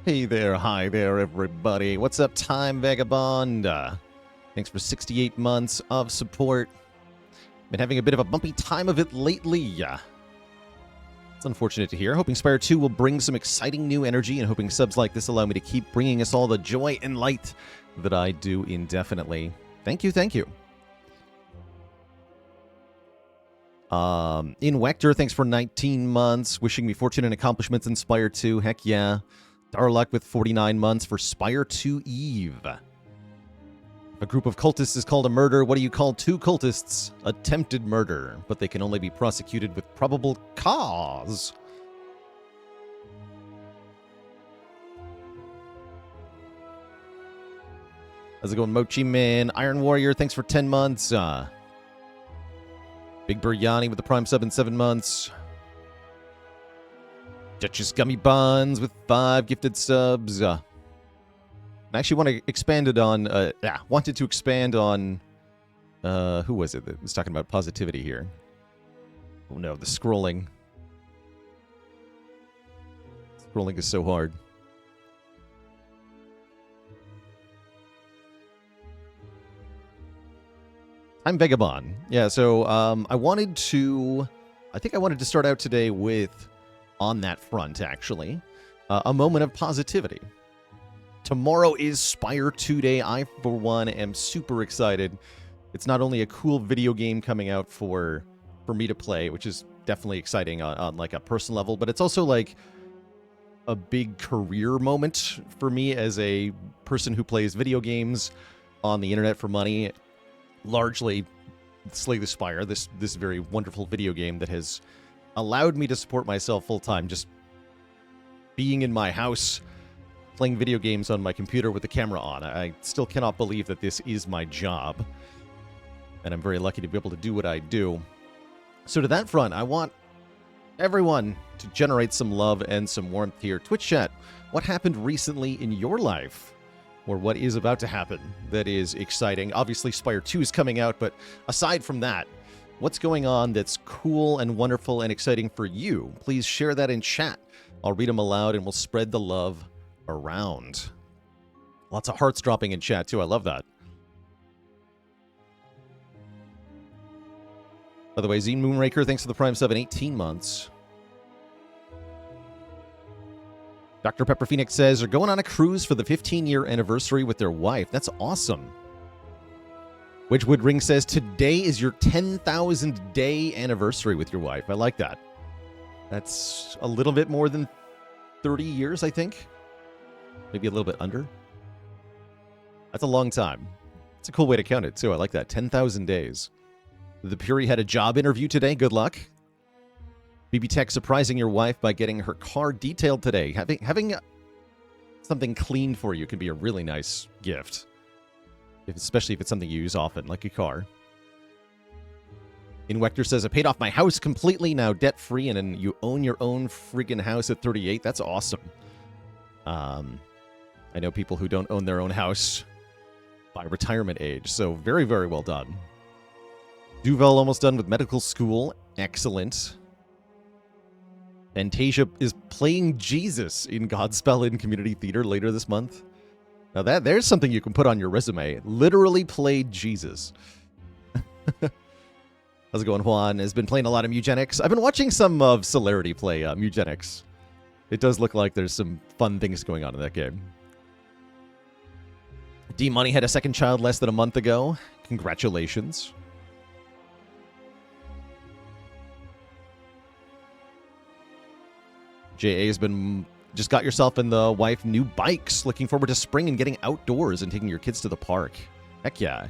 Hey there, hi there, everybody. What's up, Time Vagabond? Thanks for 68 months of support. Been having a bit of a bumpy time of it lately. It's unfortunate to hear. Hoping Spire 2 will bring some exciting new energy, and hoping subs like this allow me to keep bringing us all the joy and light that I do indefinitely. Thank you, thank you. Invector, thanks for 19 months. Wishing me fortune and accomplishments in Spire 2. Heck yeah. Darluck with 49 months for Spire 2 Eve. If a group of cultists is called a murder, what do you call two cultists? Attempted murder, but they can only be prosecuted with probable cause. How's it going, Mochi Man? Iron Warrior, thanks for 10 months. Big Biryani with the Prime sub in 7 months. Duchess Gummy Buns with 5 gifted subs. I actually want to expand it on, wanted to expand on, who was it that was talking about positivity here? Oh no, the scrolling. Scrolling is so hard. I'm Vagabond. Yeah, so I think I wanted to start out today with, on that front, actually, a moment of positivity. Tomorrow is Spire 2 Day. I, for one, am super excited. It's not only a cool video game coming out for me to play, which is definitely exciting on like a personal level, but it's also like a big career moment for me as a person who plays video games on the internet for money. Largely Slay the Spire, this very wonderful video game that has allowed me to support myself full-time, just being in my house, playing video games on my computer with the camera on. I still cannot believe that this is my job, and I'm very lucky to be able to do what I do. So to that front, I want everyone to generate some love and some warmth here. Twitch chat, what happened recently in your life? Or what is about to happen that is exciting? Obviously, Spire 2 is coming out, but aside from that, what's going on that's cool and wonderful and exciting for you? Please share that in chat. I'll read them aloud and we'll spread the love around. Lots of hearts dropping in chat, too. I love that. By the way, Zine Moonraker, thanks for the Prime sub in 18 months. Dr. Pepper Phoenix says, they're going on a cruise for the 15-year anniversary with their wife. That's awesome. Wedgwood Ring says, today is your 10,000 day anniversary with your wife. I like that. That's a little bit more than 30 years, I think. Maybe a little bit under. That's a long time. It's a cool way to count it, too. I like that. 10,000 days. The Puri had a job interview today. Good luck. BB Tech surprising your wife by getting her car detailed today. Having something cleaned for you can be a really nice gift. Especially if it's something you use often, like a car. Invector says, I paid off my house completely, now debt-free, and then you own your own friggin' house at 38. That's awesome. I know people who don't own their own house by retirement age, so very, very well done. Duval almost done with medical school. Excellent. Fantasia is playing Jesus in Godspell in Community Theater later this month. Now there's something you can put on your resume. Literally played Jesus. How's it going, Juan? Has been playing a lot of Mugenics. I've been watching some of Celerity play Mugenics. It does look like there's some fun things going on in that game. D-Money had a second child less than a month ago. Congratulations. JA has been just got yourself and the wife new bikes. Looking forward to spring and getting outdoors and taking your kids to the park. Heck yeah.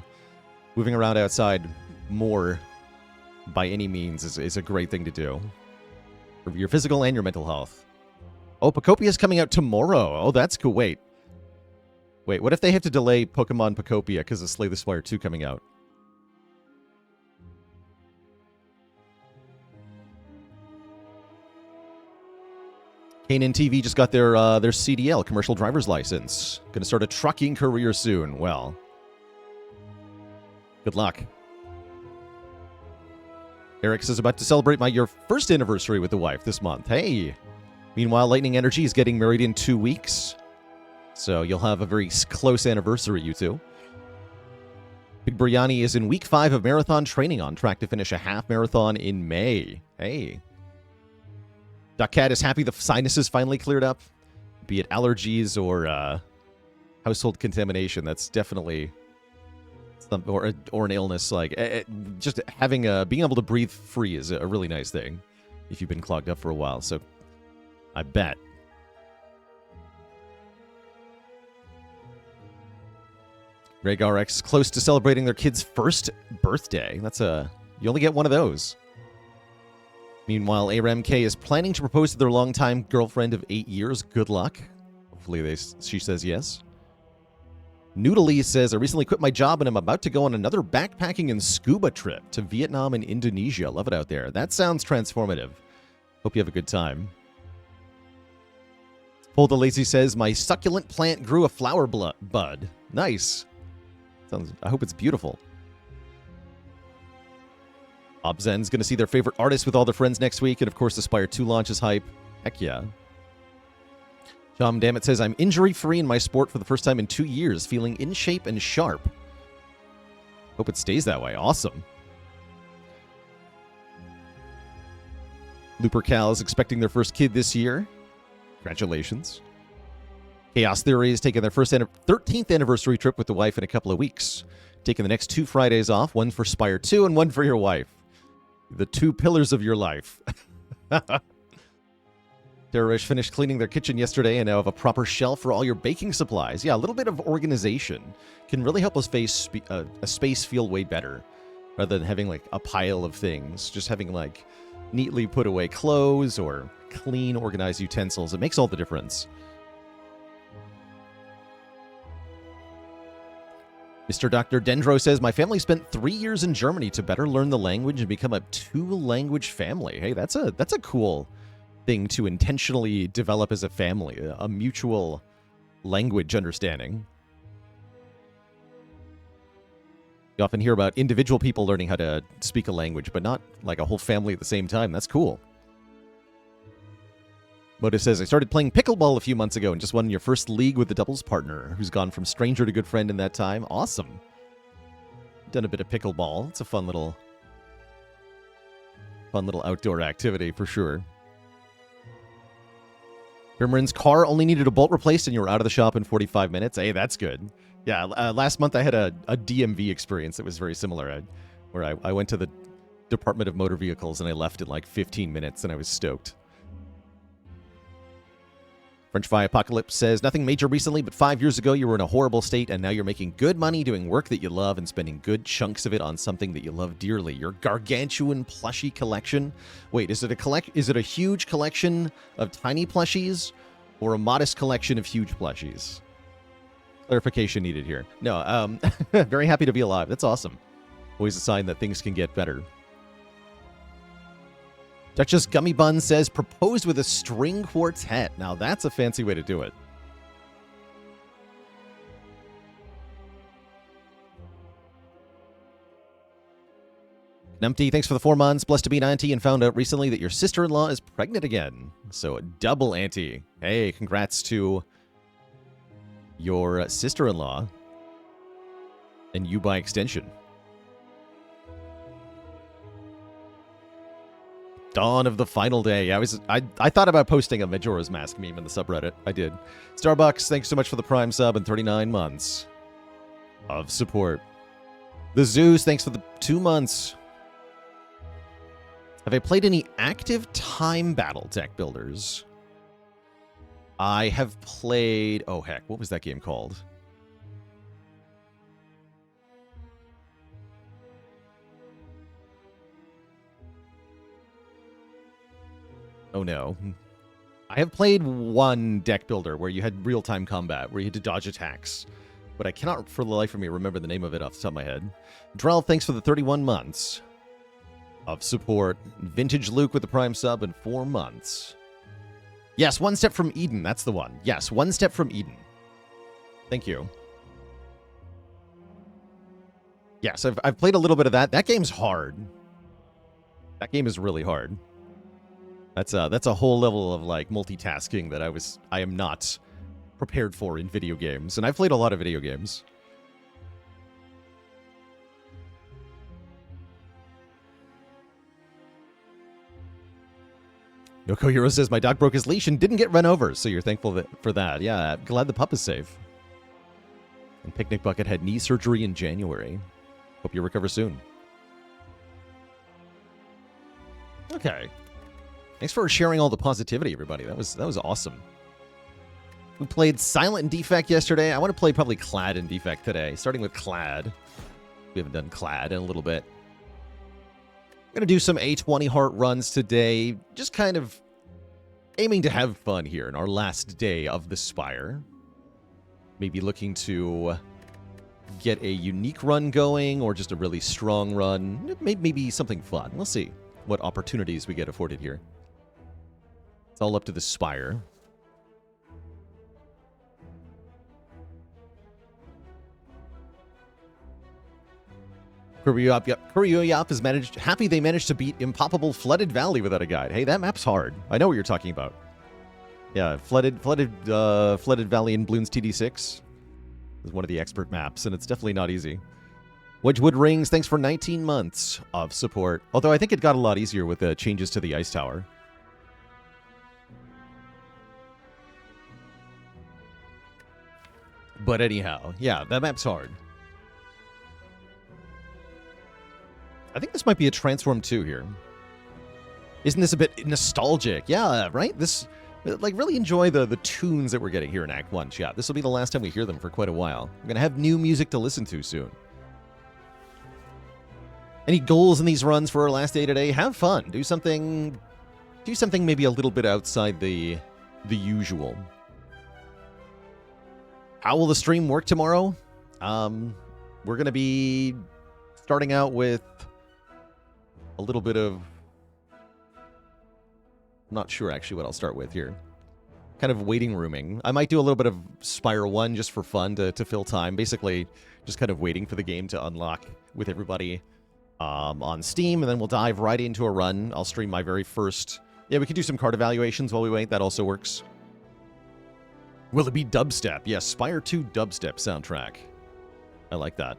Moving around outside more by any means is a great thing to do. For your physical and your mental health. Oh, Pocopia is coming out tomorrow. Oh, that's cool. Wait, what if they have to delay Pokemon Pocopia because of Slay the Spire 2 coming out? Kanan TV just got their CDL, commercial driver's license. Gonna start a trucking career soon. Well, good luck. Eric says, about to celebrate your first anniversary with the wife this month. Hey! Meanwhile, Lightning Energy is getting married in 2 weeks. So you'll have a very close anniversary, you two. Big Biryani is in week 5 of marathon training, on track to finish a half marathon in May. Hey. Duck Cat is happy the sinuses finally cleared up. Be it allergies or household contamination, that's definitely some, or an illness. Like just having being able to breathe free is a really nice thing if you've been clogged up for a while. So I bet. RegRx close to celebrating their kid's first birthday. You only get one of those. Meanwhile, ARMK is planning to propose to their longtime girlfriend of 8 years. Good luck. Hopefully she says yes. Noodly says, I recently quit my job and I'm about to go on another backpacking and scuba trip to Vietnam and Indonesia. Love it out there. That sounds transformative. Hope you have a good time. Paul the Lazy says, my succulent plant grew a flower bud. Nice. I hope it's beautiful. Obzen's going to see their favorite artist with all their friends next week, and of course, Aspire 2 launches hype. Heck yeah. John Dammit says, I'm injury-free in my sport for the first time in 2 years, feeling in shape and sharp. Hope it stays that way. Awesome. Looper Cal is expecting their first kid this year. Congratulations. Chaos Theory is taking their 13th anniversary trip with the wife in a couple of weeks. Taking the next 2 Fridays off, one for Spire 2 and one for your wife. The 2 pillars of your life. Terrorish finished cleaning their kitchen yesterday and now have a proper shelf for all your baking supplies. Yeah, a little bit of organization can really help us face a space feel way better. Rather than having like a pile of things. Just having like neatly put away clothes or clean, organized utensils. It makes all the difference. Mr. Dr. Dendro says, my family spent 3 years in Germany to better learn the language and become a 2-language family. Hey, that's a cool thing to intentionally develop as a family, a mutual language understanding. You often hear about individual people learning how to speak a language, but not like a whole family at the same time. That's cool. Moda says, I started playing pickleball a few months ago and just won your first league with the doubles partner, who's gone from stranger to good friend in that time. Awesome. Done a bit of pickleball. It's a fun little outdoor activity for sure. Grimrin's car only needed a bolt replaced and you were out of the shop in 45 minutes. Hey, that's good. Yeah, last month I had a DMV experience that was very similar, where I went to the Department of Motor Vehicles and I left in like 15 minutes and I was stoked. French Fry Apocalypse says, nothing major recently, but 5 years ago you were in a horrible state and now you're making good money doing work that you love and spending good chunks of it on something that you love dearly. Your gargantuan plushie collection. Wait, is it a huge collection of tiny plushies or a modest collection of huge plushies? Clarification needed here. No, very happy to be alive. That's awesome. Always a sign that things can get better. Duchess Gummy Bun says, proposed with a string quartet. Now that's a fancy way to do it. Numpty, thanks for the 4 months. Blessed to be an auntie and found out recently that your sister-in-law is pregnant again. So double auntie. Hey, congrats to your sister-in-law. And you by extension. Dawn of the final day. I thought about posting a Majora's Mask meme in the subreddit. I did. Starbucks, thanks so much for the Prime sub and 39 months of support. The Zeus, thanks for the 2 months. Have I played any active time battle deck builders? I have played... Oh, heck. What was that game called? Oh no. I have played one deck builder where you had real-time combat, where you had to dodge attacks. But I cannot for the life of me remember the name of it off the top of my head. Drell, thanks for the 31 months of support. Vintage Luke with the Prime sub in 4 months. Yes, One Step from Eden. That's the one. Yes, One Step from Eden. Thank you. Yes, I've played a little bit of that. That game's hard. That game is really hard. That's a whole level of like multitasking that I am not prepared for in video games, and I've played a lot of video games. Yoko Hero says, my dog broke his leash and didn't get run over, so you're thankful for that. Yeah, glad the pup is safe. And Picnic Bucket had knee surgery in January. Hope you recover soon. Okay. Thanks for sharing all the positivity, everybody. That was awesome. We played Silent and Defect yesterday. I want to play probably Clad and Defect today, starting with Clad. We haven't done Clad in a little bit. I'm going to do some A20 heart runs today, just kind of aiming to have fun here in our last day of the Spire. Maybe looking to get a unique run going or just a really strong run. Maybe something fun. We'll see what opportunities we get afforded here. It's all up to the Spire. Kuryuyap has happy they managed to beat Impoppable Flooded Valley without a guide. Hey, that map's hard. I know what you're talking about. Yeah, Flooded Valley in Bloons TD6 is one of the expert maps, and it's definitely not easy. Wedgwood Rings, thanks for 19 months of support. Although I think it got a lot easier with the changes to the Ice Tower. But anyhow, yeah, that map's hard. I think this might be a Transform 2 here. Isn't this a bit nostalgic? Yeah, right? This, like, really enjoy the tunes that we're getting here in Act 1 chat. This will be the last time we hear them for quite a while. We're going to have new music to listen to soon. Any goals in these runs for our last day today? Have fun. Do something maybe a little bit outside the usual. How will the stream work tomorrow? We're going to be starting out with a little bit of... I'm not sure actually what I'll start with here. Kind of waiting rooming. I might do a little bit of Spire 1 just for fun to fill time. Basically, just kind of waiting for the game to unlock with everybody on Steam, and then we'll dive right into a run. I'll stream my very first... Yeah, we could do some card evaluations while we wait. That also works. Will it be dubstep? Yes, Spire 2 dubstep soundtrack. I like that.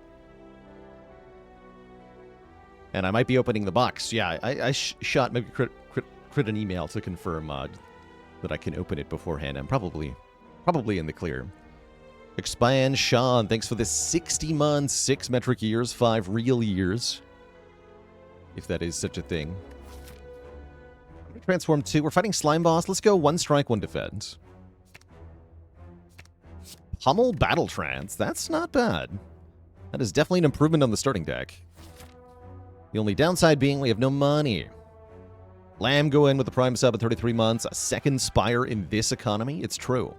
And I might be opening the box. Yeah, I shot maybe crit an email to confirm that I can open it beforehand. I'm probably in the clear. Expand Sean, thanks for the 60 months, 6 metric years, 5 real years. If that is such a thing. Transform 2. We're fighting Slime Boss. Let's go 1 strike, 1 defense. Pummel Battle Trance. That's not bad. That is definitely an improvement on the starting deck. The only downside being we have no money. Lamb go in with the Prime sub at 33 months. A second Spire in this economy? It's true.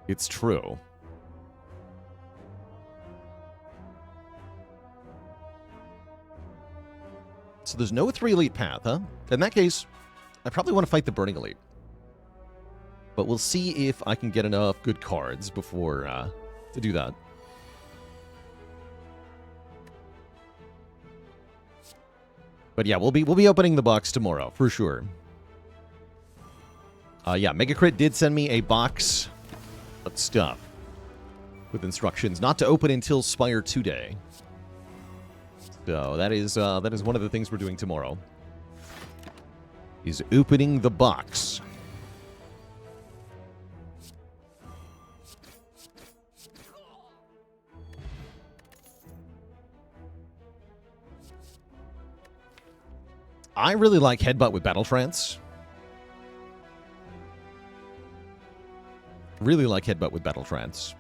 It's true. So there's no 3 Elite path, huh? In that case, I probably want to fight the Burning Elite. But we'll see if I can get enough good cards before to do that. But yeah, we'll be opening the box tomorrow, for sure. Yeah, Megacrit did send me a box of stuff with instructions not to open until Spire 2 Day. So that is one of the things we're doing tomorrow. Is opening the box. I really like Headbutt with Battle Trance. Really like Headbutt with Battle Trance.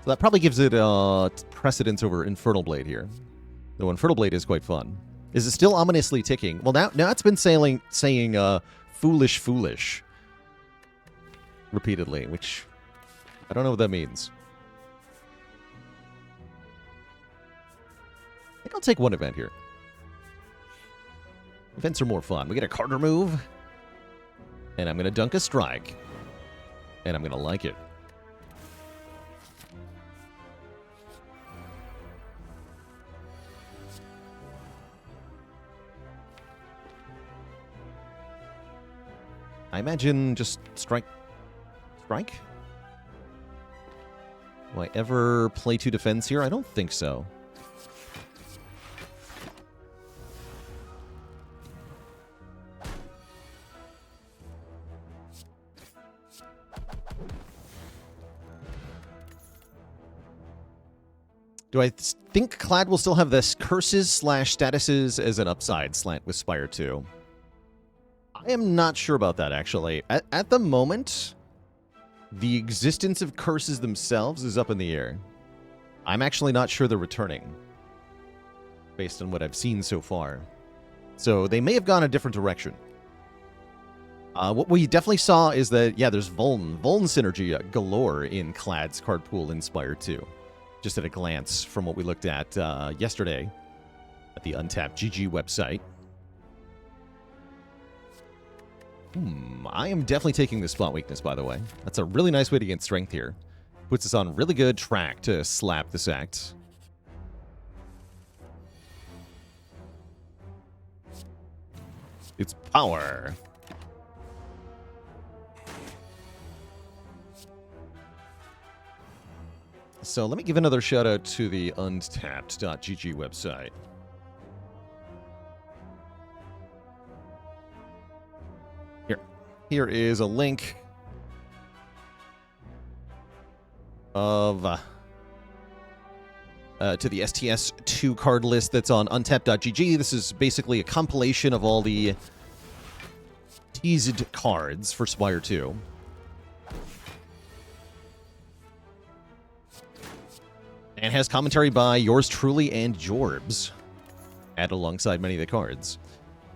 So that probably gives it precedence over Infernal Blade here. Though Infernal Blade is quite fun. Is it still ominously ticking? Well, now it's been saying foolish, foolish repeatedly, which I don't know what that means. I think I'll take one event here. Events are more fun. We get a card remove, and I'm going to dunk a strike, and I'm going to like it. I imagine just strike? Do I ever play 2 defense here? I don't think so. Do I think Clad will still have this curses/statuses as an upside slant with Spire 2? I am not sure about that, actually. At the moment, the existence of curses themselves is up in the air. I'm actually not sure they're returning, based on what I've seen so far. So they may have gone a different direction. What we definitely saw is that, yeah, there's Vuln synergy galore in Clad's card pool in Spire 2. Just at a glance from what we looked at yesterday at the Untapped GG website. I am definitely taking the spot weakness, by the way. That's a really nice way to get strength here. Puts us on really good track to slap this act. It's power. So let me give another shout out to the untapped.gg website. Here is a link of to the STS2 card list that's on untapped.gg. This is basically a compilation of all the teased cards for Spire 2. And has commentary by yours truly and Jorbs, added alongside many of the cards.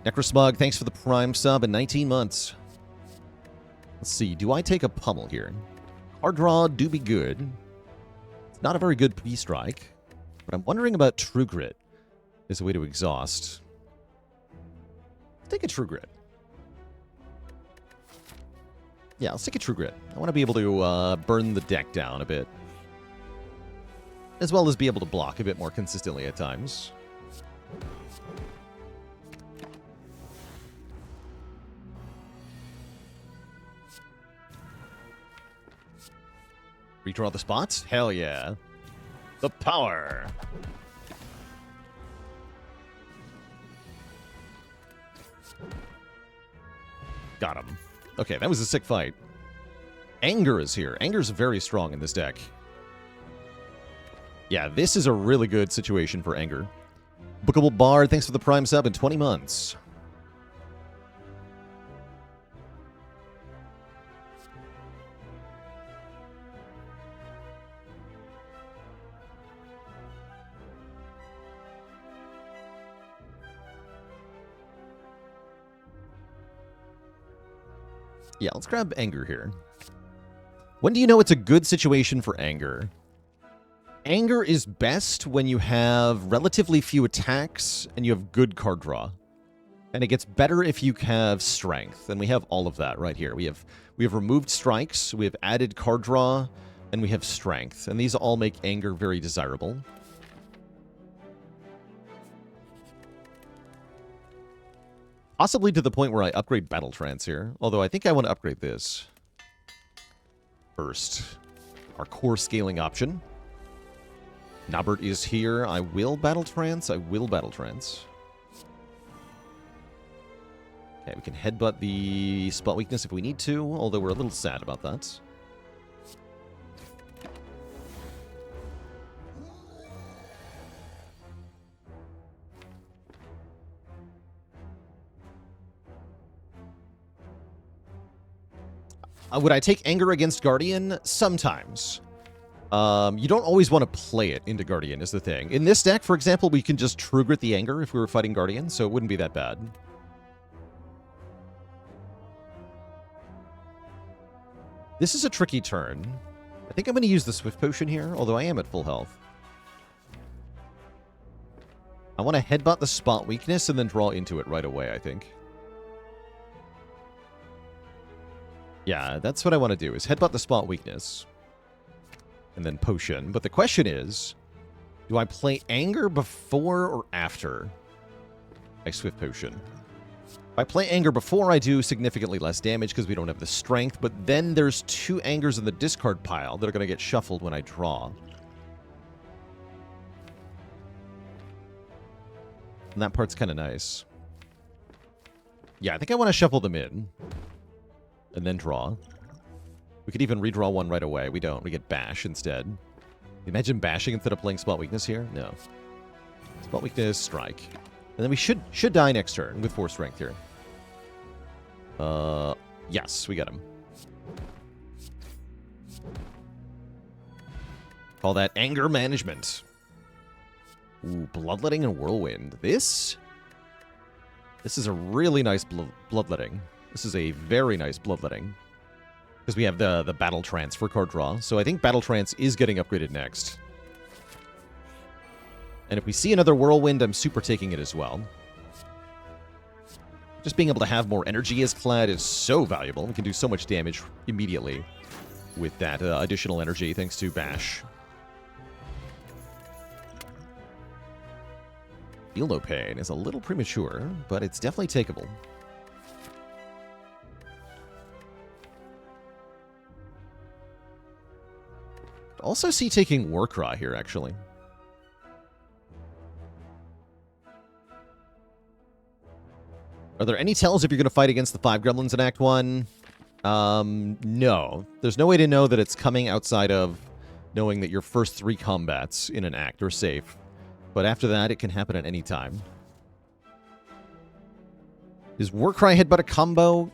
Necrosmug, thanks for the Prime sub in 19 months. Let's see, do I take a pummel here? Card draw do be good. It's not a very good P-Strike, but I'm wondering about True Grit as a way to exhaust. Let's take a True Grit. Yeah, let's take a True Grit. I want to be able to burn the deck down a bit, as well as be able to block a bit more consistently at times. Redraw the spots? Hell yeah. The power. Got him. Okay, that was a sick fight. Anger is here. Anger's very strong in this deck. Yeah, this is a really good situation for Anger. Bookable Bard, thanks for the Prime sub in 20 months. Yeah, let's grab Anger here. When do you know it's a good situation for Anger? Anger is best when you have relatively few attacks and you have good card draw. And it gets better if you have strength. And we have all of that right here. We have removed strikes, we have added card draw, and we have strength. And these all make Anger very desirable. Possibly to the point where I upgrade Battle Trance here. Although I think I want to upgrade this first. Our core scaling option. Nobbert is here. I will Battle Trance. I will Battle Trance. Okay, we can headbutt the spot weakness if we need to, although we're a little sad about that. Would I take Anger against Guardian? Sometimes. You don't always want to play it into Guardian, is the thing. In this deck, for example, we can just True Grit the Anger if we were fighting Guardian, so it wouldn't be that bad. This is a tricky turn. I think I'm going to use the Swift Potion here, although I am at full health. I want to headbutt the spot weakness and then draw into it right away, I think. Yeah, that's what I want to do, is headbutt the spot weakness. And then potion. But the question is, do I play Anger before or after I Swift Potion? If I play Anger before, I do significantly less damage because we don't have the strength, but then there's 2 Angers in the discard pile that are going to get shuffled when I draw. And that part's kind of nice. Yeah, I think I want to shuffle them in. And then draw. We could even redraw one right away. We don't. We get Bash instead. Imagine bashing instead of playing Spot Weakness here? No. Spot Weakness, Strike. And then we should die next turn with 4 Strength here. Yes, we got him. Call that Anger Management. Ooh, Bloodletting and Whirlwind. This is a really nice Bloodletting. This is a very nice Bloodletting. Because we have the Battle Trance for card draw. So I think Battle Trance is getting upgraded next. And if we see another Whirlwind, I'm super taking it as well. Just being able to have more energy as Clad is so valuable. We can do so much damage immediately with that additional energy thanks to Bash. Feel No Pain is a little premature, but it's definitely takeable. Also see taking Warcry here, actually. Are there any tells if you're going to fight against the 5 gremlins in Act 1? No. There's no way to know that it's coming outside of knowing that your first 3 combats in an act are safe. But after that, it can happen at any time. Is Warcry Headbutt a combo?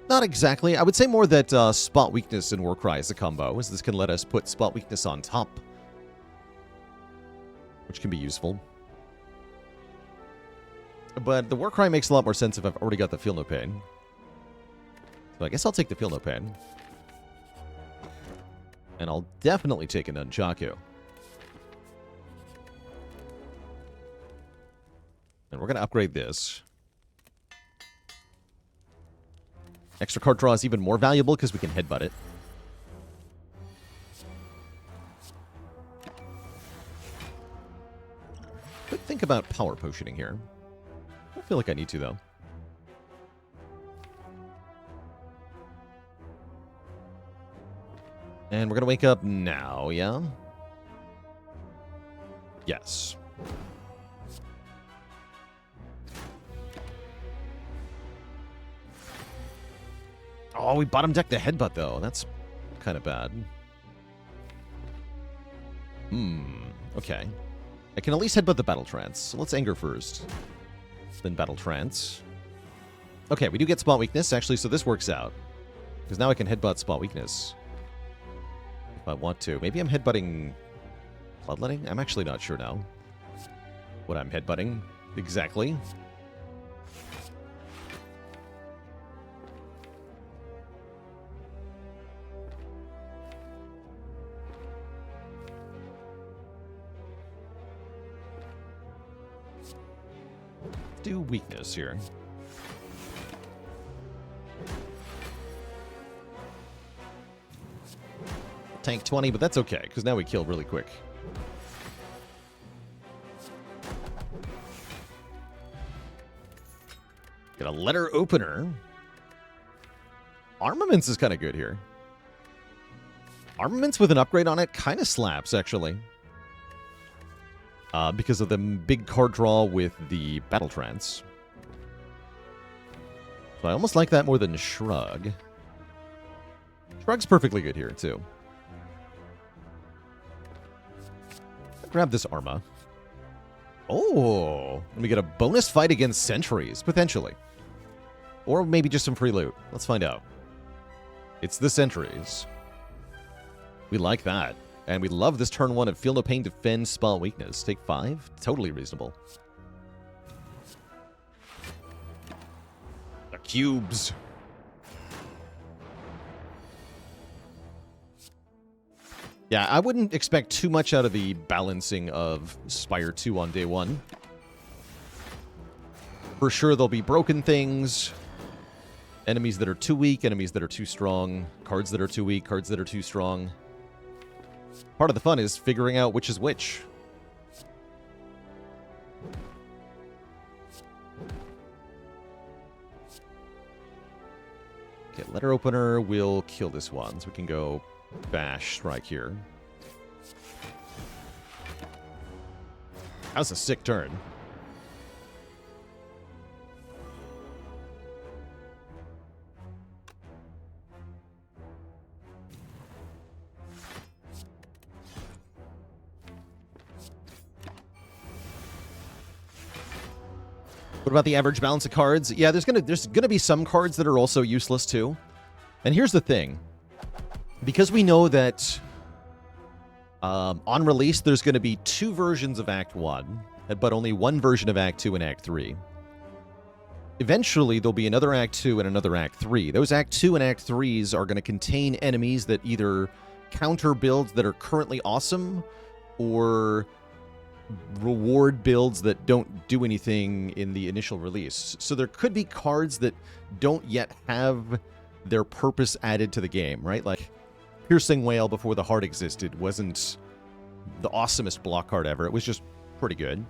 Not exactly. I would say more that Spot Weakness and Warcry is a combo, as this can let us put Spot Weakness on top, which can be useful. But the Warcry makes a lot more sense if I've already got the Feel No Pain. So I guess I'll take the Feel No Pain. And I'll definitely take a Nunchaku. And we're going to upgrade this. Extra card draw is even more valuable because we can headbutt it. Could think about power potioning here. I don't feel like I need to, though. And we're going to wake up now, yeah? Yes. Oh, we bottom decked the headbutt, though. That's kind of bad. Okay. I can at least headbutt the Battle Trance. So let's Anger first. Then Battle Trance. Okay, we do get Spot Weakness, actually, so this works out. Because now I can headbutt Spot Weakness. If I want to. Maybe I'm headbutting Bloodletting? I'm actually not sure now what I'm headbutting exactly. Do Weakness here. Tank 20, but that's okay, because now we kill really quick. Get a Letter Opener. Armaments is kind of good here. Armaments with an upgrade on it kind of slaps, actually. Because of the big card draw with the Battle Trance. So I almost like that more than Shrug. Shrug's perfectly good here, too. Grab this Arma. Oh! And we get a bonus fight against Sentries, potentially. Or maybe just some free loot. Let's find out. It's the Sentries. We like that. And we love this turn 1 of Feel No Pain, Defend, Spot Weakness. Take 5? Totally reasonable. The cubes. Yeah, I wouldn't expect too much out of the balancing of Spire 2 on day 1. For sure, there'll be broken things. Enemies that are too weak, enemies that are too strong. Cards that are too weak, cards that are too strong. Part of the fun is figuring out which is which. Okay, letter opener will kill this one, so we can go bash strike here. That was a sick turn. What about the average balance of cards? Yeah, there's gonna be some cards that are also useless too. And here's the thing. Because we know that on release there's going to be 2 versions of Act 1, but only 1 version of Act 2 and Act 3. Eventually, there'll be another Act 2 and another Act 3. Those Act 2 and Act 3s are going to contain enemies that either counter builds that are currently awesome or reward builds that don't do anything in the initial release. So there could be cards that don't yet have their purpose added to the game, right? Like Piercing Whale before the heart existed wasn't the awesomest block card ever. It was just pretty good.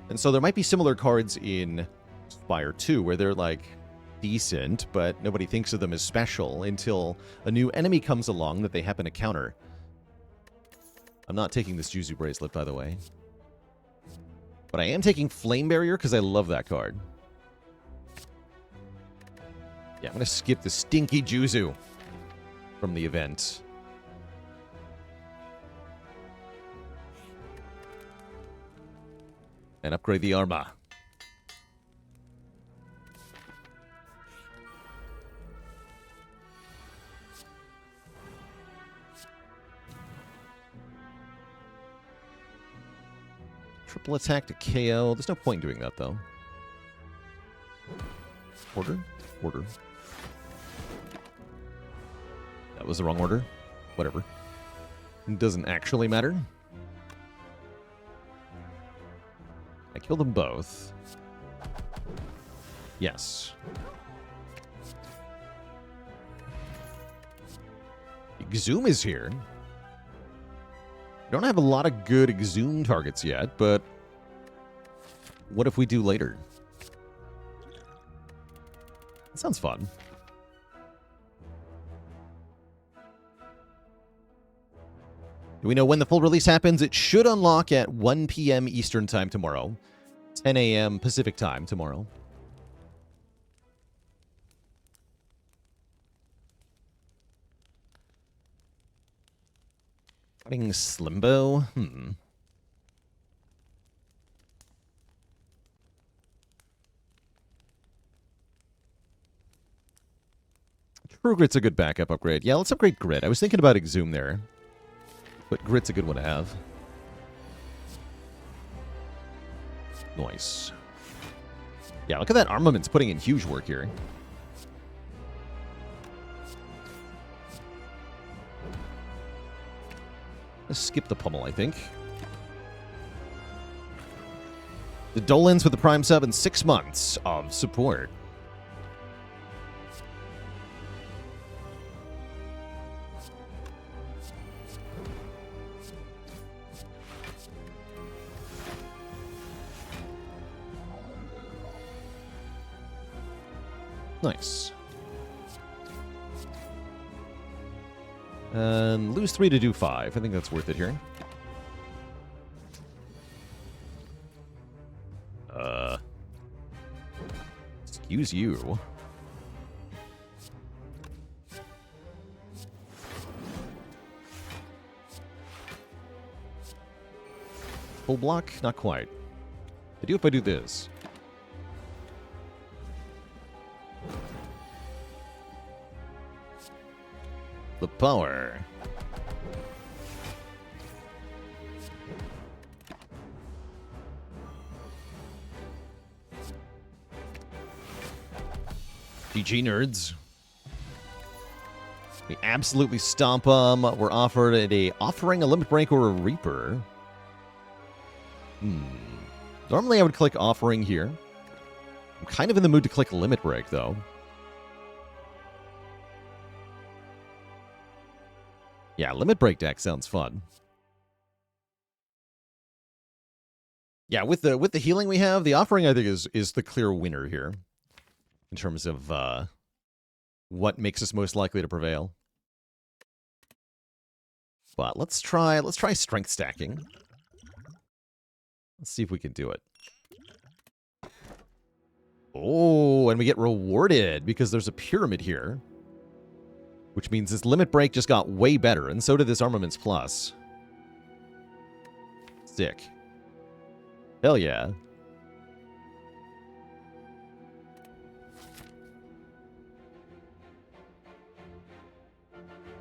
And so there might be similar cards in Spire 2 where they're like decent, but nobody thinks of them as special until a new enemy comes along that they happen to counter. I'm not taking this Juzu Bracelet, by the way. But I am taking Flame Barrier because I love that card. Yeah, I'm going to skip the stinky Juzu from the event. And upgrade the Arma. Triple attack to KO. There's no point in doing that, though. Order? Order. That was the wrong order. Whatever. It doesn't actually matter. I killed them both. Yes. Exhume is here. We don't have a lot of good Exhume targets yet, but what if we do later? That sounds fun. Do we know when the full release happens? It should unlock at 1 p.m. Eastern Time tomorrow. 10 a.m. Pacific Time tomorrow. Fighting Slimbo? True Grit's a good backup upgrade. Yeah, let's upgrade Grit. I was thinking about Exhume there. But Grit's a good one to have. Nice. Yeah, look at that Armament's putting in huge work here. Let's skip the pummel, I think. The Dolans with the Prime sub and 6 months of support. Nice. And lose 3 to do 5. I think that's worth it here. Excuse you. Full block? Not quite. I do if I do this. The power. GG, nerds. We absolutely stomp them. We're offered offering a Limit Break or a Reaper. Normally I would click offering here. I'm kind of in the mood to click Limit Break, though. Yeah, Limit Break deck sounds fun. Yeah, with the healing we have, the offering I think is the clear winner here in terms of what makes us most likely to prevail. But let's try strength stacking. Let's see if we can do it. Oh, and we get rewarded because there's a pyramid here. Which means this limit break just got way better, and so did this armaments plus. Sick. Hell yeah.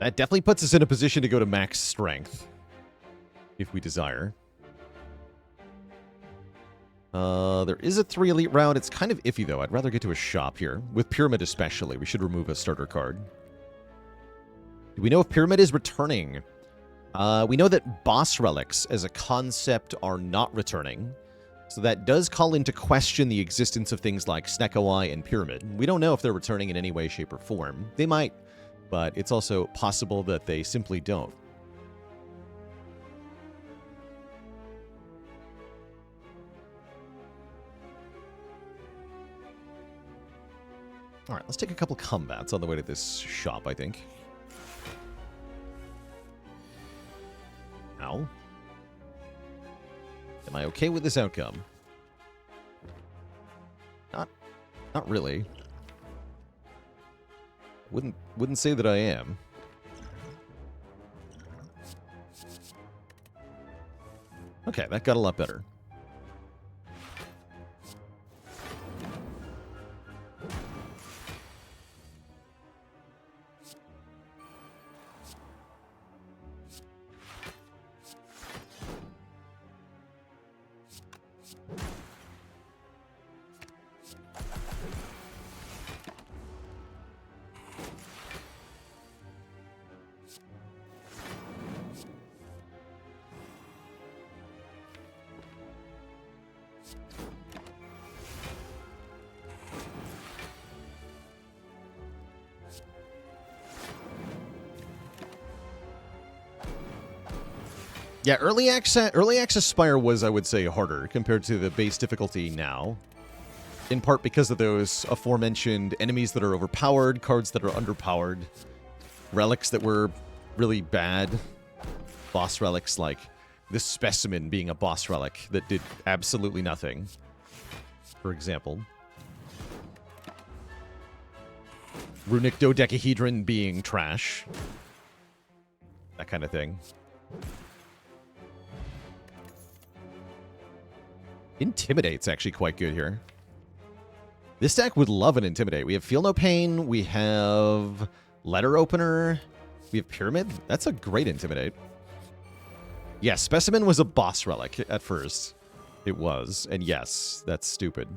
That definitely puts us in a position to go to max strength. If we desire. There is a 3 elite round. It's kind of iffy, though. I'd rather get to a shop here. With Pyramid especially. We should remove a starter card. Do we know if Pyramid is returning? We know that boss relics as a concept are not returning. So that does call into question the existence of things like Snecko and Pyramid. We don't know if they're returning in any way, shape, or form. They might, but it's also possible that they simply don't. All right, let's take a couple combats on the way to this shop, I think. Ow. Am I okay with this outcome? Not really. Wouldn't say that I am. Okay, that got a lot better. Yeah, early access Spire was, I would say, harder compared to the base difficulty now. In part because of those aforementioned enemies that are overpowered, cards that are underpowered, relics that were really bad, boss relics like this specimen being a boss relic that did absolutely nothing, for example. Runic Dodecahedron being trash. That kind of thing. Intimidate's actually quite good here. This deck would love an Intimidate. We have Feel No Pain, we have Letter Opener, we have Pyramid. That's a great Intimidate. Yeah, Specimen was a boss relic at first. It was, and yes, that's stupid.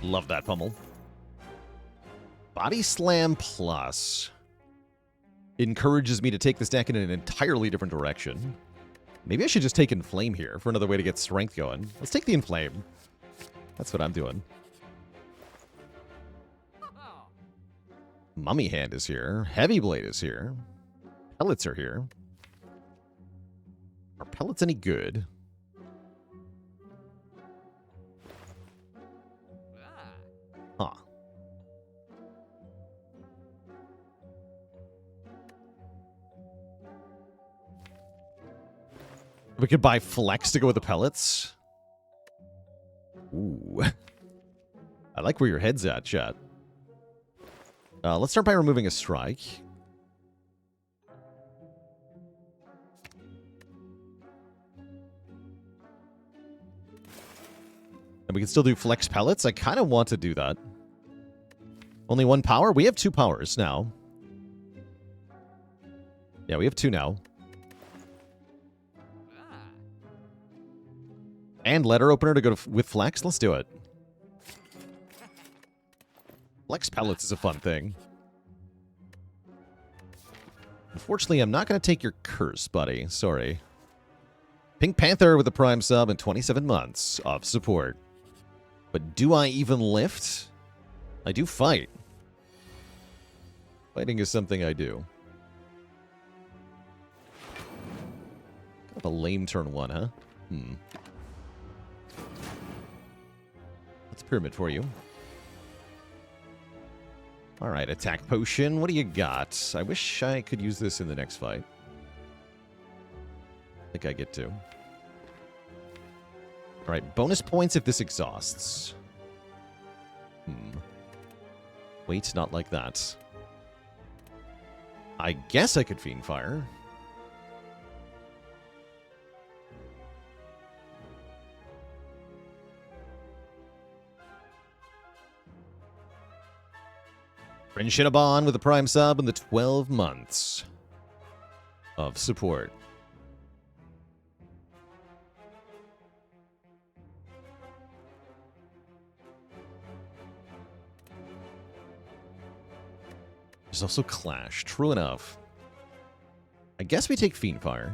Love that pummel. Body Slam Plus encourages me to take this deck in an entirely different direction. Maybe I should just take Inflame here for another way to get strength going. Let's take the Inflame. That's what I'm doing. Mummy Hand is here. Heavy Blade is here. Pellets are here. Are pellets any good? Huh. We could buy Flex to go with the pellets. Ooh. I like where your head's at, chat. Let's start by removing a strike. And we can still do Flex Pellets. I kind of want to do that. Only one power? We have 2 powers now. Yeah, we have 2 now. And Letter Opener to go with Flex? Let's do it. Flex pellets is a fun thing. Unfortunately, I'm not going to take your curse, buddy. Sorry. Pink Panther with a Prime sub and 27 months of support. But do I even lift? I do fight. Fighting is something I do. Kind of a lame turn 1, huh? That's Pyramid for you. Alright, attack potion. What do you got? I wish I could use this in the next fight. I think I get to. Alright, bonus points if this exhausts. Wait, not like that. I guess I could Fiend Fire. Rin Shinobon with a Prime sub and the 12 months of support. There's also Clash. True enough. I guess we take Fiend Fire.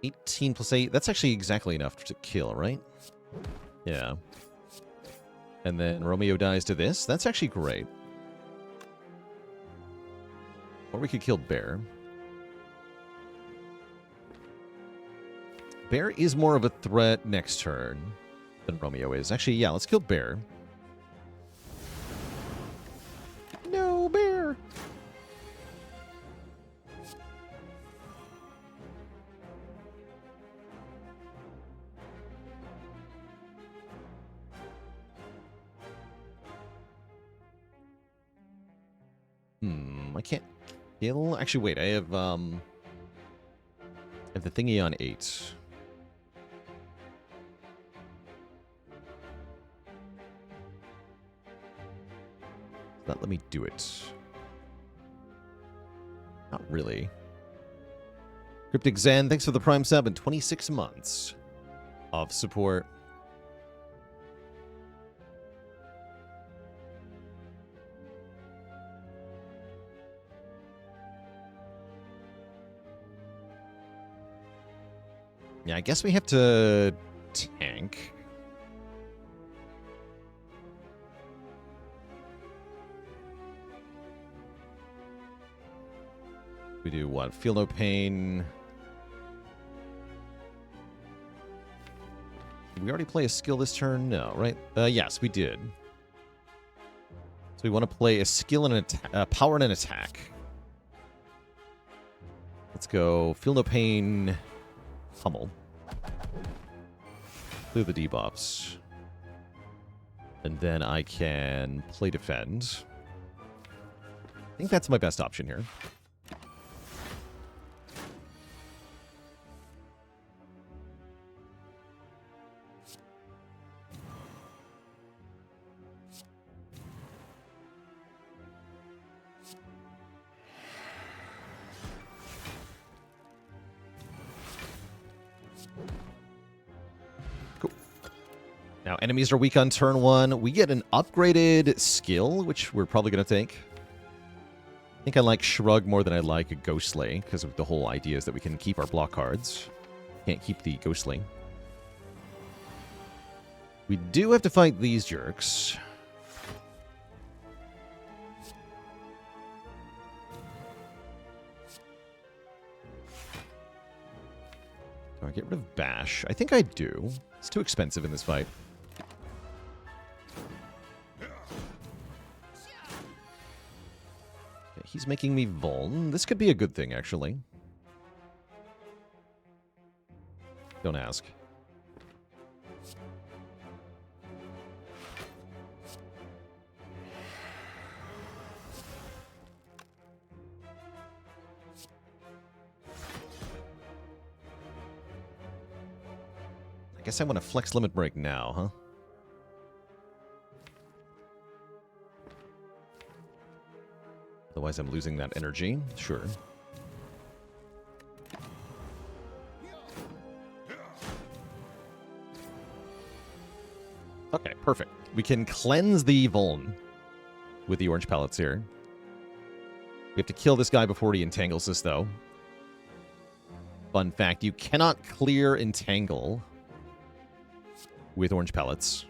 $18 plus 8. That's actually exactly enough to kill, right? Yeah. And then Romeo dies to this. That's actually great. Or we could kill Bear. Bear is more of a threat next turn than Romeo is. Actually, yeah, let's kill Bear. No, Bear! I can't kill. Actually, wait. I have the thingy on 8. Not let me do it. Not really. Cryptic Zen, thanks for the Prime sub and 26 months of support. Yeah, I guess we have to tank. We do what? Feel no pain. Did we already play a skill this turn? No, right? Yes, we did. So we want to play a skill and an power and an attack. Let's go. Feel no pain. Pummel. Clear the debuffs. And then I can play defend. I think that's my best option here. Now, enemies are weak on turn 1. We get an upgraded skill, which we're probably going to take. I think I like Shrug more than I like a Ghostly, because of the whole idea is that we can keep our block cards. Can't keep the Ghostly. We do have to fight these jerks. Do I get rid of Bash? I think I do. It's too expensive in this fight. He's making me vuln. This could be a good thing, actually. Don't ask. I guess I want to flex limit break now, huh? Otherwise, I'm losing that energy. Sure. Okay, perfect. We can cleanse the Vuln with the orange pellets here. We have to kill this guy before he entangles us, though. Fun fact, you cannot clear entangle with orange pellets.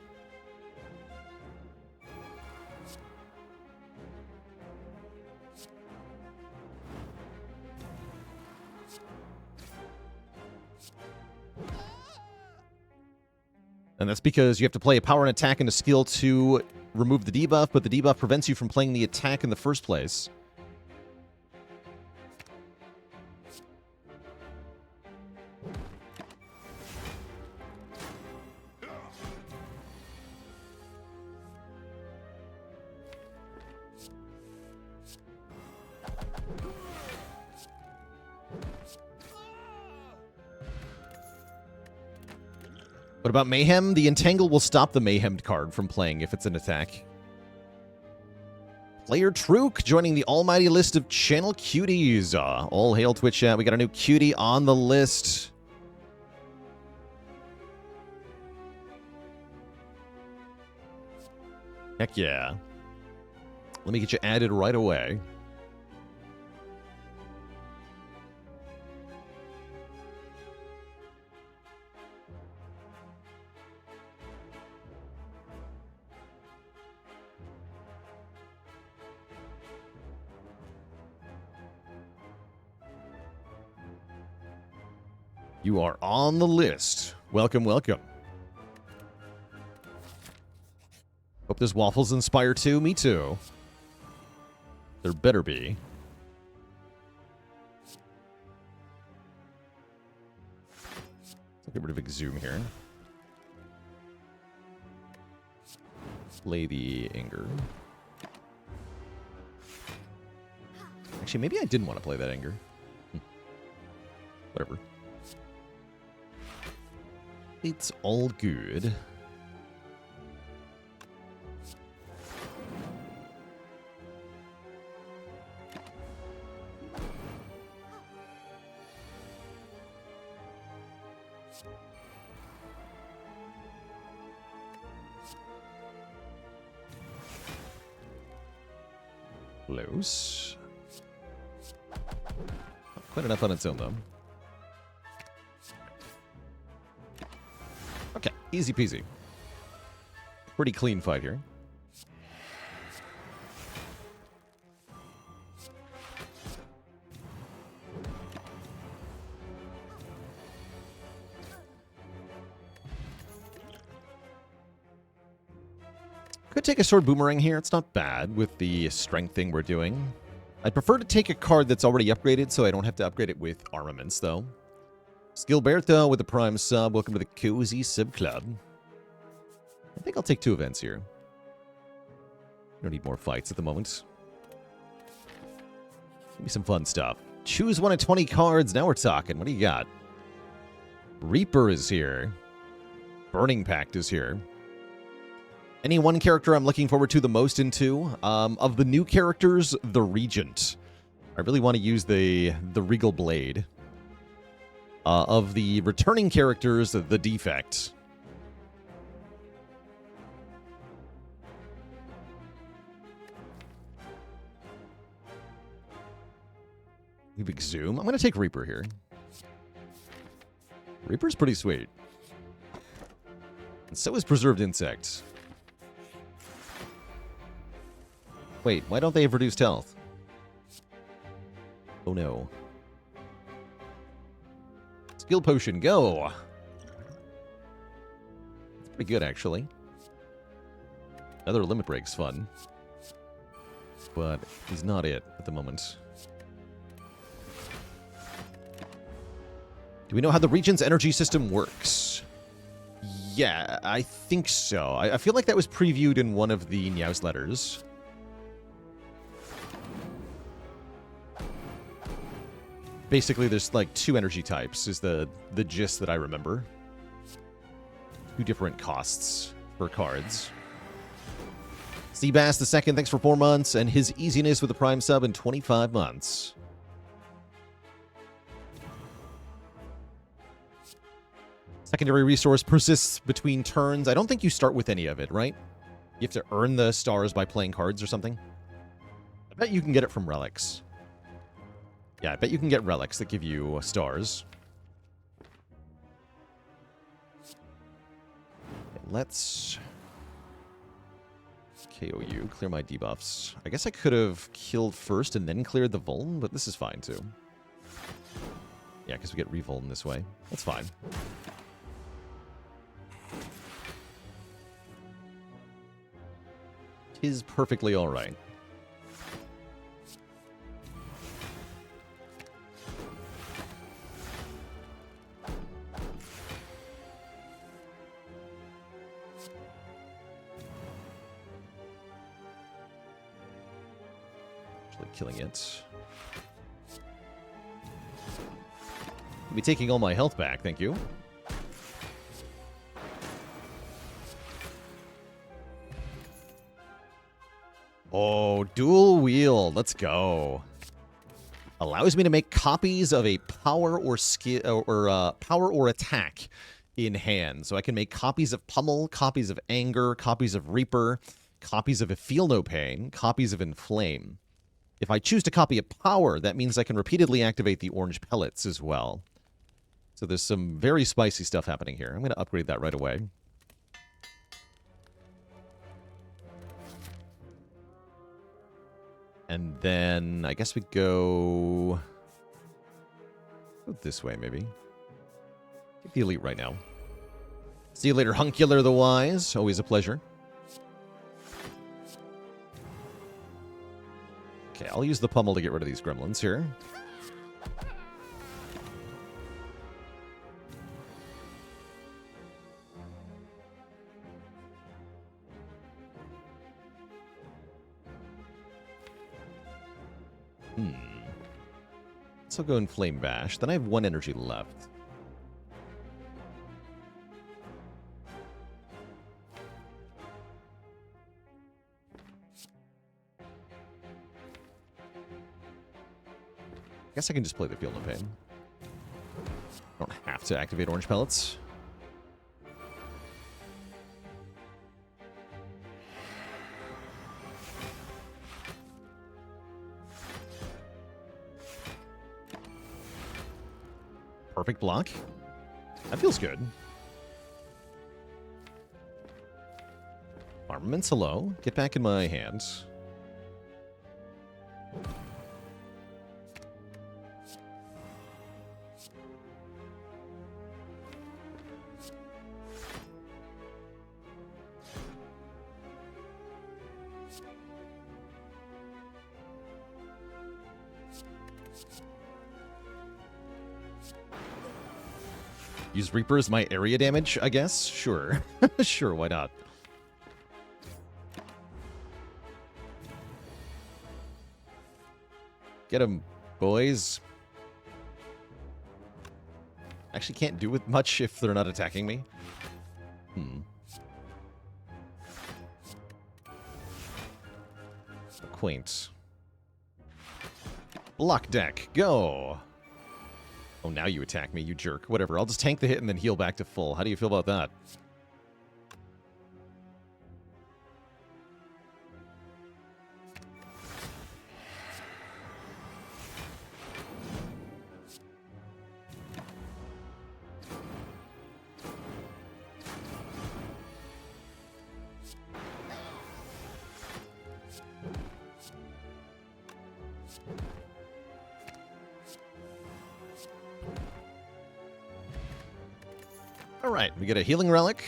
And that's because you have to play a power and attack and a skill to remove the debuff, but the debuff prevents you from playing the attack in the first place. What about Mayhem? The Entangle will stop the Mayhemmed card from playing if it's an attack. Player Truk joining the almighty list of channel cuties. All hail Twitch chat. We got a new cutie on the list. Heck yeah. Let me get you added right away. You are on the list. Welcome, welcome. Hope there's waffles in Spire 2. Me too. There better be. Let's get rid of Exhume here. Play the Anger. Actually, maybe I didn't want to play that Anger. Whatever. It's all good. Close. Not quite enough on its own, though. Okay, easy peasy. Pretty clean fight here. Could take a Sword Boomerang here. It's not bad with the strength thing we're doing. I'd prefer to take a card that's already upgraded so I don't have to upgrade it with armaments, though. Skilberto with the Prime sub. Welcome to the Cozy Sub Club. I think I'll take 2 events here. Don't need more fights at the moment. Give me some fun stuff. Choose one of 20 cards. Now we're talking. What do you got? Reaper is here. Burning Pact is here. Any one character I'm looking forward to the most into? Of the new characters, the Regent. I really want to use the Regal Blade. Of the returning characters, the Defect. Big Zoom. I'm going to take Reaper here. Reaper's pretty sweet. And so is Preserved Insect. Wait, why don't they have reduced health? Oh no. Skill Potion, go! It's pretty good, actually. Another Limit Break's fun. But is not it at the moment. Do we know how the Regent's energy system works? Yeah, I think so. I feel like that was previewed in one of the newsletters. Basically, there's like 2 energy types, is the gist that I remember. 2 different costs for cards. Seabass the second, thanks for 4 months, and his easiness with the Prime sub in 25 months. Secondary resource persists between turns. I don't think you start with any of it, right? You have to earn the stars by playing cards or something. I bet you can get it from relics. Yeah, I bet you can get relics that give you stars. Okay, let's KO you, clear my debuffs. I guess I could have killed first and then cleared the Vuln, but this is fine too. Yeah, because we get re-Vuln this way. That's fine. Is perfectly alright. Actually killing it. I'll be taking all my health back, thank you. Oh, dual wield. Let's go. Allows me to make copies of a power or skill or power or attack in hand. So I can make copies of Pummel, copies of Anger, copies of Reaper, copies of Feel No Pain, copies of Inflame. If I choose to copy a power, that means I can repeatedly activate the orange pellets as well. So there's some very spicy stuff happening here. I'm going to upgrade that right away. And then I guess we go this way, maybe. Take the elite right now. See you later, Hunkular the Wise. Always a pleasure. Okay, I'll use the Pummel to get rid of these gremlins here. So I'll go in Flame Bash. Then I have 1 energy left. I guess I can just play the Feel No Pain. I don't have to activate orange pellets. Perfect block. That feels good. Armaments, hello. Get back in my hands. Use Reaper as my area damage, I guess? Sure. Sure, why not? Get him, boys. Actually can't do with much if they're not attacking me. Quaint. Block deck, go! Oh, now you attack me, you jerk. Whatever, I'll just tank the hit and then heal back to full. How do you feel about that? Alright, we get a healing relic.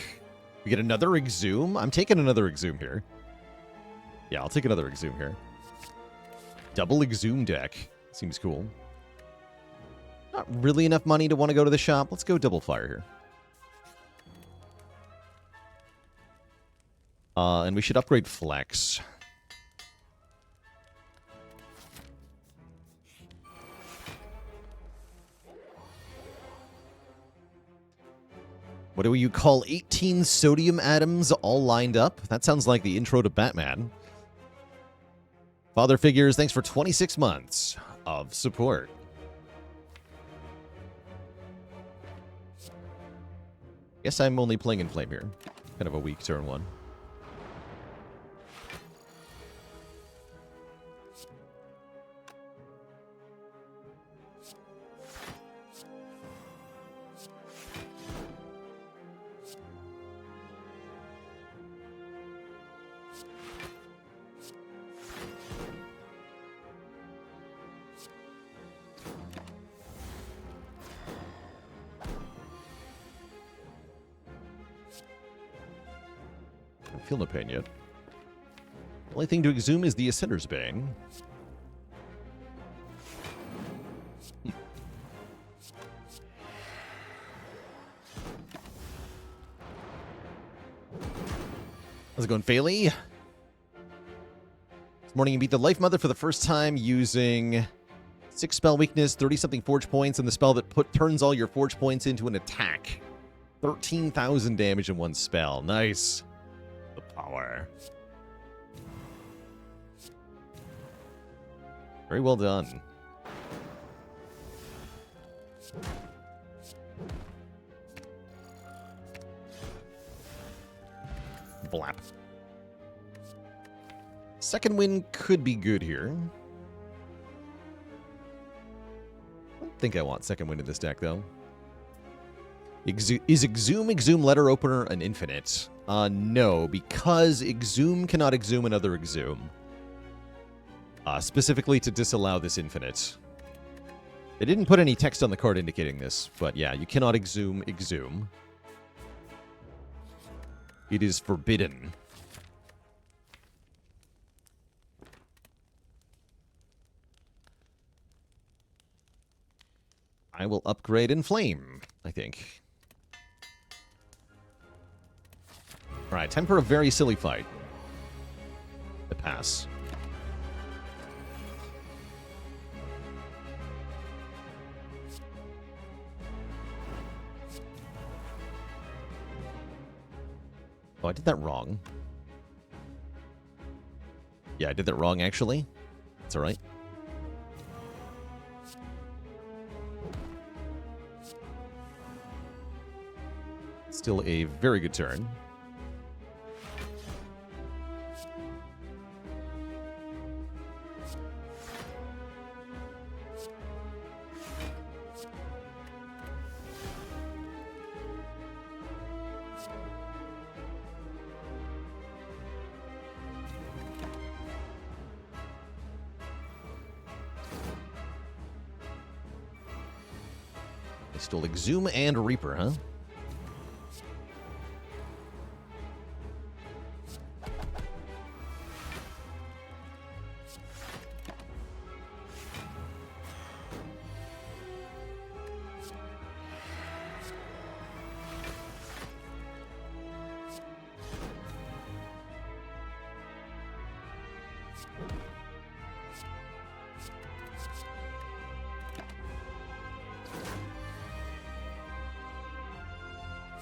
We get another Exhume. I'm taking another Exhume here. Yeah, I'll take another Exhume here. Double Exhume deck. Seems cool. Not really enough money to want to go to the shop. Let's go double fire here. And we should upgrade Flex. What do you call 18 sodium atoms all lined up? That sounds like the intro to Batman. Father Figures, thanks for 26 months of support. Guess I'm only playing in Flame here. Kind of a weak turn one. Feel no pain yet. The only thing to exhume is the Ascender's Bane. How's it going, Failey? This morning you beat the Life Mother for the first time using 6 spell weakness, 30-something forge points, and the spell that turns all your forge points into an attack. 13,000 damage in one spell. Nice. The power. Very well done. Blap. Second win could be good here. I don't think I want second win in this deck, though. Is Exhume Letter Opener an infinite? No, because Exhume cannot exhume another Exhume. Specifically to disallow this infinite. They didn't put any text on the card indicating this, but yeah, you cannot exhume. It is forbidden. I will upgrade Inflame, I think. Alright, time for a very silly fight. The pass. Oh, I did that wrong. Yeah, I did that wrong, actually. It's alright. Still a very good turn. I stole Exhume and Reaper, huh?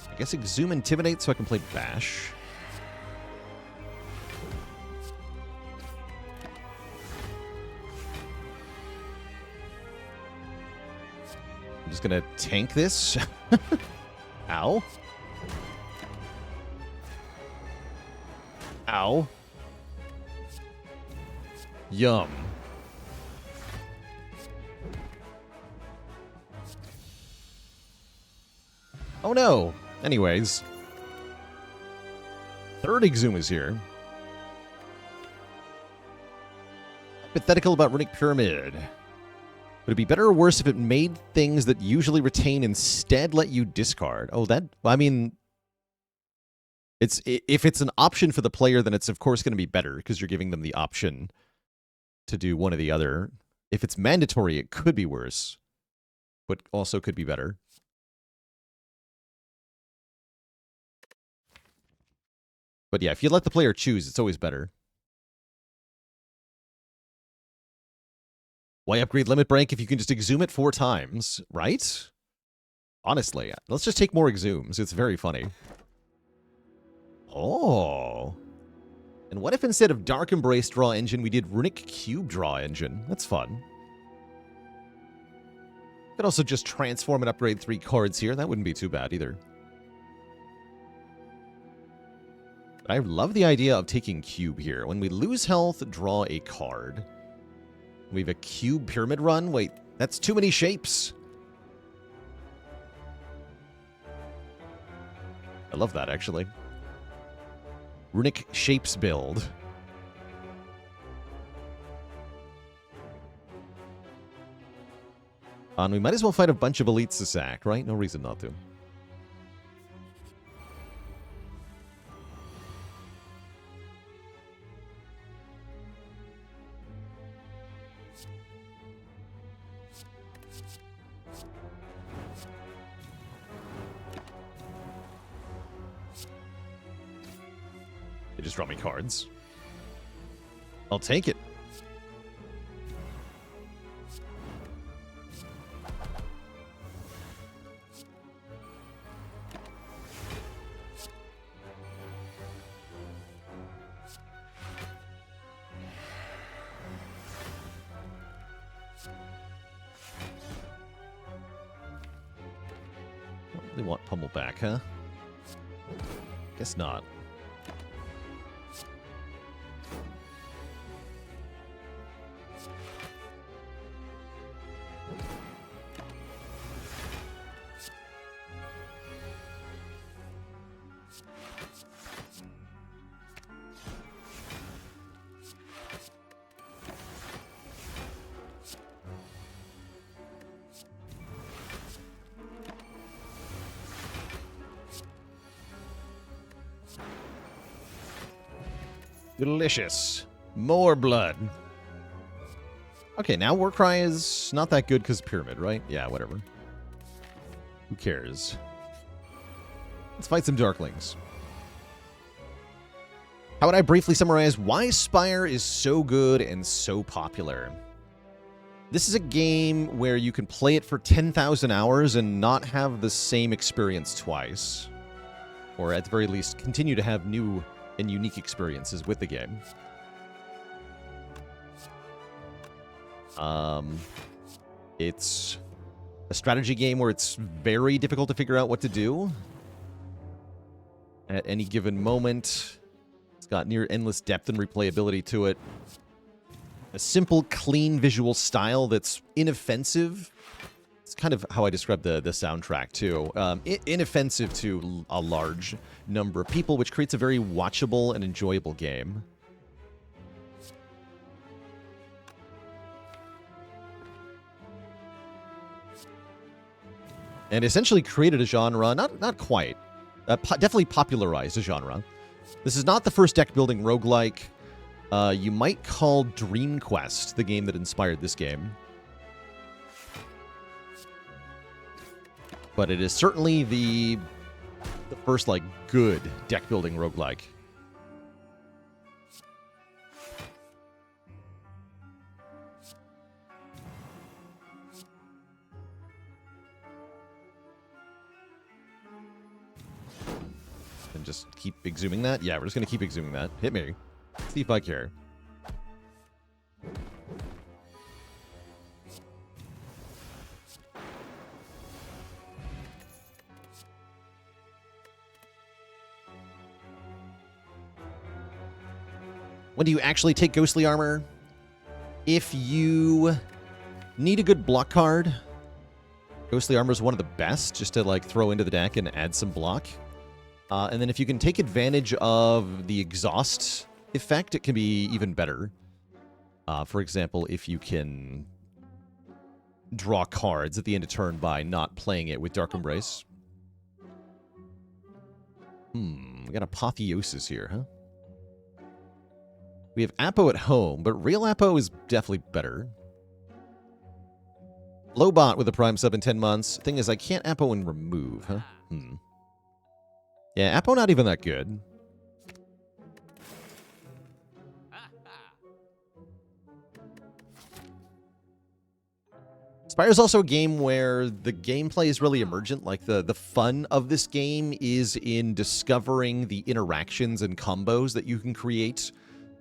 I guess Exhume Intimidate so I can play Bash. I'm just gonna tank this. Ow. Ow. Yum. Oh no. Anyways. Third Exhume is here. Hypothetical about Runic Pyramid. Would it be better or worse if it made things that usually retain instead let you discard? Oh, that... I mean... if it's an option for the player, then it's of course going to be better, because you're giving them the option to do one or the other. If it's mandatory, it could be worse, but also could be better. But yeah, if you let the player choose, it's always better. Why upgrade Limit Break if you can just exhume it 4 times, right? Honestly, let's just take more exhumes. It's very funny. Oh. And what if instead of Dark Embrace draw engine, we did Runic Cube draw engine? That's fun. Could also just transform and upgrade 3 cards here. That wouldn't be too bad either. I love the idea of taking Cube here. When we lose health, draw a card. We have a Cube Pyramid Run. Wait, that's too many shapes. I love that, actually. Runic Shapes build. And we might as well fight a bunch of elites to sack, right? No reason not to. They just draw me cards. I'll take it. They want Pummel back, huh? Guess not. Delicious. More blood. Okay, now Warcry is not that good because Pyramid, right? Yeah, whatever. Who cares? Let's fight some Darklings. How would I briefly summarize why Spire is so good and so popular? This is a game where you can play it for 10,000 hours and not have the same experience twice. Or at the very least, continue to have new and unique experiences with the game. It's a strategy game where it's very difficult to figure out what to do at any given moment. It's got near endless depth and replayability to it. A simple, clean visual style that's inoffensive. It's kind of how I describe the soundtrack, too. Inoffensive to a large number of people, which creates a very watchable and enjoyable game. And essentially created a genre, not quite, definitely popularized a genre. This is not the first deck-building roguelike. You might call Dream Quest the game that inspired this game. But it is certainly the first, like, good deck-building roguelike. And just keep exhuming that? Yeah, we're just going to keep exhuming that. Hit me. See if I care. When do you actually take Ghostly Armor? If you need a good block card, Ghostly Armor is one of the best, just to like throw into the deck and add some block. And then if you can take advantage of the exhaust effect, it can be even better. For example, if you can draw cards at the end of turn by not playing it with Dark Embrace. We got Apotheosis here, huh? We have Apo at home, but real Apo is definitely better. Lobot with a Prime sub in 10 months. Thing is, I can't Apo and remove, huh? Yeah, Apo not even that good. Spire is also a game where the gameplay is really emergent. Like, the fun of this game is in discovering the interactions and combos that you can create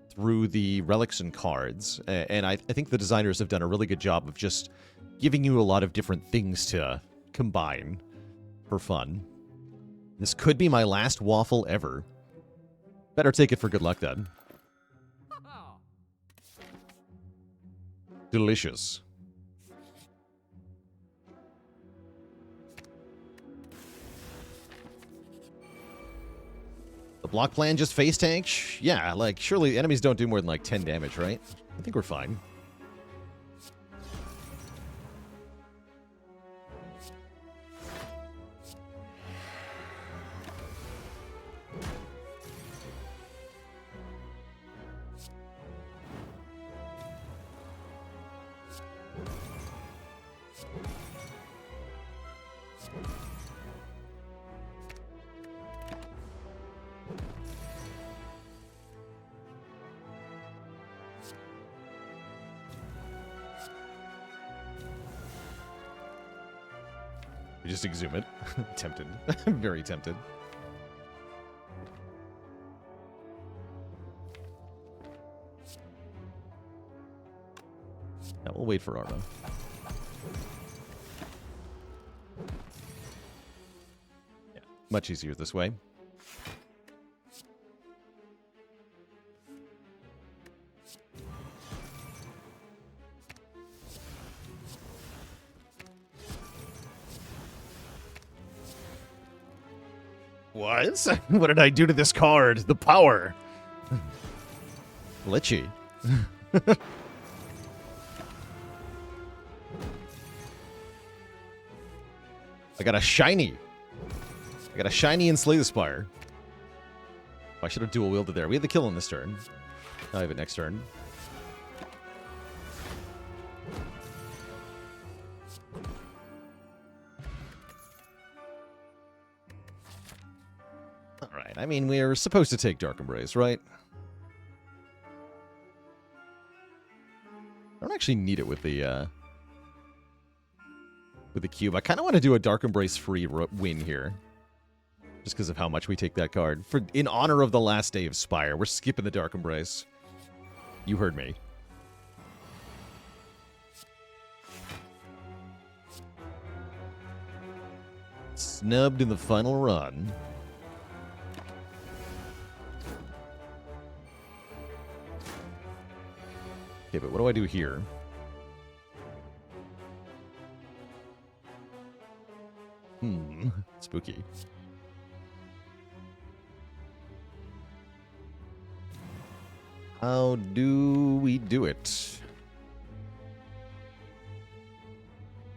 through the relics and cards. And I think the designers have done a really good job of just giving you a lot of different things to combine for fun. This could be my last waffle ever. Better take it for good luck, then. Delicious. The block plan just face tank? Yeah, like, surely enemies don't do more than, like, 10 damage, right? I think we're fine. We just exhume it. Tempted. Very tempted. Now we'll wait for Arma. Yeah, much easier this way. What? What did I do to this card? The power. Glitchy. I got a shiny. I got a shiny and Slay the Spire. I should have dual wielded there. We had the kill on this turn. I have it next turn. Alright, I mean, we're supposed to take Dark Embrace, right? I don't actually need it with the cube. I kind of want to do a Dark Embrace free win here. Just because of how much we take that card. In honor of the last day of Spire, we're skipping the Dark Embrace. You heard me. Snubbed in the final run. Okay, but what do I do here? Spooky. How do we do it?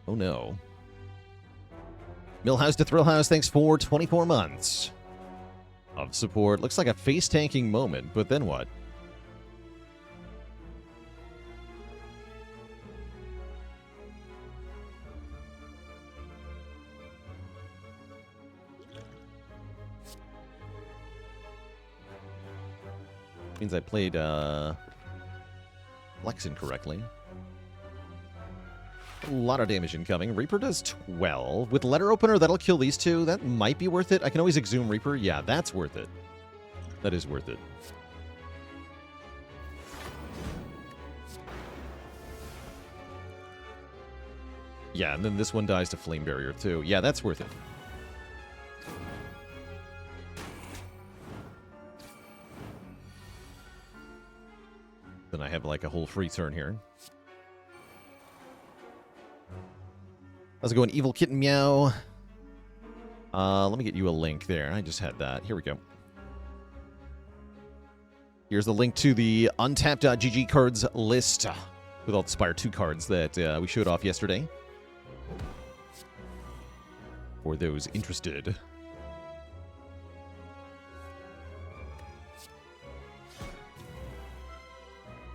Oh no. Millhouse to Thrillhouse, thanks for 24 months of support. Looks like a face-tanking moment, but then what? Means I played Flex incorrectly. A lot of damage incoming. Reaper does 12. With Letter Opener, that'll kill these two. That might be worth it. I can always exhume Reaper. Yeah, that's worth it. That is worth it. Yeah, and then this one dies to Flame Barrier too. Yeah, that's worth it. Then I have like a whole free turn here. How's it going, Evil Kitten Meow? Let me get you a link there. I just had that. Here we go. Here's the link to the untapped.gg cards list with all the Spire 2 cards that we showed off yesterday. For those interested.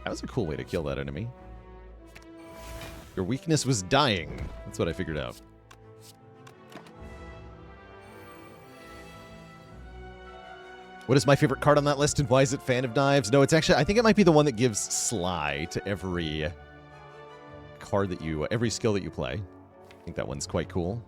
That was a cool way to kill that enemy. Your weakness was dying. That's what I figured out. What is my favorite card on that list, and why is it Fan of Knives? No, it's actually, I think it might be the one that gives Sly to every card that you, every skill that you play. I think that one's quite cool.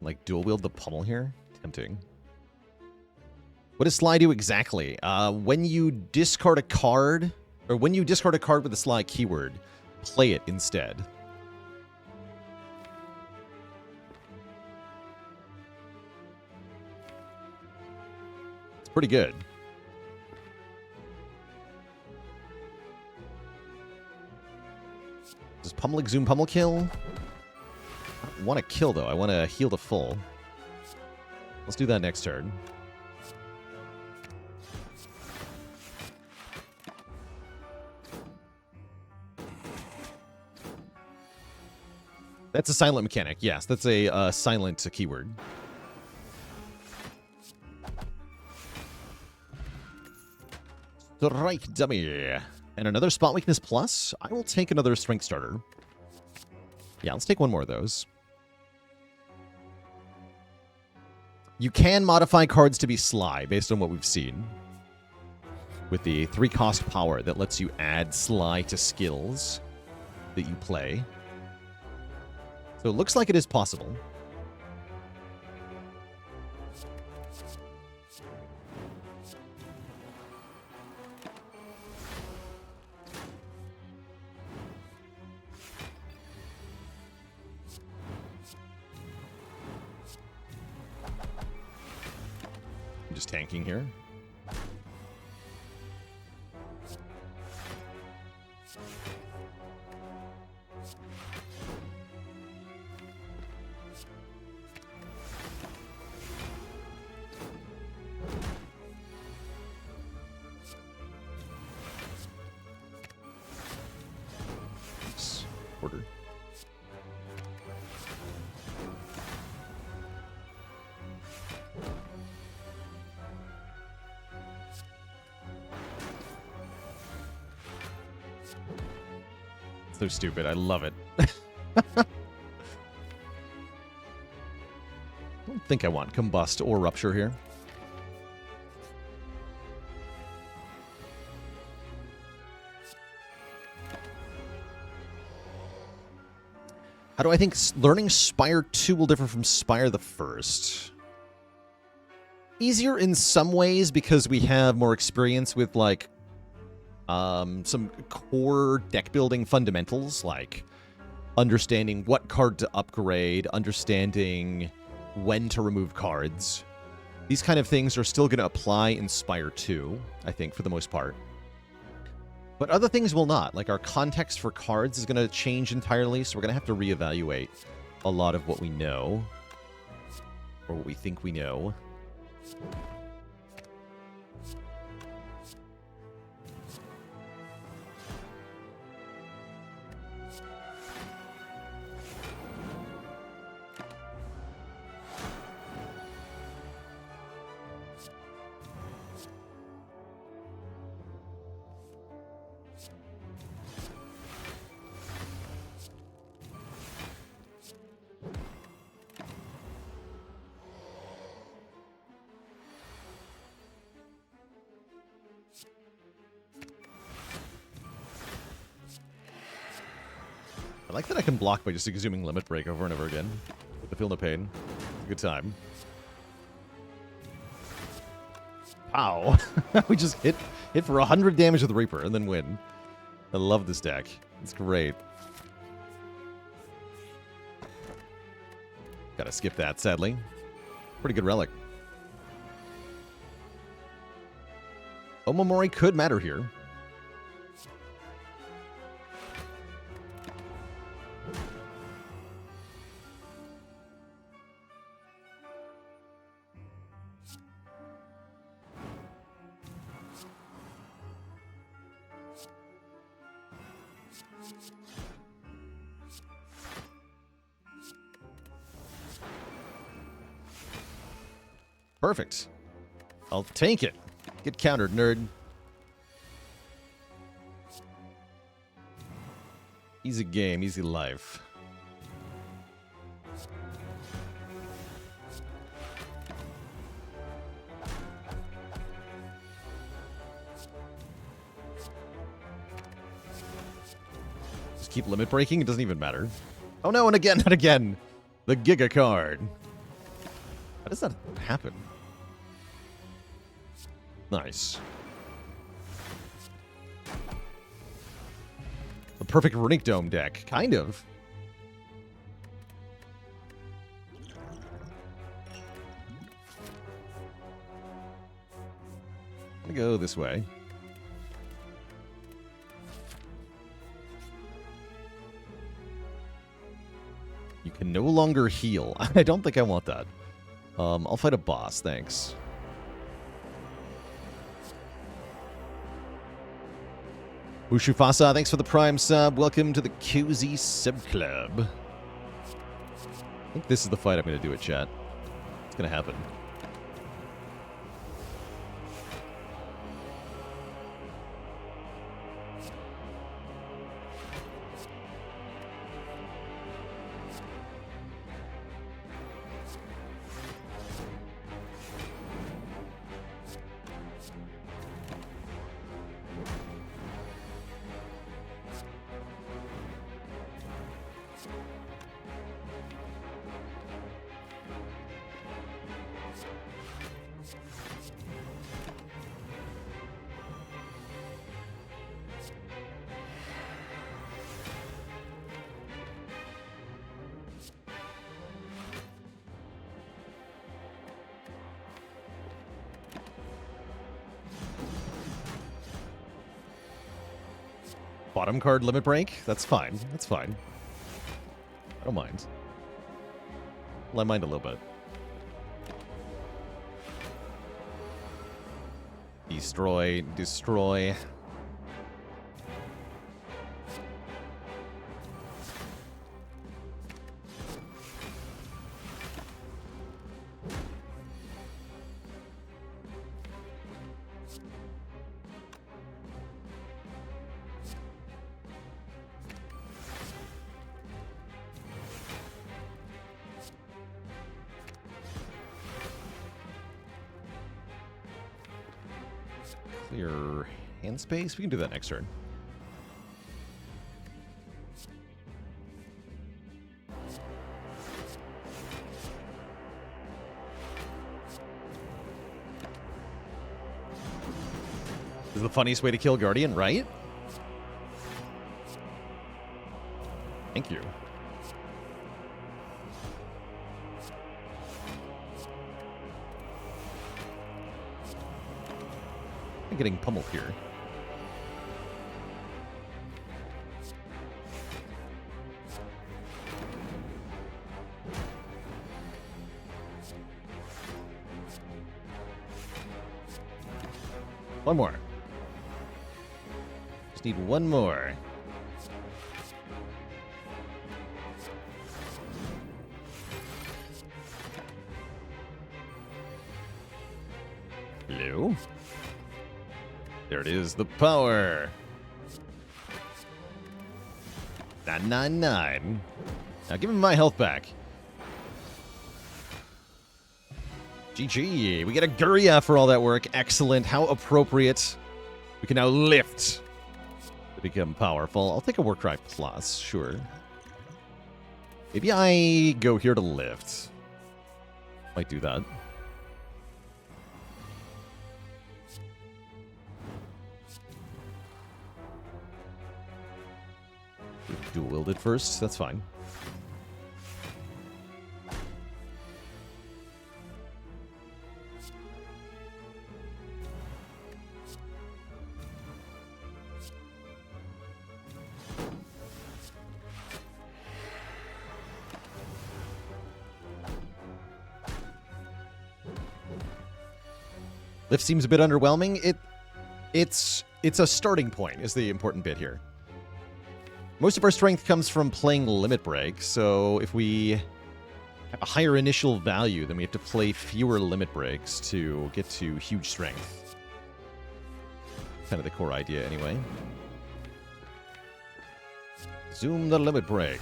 Like dual wield the pummel here? Tempting. What does Sly do exactly? When you discard a card, or when you discard a card with the Sly keyword, play it instead. It's pretty good. Does Pummel Exhume Pummel kill? I want to kill, though. I want to heal to full. Let's do that next turn. That's a silent mechanic. Yes, that's a silent keyword. Strike dummy. And another spot weakness plus. I will take another strength starter. Yeah, let's take one more of those. You can modify cards to be Sly based on what we've seen. With the 3-cost power that lets you add Sly to skills that you play. So it looks like it is possible. I'm just tanking here. Order. So stupid. I love it. I don't think I want Combust or Rupture here. How do I think learning Spire 2 will differ from Spire the First? Easier in some ways because we have more experience with, like, some core deck building fundamentals, like understanding what card to upgrade, understanding when to remove cards. These kind of things are still going to apply in Spire 2, I think, for the most part. But other things will not. Like, our context for cards is going to change entirely, so we're going to have to reevaluate a lot of what we know. Or what we think we know. I like that I can block by just exhuming Limit Break over and over again. With the Feel No Pain. It's a good time. Pow! We just hit for 100 damage with the Reaper and then win. I love this deck. It's great. Gotta skip that, sadly. Pretty good relic. Omamori could matter here. Perfect. I'll tank it. Get countered, nerd. Easy game, easy life. Just keep limit breaking, it doesn't even matter. Oh no, and again, not again. The Giga card. How does that happen? Nice. The perfect Runic Dome deck. Kind of. I'm gonna go this way. You can no longer heal. I don't think I want that. I'll fight a boss, thanks. Ushufasa, thanks for the Prime sub. Welcome to the Cozy Sub Club. I think this is the fight I'm going to do at chat. It's going to happen. Bottom card limit break? That's fine. That's fine. I don't mind. Well, I mind a little bit. Destroy. Destroy. Clear hand space? We can do that next turn. This is the funniest way to kill Guardian, right? Thank you. I'm getting pummeled here. One more. Just need one more. Hello? There it is, the power. 999. Now give me my health back. GG. We get a Guria for all that work. Excellent. How appropriate. We can now lift to become powerful. I'll take a Warcry Plus, sure. Maybe I go here to lift. Might do that. Dual wielded first, that's fine. Lift seems a bit underwhelming. It's a starting point is the important bit here. Most of our strength comes from playing Limit Break, so if we have a higher initial value, then we have to play fewer Limit Breaks to get to huge strength. Kind of the core idea, anyway. Zoom the limit break.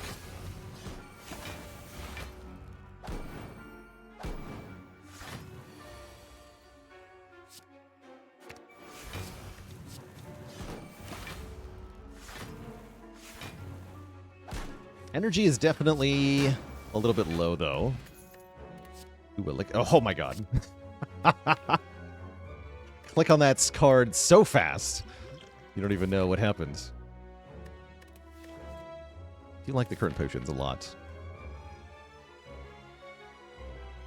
Energy is definitely a little bit low, though. Ooh, oh my god. Click on that card so fast. You don't even know what happens. I do like the current potions a lot.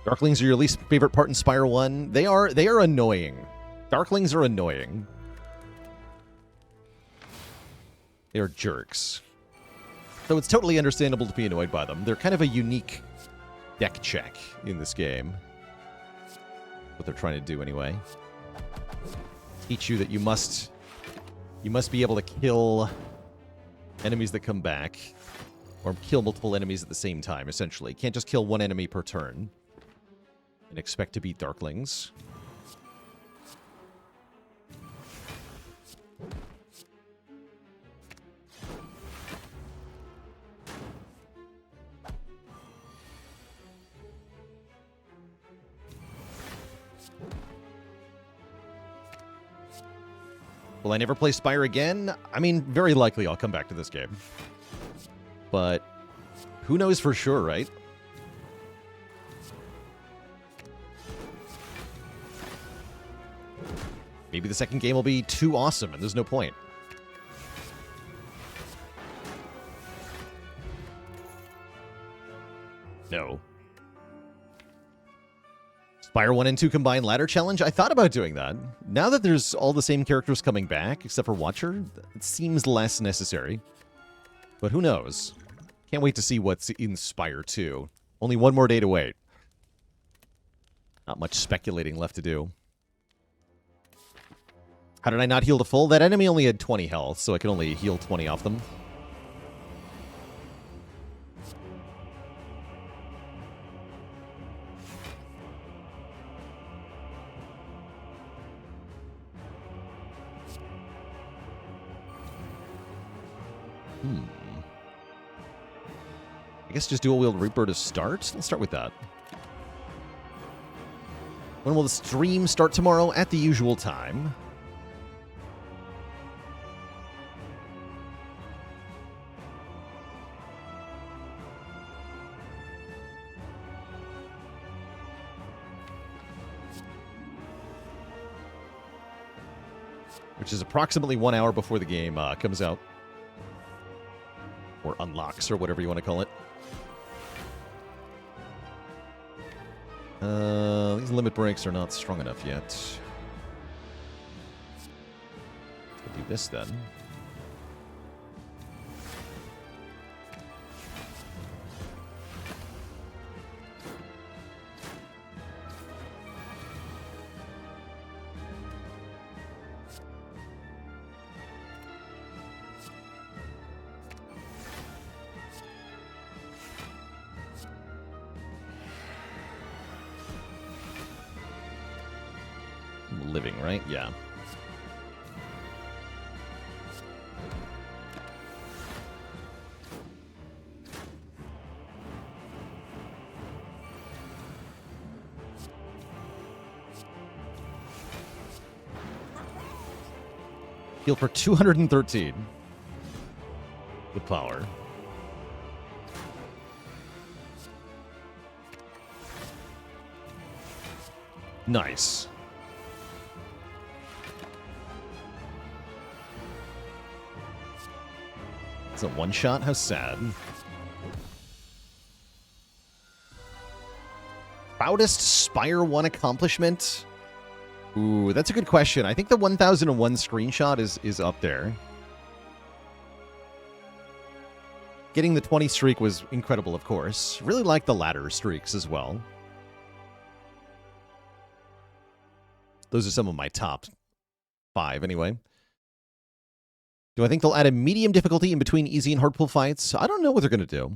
Darklings are your least favorite part in Spire 1. They are annoying. Darklings are annoying. They are jerks. So it's totally understandable to be annoyed by them. They're kind of a unique deck check in this game. What they're trying to do anyway. Teach you that you must be able to kill enemies that come back. Or kill multiple enemies at the same time, essentially. Can't just kill one enemy per turn and expect to beat Darklings. Will I never play Spire again? I mean, very likely I'll come back to this game. But who knows for sure, right? Maybe the second game will be too awesome and there's no point. No. Spire 1 and 2 combined ladder challenge? I thought about doing that. Now that there's all the same characters coming back, except for Watcher, it seems less necessary. But who knows? Can't wait to see what's in Spire 2. Only one more day to wait. Not much speculating left to do. How did I not heal to full? That enemy only had 20 health, so I could only heal 20 off them. I guess just dual wield Reaper to start? Let's start with that. When will the stream start tomorrow? At the usual time. Which is approximately 1 hour before the game comes out. Or unlocks, or whatever you want to call it. These limit breaks are not strong enough yet. We'll do this then. Living, right? Yeah. Heal for 213. The power. Nice. It's a one-shot? How sad. Proudest Spire 1 accomplishment? Ooh, that's a good question. I think the 1001 screenshot is up there. Getting the 20 streak was incredible, of course. Really like the ladder streaks as well. Those are some of my top 5, anyway. Do I think they'll add a medium difficulty in between easy and hard pull fights? I don't know what they're going to do.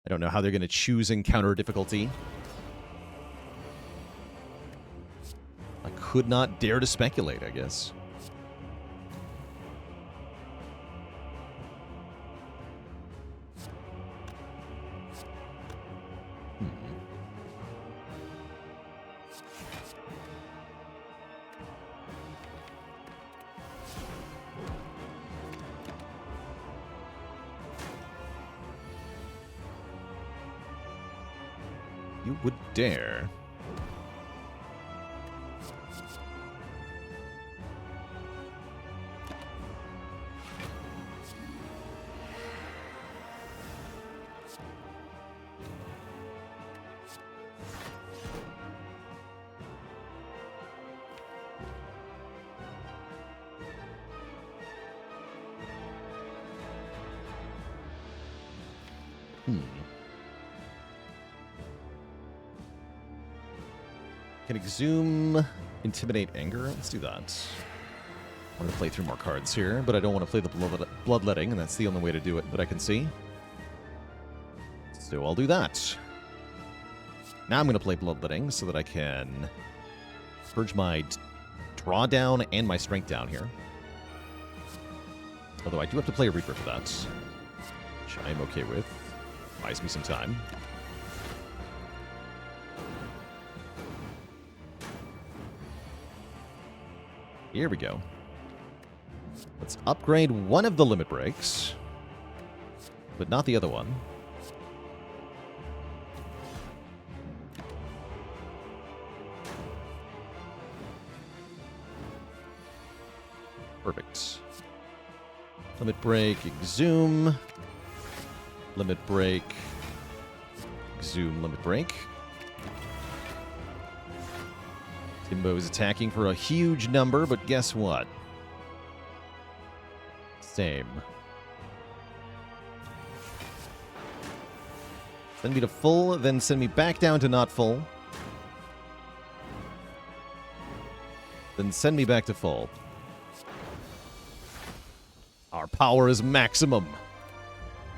I don't know how they're going to choose and counter difficulty. I could not dare to speculate, I guess. You would dare. Can Exhume Intimidate Anger? Let's do that. I'm going to play through more cards here, but I don't want to play the Bloodletting, and that's the only way to do it that I can see. So I'll do that. Now I'm going to play Bloodletting so that I can purge my drawdown and my strength down here. Although I do have to play a Reaper for that, which I am okay with. Buys me some time. Here we go. Let's upgrade one of the limit breaks, but not the other one. Perfect. Limit break, Exhume. Limit break, Exhume, limit break. Timbo is attacking for a huge number, but guess what? Same. Send me to full, then send me back down to not full. Then send me back to full. Our power is maximum.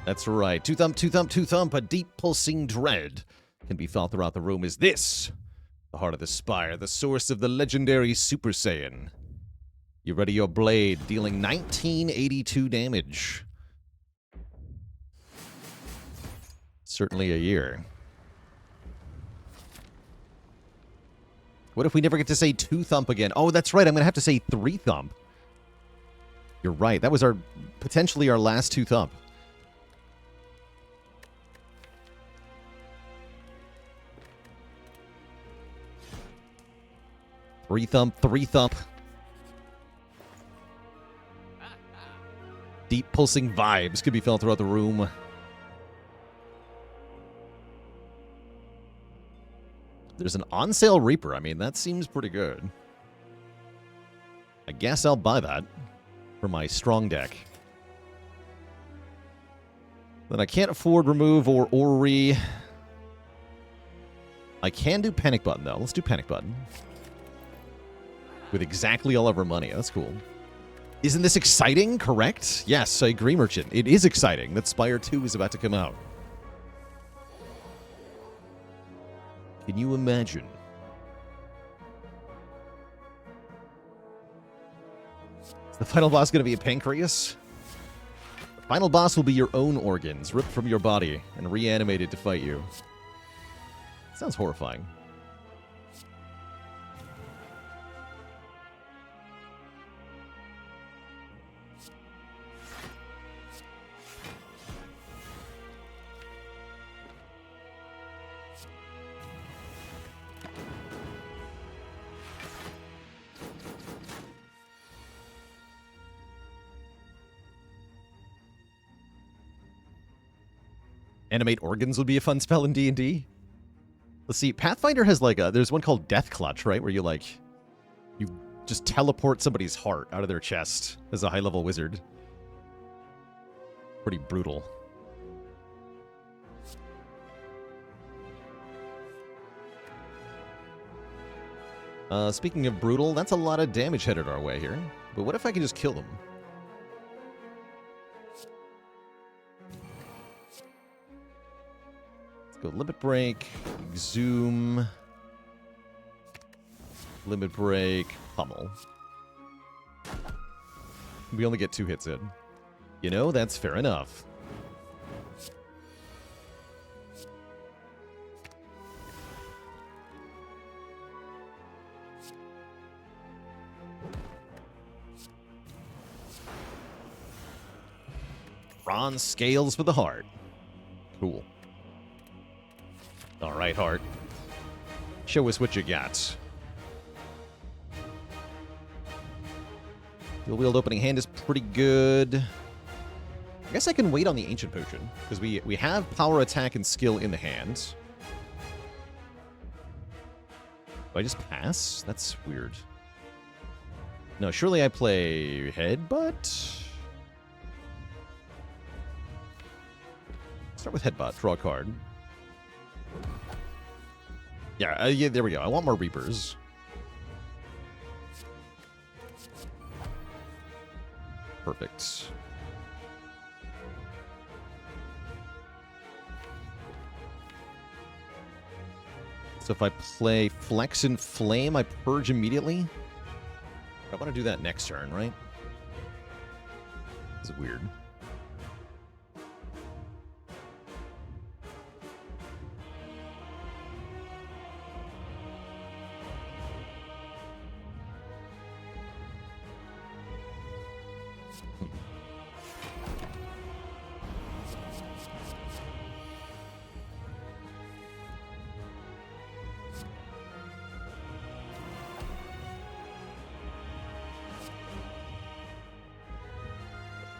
That's right. Two thump, two thump, two thump. A deep pulsing dread can be felt throughout the room. Is this the heart of the spire, the source of the legendary Super Saiyan? You ready your blade, dealing 1982 damage. Certainly a year. What if we never get to say two thump again? Oh, that's right. I'm going to have to say three thump. You're right. That was our potentially our last two thump. Three thump, three thump. Deep pulsing vibes could be felt throughout the room. There's an on-sale Reaper. I mean, that seems pretty good. I guess I'll buy that for my strong deck. Then I can't afford remove or Ori. I can do Panic Button, though. Let's do Panic Button. With exactly all of our money. That's cool. Isn't this exciting? Correct? Yes, I agree, Merchant. It is exciting that Spire 2 is about to come out. Can you imagine? Is the final boss going to be a pancreas? The final boss will be your own organs, ripped from your body and reanimated to fight you. Sounds horrifying. Animate organs would be a fun spell in D&D. Let's see, Pathfinder has like a... There's one called Death Clutch, right? Where you like... You just teleport somebody's heart out of their chest as a high-level wizard. Pretty brutal. Speaking of brutal, that's a lot of damage headed our way here. But what if I can just kill them? Go limit break, zoom, limit break, pummel. We only get 2 hits in. You know, that's fair enough. Bronze scales for the heart. Cool. All right, Heart. Show us what you got. Dual wield opening hand is pretty good. I guess I can wait on the Ancient Potion, because we have power, attack, and skill in the hand. Do I just pass? That's weird. No, surely I play Headbutt? Start with Headbutt, draw a card. Yeah, there we go. I want more Reapers. Perfect. So if I play Flex and Flame, I purge immediately? I want to do that next turn, right? This is weird.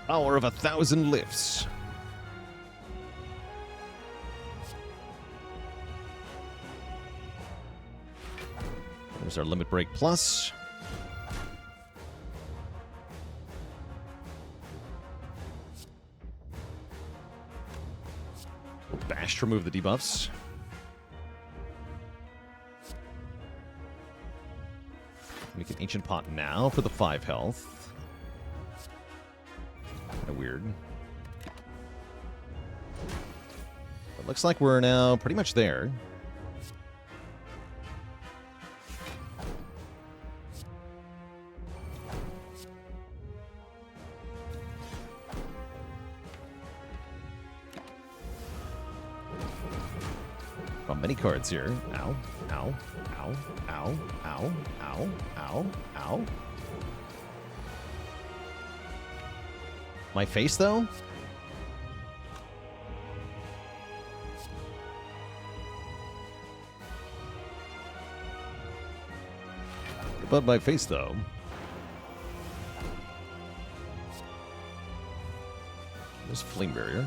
Power of 1,000 lifts. There's our Limit Break Plus. Bash to remove the debuffs. Make an Ancient Pot now for the 5 health. Weird. It looks like we're now pretty much there. Well, many cards here. Ow, ow, ow, ow, ow, ow, ow, ow. My face, though? But my face, though. There's Flame Barrier.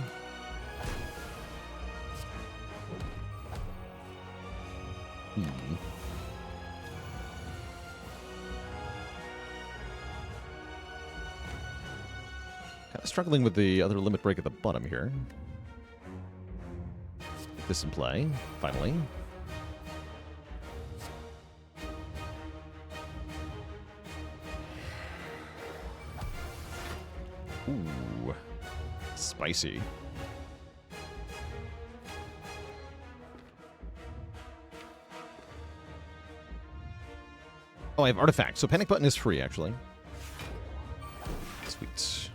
Kind of struggling with the other Limit Break at the bottom here. Get this in play, finally. Ooh, spicy. Oh, I have Artifact, so Panic Button is free, actually. Sweet.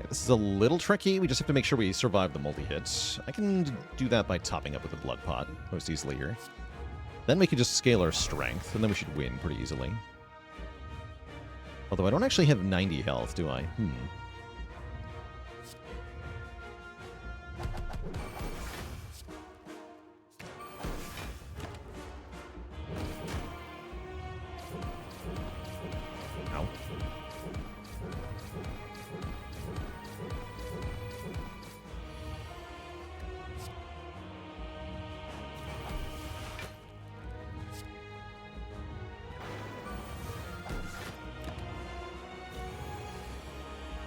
This is a little tricky. We just have to make sure we survive the multi-hits. I can do that by topping up with a Blood Pot most easily here. Then we can just scale our strength, and then we should win pretty easily. Although I don't actually have 90 health, do I? Ow.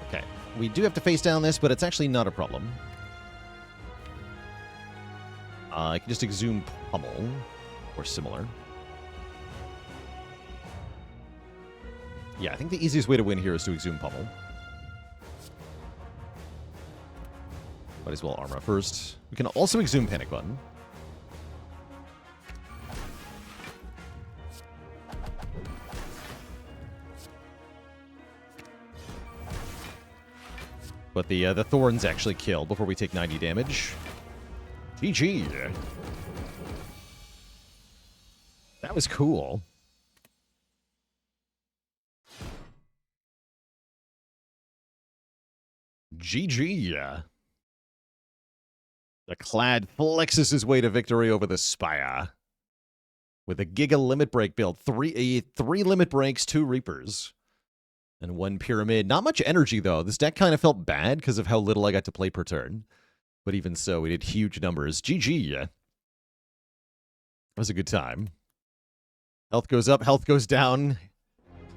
Okay, we do have to face down this, but it's actually not a problem. I can just Exhume Pummel, or similar. Yeah, I think the easiest way to win here is to Exhume Pummel. Might as well armor up first. We can also Exhume Panic Button. But the Thorns actually kill before we take 90 damage. GG. That was cool. GG. The Clad flexes his way to victory over the Spire. With a Giga Limit Break build. Three Limit Breaks, 2 Reapers. And 1 Pyramid. Not much energy, though. This deck kind of felt bad because of how little I got to play per turn. But even so, we did huge numbers. GG. That was a good time. Health goes up, health goes down.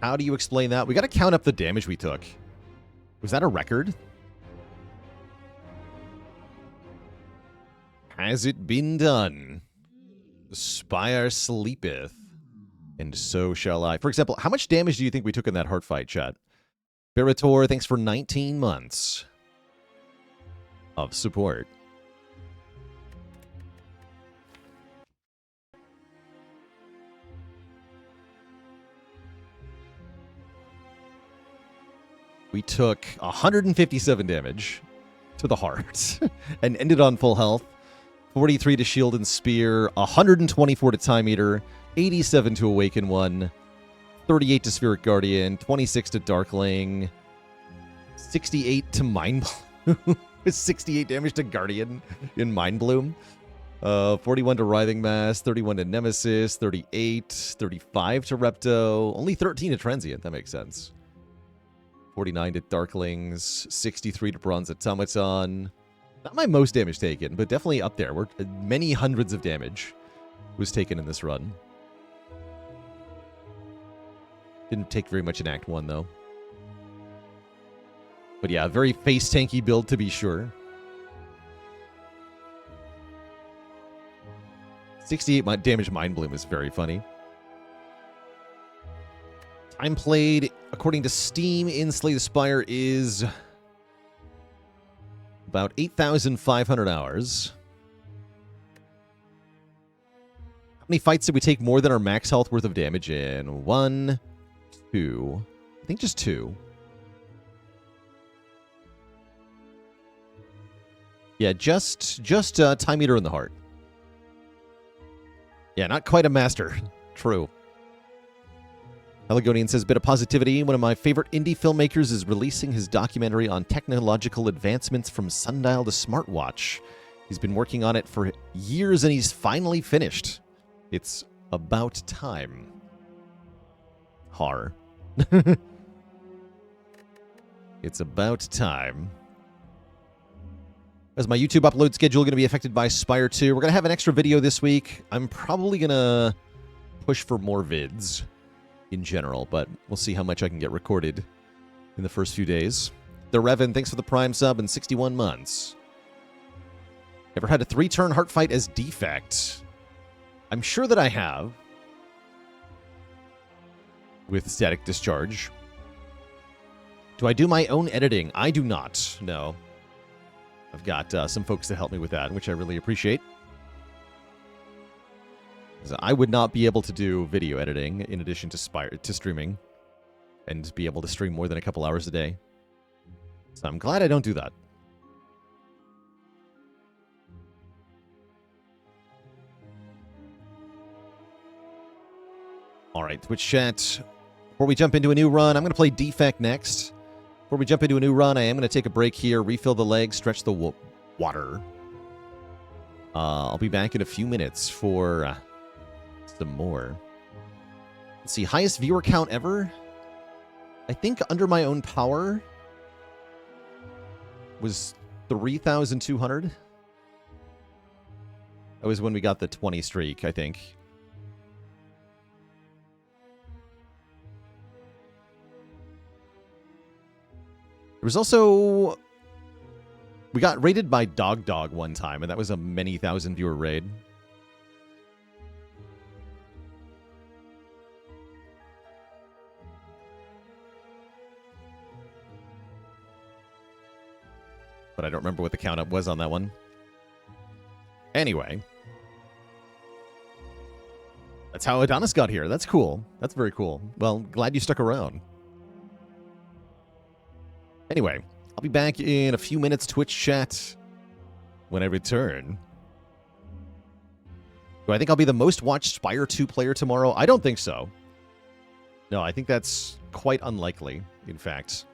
How do you explain that? We got to count up the damage we took. Was that a record? Has it been done? The Spire sleepeth, and so shall I. For example, how much damage do you think we took in that heart fight, chat? Barator, thanks for 19 months of support. We took 157 damage to the heart and ended on full health. 43 to shield and spear, 124 to time eater, 87 to awaken one, 38 to spirit guardian, 26 to darkling, 68 to mind bloom. 68 damage to guardian in mind bloom. 41 to writhing mass, 31 to nemesis, 38, 35 to repto, only 13 to transient. That makes sense. 49 to darklings, 63 to bronze automaton. Not my most damage taken, but definitely up there. We're many hundreds of damage was taken in this run. Didn't take very much in Act 1, though. But yeah, very face tanky build to be sure. 68 damage Mind Bloom is very funny. Time played, according to Steam, in Slay the Spire is about 8,500 hours. How many fights did we take more than our max health worth of damage in? 1, 2. I think just 2. Yeah, just time meter in the heart. Yeah, not quite a master. True. Pelargonian says, bit of positivity. One of my favorite indie filmmakers is releasing his documentary on technological advancements from sundial to smartwatch. He's been working on it for years and he's finally finished. It's about time. Har. It's about time. Is my YouTube upload schedule going to be affected by Spire 2? We're going to have an extra video this week. I'm probably going to push for more vids in general, but we'll see how much I can get recorded in the first few days. The Revan, thanks for the Prime sub and 61 months. Ever had a 3-turn heart fight as defect? I'm sure that I have. With Static Discharge. Do I do my own editing? I do not, no. I've got some folks to help me with that, which I really appreciate. I would not be able to do video editing in addition to streaming and be able to stream more than a couple hours a day. So I'm glad I don't do that. All right, Twitch chat. Before we jump into a new run, I'm going to play Defect next. Before we jump into a new run, I am going to take a break here, refill the legs, stretch the water. I'll be back in a few minutes for some more. Let's see, highest viewer count ever? I think Under My Own Power was 3,200. That was when we got the 20 streak, I think. There was also... We got raided by Dog one time, and that was a many thousand viewer raid. But I don't remember what the count-up was on that one. Anyway. That's how Adonis got here. That's cool. That's very cool. Well, glad you stuck around. Anyway, I'll be back in a few minutes, Twitch chat, when I return. Do I think I'll be the most watched Spire 2 player tomorrow? I don't think so. No, I think that's quite unlikely, in fact.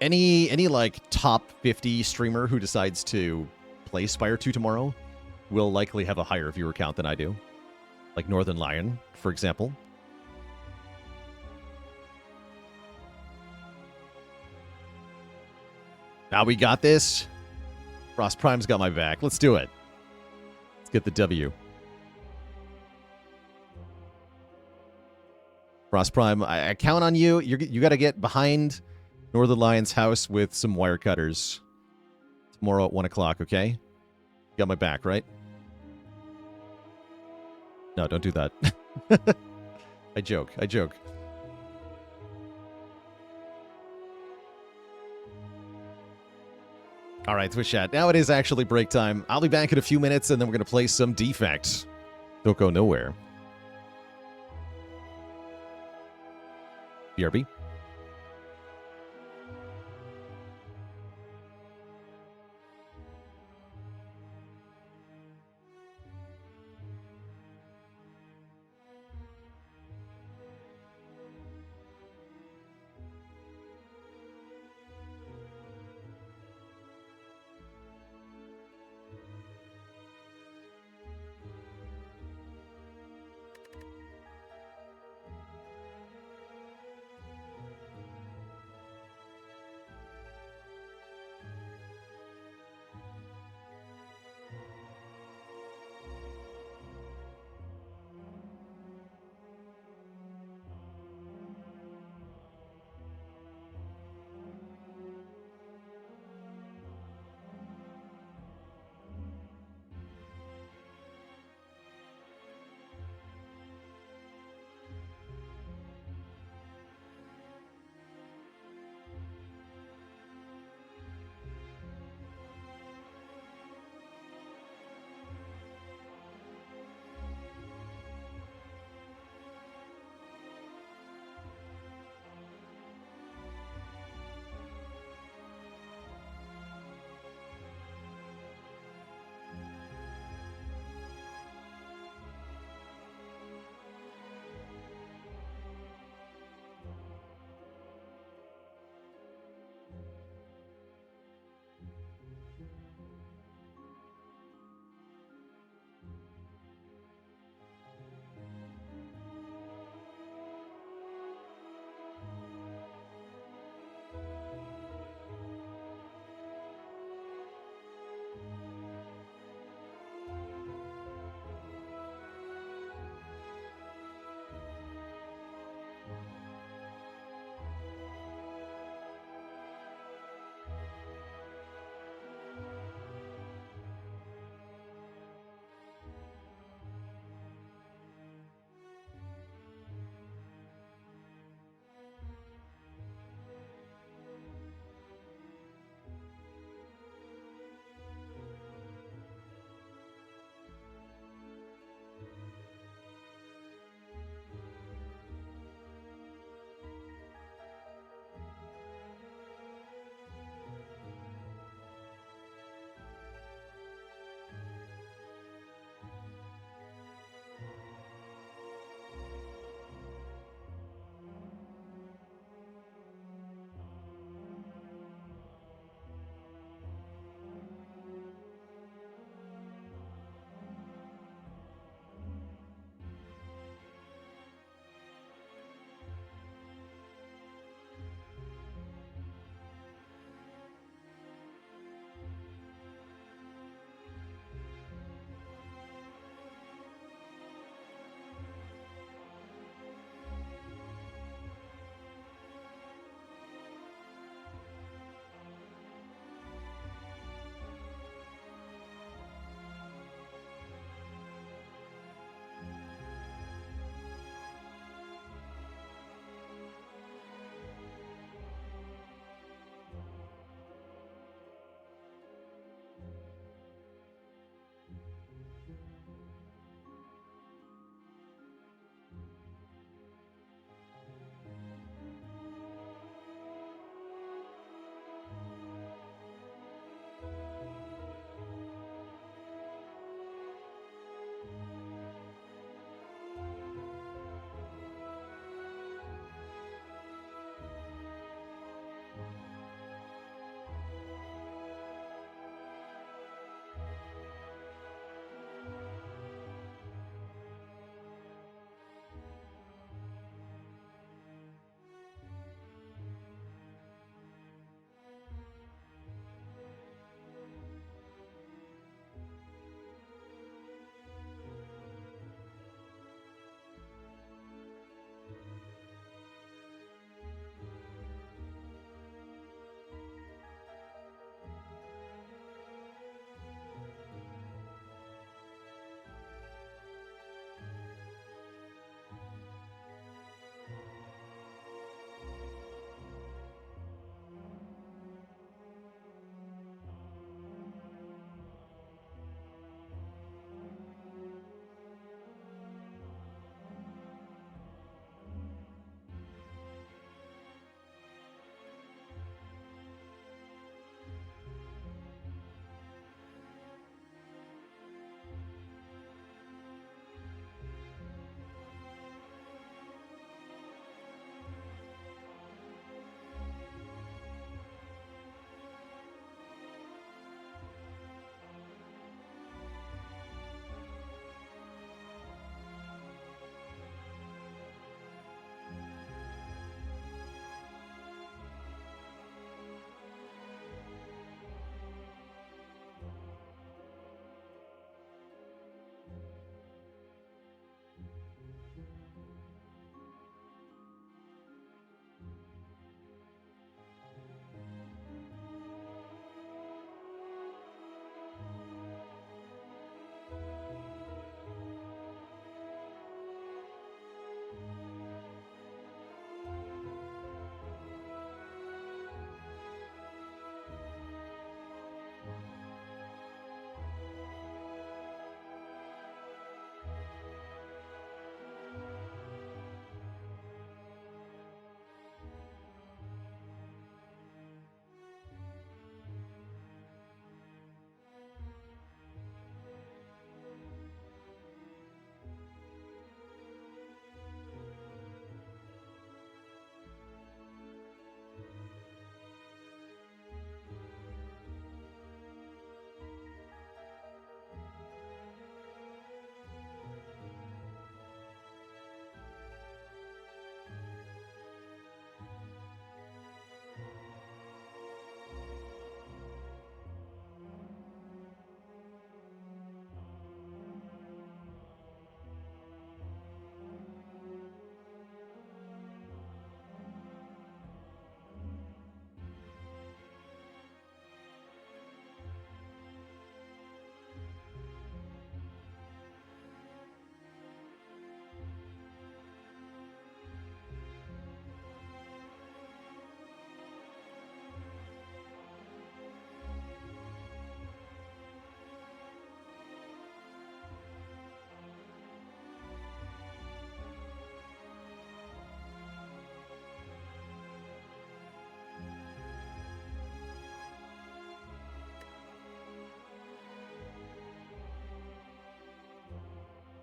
Any like top 50 streamer who decides to play Spire 2 tomorrow will likely have a higher viewer count than I do. Like Northern Lion, for example. Now we got this. Frost Prime's got my back. Let's do it. Let's get the W. Frost Prime, I count on you. You got to get behind Northern Lion's house with some wire cutters tomorrow at 1 o'clock, okay? You got my back, right? No, don't do that. I joke. I joke. All right, Twitch chat. Now it is actually break time. I'll be back in a few minutes, and then we're going to play some Defect. Don't go nowhere. BRB.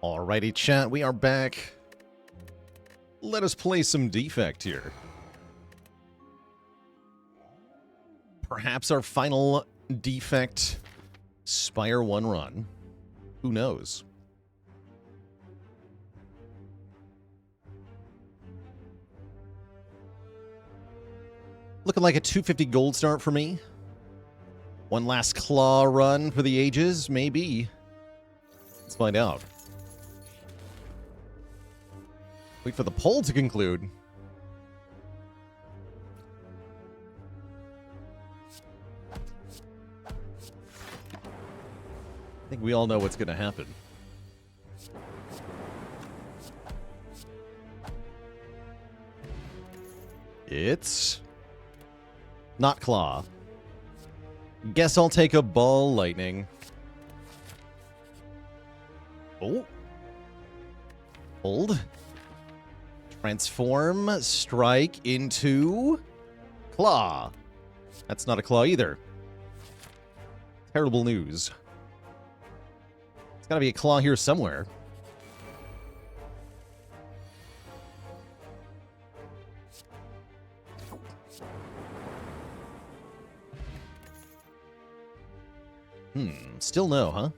Alrighty, chat, we are back. Let us play some Defect here. Perhaps our final Defect Spire 1 run. Who knows? Looking like a 250 gold start for me. One last claw run for the ages, maybe. Let's find out. Wait for the poll to conclude. I think we all know what's going to happen. It's not claw. Guess I'll take a ball lightning. Oh. Hold. Transform, strike into claw. That's not a claw either. Terrible news. There's gotta be a claw here somewhere. Still no, huh?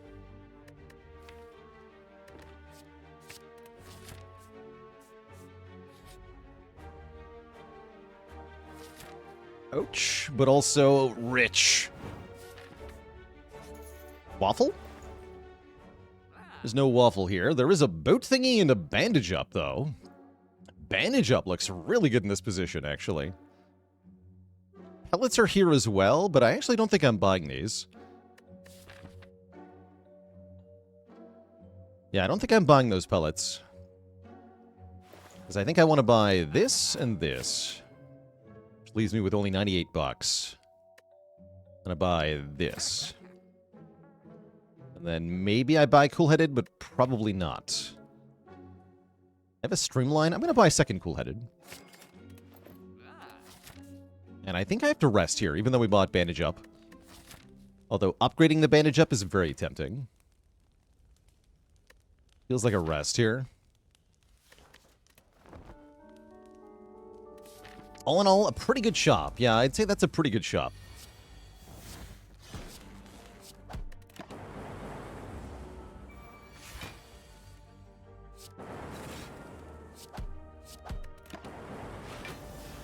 Ouch, but also rich. Waffle? There's no waffle here. There is a boat thingy and a bandage up, though. Bandage up looks really good in this position, actually. Pellets are here as well, but I actually don't think I'm buying these. Yeah, I don't think I'm buying those pellets. Because I think I want to buy this and this. Which leaves me with only 98 bucks. And I buy this. And then maybe I buy Cool-Headed, but probably not. I have a Streamline. I'm going to buy a second Cool-Headed. And I think I have to rest here, even though we bought Bandage Up. Although upgrading the Bandage Up is very tempting. Feels like a rest here. All in all, a pretty good shop. Yeah, I'd say that's a pretty good shop.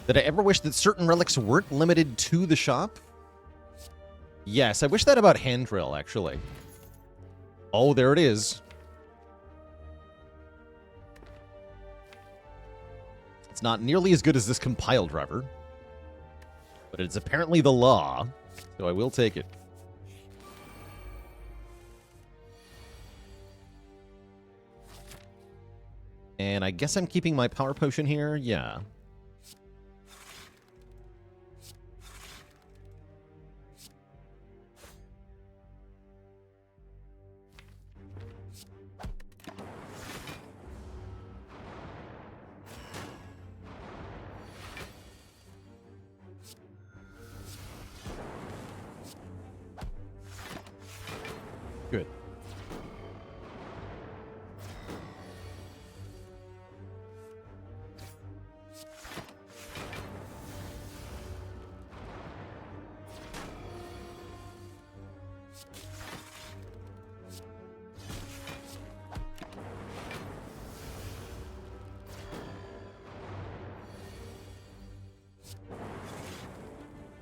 Did I ever wish that certain relics weren't limited to the shop? Yes, I wish that about Handrail, actually. Oh, there it is. It's not nearly as good as this compile driver, but it's apparently the law, so I will take it. And I guess I'm keeping my power potion here, yeah. Good.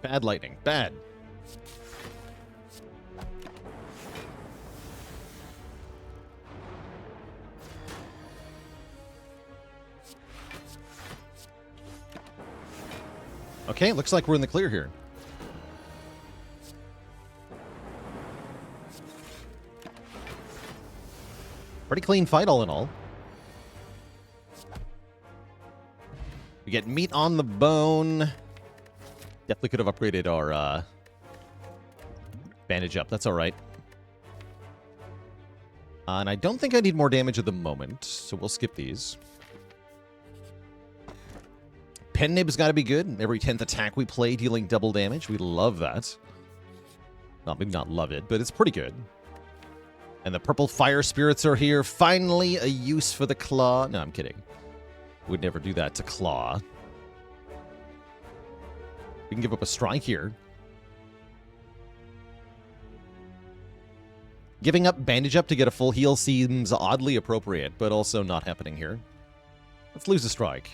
Bad lightning. Bad. Okay, looks like we're in the clear here. Pretty clean fight all in all. We get meat on the bone. Definitely could have upgraded our bandage up. That's all right. And I don't think I need more damage at the moment, so we'll skip these. Pen Nib's got to be good. Every 10th attack we play dealing double damage. We love that. Well, maybe not love it, but it's pretty good. And the purple fire spirits are here. Finally, a use for the claw. No, I'm kidding. Would never do that to claw. We can give up a strike here. Giving up bandage up to get a full heal seems oddly appropriate, but also not happening here. Let's lose a strike.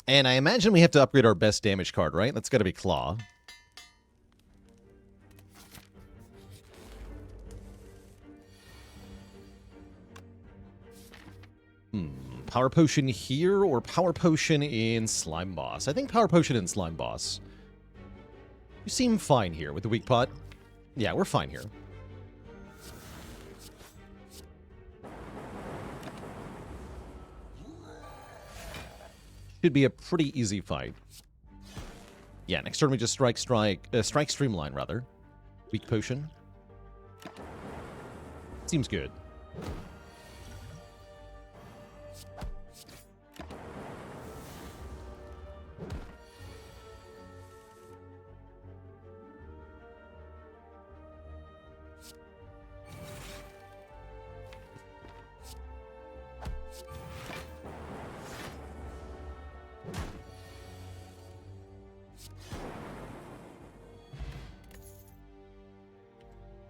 And I imagine we have to upgrade our best damage card, right? That's got to be Claw. Power Potion here or Power Potion in Slime Boss? I think Power Potion in Slime Boss. You seem fine here with the weak pot. Yeah, we're fine here. Should be a pretty easy fight. Yeah, next turn we just strike Streamline, rather. Weak Potion. Seems good.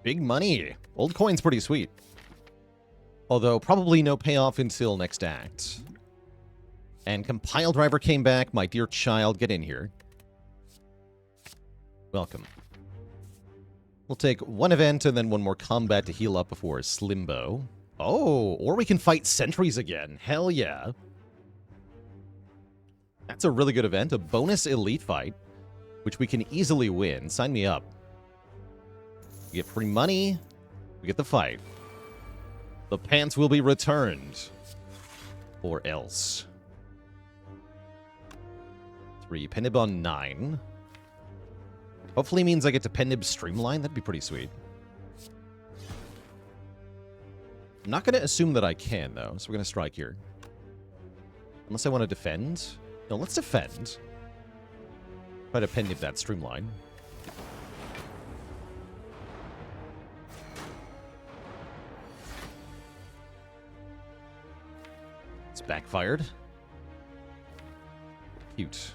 Big money. Old coin's pretty sweet. Although probably no payoff until next act. And Compile Driver came back. My dear child, get in here. Welcome. We'll take one event and then one more combat to heal up before Slimbo. Oh, or we can fight sentries again. Hell yeah. That's a really good event. A bonus elite fight, which we can easily win. Sign me up. We get free money. We get the fight. The pants will be returned. Or else. 3. Penib on 9. Hopefully means I get to Penib Streamline. That'd be pretty sweet. I'm not going to assume that I can, though. So we're going to strike here. Unless I want to defend. No, let's defend. Try to Penib that Streamline. Backfired. Cute.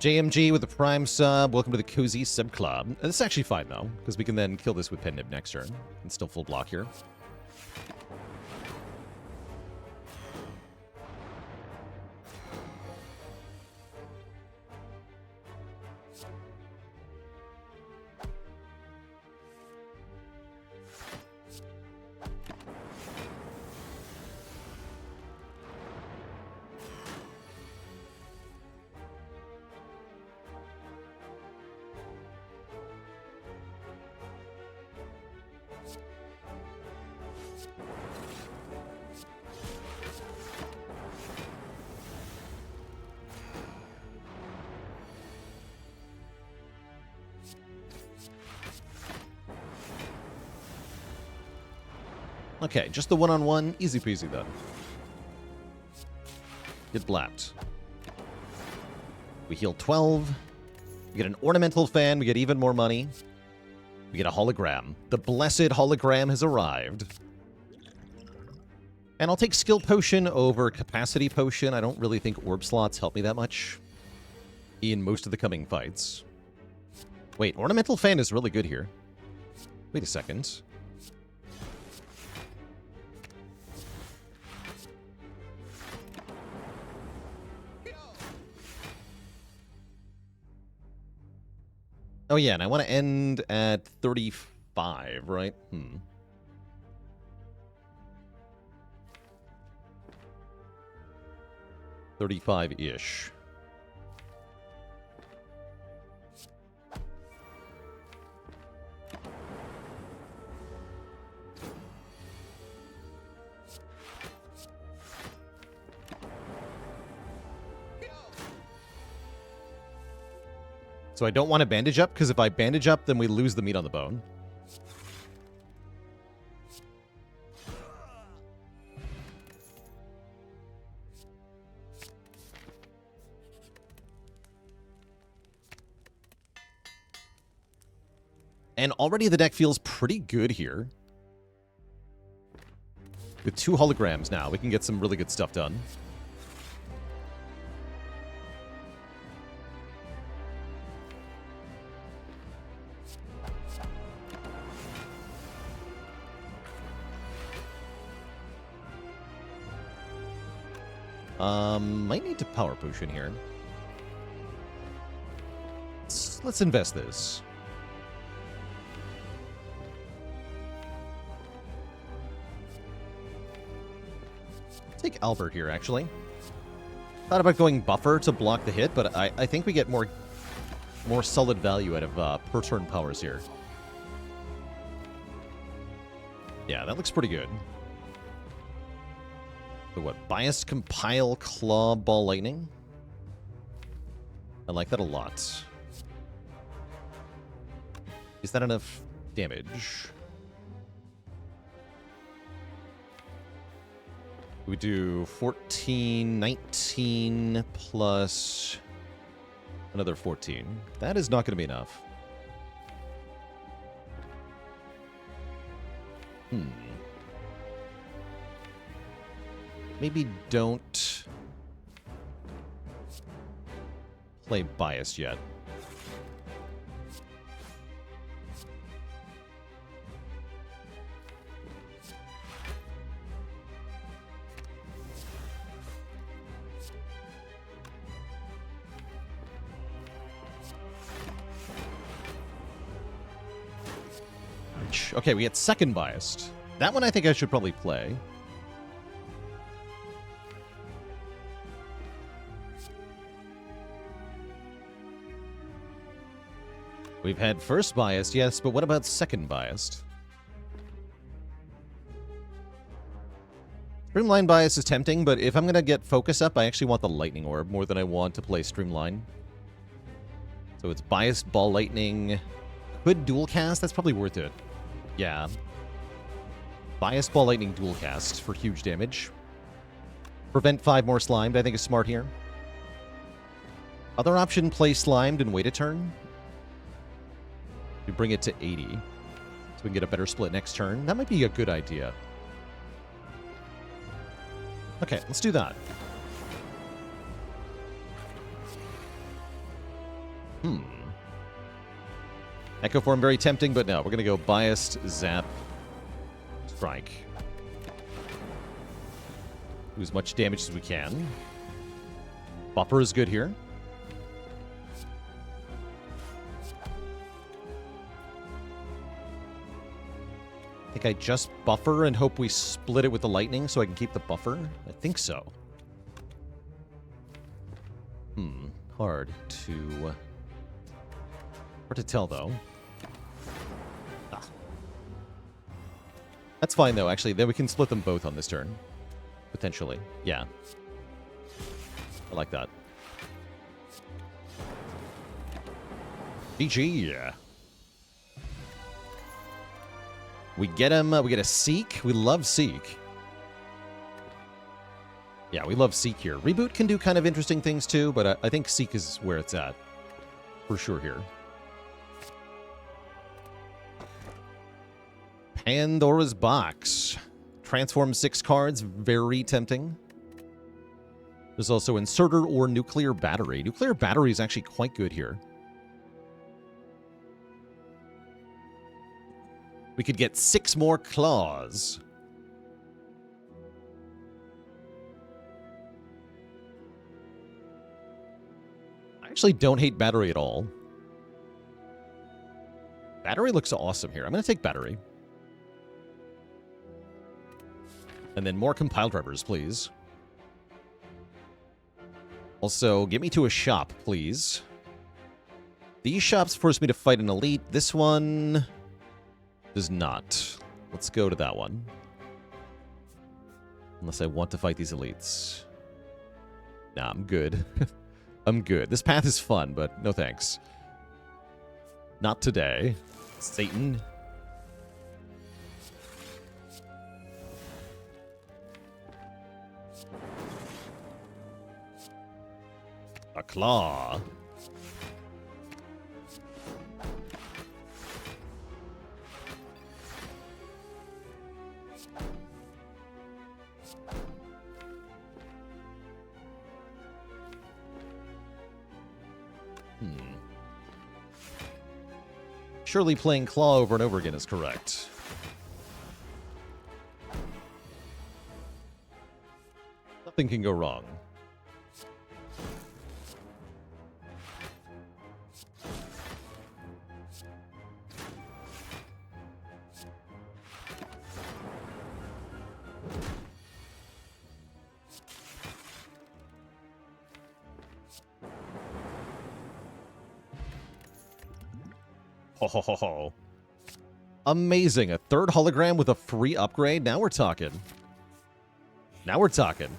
JMG with the Prime sub. Welcome to the Cozy Sub Club. This is actually fine, though, because we can then kill this with Penib next turn. And still full block here. Okay, just the one-on-one. Easy peasy, then. Get blapped. We heal 12. We get an ornamental fan. We get even more money. We get a hologram. The blessed hologram has arrived. And I'll take skill potion over capacity potion. I don't really think orb slots help me that much in most of the coming fights. Wait, ornamental fan is really good here. Wait a second. Oh, yeah, and I want to end at 35, right? 35-ish. So I don't want to bandage up, because if I bandage up, then we lose the meat on the bone. And already the deck feels pretty good here. With 2 holograms now, we can get some really good stuff done. Might need to power potion here. Let's invest this. Take Albert here, actually. Thought about going buffer to block the hit, but I think we get more solid value out of per turn powers here. Yeah, that looks pretty good. So what? Biased Compile Claw Ball Lightning? I like that a lot. Is that enough damage? We do 14, 19 plus another 14. That is not going to be enough. Maybe don't play Biased yet. Okay, we get second Biased. That one I think I should probably play. We've had first Biased, yes, but what about second Biased? Streamline Bias is tempting, but if I'm going to get Focus up, I actually want the Lightning Orb more than I want to play Streamline. So it's Biased, Ball Lightning. Could dual cast? That's probably worth it. Yeah. Biased, Ball Lightning, dual cast for huge damage. Prevent 5 more Slimed, I think is smart here. Other option, play Slimed and wait a turn. We bring it to 80. So we can get a better split next turn. That might be a good idea. Okay, let's do that. Echo Form, very tempting, but no. We're going to go Biased, Zap, Strike. Do as much damage as we can. Buffer is good here. I think I just buffer and hope we split it with the lightning so I can keep the buffer. I think so. Hard to tell, though. That's fine, though, actually. Then we can split them both on this turn. Potentially. Yeah. I like that. GG. We get him. We get a Seek. We love Seek. Yeah, we love Seek here. Reboot can do kind of interesting things too, but I think Seek is where it's at. For sure here. Pandora's Box. Transform 6 cards. Very tempting. There's also Inserter or Nuclear Battery. Nuclear Battery is actually quite good here. We could get 6 more claws. I actually don't hate Battery at all. Battery looks awesome here. I'm going to take Battery. And then more Compile Drivers, please. Also, get me to a shop, please. These shops force me to fight an elite. This one does not. Let's go to that one. Unless I want to fight these elites. Nah, I'm good. I'm good. This path is fun, but no thanks. Not today. Satan. A claw. Surely playing Claw over and over again is correct. Nothing can go wrong. Ho, ho, ho, ho. Amazing. A third hologram with a free upgrade. Now we're talking. Now we're talking.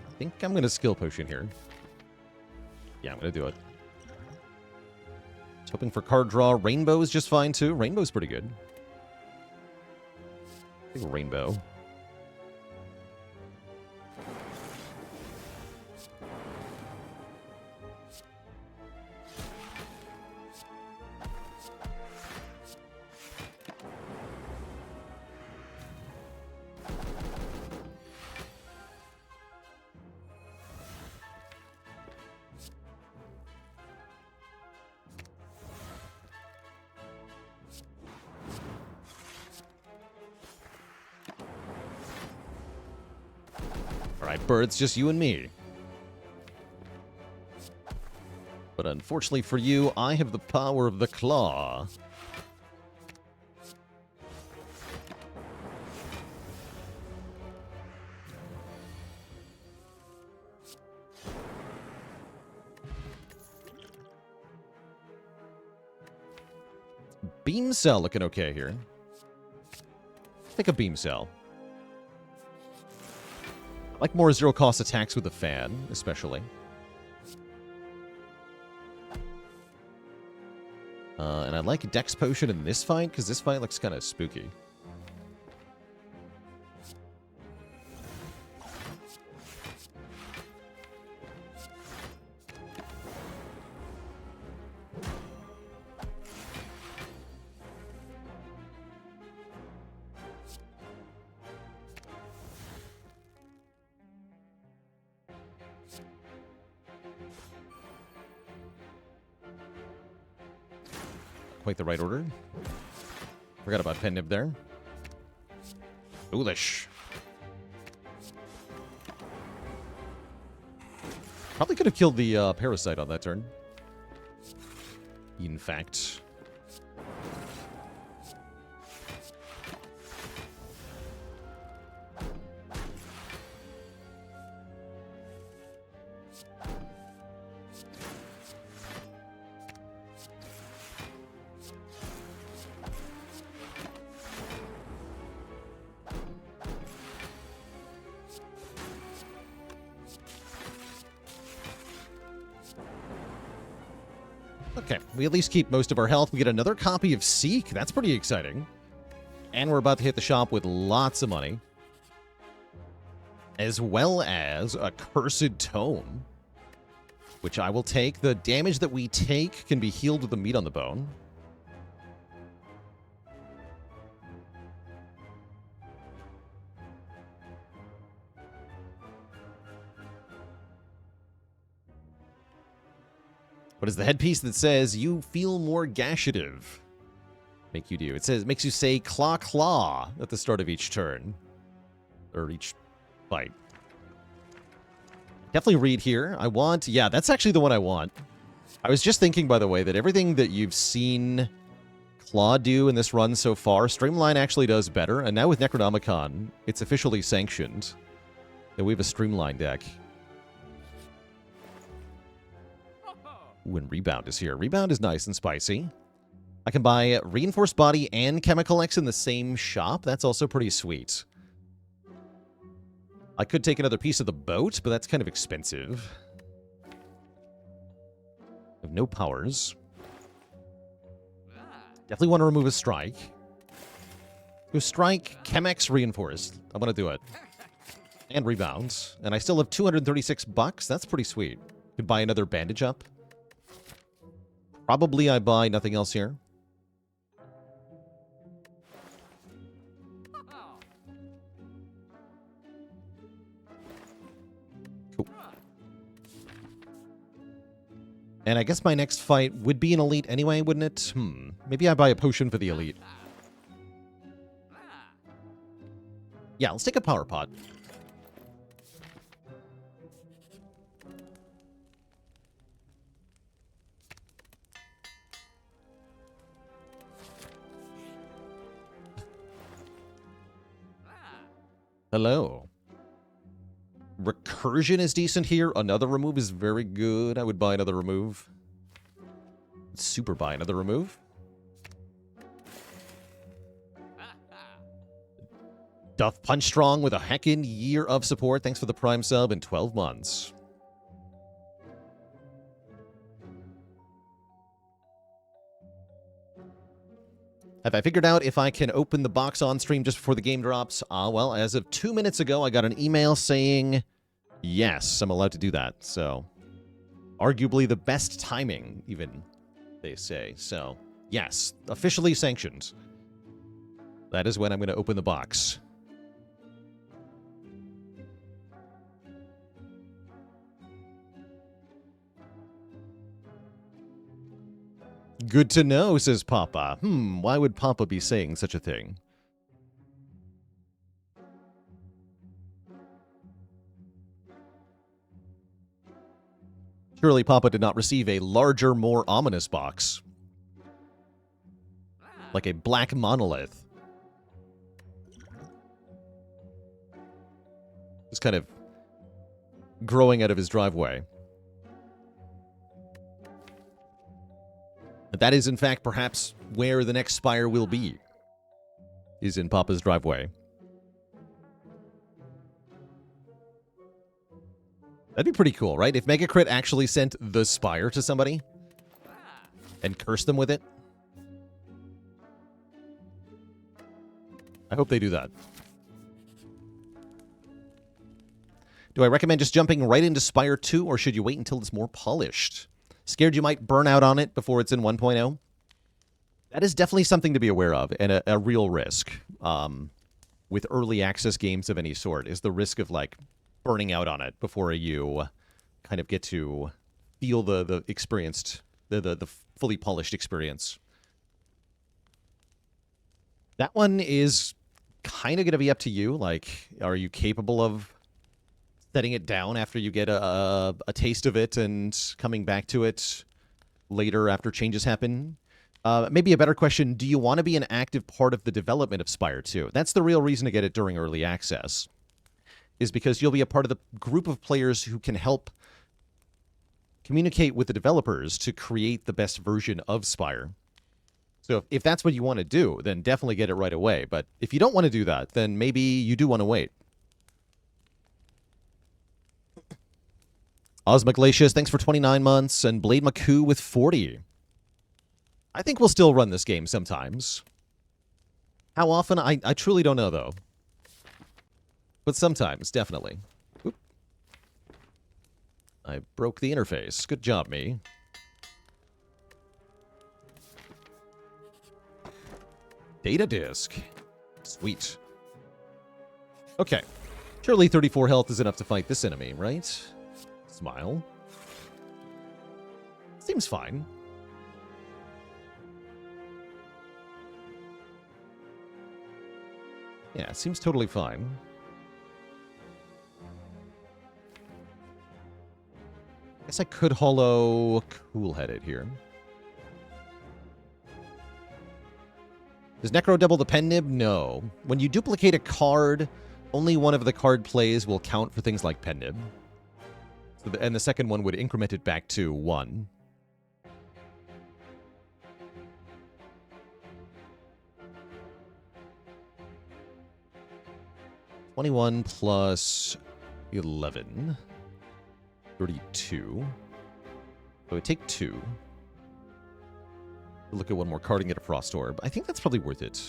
I think I'm going to skill potion here. Yeah, I'm going to do it. Just hoping for card draw. Rainbow is just fine, too. Rainbow's pretty good. I think Rainbow. Alright, birds, just you and me. But unfortunately for you, I have the power of the claw. Beam cell looking okay here. Take a beam cell. I like more zero-cost attacks with the fan, especially. And I like Dex Potion in this fight, because this fight looks kind of spooky. Quite the right order. Forgot about Pen Nib there. Foolish. Probably could have killed the Parasite on that turn. In fact. Okay, we at least keep most of our health. We get another copy of Seek. That's pretty exciting. And we're about to hit the shop with lots of money. As well as a Cursed Tome. Which I will take. The damage that we take can be healed with the meat on the bone. What is the headpiece that says, you feel more gashative? Make you do. It says, makes you say claw claw at the start of each turn. Or each fight. Definitely read here. I want, yeah, that's actually the one I want. I was just thinking, by the way, that everything that you've seen Claw do in this run so far, Streamline actually does better. And now with Necronomicon, it's officially sanctioned that we have a Streamline deck. Ooh, and Rebound is here. Rebound is nice and spicy. I can buy Reinforced Body and Chemical X in the same shop. That's also pretty sweet. I could take another piece of the boat, but that's kind of expensive. I have no powers. Definitely want to remove a strike. Go strike, Chemex, Reinforced. I want to do it. And Rebound. And I still have 236 bucks. That's pretty sweet. Could buy another Bandage Up. Probably I buy nothing else here. Ooh. And I guess my next fight would be an elite anyway, wouldn't it? Maybe I buy a potion for the elite. Yeah, let's take a power pot. Hello. Recursion is decent here. Another remove is very good. I would buy another remove. Super buy another remove. Duff Punch Strong with a heckin' year of support. Thanks for the Prime sub in 12 months. Have I figured out if I can open the box on stream just before the game drops? Well, as of 2 minutes ago, I got an email saying, yes, I'm allowed to do that. So, arguably the best timing, even, they say. So, yes, officially sanctioned. That is when I'm going to open the box. Good to know, says Papa. Why would Papa be saying such a thing? Surely Papa did not receive a larger, more ominous box. Like a black monolith. Just kind of growing out of his driveway. That is, in fact, perhaps where the next Spire will be. Is in Papa's driveway. That'd be pretty cool, right? If Megacrit actually sent the Spire to somebody and cursed them with it. I hope they do that. Do I recommend just jumping right into Spire 2, or should you wait until it's more polished? Scared you might burn out on it before it's in 1.0? That is definitely something to be aware of, and a real risk with early access games of any sort, is the risk of, like, burning out on it before you kind of get to feel the experienced, the fully polished experience. That one is kind of going to be up to you. Like, are you capable of setting it down after you get a taste of it and coming back to it later after changes happen? Maybe a better question, do you want to be an active part of the development of Spire 2? That's the real reason to get it during early access, is because you'll be a part of the group of players who can help communicate with the developers to create the best version of Spire. So if that's what you want to do, then definitely get it right away. But if you don't want to do that, then maybe you do want to wait. Osmoglacious, thanks for 29 months, and Blade Maku with 40. I think we'll still run this game sometimes. How often? I truly don't know, though. But sometimes, definitely. Oop. I broke the interface. Good job, me. Data disk. Sweet. Okay. Surely 34 health is enough to fight this enemy, right? Smile. Seems fine. Yeah, seems totally fine. Guess I could holo Cool-Headed here. Does Necro double the pen nib? No. When you duplicate a card, only one of the card plays will count for things like pen nib. So and the second one would increment it back to 1. (21 plus 11). 32. So I take 2. Look at one more card and get a Frost Orb. I think that's probably worth it.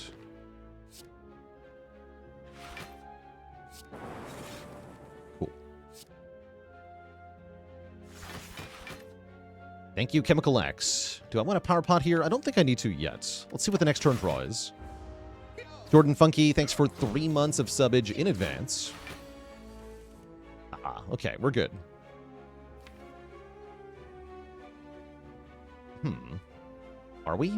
Cool. Thank you, Chemical X. Do I want a Power Pot here? I don't think I need to yet. Let's see what the next turn draw is. Jordan Funky, thanks for 3 months of subbage in advance. Okay, we're good. Are we?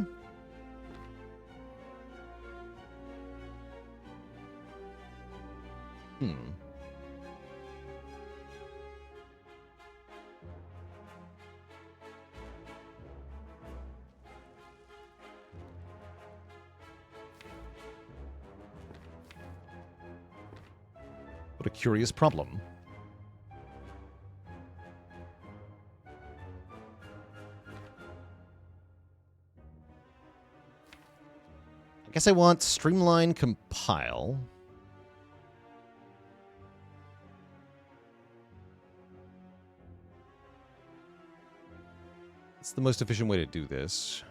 What a curious problem. I guess I want streamline compile. It's the most efficient way to do this.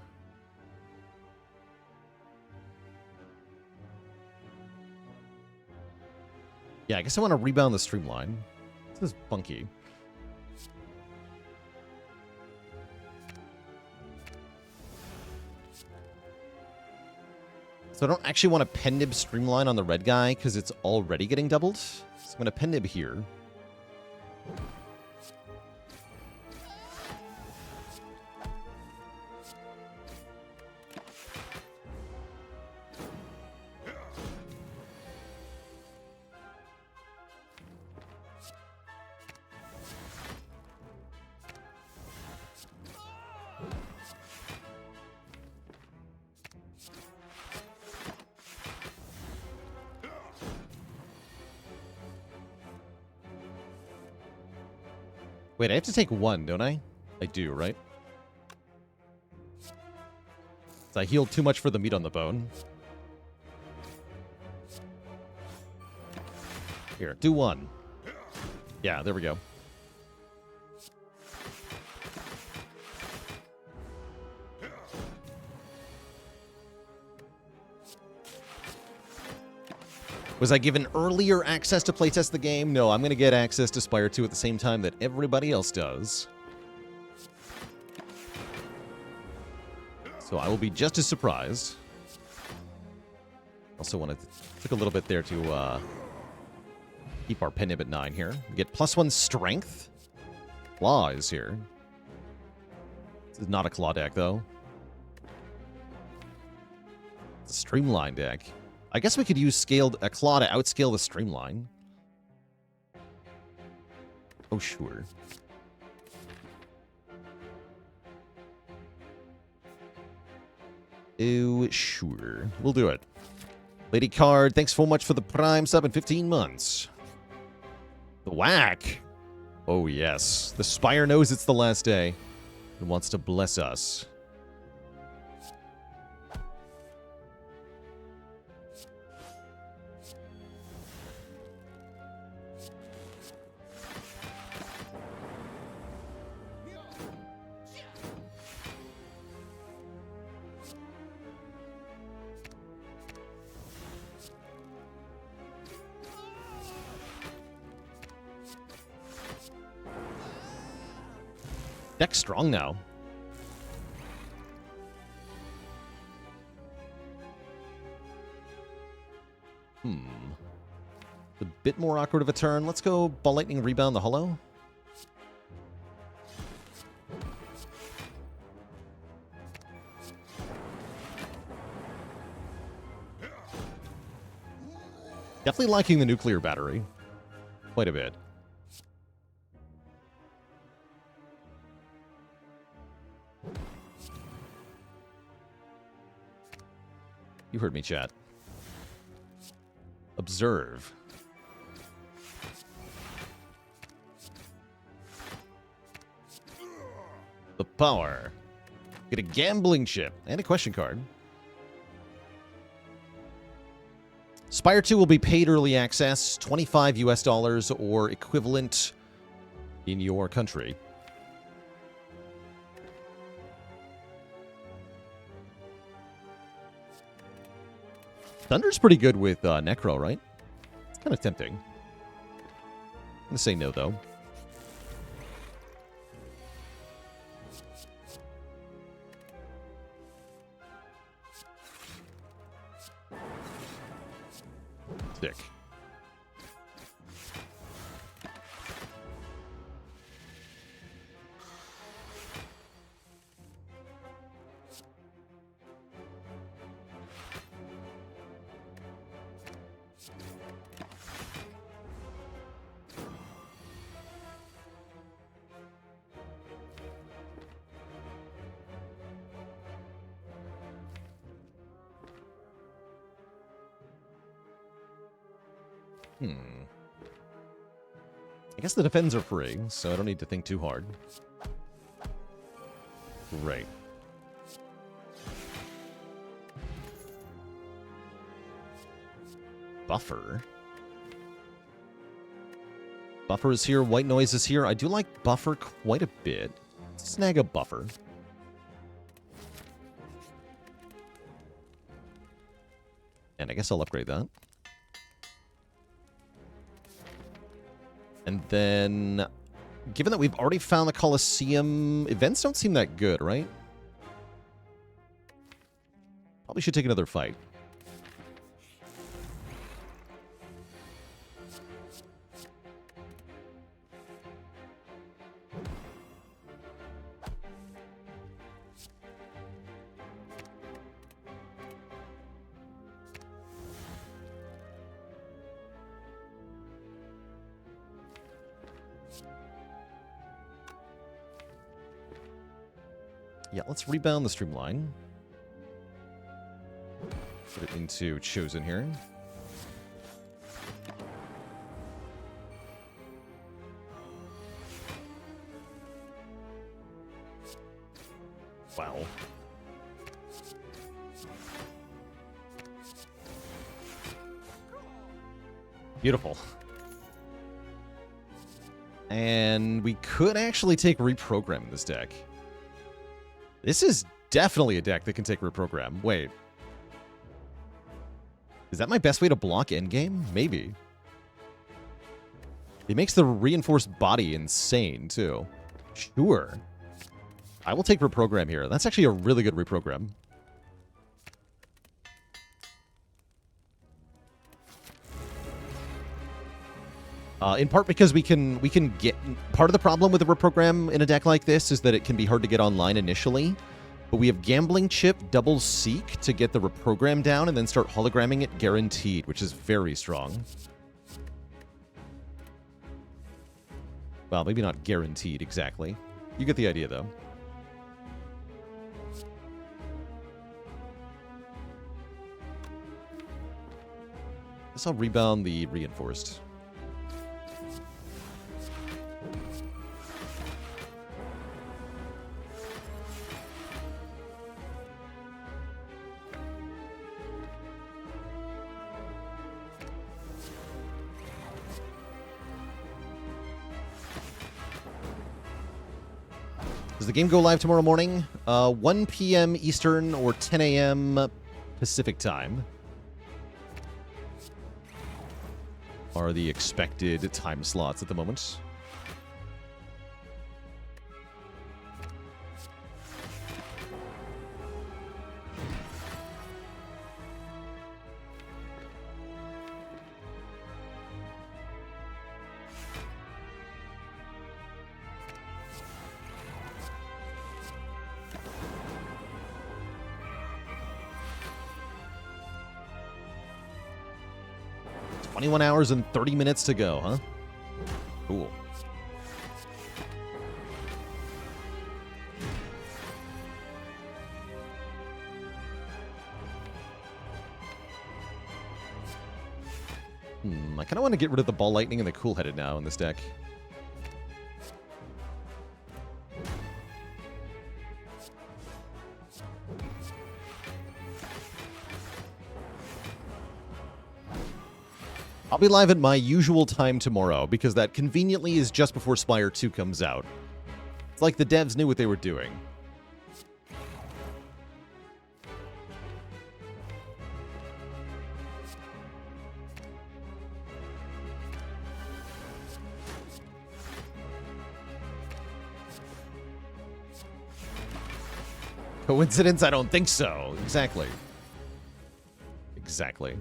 Yeah, I guess I want to rebound the streamline. This is funky. So I don't actually want to Pendib streamline on the red guy because it's already getting doubled. So I'm going to Pendib here. Wait, I have to take one, don't I? I do, right? So I healed too much for the meat on the bone. Here, do one. Yeah, there we go. Was I given earlier access to playtest the game? No, I'm going to get access to Spire 2 at the same time that everybody else does. So I will be just as surprised. Also wanted to took a little bit there to keep our Pendib at 9 here. We get +1 strength. Claw is here. This is not a claw deck, though. It's a streamline deck. I guess we could use a claw to outscale the streamline. Oh, sure. Oh, sure. We'll do it. Lady Card, thanks so much for the Prime sub in 15 months. The whack. Oh, yes. The Spire knows it's the last day and wants to bless us. Deck's strong now. A bit more awkward of a turn. Let's go Ball Lightning Rebound the Hollow. Definitely liking the nuclear battery. Quite a bit. You heard me, chat. Observe. The power. Get a gambling chip and a question card. Spire 2 will be paid early access, $25 US or equivalent in your country. Thunder's pretty good with Necro, right? It's kind of tempting. I'm going to say no, though. Sick. I guess the defends are free, so I don't need to think too hard. Right. Buffer. Buffer is here. White noise is here. I do like buffer quite a bit. Snag a buffer. And I guess I'll upgrade that. And then, given that we've already found the Colosseum, events don't seem that good, right? Probably should take another fight. Yeah, let's rebound the streamline. Put it into Chosen here. Wow. Beautiful. And we could actually take Reprogram in this deck. This is definitely a deck that can take Reprogram. Wait. Is that my best way to block endgame? Maybe. It makes the reinforced body insane, too. Sure. I will take Reprogram here. That's actually a really good Reprogram. In part because we can get... Part of the problem with a Reprogram in a deck like this is that it can be hard to get online initially. But we have Gambling Chip, Double Seek to get the Reprogram down and then start hologramming it guaranteed, which is very strong. Well, maybe not guaranteed exactly. You get the idea, though. Guess I'll rebound the Reinforced. Does the game go live tomorrow morning? 1 p.m. Eastern or 10 a.m. Pacific time are the expected time slots at the moment. "21 hours and 30 minutes to go, huh? Cool. I kind of want to get rid of the Ball Lightning and the Cool Headed now in this deck. I'll be live at my usual time tomorrow, because that conveniently is just before Spire 2 comes out. It's like the devs knew what they were doing. Coincidence? I don't think so. Exactly. Exactly.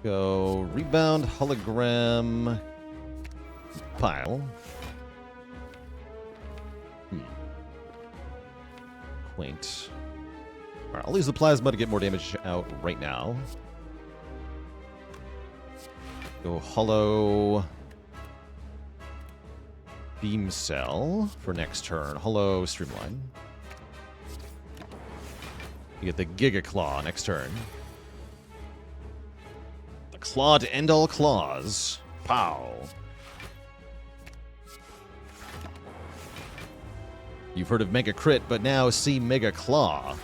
Go rebound, hologram, pile. Quaint. Alright, I'll use the plasma to get more damage out right now. Go hollow beam cell for next turn. Hollow streamline. You get the Giga Claw next turn. The claw to end all claws. Pow. You've heard of Mega Crit, but now see Mega Claw.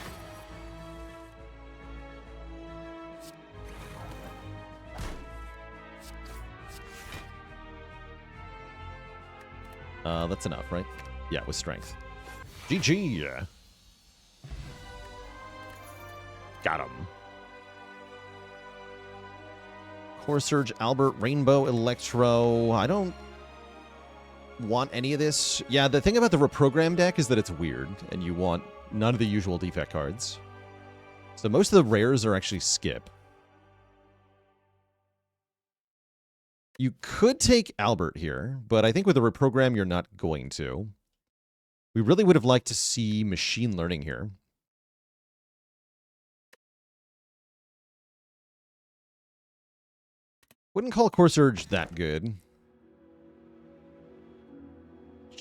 That's enough, right? Yeah, with strength. GG. Got him. Core Surge, Albert, Rainbow, Electro. I don't want any of this. Yeah, the thing about the reprogram deck is that it's weird, and you want none of the usual defect cards. So most of the rares are actually skip. You could take Albert here, but I think with the reprogram, you're not going to. We really would have liked to see Machine Learning here. Wouldn't call Core Surge that good.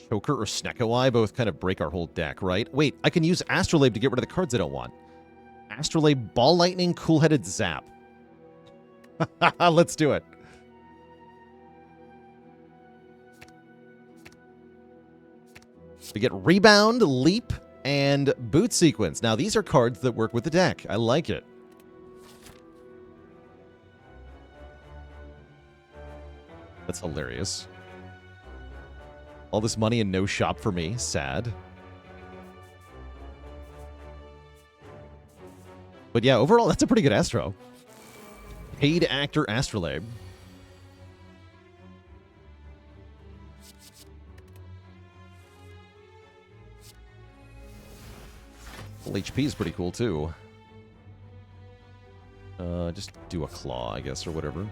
Choker or Snecko-Eye both kind of break our whole deck, right? Wait, I can use Astrolabe to get rid of the cards I don't want. Astrolabe, Ball Lightning, Cool-Headed Zap. Let's do it. We get Rebound, Leap, and Boot Sequence. Now, these are cards that work with the deck. I like it. That's hilarious. All this money and no shop for me. Sad. But yeah, overall, that's a pretty good Astro. Paid actor Astrolabe. Full HP is pretty cool, too. Just do a claw, I guess, or whatever.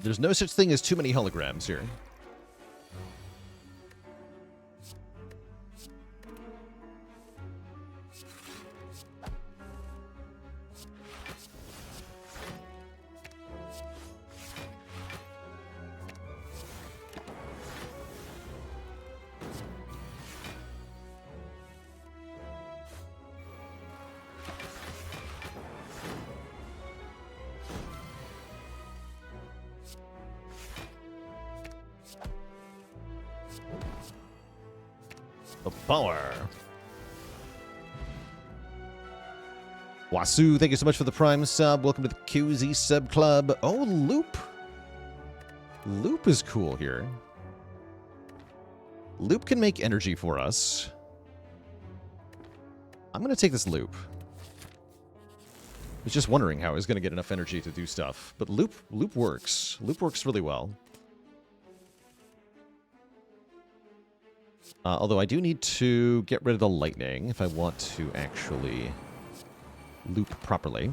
There's no such thing as too many holograms here. The power. Wasu, thank you so much for the Prime sub. Welcome to the QZ Sub Club. Oh, Loop. Loop is cool here. Loop can make energy for us. I'm going to take this Loop. I was just wondering how I was going to get enough energy to do stuff. But Loop works. Loop works really well. Although I do need to get rid of the lightning if I want to actually loop properly.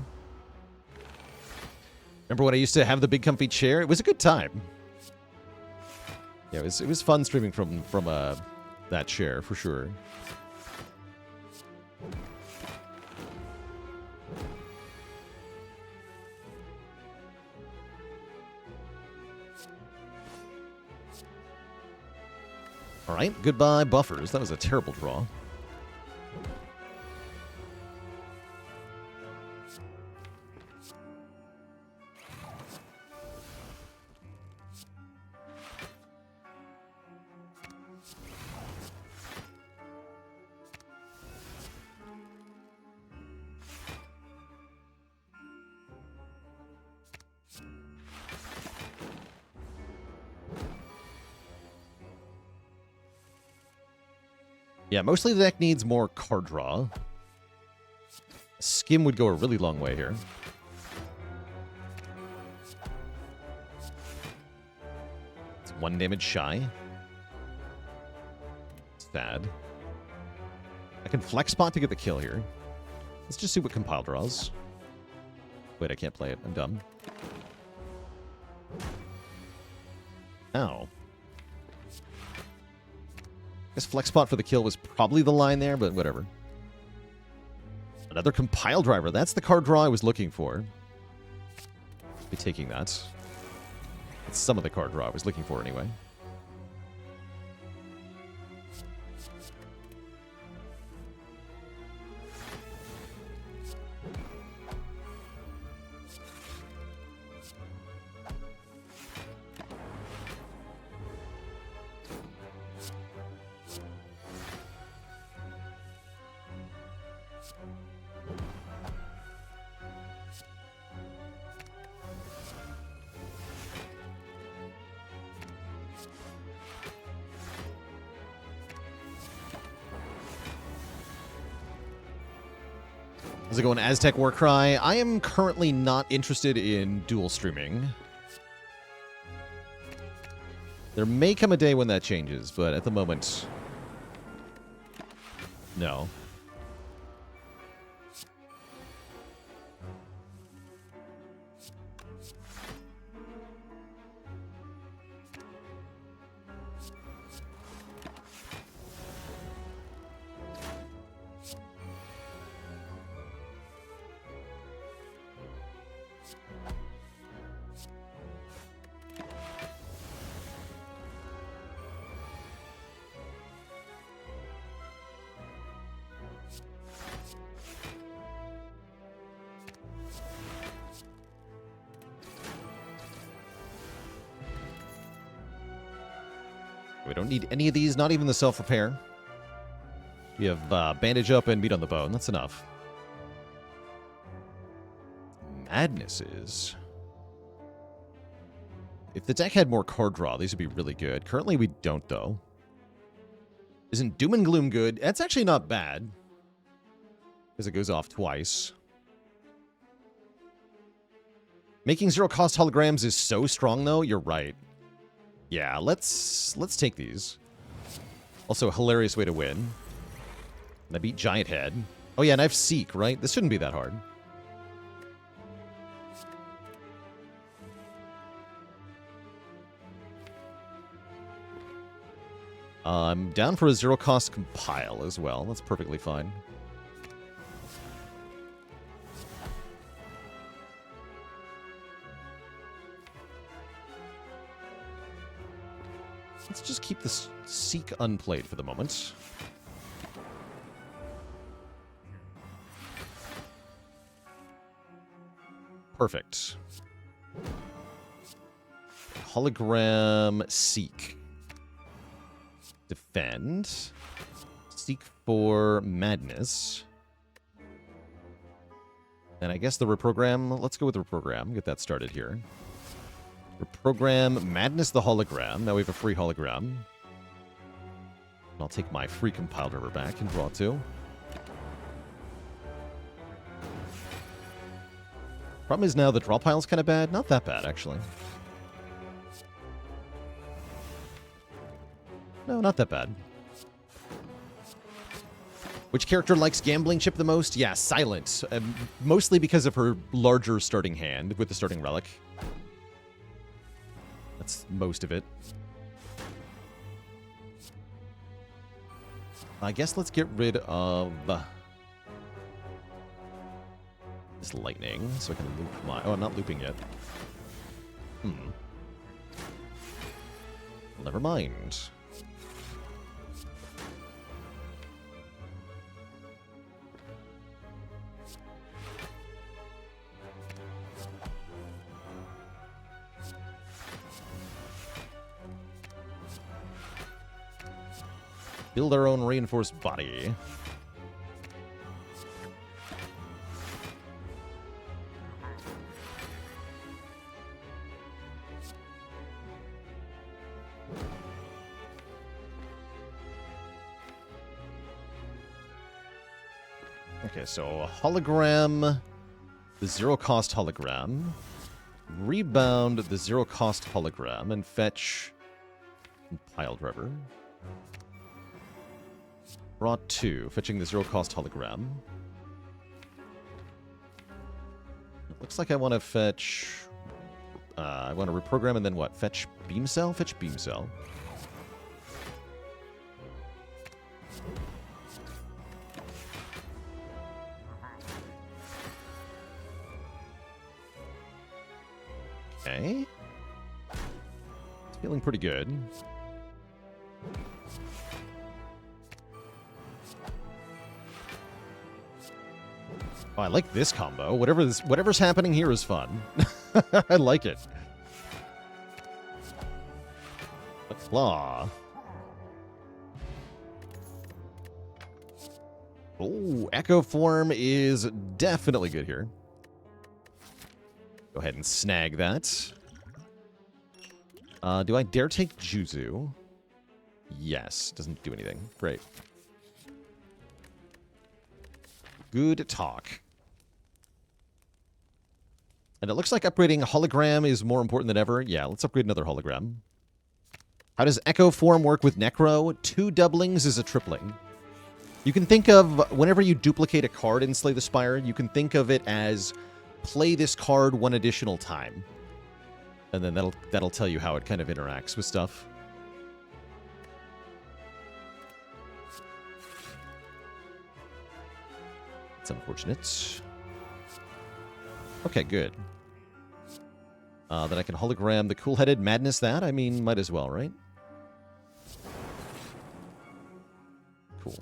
Remember when I used to have the big comfy chair? It was a good time. Yeah, it was fun streaming from that chair for sure. All right, goodbye buffers. That was a terrible draw. Yeah, mostly the deck needs more card draw. Skim would go a really long way here. It's 1 damage shy. Sad. I can flex spot to get the kill here. Let's just see what Compile draws. Wait, I can't play it. I'm dumb. Ow. Guess flex spot for the kill was probably the line there, but whatever. Another Compile driver. That's the card draw I was looking for. Be taking that. That's some of the card draw I was looking for anyway. How's it going, Aztec Warcry? I am currently not interested in dual streaming. There may come a day when that changes, but at the moment, no. We don't need any of these, not even the self-repair. We have bandage up and beat on the bone. That's enough. Madnesses. If the deck had more card draw, these would be really good. Currently, we don't, though. Isn't Doom and Gloom good? That's actually not bad. Because it goes off twice. Making zero-cost holograms is so strong, though. You're right. Yeah, let's take these. Also, a hilarious way to win. And I beat Giant Head. Oh yeah, and I have Seek, right? This shouldn't be that hard. I'm down for a zero-cost Compile as well. That's perfectly fine. Let's just keep this Seek unplayed for the moment. Perfect. Hologram Seek. Defend. Seek for Madness. And I guess the reprogram. Let's go with the reprogram. Get that started here. Reprogram Madness the Hologram. Now we have a free hologram. And I'll take my free Compile driver back and draw 2. Problem is now the draw pile's kind of bad. Not that bad, actually. No, not that bad. Which character likes Gambling Chip the most? Yeah, Silent. Mostly because of her larger starting hand with the starting relic. That's most of it. I guess let's get rid of this lightning so I can loop my... Oh, I'm not looping yet. Never mind. Build our own reinforced body. Okay, so hologram, the zero-cost hologram. Rebound the zero-cost hologram and fetch pile driver. Brought 2, fetching the zero-cost hologram. It looks like I want to fetch... I want to reprogram and then what? Fetch beam cell? Fetch beam cell. Okay. It's feeling pretty good. Oh, I like this combo. Whatever's happening here is fun. I like it. A claw. Oh, Echo Form is definitely good here. Go ahead and snag that. Do I dare take Juzu? Yes. Doesn't do anything. Great. Good talk. And it looks like upgrading hologram is more important than ever. Yeah, let's upgrade another hologram. How does Echo Form work with Necro? 2 doublings is a tripling. You can think of, whenever you duplicate a card in Slay the Spire, you can think of it as play this card 1 additional time. And then that'll tell you how it kind of interacts with stuff. It's unfortunate. Okay, good. Then I can hologram the Cool-Headed Madness that. I mean, might as well, right? Cool.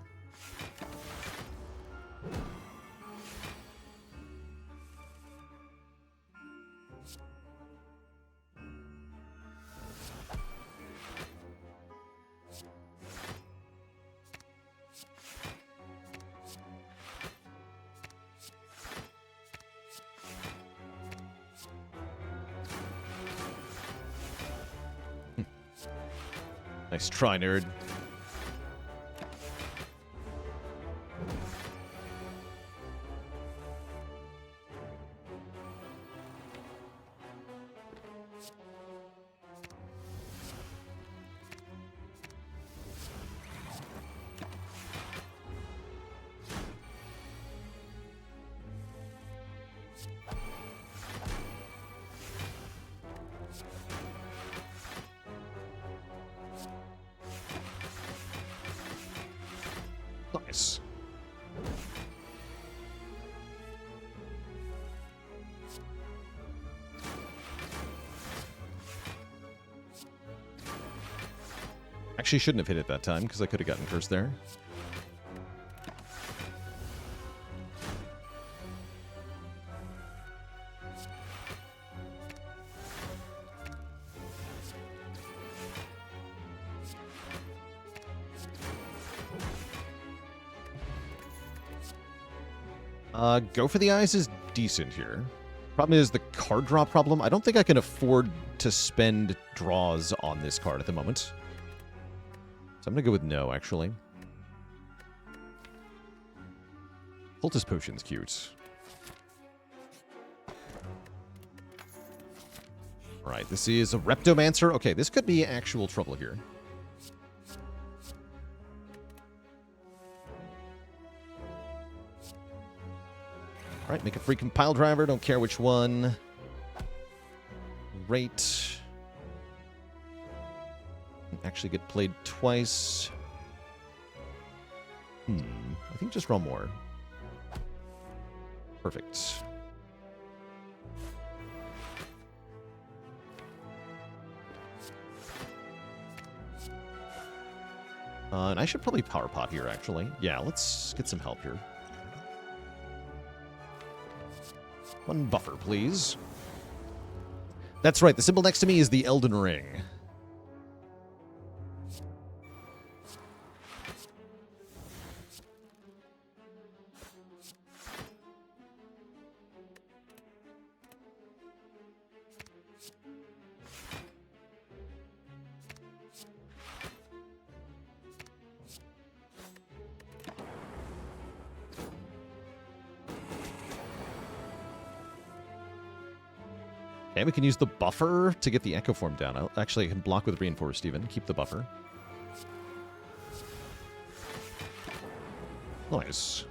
Nice try, nerd. Nice. Actually, shouldn't have hit it that time, because I could have gotten cursed there. Go for the eyes is decent here. Problem is the card draw problem. I don't think I can afford to spend draws on this card at the moment. So I'm going to go with no, actually. Cultist Potion's cute. Alright, this is a Reptomancer. Okay, this could be actual trouble here. Alright, make a freaking pile driver. Don't care which one. Great. Actually get played twice. I think just draw more. Perfect. And I should probably power pot here, actually. Yeah, let's get some help here. 1 buffer, please. That's right, the symbol next to me is the Elden Ring. Okay, we can use the buffer to get the Echo Form down. Actually, I can block with Reinforced even. Keep the buffer. Nice.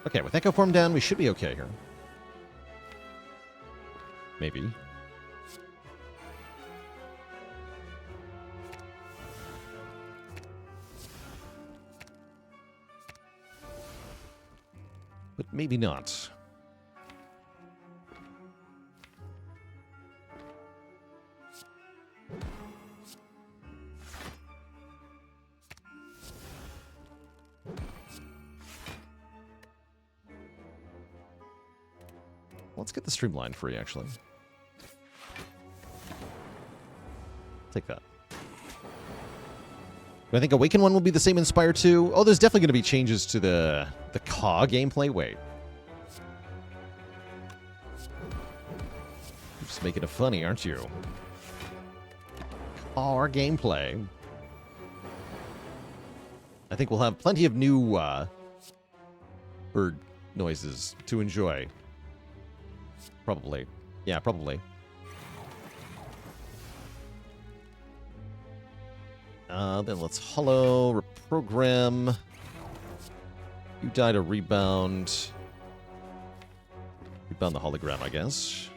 Okay, with Echo Form down, we should be okay here. Maybe. But maybe not. Let's get the Streamline free, actually. Take that. Do I think Awaken 1 will be the same Inspire 2? Oh, there's definitely going to be changes to the Caw gameplay. Wait. You're just making it funny, aren't you? Caw gameplay. I think we'll have plenty of new bird noises to enjoy. Probably. Yeah, probably. Then let's hollow, reprogram. You die to rebound. Rebound the hologram, I guess.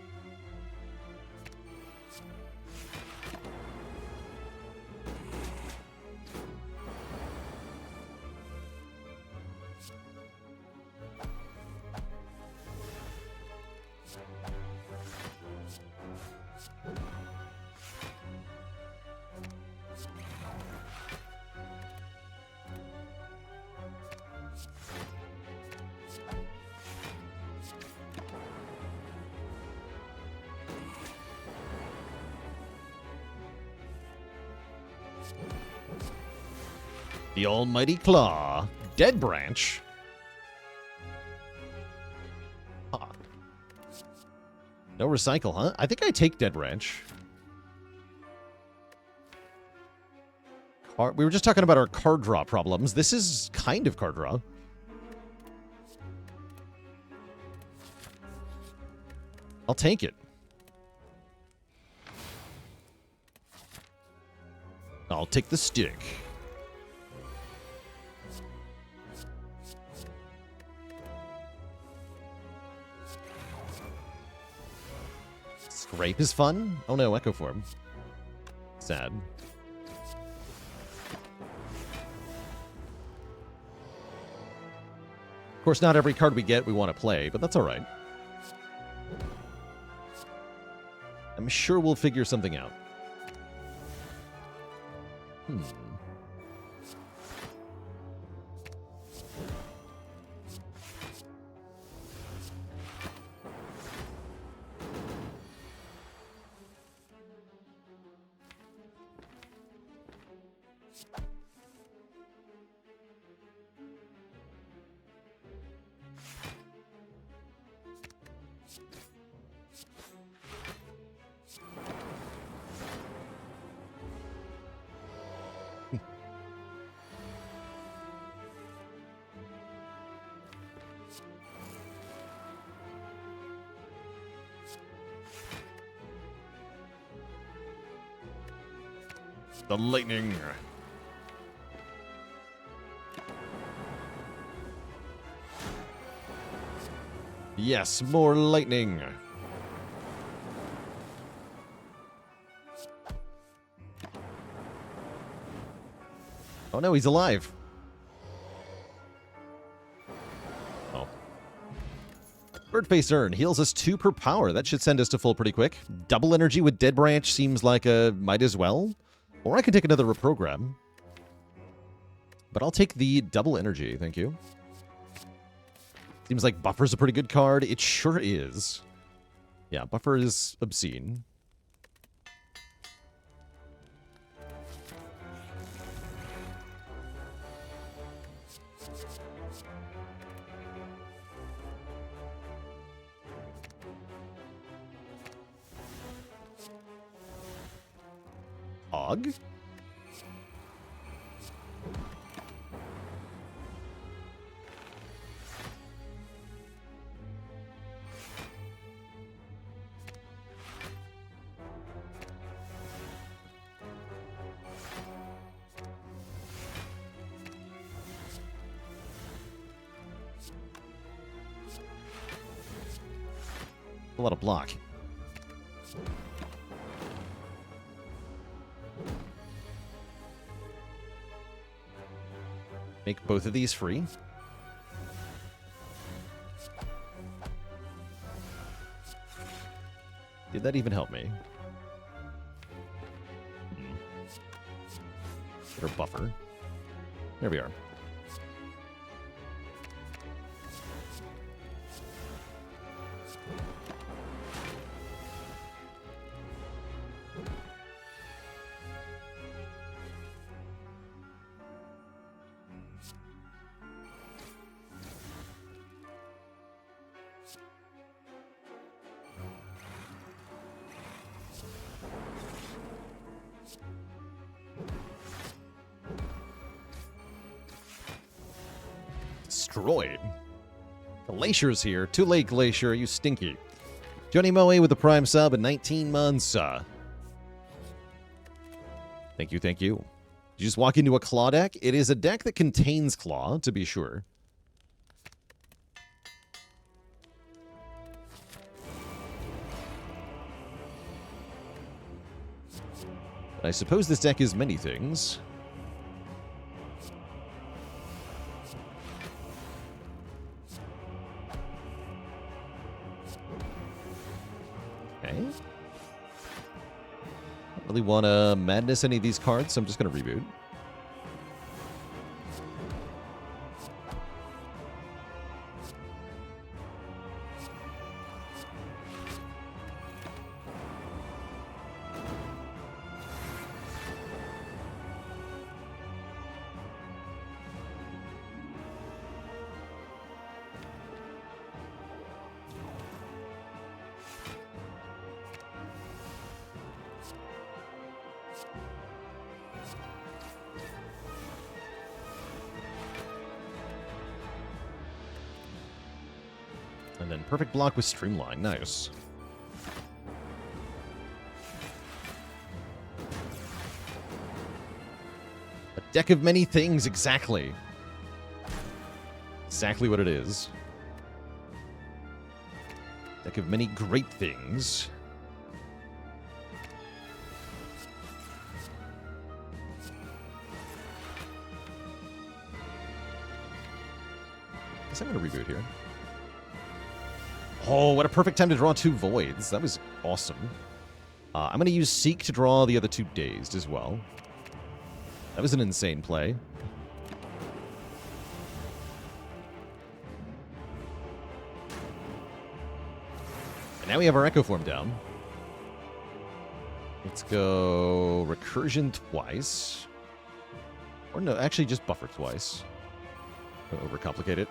The Almighty Claw. Dead Branch. Huh. No recycle, huh? I think I take Dead Branch. We were just talking about our card draw problems. This is kind of card draw. I'll take it. I'll take the stick. Scrape is fun? Oh no, Echo Form. Sad. Of course, not every card we get we want to play, but that's alright. I'm sure we'll figure something out. The lightning. Yes, more lightning. Oh no, he's alive. Oh. Birdface Urn heals us 2 per power. That should send us to full pretty quick. Double energy with Dead Branch seems like a might as well. Or I can take another reprogram. But I'll take the double energy, thank you. Seems like Buffer's a pretty good card. It sure is. Yeah, Buffer is obscene. Hog? A lot of block. Make both of these free. Did that even help me? Or buffer. There we are. Destroyed. Glacier's here. Too late, Glacier. You stinky. Johnny Moe with the Prime sub in 19 months. Thank you, thank you. Did you just walk into a Claw deck? It is a deck that contains Claw, to be sure. But I suppose this deck is many things. Okay. Don't really want to madness any of these cards, so I'm just going to reboot. And then perfect block with Streamline. Nice. A deck of many things, exactly. Exactly what it is. Deck of many great things. Guess I'm going to reboot here. Oh, what a perfect time to draw 2 Voids. That was awesome. I'm going to use Seek to draw the other 2 Dazed as well. That was an insane play. And now we have our Echo Form down. Let's go Recursion twice. Or no, actually just Buffer twice. Don't overcomplicate it.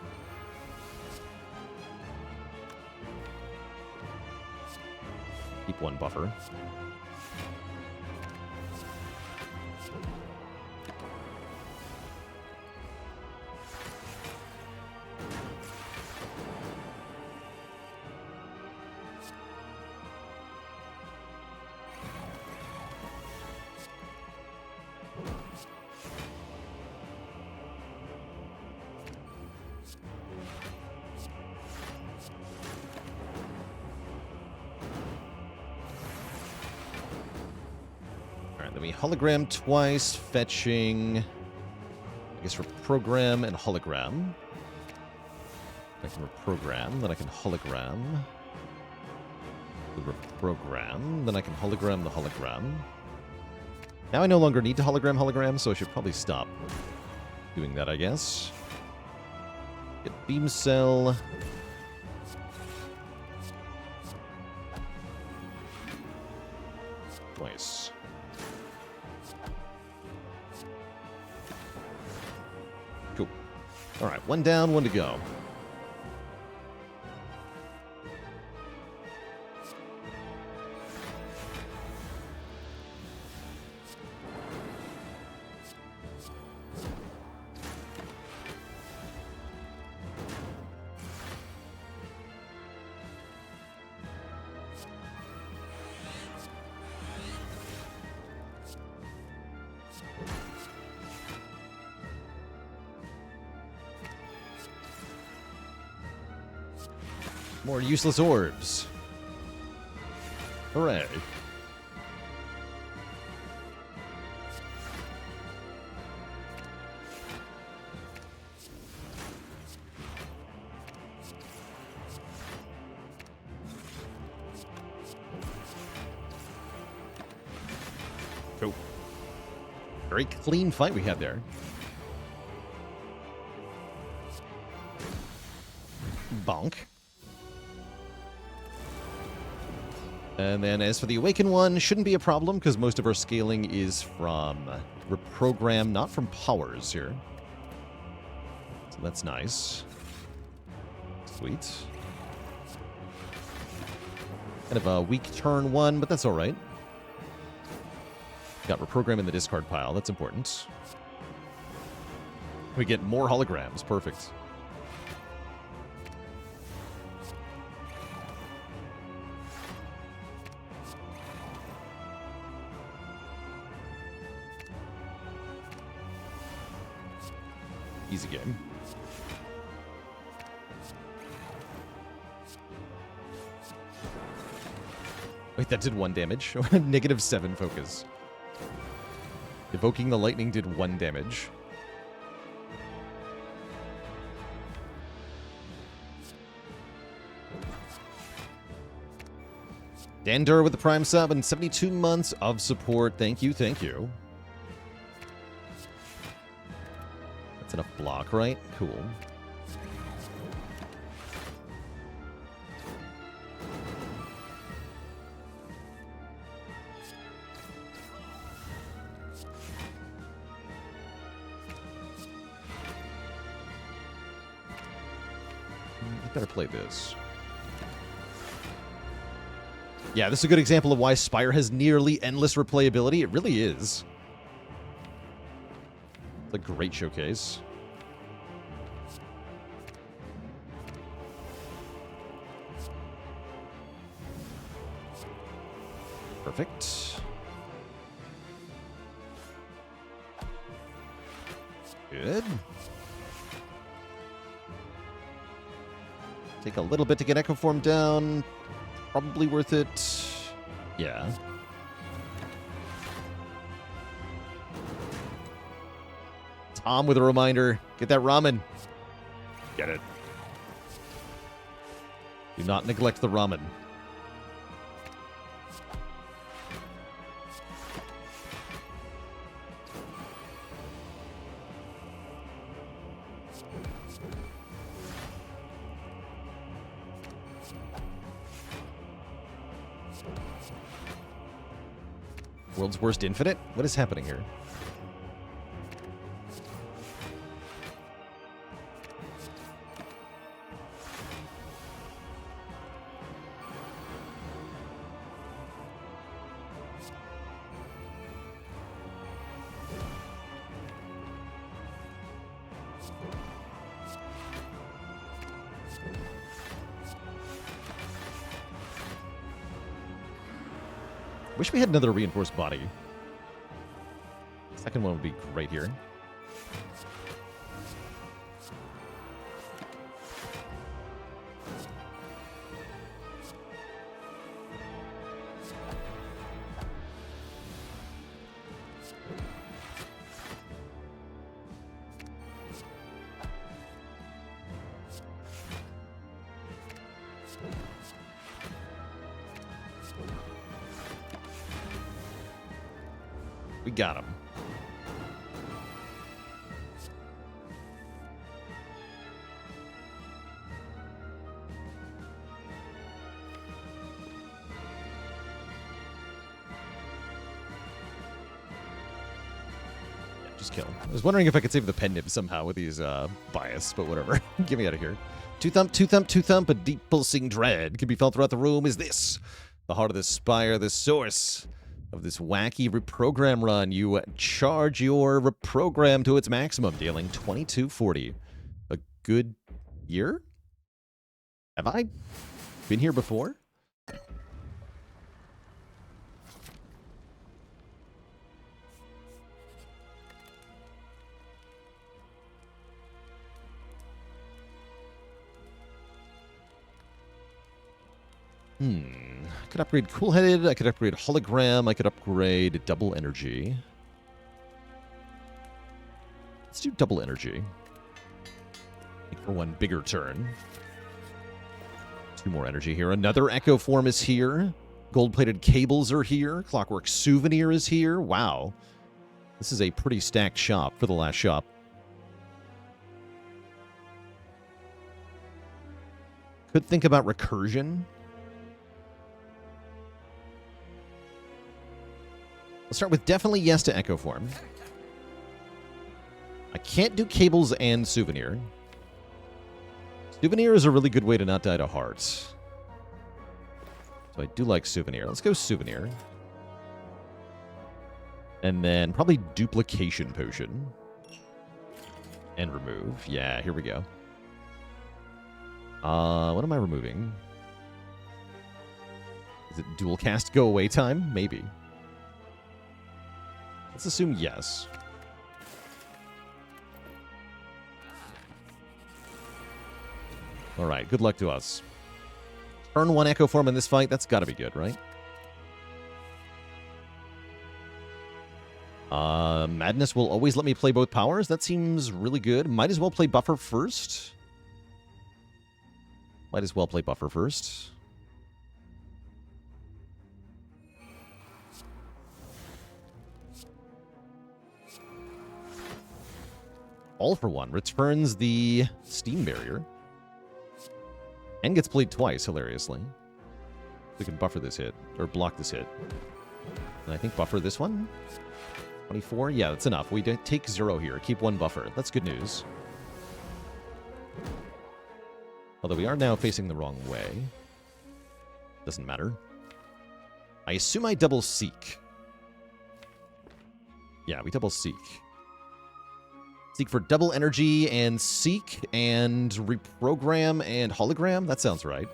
Keep 1 buffer. Then we hologram twice, fetching, I guess, reprogram and hologram. I can reprogram, then I can hologram. The reprogram, then I can hologram the hologram. Now I no longer need to hologram, so I should probably stop doing that, I guess. Get Beam Cell. Twice. Cool. All right, 1 down, 1 to go. More useless orbs. Hooray. Cool. Very clean fight we had there. Bonk. And then as for the Awaken one, shouldn't be a problem because most of our scaling is from Reprogram, not from powers here. So that's nice. Sweet. Kind of a weak turn one, but that's all right. Got Reprogram in the discard pile. That's important. We get more holograms. Perfect. Easy game. Wait, that did 1 damage. -7 focus. Evoking the lightning did 1 damage. Dander with the Prime sub and 72 months of support. Thank you, thank you. That's enough block, right? Cool. You better play this. Yeah, this is a good example of why Spire has nearly endless replayability. It really is. It's a great showcase. Perfect. Good. Take a little bit to get Echo Form down. Probably worth it. Yeah. Tom with a reminder. Get that ramen. Get it. Do not neglect the ramen. World's Worst Infinite? What is happening here? Wish we had another reinforced body. Second one would be great here. We got him. Yeah, just kill him. I was wondering if I could save the pen nib somehow with these bias, but whatever. Get me out of here. Two thump, two thump, two thump. A deep pulsing dread can be felt throughout the room. Is this the heart of the Spire, the source of this wacky reprogram run? You charge your reprogram to its maximum, dealing 2240. A good year? Have I been here before? I could upgrade Cool-Headed, I could upgrade Hologram, I could upgrade Double Energy. Let's do Double Energy. Make for one bigger turn. 2 more energy here. Another Echo Form is here. Gold-plated cables are here. Clockwork Souvenir is here. Wow. This is a pretty stacked shop for the last shop. Could think about Recursion. Let's start with definitely yes to Echo Form. I can't do cables and Souvenir. Souvenir is a really good way to not die to hearts. So I do like Souvenir. Let's go Souvenir. And then probably Duplication Potion. And remove. Yeah, here we go. What am I removing? Is it dual cast go away time? Maybe. Let's assume yes. Alright, good luck to us. Turn 1 Echo Form in this fight, that's gotta be good, right? Madness will always let me play both powers. That seems really good. Might as well play Buffer first. Might as well play Buffer first. All for One returns the Steam Barrier. And gets played twice, hilariously. We can buffer this hit, or block this hit. And I think buffer this one? 24? Yeah, that's enough. We take 0 here. Keep 1 buffer. That's good news. Although we are now facing the wrong way. Doesn't matter. I assume I double Seek. Yeah, we double Seek. Seek for double energy and Seek and reprogram and hologram. That sounds right.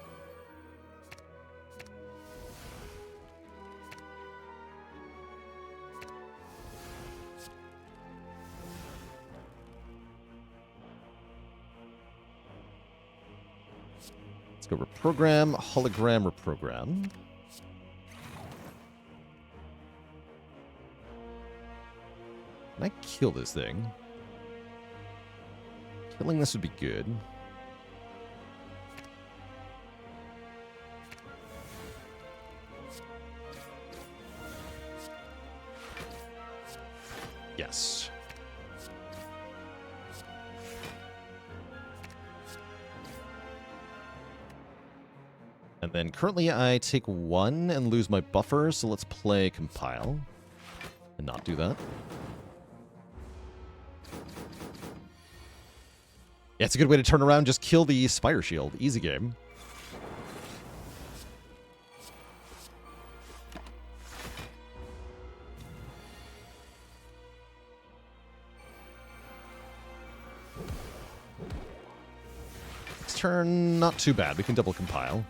Let's go reprogram, hologram, reprogram. Can I kill this thing? Killing this would be good. Yes. And then currently I take 1 and lose my buffer, so let's play Compile and not do that. Yeah, it's a good way to turn around. Just kill the Spire Shield. Easy game. Next turn, not too bad. We can double compile.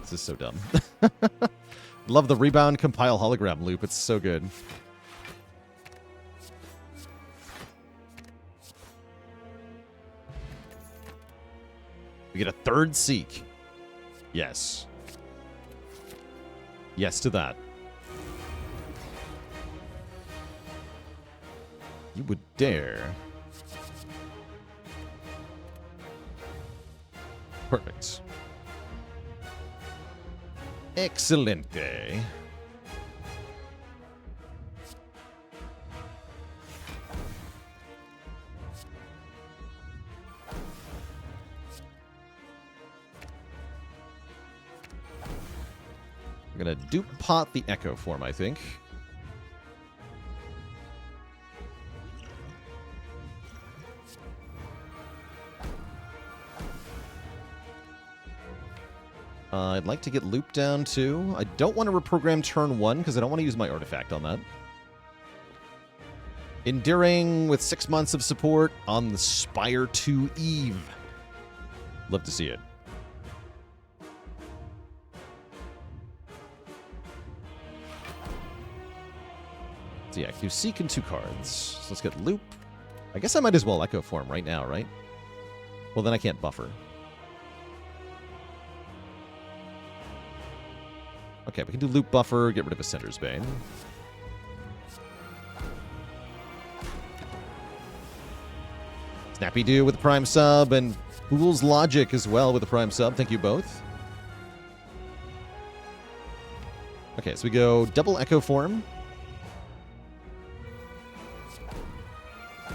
This is so dumb. Love the rebound compile hologram loop. It's so good. We get a 3rd Seek. Yes. Yes to that. You would dare. Perfect. Excelente. I'm gonna dupe pot the Echo Form, I think. I'd like to get Loop down too. I don't want to reprogram turn 1 because I don't want to use my artifact on that. Enduring with 6 months of support on the Spire 2 Eve. Love to see it. So yeah, do Seek and 2 cards. So let's get Loop. I guess I might as well Echo Form right now, right? Well, then I can't buffer. Okay, we can do Loop Buffer, get rid of Ascender's Bane. Snappy Doo with the Prime Sub, and Fool's Logic as well with the Prime Sub. Thank you both. Okay, so we go double Echo Form.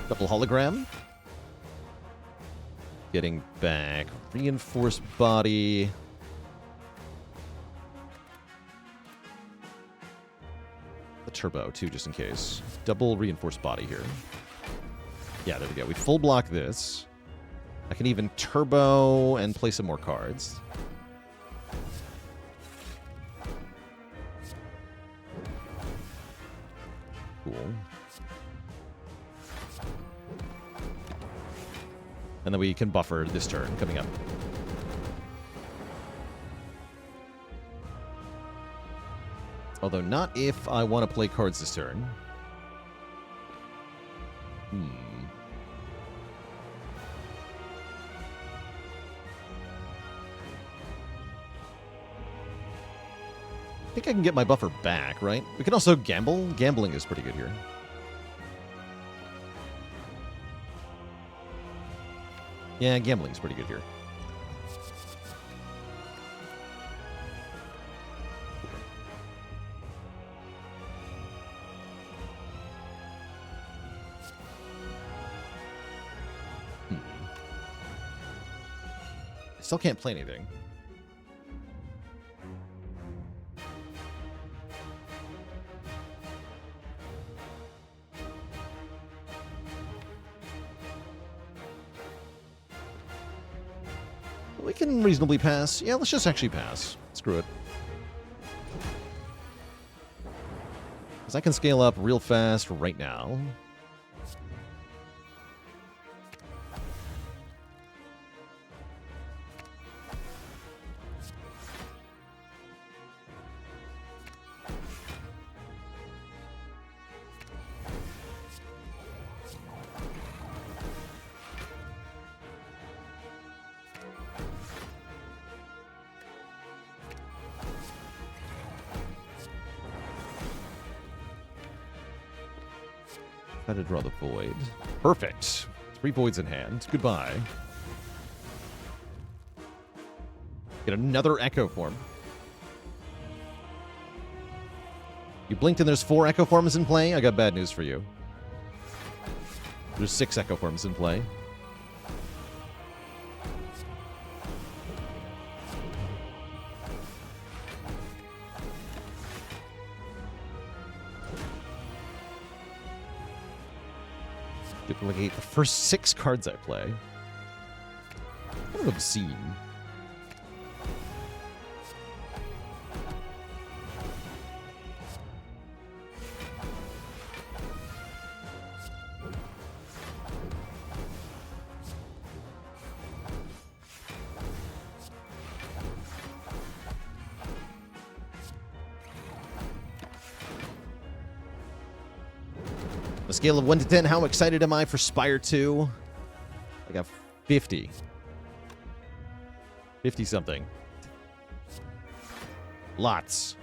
Double Hologram. Getting back. Reinforced Body. The Turbo, too, just in case. Double Reinforced Body here. Yeah, there we go. We full block this. I can even Turbo and play some more cards. Cool. And then we can buffer this turn coming up. Although not if I want to play cards this turn. I think I can get my buffer back, right? We can also gamble. Gambling is pretty good here. Yeah, gambling's pretty good here. I still can't play anything. We can reasonably pass. Yeah, let's just actually pass. Screw it. Because I can scale up real fast right now. Try to draw the void. Perfect. 3 voids in hand. Goodbye. Get another Echo Form. You blinked and there's 4 Echo Forms in play? I got bad news for you. There's 6 Echo Forms in play. Duplicate the first 6 cards I play. Kind of obscene. A scale of 1 to 10, how excited am I for Spire 2? I got 50. 50-something. Lots.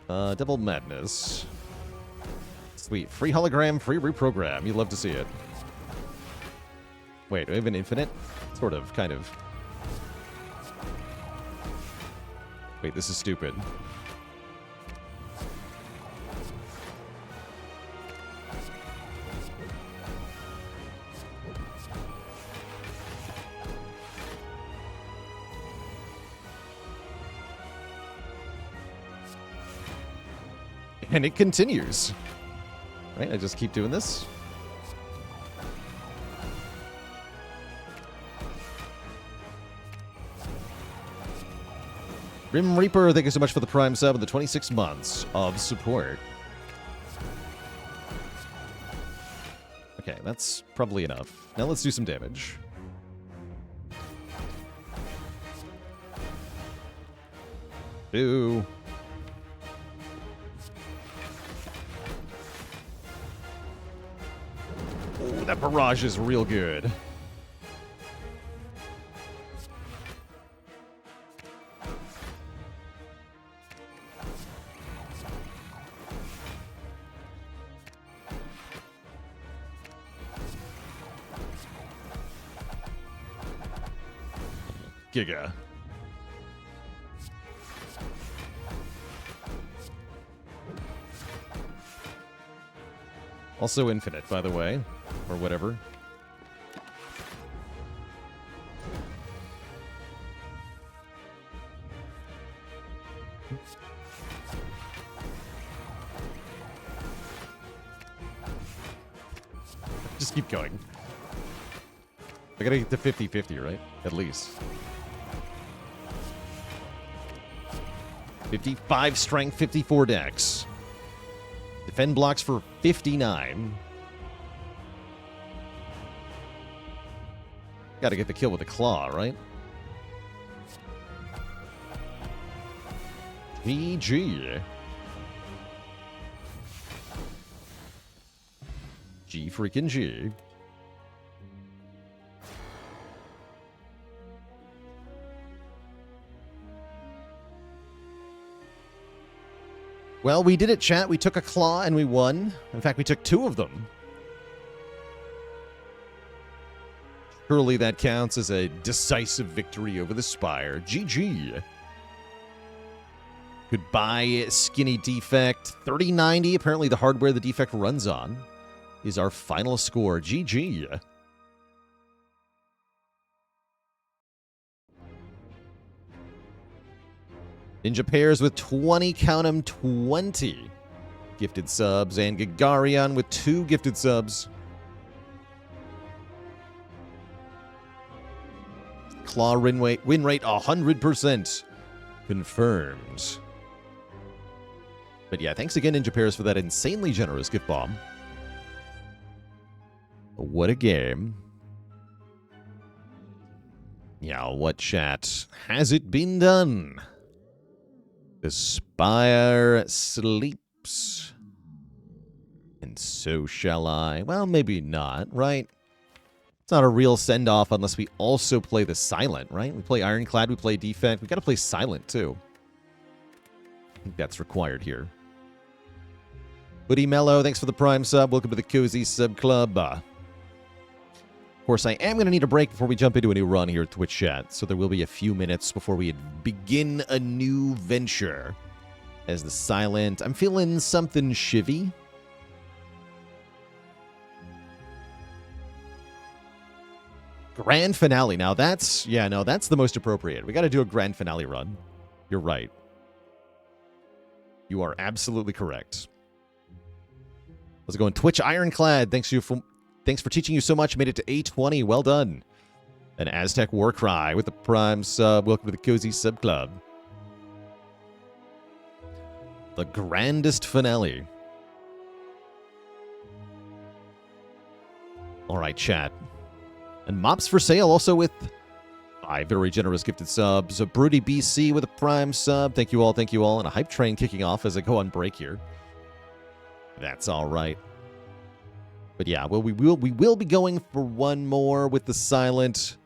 Devil Madness. Sweet. Free hologram, free reprogram. You love to see it. Wait, do I have an infinite? Sort of, kind of. Wait, this is stupid. And it continues. Right, I just keep doing this. Grim Reaper, thank you so much for the Prime sub and the 26 months of support. Okay, that's probably enough. Now let's do some damage. Boo. that barrage is real good. Giga. Also infinite, by the way, or whatever. Just keep going. I gotta get to 50-50, right? At least. 55 strength, 54 dex. Defend blocks for 59. Gotta get the kill with the claw, right? GG. G freaking G. Well, we did it, chat. We took a claw and we won. In fact, we took 2 of them. Surely that counts as a decisive victory over the Spire. GG. Goodbye, Skinny Defect. 3090, apparently the hardware the defect runs on, is our final score. GG. Ninja Pairs with 20, count 'em, 20 gifted subs, and Gagarion with 2 gifted subs. Claw win rate 100%. Confirmed. But yeah, thanks again, Ninja Pairs, for that insanely generous gift bomb. What a game. Yeah, what chat? Has it been done? The Spire sleeps. And so shall I. Well, maybe not, right? It's not a real send-off unless we also play the Silent, right? We play Ironclad, we play Defect. We gotta play Silent, too. I think that's required here. Hoodie Mellow, thanks for the Prime sub. Welcome to the Cozy Sub Club. Of course, I am going to need a break before we jump into a new run here at Twitch chat, so there will be a few minutes before we begin a new venture as the Silent. I'm feeling something shivy. Grand finale. Now that's, yeah, no, that's the most appropriate. We got to do a grand finale run. You're right. You are absolutely correct. How's it going? Twitch Ironclad, thanks for teaching you so much. Made it to A20. Well done. An Aztec Warcry with the Prime sub. Welcome to the Cozy Sub Club. The grandest finale. All right, chat. And Mops for Sale also with 5 very generous gifted subs. A Broody BC with a Prime sub. Thank you all, thank you all. And a Hype Train kicking off as I go on break here. That's all right. But yeah, well, we will be going for one more with the Silent.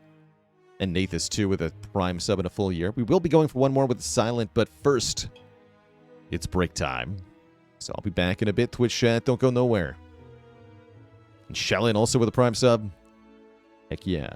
And Nathus too with a Prime sub in a full year. We will be going for one more with the Silent, but first, it's break time. So I'll be back in a bit, Twitch chat. Don't go nowhere. And Shellin also with a Prime sub. Heck yeah.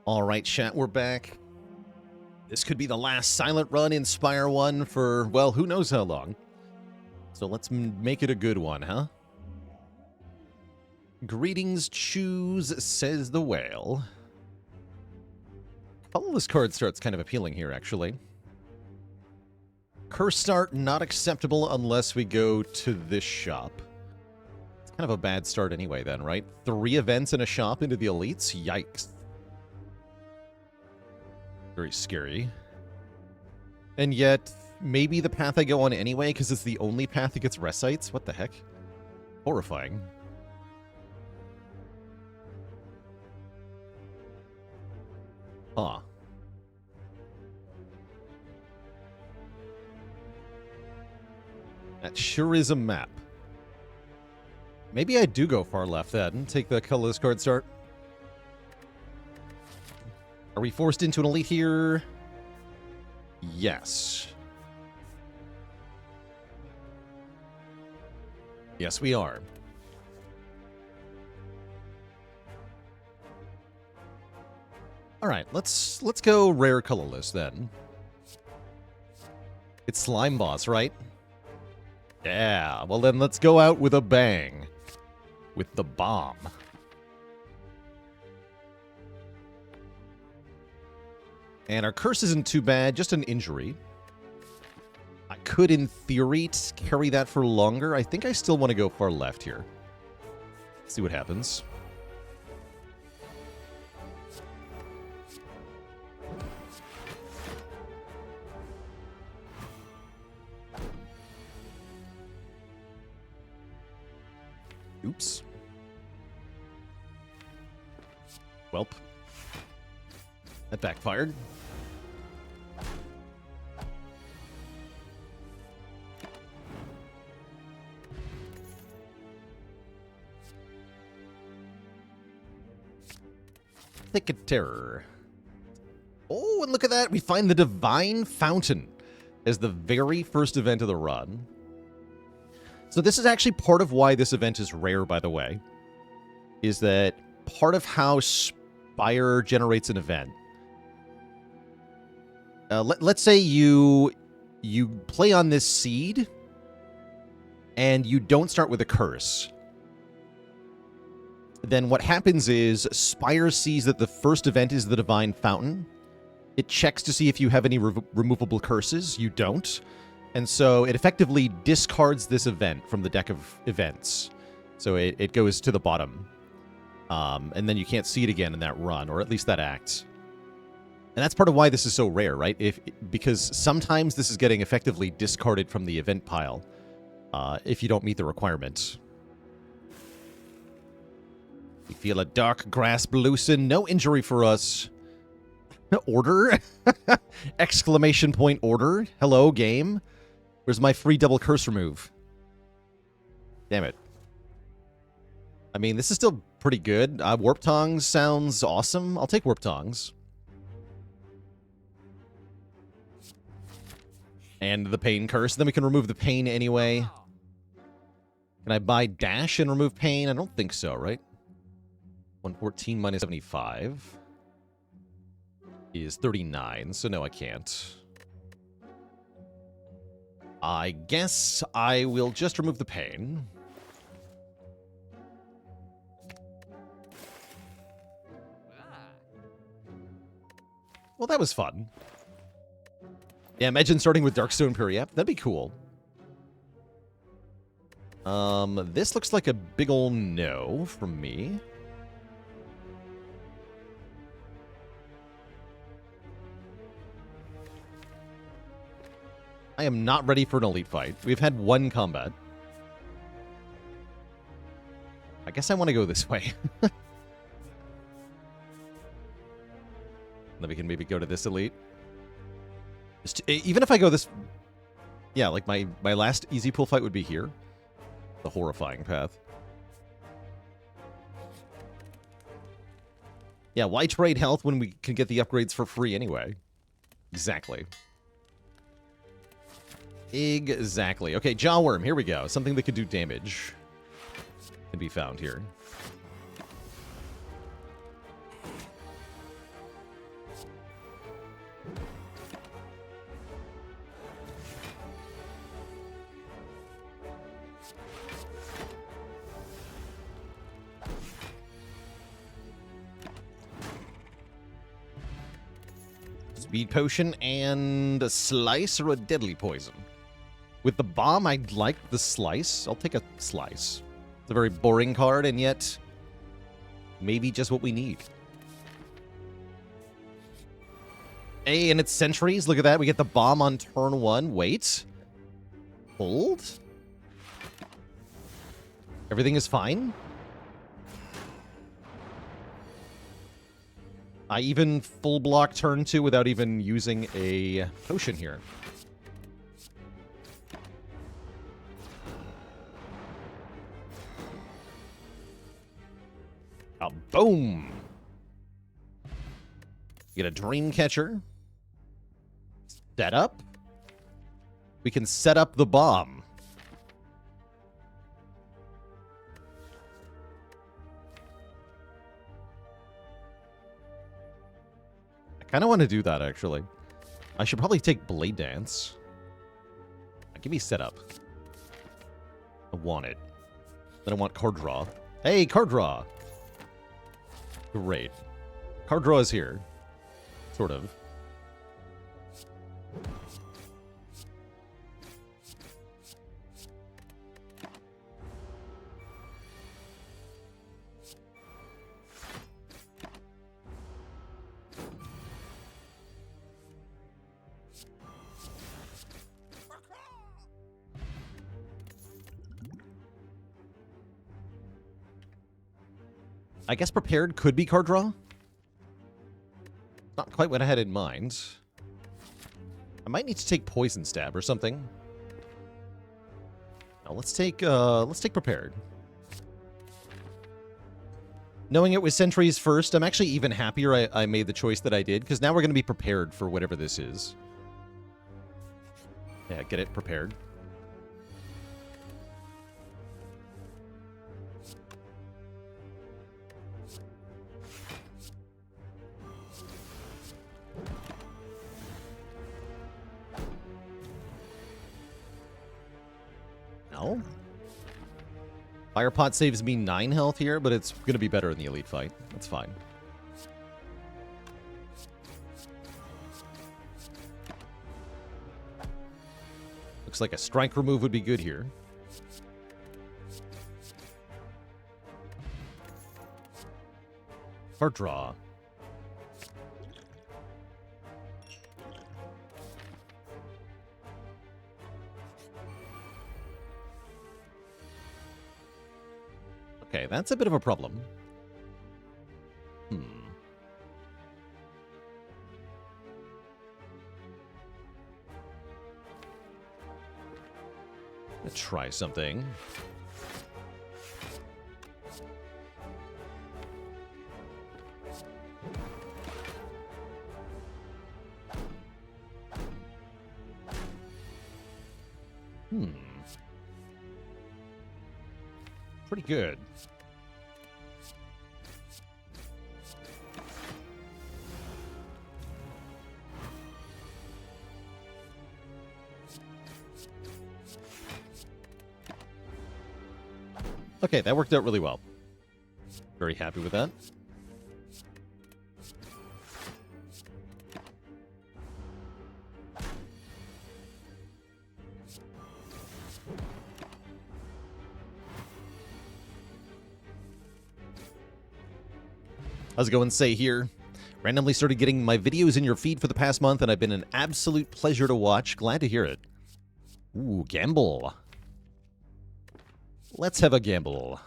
All right, chat, we're back. This could be the last silent run in Spire 1 for, well, who knows how long. So let's make it a good one, huh? Greetings, choose, says the whale. Colorless card start's kind of appealing here, actually. Curse start, not acceptable unless we go to this shop. It's kind of a bad start anyway then, right? 3 events in a shop into the elites? Yikes. Very scary. And yet, maybe the path I go on anyway, because it's the only path that gets rest sites? What the heck? Horrifying. Huh. That sure is a map. Maybe I do go far left then. Take the colorless card start. Are we forced into an elite here? Yes. Yes, we are. All right, let's go rare colorless then. It's Slime Boss, right? Yeah, well then let's go out with a bang. With the bomb. And our curse isn't too bad, just an injury. I could, in theory, carry that for longer. I think I still want to go far left here. See what happens. Oops. Welp. That backfired. Thick of Terror. Oh, and look at that. We find the Divine Fountain as the very first event of the run. So this is actually part of why this event is rare, by the way, is that part of how Spire generates an event. Let's say you play on this seed, and you don't start with a curse. Then what happens is Spire sees that the first event is the Divine Fountain. It checks to see if you have any removable curses. You don't. And so it effectively discards this event from the deck of events. So it goes to the bottom. And then you can't see it again in that run, or at least that act. And that's part of why this is so rare, right? Because sometimes this is getting effectively discarded from the event pile if you don't meet the requirement. We feel a dark grasp loosen. No injury for us. Order? Exclamation point order. Hello, game. Where's my free double curse remove? Damn it. I mean, this is still pretty good. Warp Tongs sounds awesome. I'll take Warp Tongs. And the Pain Curse. Then we can remove the Pain anyway. Can I buy Dash and remove Pain? I don't think so, right? 114 minus 75 is 39, so no, I can't. I guess I will just remove the Pain. Well, that was fun. Yeah, imagine starting with Darkstone Fury. Yep, that'd be cool. This looks like a big ol' no from me. I am not ready for an elite fight. We've had one combat. I guess I want to go this way. Then we can maybe go to this elite. Even if I go this... Yeah, like my last easy pull fight would be here. The horrifying path. Yeah, why trade health when we can get the upgrades for free anyway? Exactly. Exactly. Okay, Jawworm, here we go. Something that could do damage can be found here. Speed potion and a slice or a deadly poison. With the bomb, I'd like the slice. I'll take a slice. It's a very boring card, and yet maybe just what we need. Hey, and it's sentries. Look at that. We get the bomb on turn 1. Wait. Hold. Everything is fine. I even full block turn 2 without even using a potion here. Oh, boom! Get a dream catcher. Set up. We can set up the bomb. I kind of want to do that, actually. I should probably take Blade Dance. Give me setup. I want it. Then I want card draw. Hey, card draw! Great. Card draw is here. Sort of. I guess prepared could be card draw. Not quite what I had in mind. I might need to take poison stab or something. Now let's take prepared. Knowing it was sentries first, I'm actually even happier I made the choice that I did, because now we're going to be prepared for whatever this is. Yeah, get it prepared. No. Fire pot saves me 9 health here, but it's going to be better in the elite fight. That's fine. Looks like a strike remove would be good here. Card draw. Okay, that's a bit of a problem. Let's try something. Pretty good. Okay, that worked out really well. Very happy with that. How's it going? Say here. Randomly started getting my videos in your feed for the past month, and I've been an absolute pleasure to watch. Glad to hear it. Ooh, gamble. Let's have a gamble.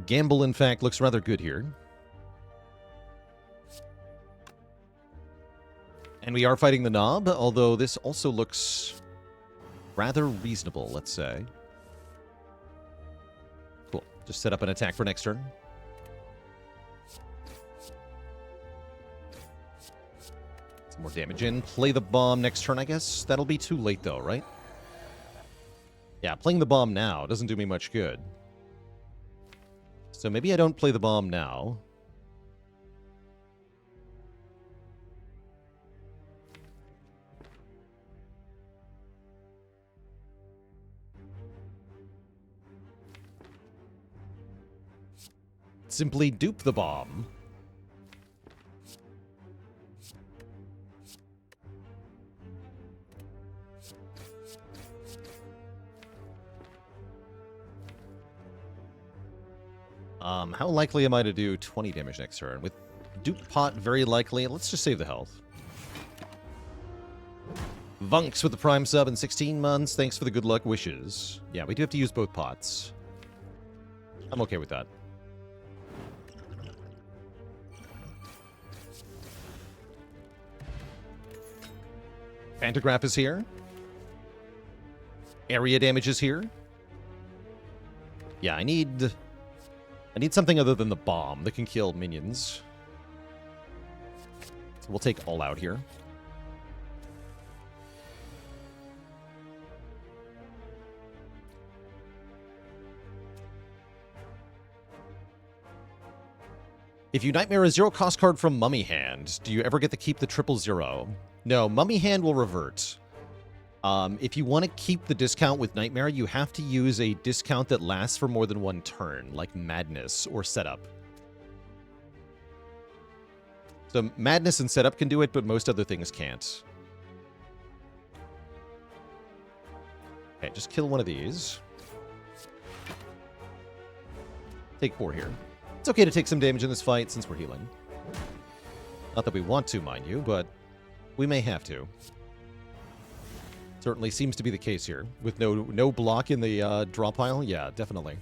Gamble, in fact, looks rather good here. And we are fighting the Knob, although this also looks rather reasonable, let's say. Cool. Just set up an attack for next turn. Some more damage in. Play the bomb next turn, I guess. That'll be too late, though, right? Yeah, playing the bomb now doesn't do me much good. So maybe I don't play the bomb now. Simply dupe the bomb. How likely am I to do 20 damage next turn? With Dupe Pot, very likely. Let's just save the health. Vunks with the Prime sub in 16 months. Thanks for the good luck wishes. Yeah, we do have to use both pots. I'm okay with that. Pantograph is here. Area damage is here. Yeah, I need something other than the bomb that can kill minions. So we'll take all out here. If you Nightmare a zero-cost card from Mummy Hand, do you ever get to keep the 000? No, Mummy Hand will revert. If you want to keep the discount with Nightmare, you have to use a discount that lasts for more than one turn, like Madness or Setup. So Madness and Setup can do it, but most other things can't. Okay, just kill one of these. Take 4 here. It's okay to take some damage in this fight since we're healing. Not that we want to, mind you, but we may have to. Certainly seems to be the case here. With no block in the draw pile? Yeah, definitely.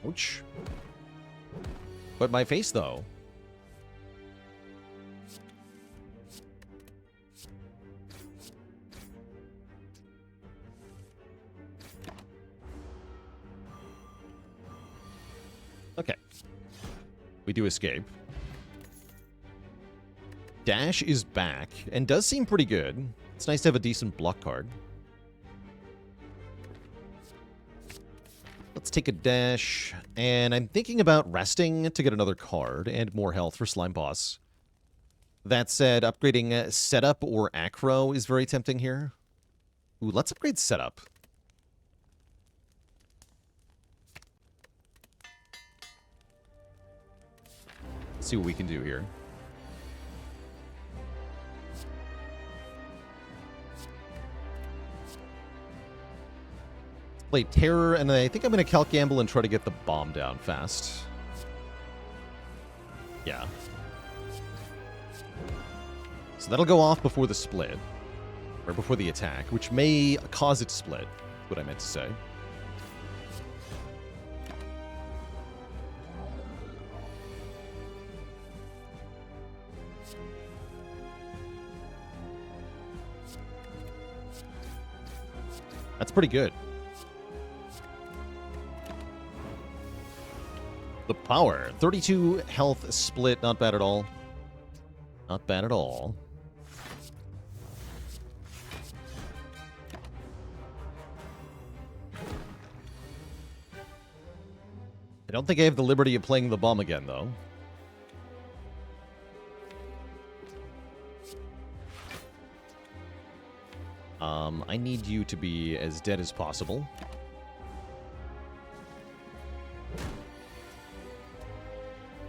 Ouch. But my face, though. Okay. We do escape. Dash is back, and does seem pretty good. It's nice to have a decent block card. Let's take a dash, and I'm thinking about resting to get another card and more health for Slime Boss. That said, upgrading Setup or Acro is very tempting here. Ooh, let's upgrade Setup. See what we can do here. Play Terror, and I think I'm going to Calc Gamble and try to get the bomb down fast. Yeah. So that'll go off before the split. Or before the attack, which may cause it to split. What I meant to say. That's pretty good. The power. 32 health split. Not bad at all. Not bad at all. I don't think I have the liberty of playing the bomb again, though. I need you to be as dead as possible.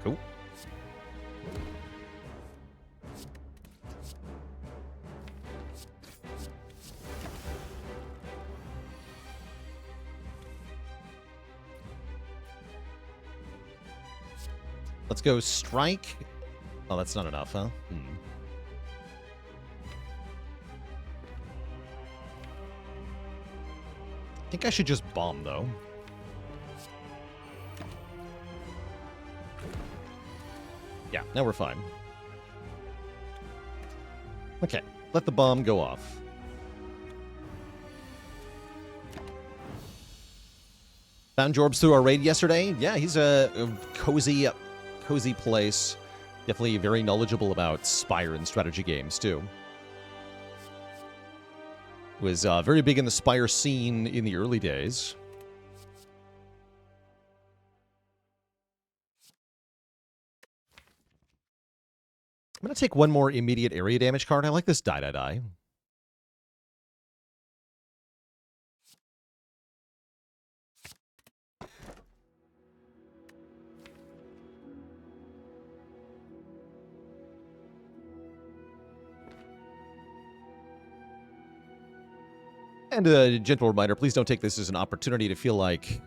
Cool. Let's go strike. Oh, that's not enough, huh? I think I should just bomb, though. Yeah, now we're fine. Okay, let the bomb go off. Found Jorbs through our raid yesterday. Yeah, he's a cozy place. Definitely very knowledgeable about Spire and strategy games, too. Was very big in the Spire scene in the early days. I'm going to take one more immediate area damage card. I like this die. And a gentle reminder, please don't take this as an opportunity to feel like...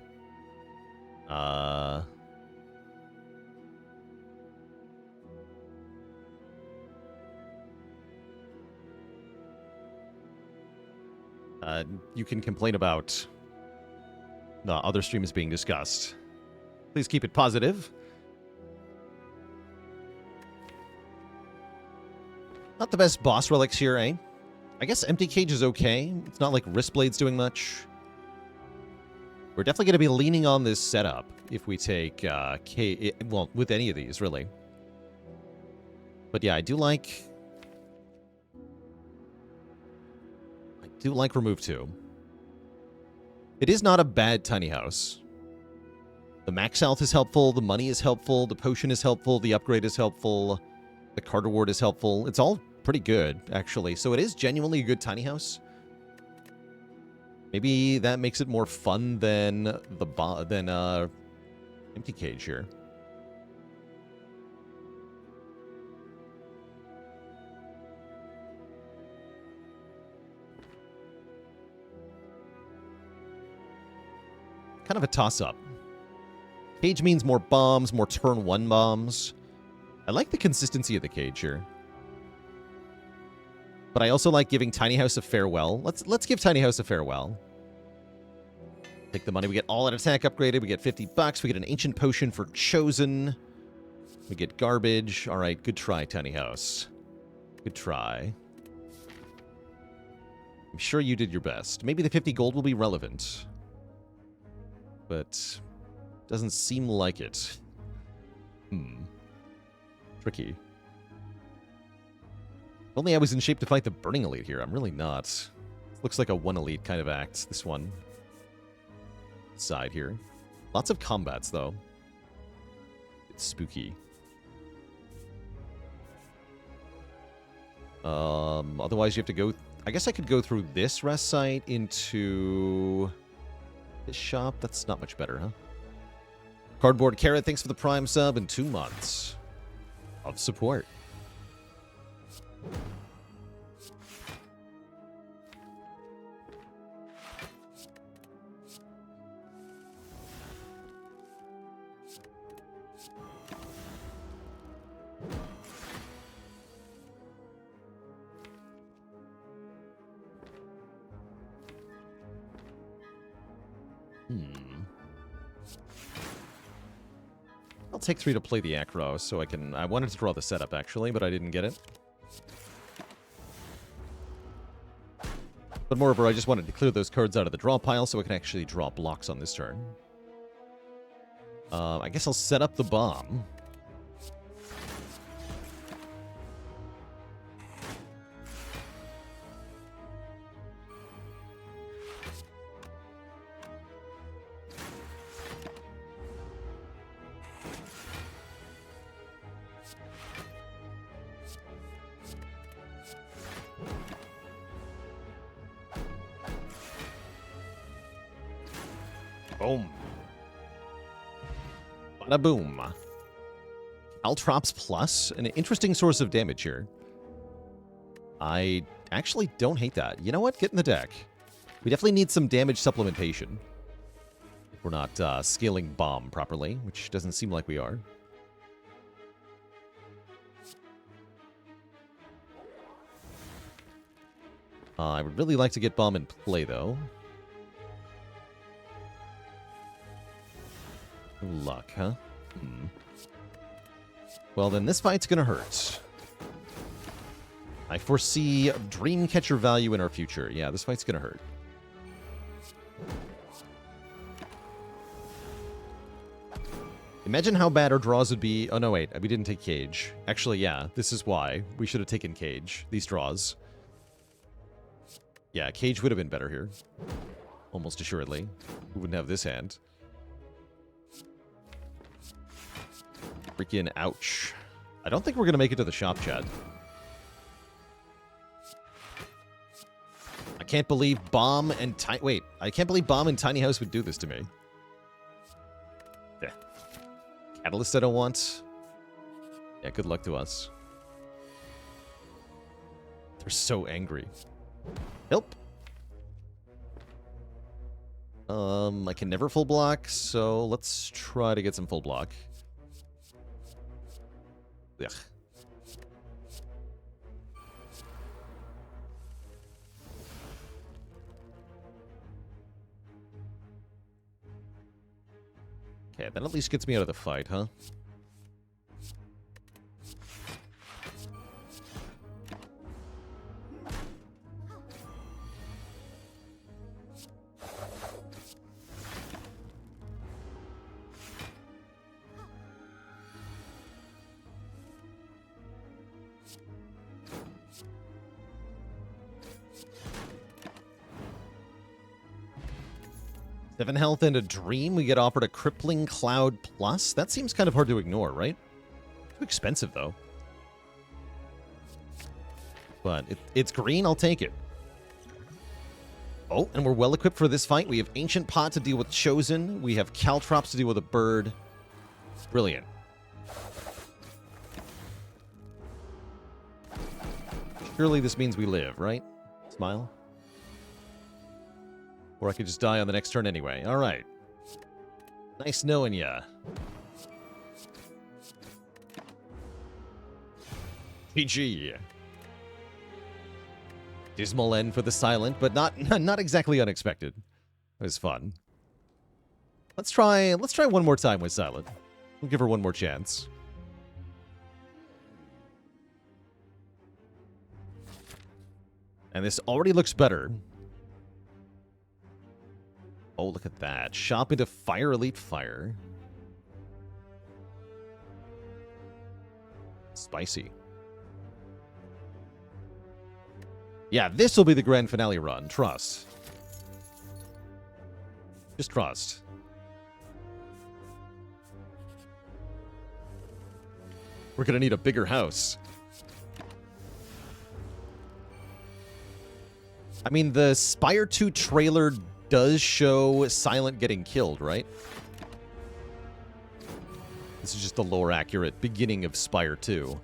you can complain about the other streams being discussed. Please keep it positive. Not the best boss relics here, eh? I guess Empty Cage is okay. It's not like Wristblade's doing much. We're definitely going to be leaning on this setup if we take well, with any of these, really. But yeah, I do like Remove 2. It is not a bad tiny house. The max health is helpful, the money is helpful, the potion is helpful, the upgrade is helpful, the card reward is helpful. It's all pretty good, actually. So it is genuinely a good tiny house. Maybe that makes it more fun than Empty Cage here. Kind of a toss-up. Cage means more bombs, more turn 1 bombs. I like the consistency of the cage here. But I also like giving Tiny House a farewell. Let's give Tiny House a farewell. Take the money. We get all that attack upgraded. We get $50. We get an ancient potion for Chosen. We get garbage. All right, good try, Tiny House. Good try. I'm sure you did your best. Maybe the 50 gold will be relevant. But doesn't seem like it. Tricky. If only I was in shape to fight the Burning Elite here. I'm really not. Looks like a 1 Elite kind of act, this one. Side here. Lots of combats, though. It's spooky. Otherwise, you have to go... I guess I could go through this rest site into... this shop. That's not much better, huh? Cardboard Carrot, thanks for the Prime sub and 2 months of support. I'll take 3 to play the Acro, so I can... I wanted to draw the setup, actually, but I didn't get it. But moreover, I just wanted to clear those cards out of the draw pile so I can actually draw blocks on this turn. I guess I'll set up the bomb. Boom. Bada boom. Caltrops Plus, an interesting source of damage here. I actually don't hate that. You know what? Get in the deck. We definitely need some damage supplementation. If we're not scaling bomb properly, which doesn't seem like we are. I would really like to get bomb in play, though. Luck, huh? Well, then this fight's gonna hurt. I foresee Dreamcatcher value in our future. Yeah, this fight's gonna hurt. Imagine how bad our draws would be. Oh, no, wait. We didn't take Cage. Actually, yeah, this is why. We should have taken Cage. These draws. Yeah, Cage would have been better here. Almost assuredly. We wouldn't have this hand. Freaking ouch. I don't think we're going to make it to the shop, Chad. I can't believe Bomb and Wait, I can't believe Bomb and Tiny House would do this to me. Yeah. Catalyst I don't want. Yeah, good luck to us. They're so angry. Help. I can never full block, so let's try to get some full block. Ugh. Okay, that at least gets me out of the fight, huh? Seven health and a dream. We get offered a crippling cloud plus. That seems kind of hard to ignore, right? Too expensive, though. But it's green. I'll take it. Oh, and we're well equipped for this fight. We have Ancient Pot to deal with Chosen. We have Caltrops to deal with a bird. Brilliant. Surely this means we live, right? Smile. Or I could just die on the next turn anyway. All right. Nice knowing ya. PG. Dismal end for the silent, but not exactly unexpected. It was fun. Let's try one more time with silent. We'll give her one more chance. And this already looks better. Oh, look at that. Shop into Fire Elite Fire. Spicy. Yeah, this will be the grand finale run. Trust. Just trust. We're going to need a bigger house. I mean, the Spire 2 trailer does show Silent getting killed, right? This is just the lore accurate beginning of Spire 2.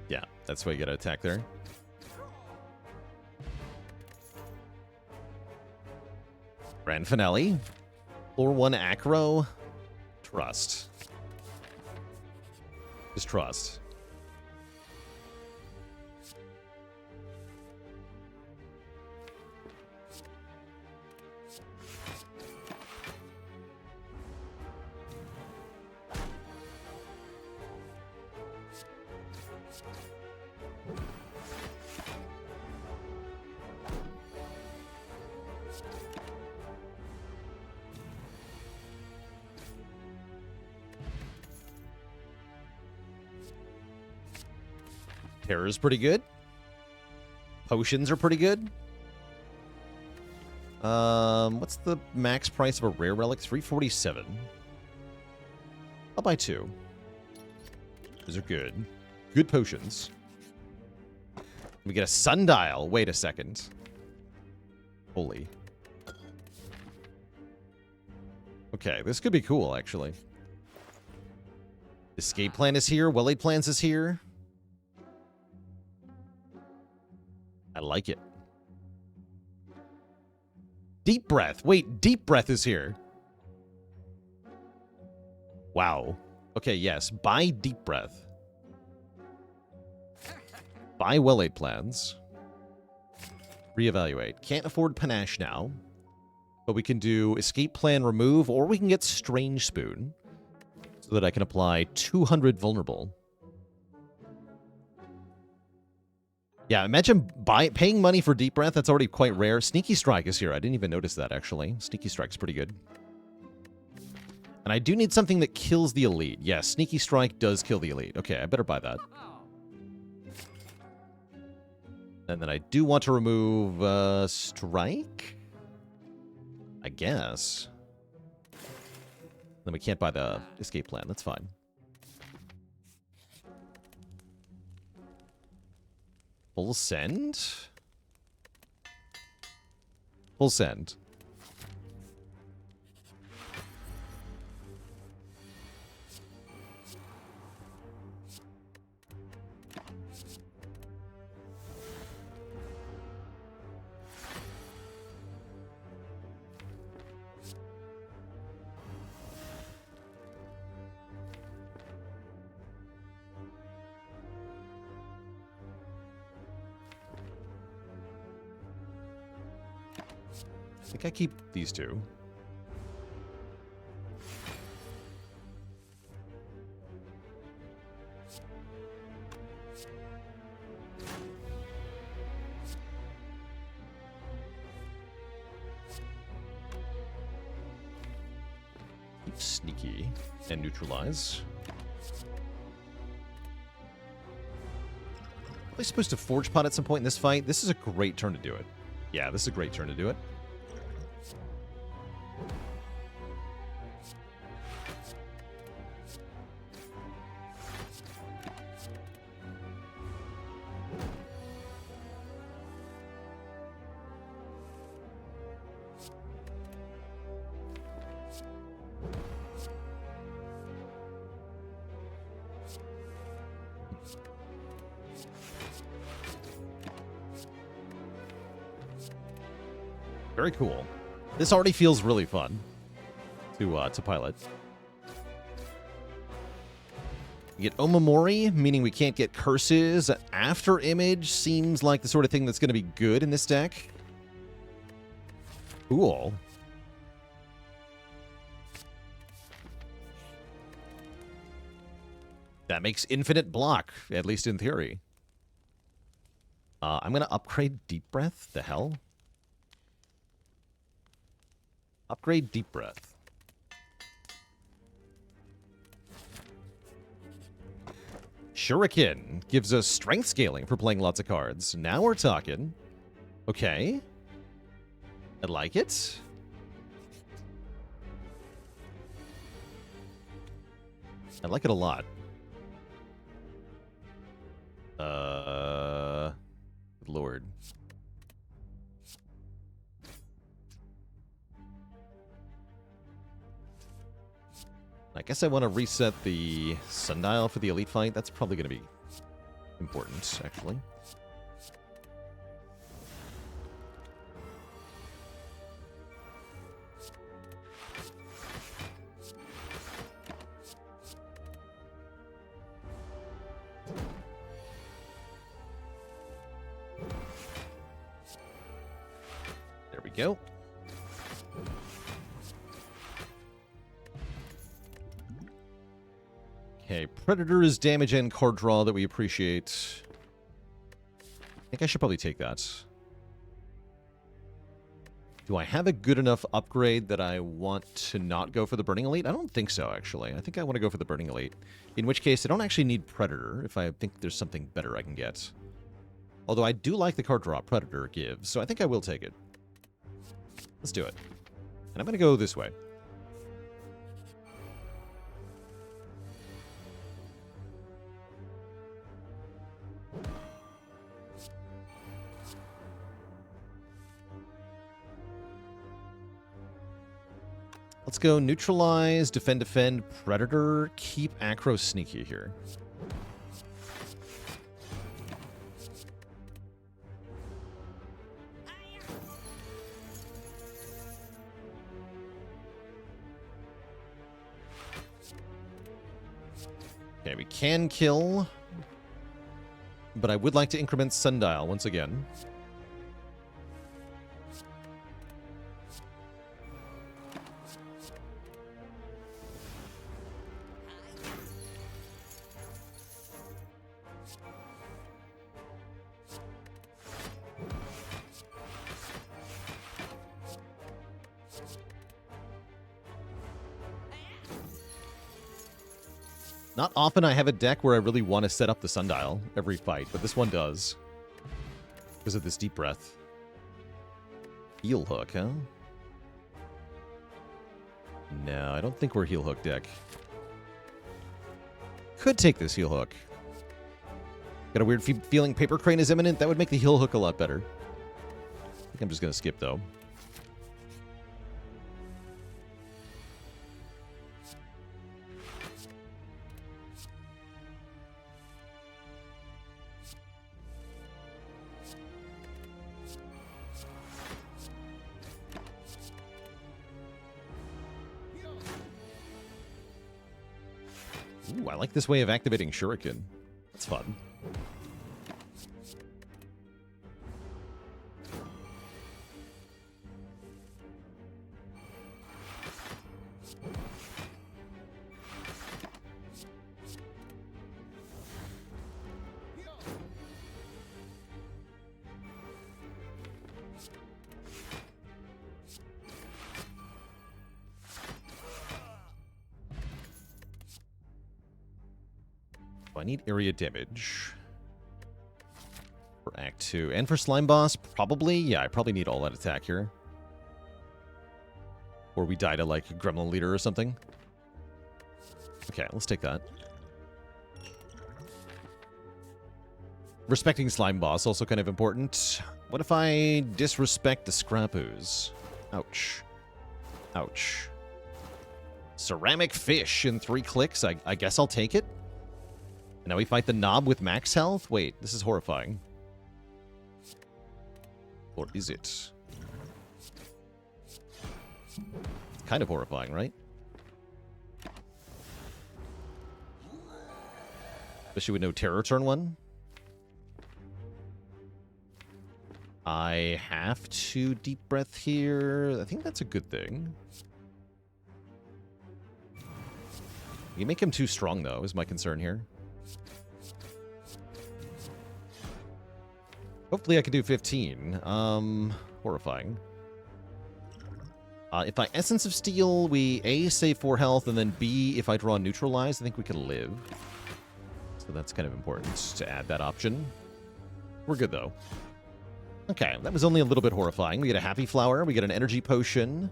Yeah, that's why you gotta attack there. Grand finale. Floor 1 acro. Trust. Just trust. Terror's pretty good. Potions are pretty good. What's the max price of a rare relic? 347. I'll buy 2. Those are good. Good potions. We get a sundial. Wait a second. Holy. Okay, this could be cool, actually. Escape plan is here. Well-laid plans is here. I like it. Deep breath. Wait, deep breath is here. Wow. Okay, yes. Buy deep breath. Buy well-laid plans. Reevaluate. Can't afford panache now. But we can do escape plan remove, or we can get strange spoon. So that I can apply 200 vulnerable. Yeah, imagine paying money for deep breath. That's already quite rare. Sneaky strike is here. I didn't even notice that, actually. Sneaky strike's pretty good. And I do need something that kills the elite. Yeah, Sneaky Strike does kill the elite. Okay, I better buy that. And then I do want to remove Strike? I guess. Then we can't buy the escape plan. That's fine. Full send? Full send. I think I keep these two. Keep Sneaky and Neutralize. Am I supposed to Forge Pot at some point in this fight? This is a great turn to do it. Yeah, this is a great turn to do it. Very cool. This already feels really fun to pilot. You get Omamori, meaning we can't get curses after Image. Seems like the sort of thing that's going to be good in this deck. Cool. That makes infinite block, at least in theory. I'm going to upgrade Deep Breath. The hell? Upgrade Deep Breath. Shuriken gives us strength scaling for playing lots of cards. Now we're talking. Okay. I like it. I like it a lot. Good lord. I guess I want to reset the sundial for the elite fight. That's probably going to be important, actually. There we go. Okay, Predator is damage and card draw that we appreciate. I think I should probably take that. Do I have a good enough upgrade that I want to not go for the Burning Elite? I don't think so, actually. I think I want to go for the Burning Elite. In which case, I don't actually need Predator if I think there's something better I can get. Although I do like the card draw Predator gives, so I think I will take it. Let's do it. And I'm going to go this way. Let's go Neutralize, Defend, Predator, keep Acro Sneaky here. Okay, we can kill, but I would like to increment Sundial once again. Not often I have a deck where I really want to set up the Sundial every fight, but this one does. Because of this Deep Breath. Heel Hook, huh? No, I don't think we're Heel Hook deck. Could take this Heel Hook. Got a weird feeling Paper Crane is imminent. That would make the Heel Hook a lot better. I think I'm just going to skip, though. Ooh, I like this way of activating Shuriken. That's fun. I need area damage for Act 2. And for Slime Boss, probably. Yeah, I probably need all that attack here. Or we die to, like, Gremlin Leader or something. Okay, let's take that. Respecting Slime Boss, also kind of important. What if I disrespect the Scrappoos? Ouch. Ouch. Ceramic Fish in 3 clicks. I guess I'll take it. Now we fight the Knob with max health? Wait, this is horrifying. Or is it? Kind of horrifying, right? Especially with no Terror turn 1. I have to Deep Breath here. I think that's a good thing. You make him too strong, though, is my concern here. Hopefully I can do 15. Horrifying. If I Essence of Steel, we A, save 4 health, and then B, if I draw Neutralize, I think we can live. So that's kind of important to add that option. We're good, though. Okay, that was only a little bit horrifying. We get a Happy Flower, we get an Energy Potion,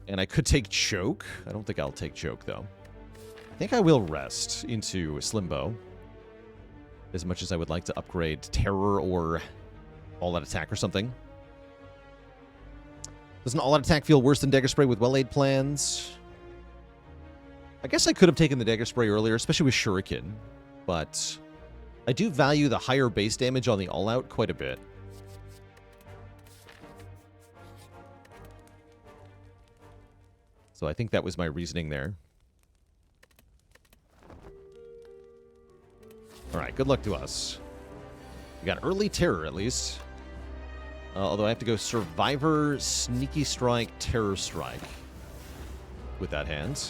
and I could take Choke. I don't think I'll take Choke, though. I think I will rest into Slimbo. As much as I would like to upgrade Terror or All-Out Attack or something. Doesn't All-Out Attack feel worse than Dagger Spray with well-laid plans? I guess I could have taken the Dagger Spray earlier, especially with Shuriken. But I do value the higher base damage on the All-Out quite a bit. So I think that was my reasoning there. Alright, good luck to us. We got early Terror, at least. Although I have to go Survivor, Sneaky Strike, Terror Strike with that hand.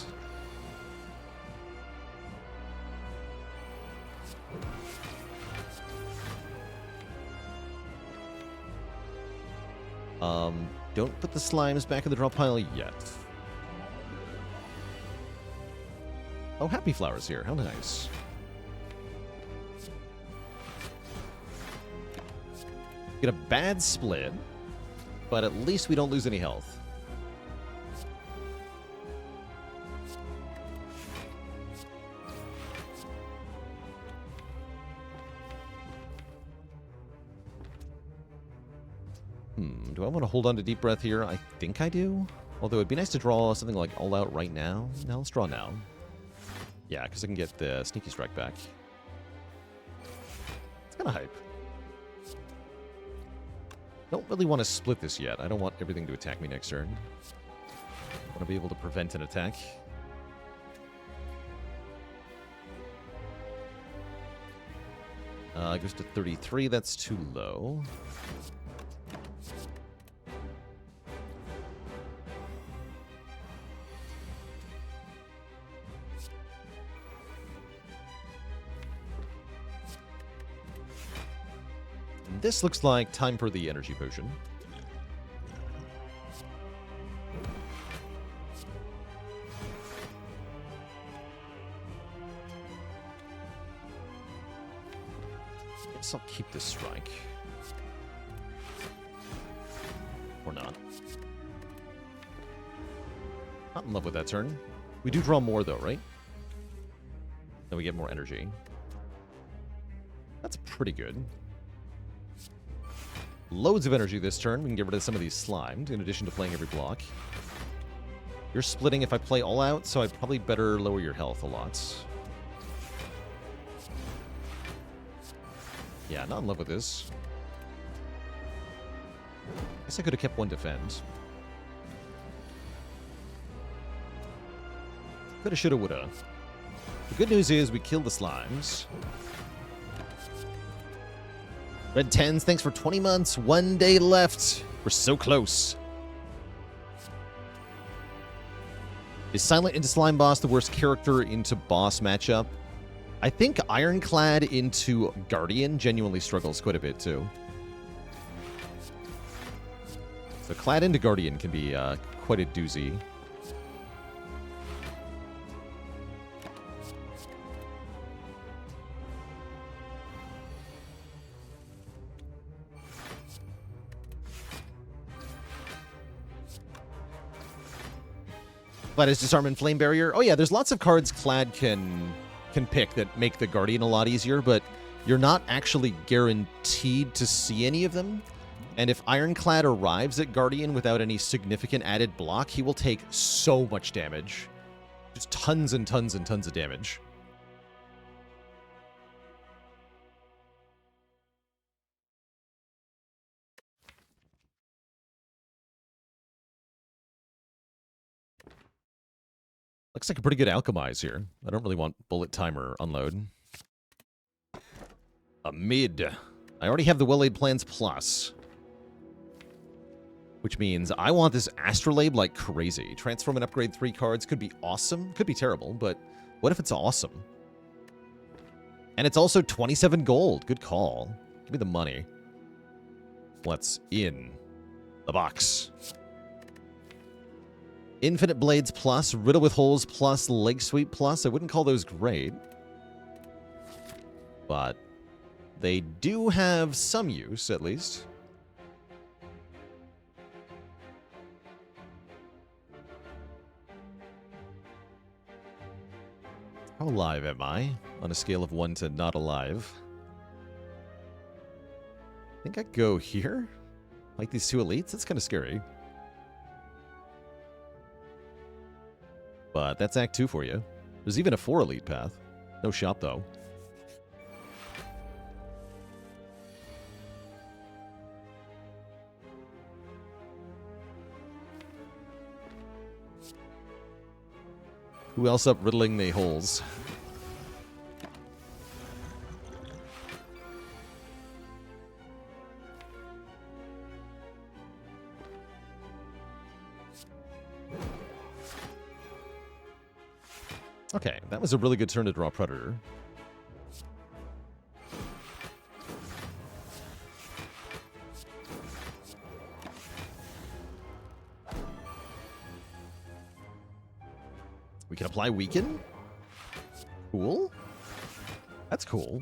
Don't put the slimes back in the draw pile yet. Oh, Happy Flower's here. How nice. Get a bad split, but at least we don't lose any health. Do I want to hold on to Deep Breath here? I think I do. Although it'd be nice to draw something like All Out right now. No, let's draw now. Yeah, because I can get the Sneaky Strike back. It's kind of hype. Don't really want to split this yet. I don't want everything to attack me next turn. I want to be able to prevent an attack. It goes to 33. That's too low. This looks like time for the Energy Potion. Guess I'll keep this strike. Or not. Not in love with that turn. We do draw more, though, right? Then we get more energy. That's pretty good. Loads of energy this turn. We can get rid of some of these slimed, in addition to playing every block. You're splitting if I play all out, so I'd probably better lower your health a lot. Yeah, not in love with this. Guess I could have kept one defend. Coulda, shoulda, woulda. The good news is we killed the slimes. Red 10s, thanks for 20 months. 1 day left. We're so close. Is Silent into Slime Boss the worst character into boss matchup? I think Ironclad into Guardian genuinely struggles quite a bit, too. So Clad into Guardian can be quite a doozy. Clad is Disarm and Flame Barrier. Oh yeah, there's lots of cards Clad can pick that make the Guardian a lot easier, but you're not actually guaranteed to see any of them. And if Ironclad arrives at Guardian without any significant added block, he will take so much damage. Just tons and tons and tons of damage. Looks like a pretty good Alchemize here. I don't really want Bullet Timer Unload. A mid. I already have the Well-Laid Plans Plus. Which means I want this Astrolabe like crazy. Transform and upgrade 3 cards could be awesome. Could be terrible, but what if it's awesome? And it's also 27 gold. Good call. Give me the money. What's in the box? Infinite Blades Plus, Riddle with Holes Plus, Leg Sweep Plus. I wouldn't call those great. But they do have some use, at least. How alive am I on a scale of 1 to not alive? I think I go here. Like these 2 elites? That's kind of scary. But that's Act 2 for you. There's even a 4 elite path. No shop, though. Who else up riddling the holes? Okay, that was a really good turn to draw Predator. We can apply Weaken. Cool. That's cool.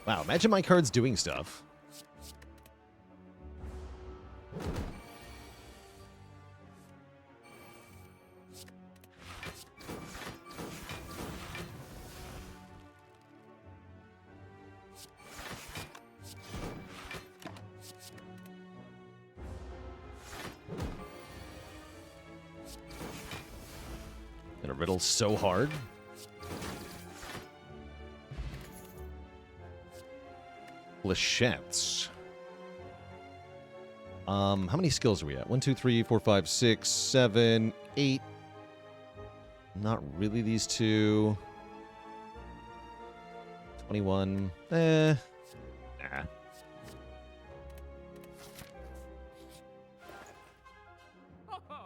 Wow, imagine my cards doing stuff. Gonna riddle so hard. Flechettes. How many skills are we at? 1, 2, 3, 4, 5, 6, 7, 8. Not really these two. 21. Nah.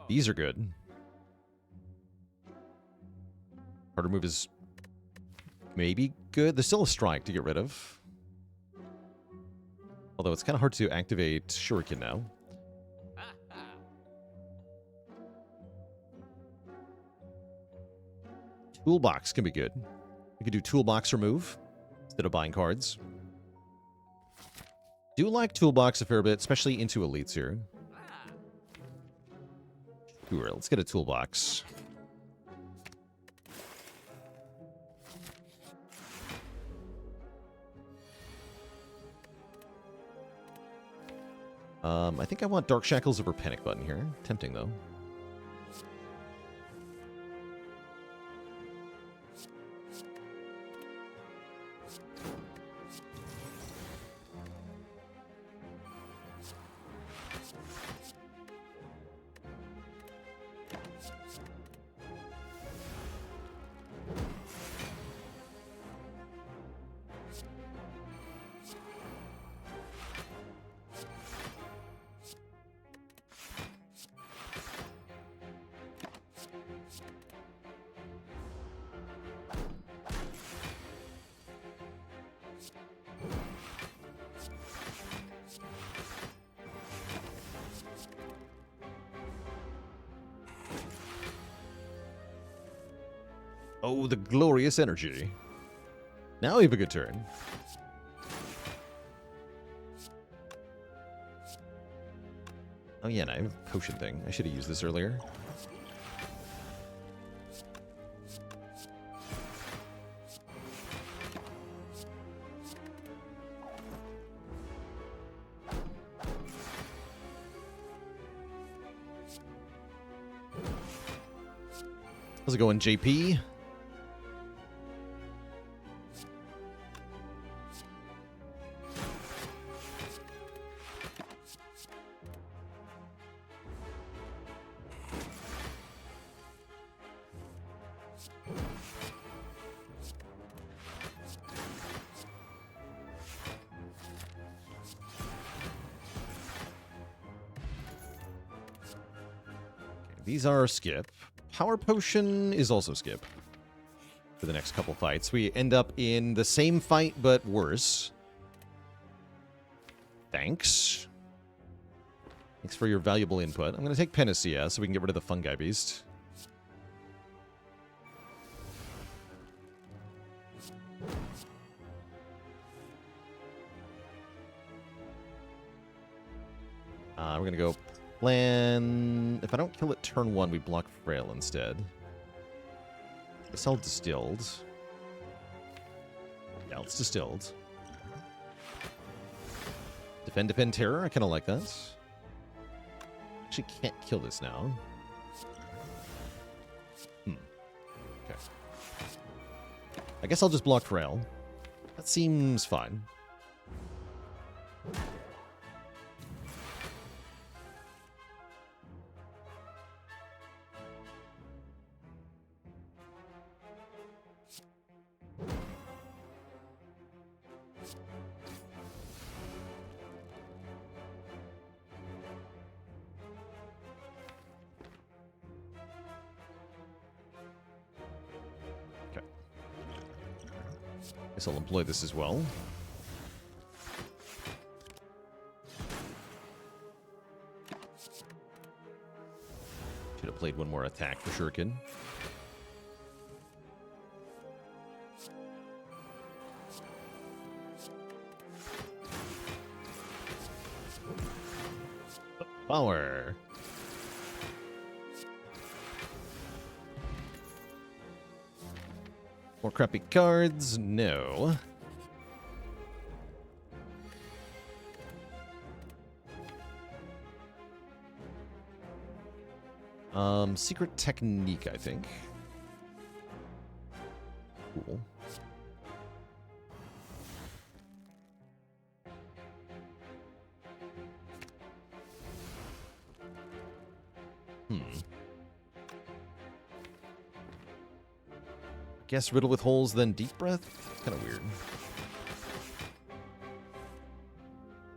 These are good. Harder move is maybe good. There's still a strike to get rid of. Although it's kind of hard to activate Shuriken now. Toolbox can be good. We could do Toolbox remove. instead of buying cards. Do like toolbox a fair bit, especially into elites here. Sure, let's get a toolbox. I think I want Dark Shackles over Panic Button here. Tempting, though. Oh, the glorious energy. Now we have a good turn. Oh yeah, and I have a potion thing. I should have used this earlier. How's it going, JP? These are skip. Power Potion is also skip for the next couple fights. We end up in the same fight, but worse. Thanks. Thanks for your valuable input. I'm going to take Panacea so we can get rid of the Fungi Beast. We're going to go plan... If I don't kill it turn 1, we block Frail instead. Let's sell Distilled. Yeah, it's Distilled. Defend, Terror. I kind of like that. Actually can't kill this now. Okay. I guess I'll just block Frail. That seems fine. Guess I'll employ this as well. Should have played one more attack for Shuriken. Power. More crappy cards? No. Secret Technique, I think. Cool. Guess Riddle with Holes, then Deep Breath? Kind of weird.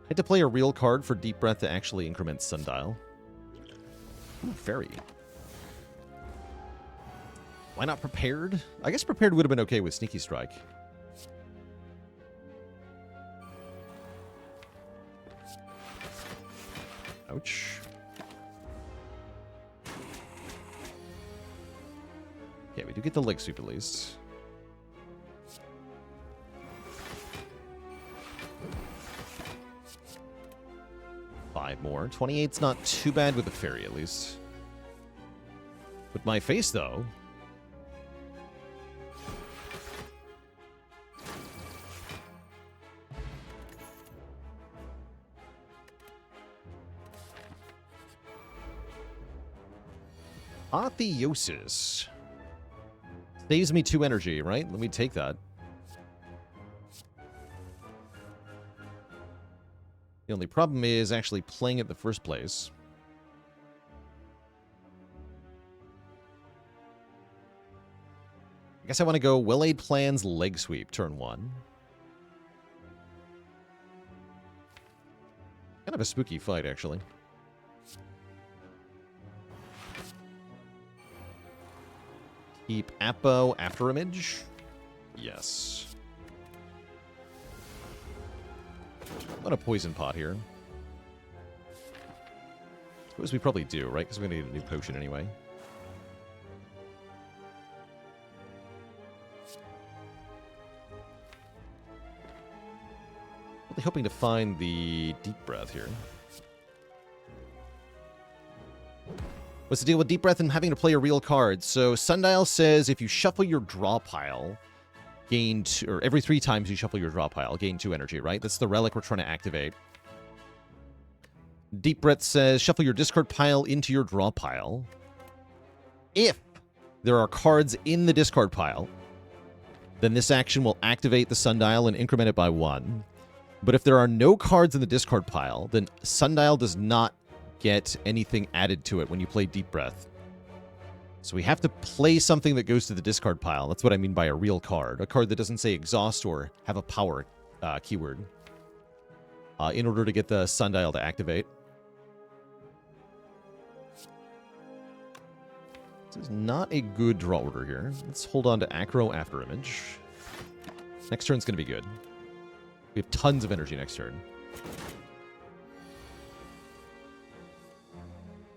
I had to play a real card for Deep Breath to actually increment Sundial. Ooh, Fairy. Why not Prepared? I guess Prepared would have been okay with Sneaky Strike. Ouch. Okay, we do get the leg sweep at least. 5 more. 28's not too bad with the fairy, at least. With my face, though... Apotheosis. Saves me 2 energy, right? Let me take that. The only problem is actually playing it in the first place. I guess I want to go Well-Laid Plans, Leg Sweep, turn 1. Kind of a spooky fight, actually. Keep Apo after image. Yes. I'm gonna poison pot here. Suppose we probably do, right? Because we're gonna need a new potion anyway. Really hoping to find the Deep Breath here. What's the deal with Deep Breath and having to play a real card? So Sundial says if you shuffle your draw pile, gain or every 3 times you shuffle your draw pile, gain 2 energy, right? That's the relic we're trying to activate. Deep Breath says shuffle your discard pile into your draw pile. If there are cards in the discard pile, then this action will activate the Sundial and increment it by 1. But if there are no cards in the discard pile, then Sundial does not get anything added to it when you play Deep Breath. So we have to play something that goes to the discard pile. That's what I mean by a real card. A card that doesn't say exhaust or have a power keyword. In order to get the Sundial to activate. This is not a good draw order here. Let's hold on to Acro after image. Next turn's going to be good. We have tons of energy next turn.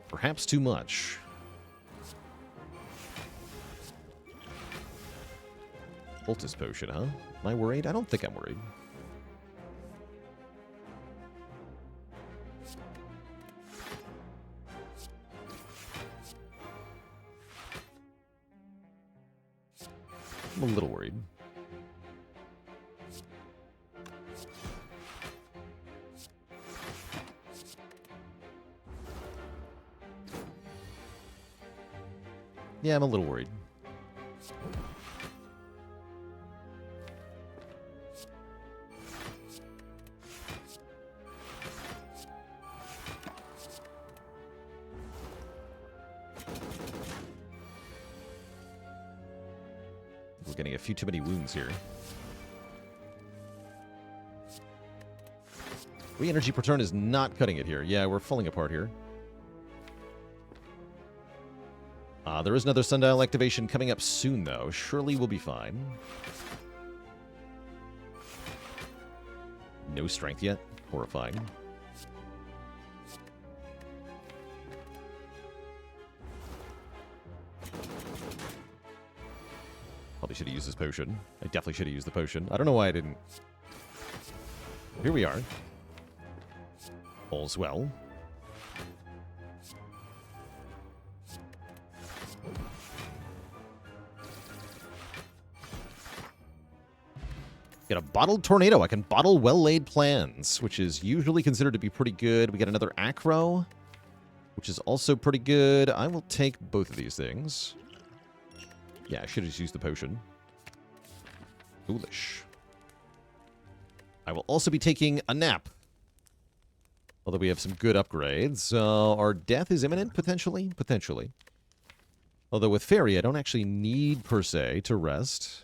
Perhaps too much. Voltus Potion, huh? Am I worried? I don't think I'm worried. I'm a little worried. Yeah, I'm a little worried. We're getting a few too many wounds here. 3 energy per turn is not cutting it here. Yeah, we're falling apart here. There is another Sundial activation coming up soon, though. Surely we'll be fine. No strength yet. Horrifying. Probably should have used this potion. I definitely should have used the potion. I don't know why I didn't. Here we are. All's well. Get a bottled tornado. I can bottle Well-Laid Plans, which is usually considered to be pretty good. We get another Acro, which is also pretty good. I will take both of these things. Yeah, I should have just used the potion. Foolish. I will also be taking a nap. Although we have some good upgrades. Our death is imminent, potentially? Potentially. Although with Fairy, I don't actually need, per se, to rest.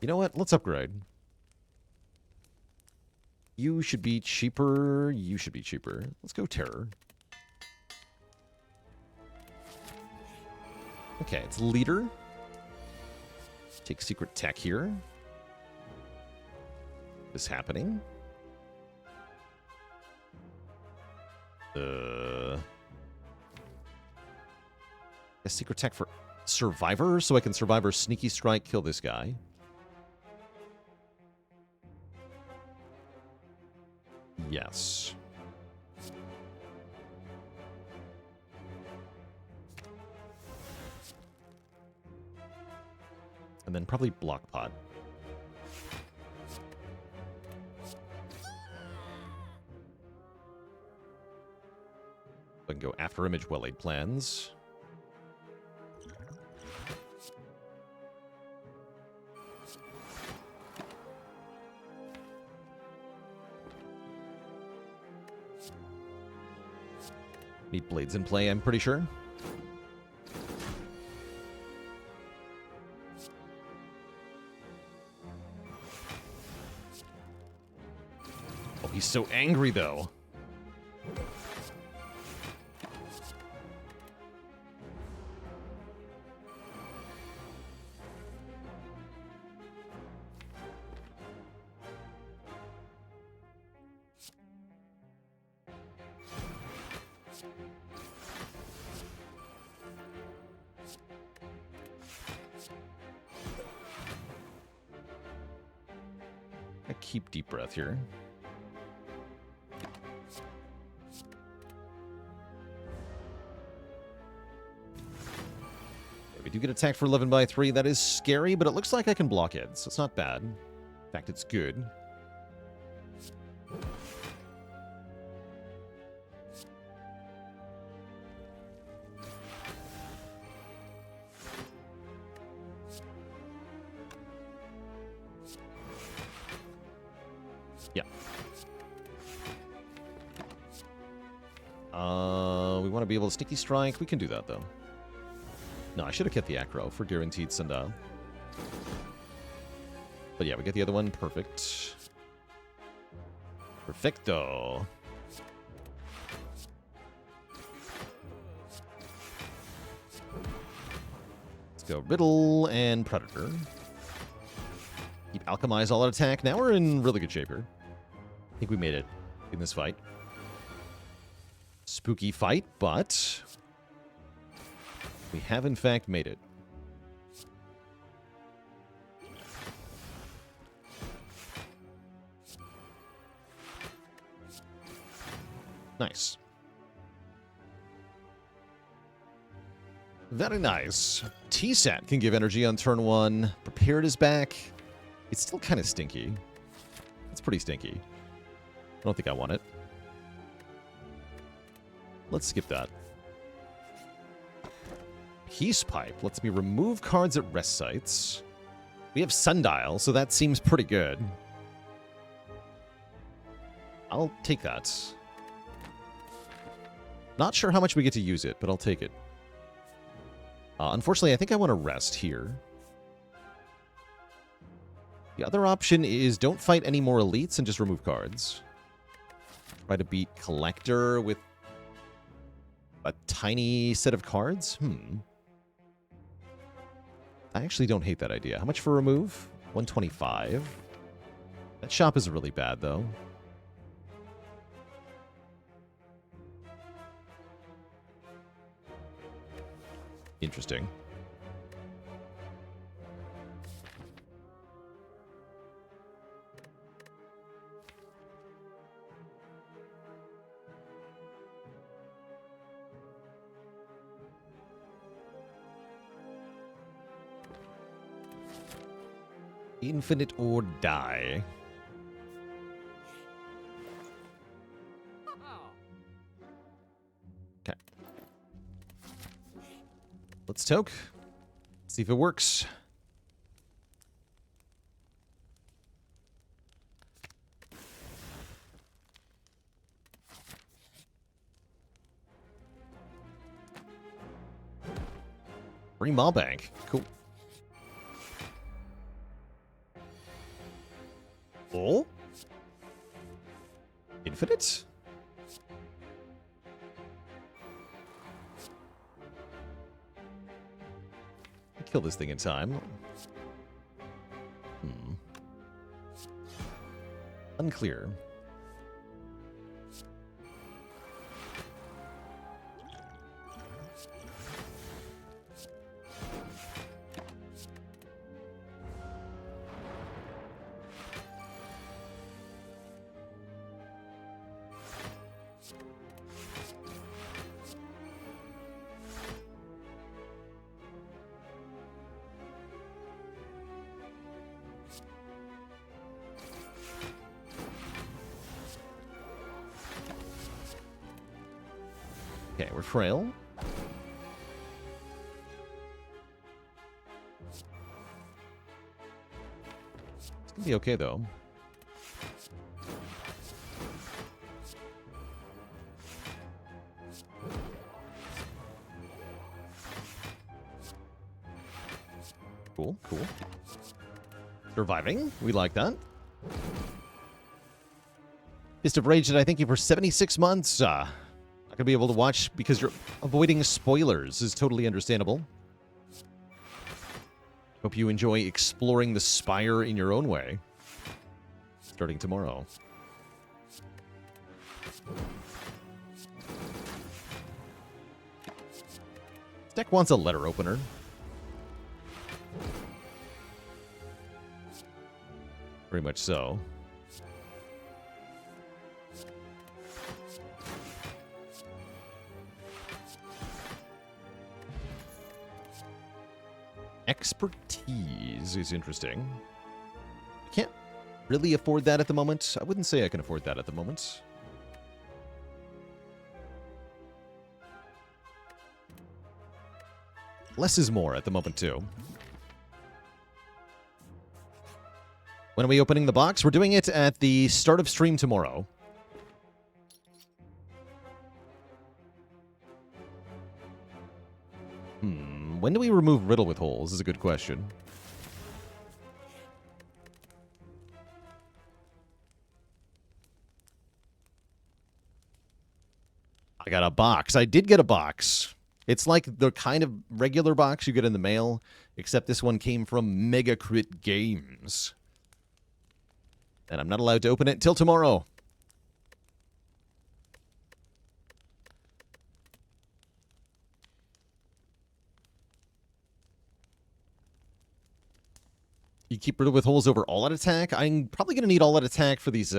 You know what? Let's upgrade. You should be cheaper. You should be cheaper. Let's go Terror. Okay, it's Leader. Take Secret Tech here. This happening. A Secret Tech for Survivor, so I can Survivor Sneaky Strike, kill this guy. Yes. And then probably Block Pot. I can go After Image, Well-Laid Plans. Need Blades in play, I'm pretty sure. Oh, he's so angry, though. I keep Deep Breath here. We do get attacked for 11 by 3. That is scary, but it looks like I can block it, so it's not bad. In fact, it's good. Yeah. We want to be able to Sneaky Strike. We can do that, though. No, I should have kept the Acro for guaranteed Sundial. But yeah, we get the other one. Perfect. Perfecto. Let's go Riddle and Predator. Keep Alchemize all out attack. Now we're in really good shape here. I think we made it in this fight. Spooky fight, but we have in fact made it. Nice. Very nice. T-Sat can give energy on turn 1. Prepared is back. It's still kind of stinky. It's pretty stinky. I don't think I want it. Let's skip that. Peace Pipe lets me remove cards at rest sites. We have Sundial, so that seems pretty good. I'll take that. Not sure how much we get to use it, but I'll take it. Unfortunately, I think I want to rest here. The other option is don't fight any more elites and just remove cards. Try to beat Collector with a tiny set of cards? I actually don't hate that idea. How much for remove? 125. That shop is really bad, though. Interesting. Infinite or die. Okay. Let's toke. See if it works. Free Maw Bank. Cool. Oh? Infinite? Kill this thing in time. Unclear. Okay, we're frail. It's gonna be okay, though. Cool, cool. Surviving. We like that. Fist of Rage, did I thank you for 76 months? Not going to be able to watch because you're avoiding spoilers is totally understandable. Hope you enjoy exploring the Spire in your own way. Starting tomorrow. This deck wants a letter opener. Very much so. Expertise is interesting. Can't really afford that at the moment. I wouldn't say I can afford that at the moment. Less is more at the moment, too. When are we opening the box? We're doing it at the start of stream tomorrow. When do we remove Riddle with Holes is a good question. I got a box. I did get a box. It's like the kind of regular box you get in the mail, except this one came from Mega Crit Games. And I'm not allowed to open it till tomorrow. You keep Riddle with Holes over all-out attack? I'm probably going to need all-out attack for these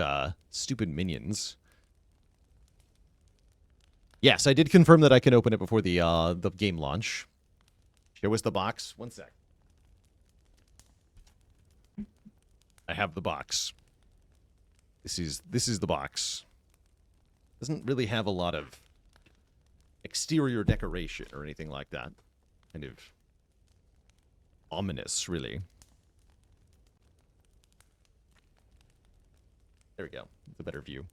stupid minions. Yes, I did confirm that I can open it before the game launch. Show us the box. One sec. I have the box. This is the box. Doesn't really have a lot of exterior decoration or anything like that. Kind of ominous, really. There we go. It's a better view.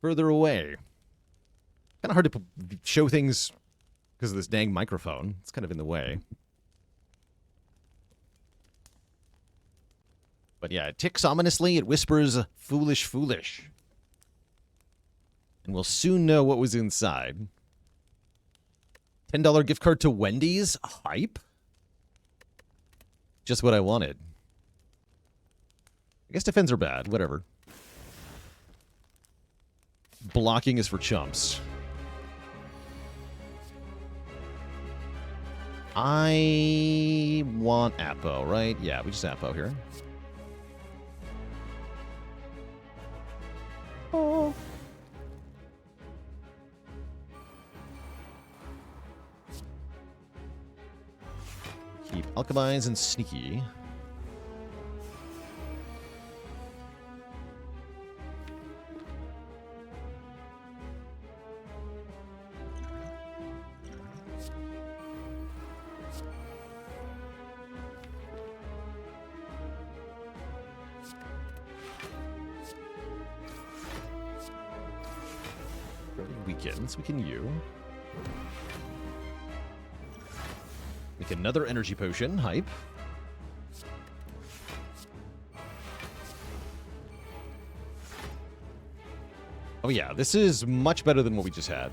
Further away. Kind of hard to show things because of this dang microphone. It's kind of in the way. But yeah, it ticks ominously. It whispers, foolish, foolish. And we'll soon know what was inside. $10 gift card to Wendy's? Hype? Just what I wanted. I guess defends are bad. Whatever. Blocking is for chumps. I want Apo, right? Yeah, we just Apo here. Oh. Keep Alchemize and Sneaky. Weekends, we can you. Make another energy potion, hype. Oh yeah, this is much better than what we just had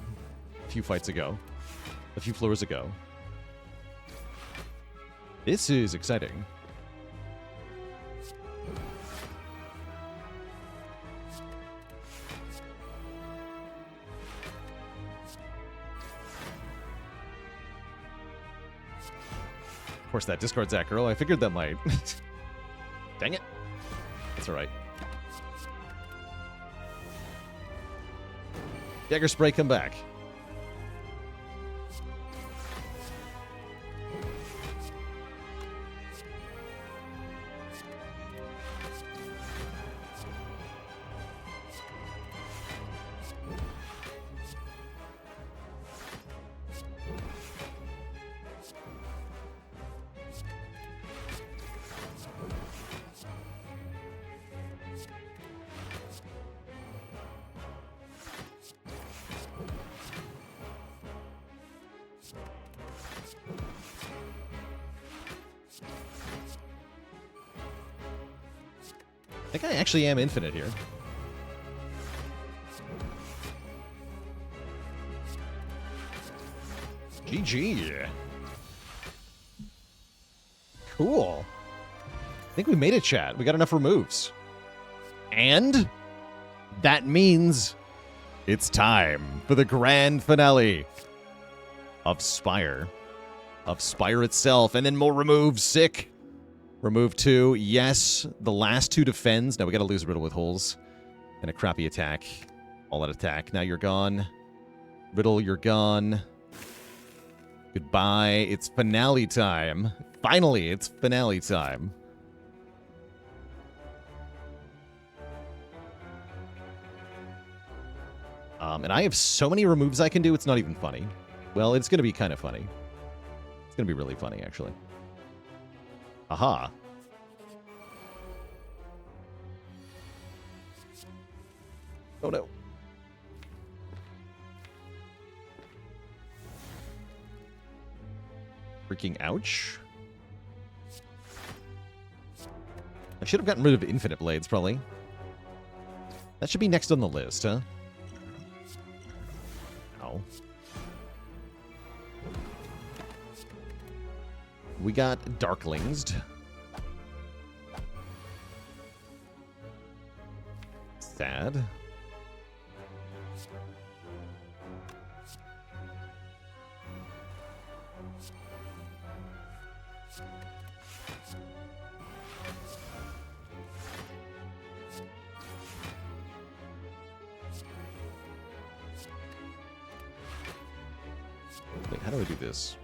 a few fights ago, a few floors ago. This is exciting. Of course, that discards that girl. I figured that might. Dang it. That's all right. Dagger Spray, come back. I think I actually am infinite here. GG. Cool. I think we made it, chat. We got enough removes. And that means it's time for the grand finale of Spire. Of Spire itself. And then more removes. Sick. Remove 2. Yes. The last 2 defends. Now we got to lose Riddle with holes. And a crappy attack. All that attack. Now you're gone. Riddle, you're gone. Goodbye. It's finale time. Finally, it's finale time. And I have so many removes I can do, it's not even funny. Well, it's going to be kind of funny. It's going to be really funny, actually. Aha. Oh, no. Freaking ouch. I should have gotten rid of Infinite Blades, probably. That should be next on the list, huh? Ow. We got Darklings. Sad. Wait, how do I do this?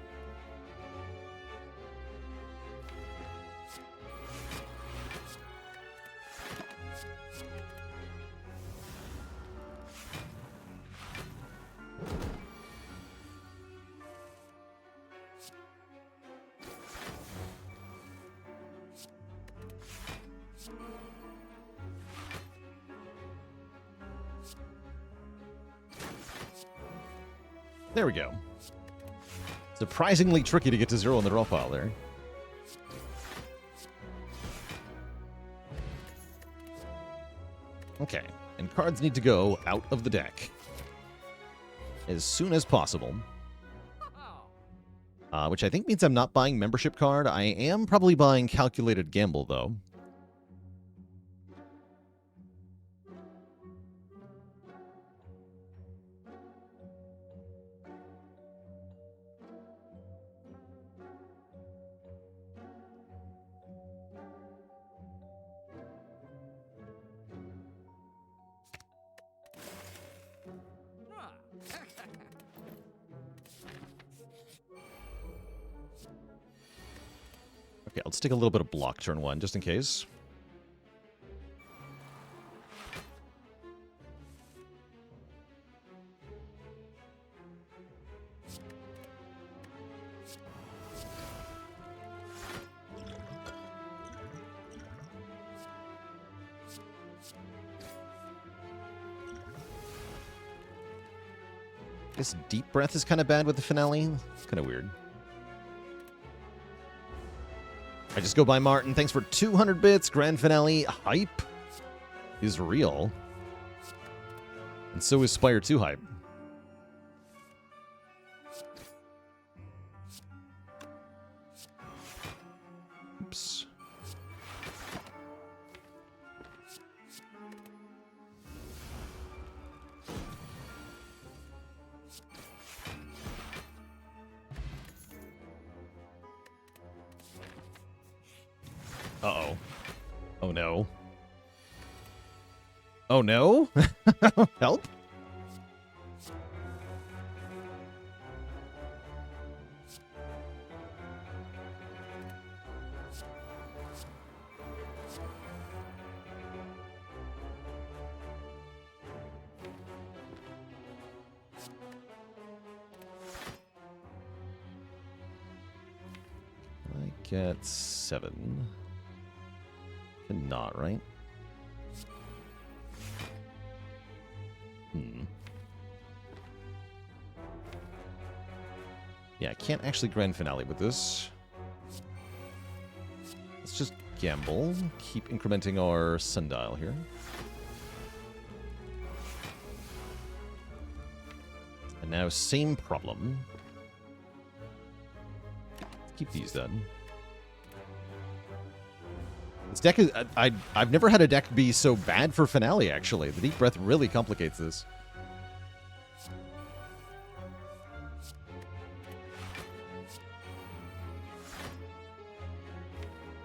There we go. Surprisingly tricky to get to 0 in the draw pile there. Okay, and cards need to go out of the deck as soon as possible. Which I think means I'm not buying membership card. I am probably buying calculated gamble, though. Okay, let's take a little bit of block turn 1, just in case. I guess Deep Breath is kind of bad with the finale. It's kind of weird. I just go by Martin. Thanks for 200 bits. Grand finale hype is real. And so is Spire 2 hype. Oops. Uh-oh. Oh, no. Oh, no? Help? I get 7. Not, right? Yeah, I can't actually grand finale with this. Let's just gamble. Keep incrementing our sundial here. And now, same problem. Keep these done. This deck is... I've never had a deck be so bad for Finale, actually. The Deep Breath really complicates this.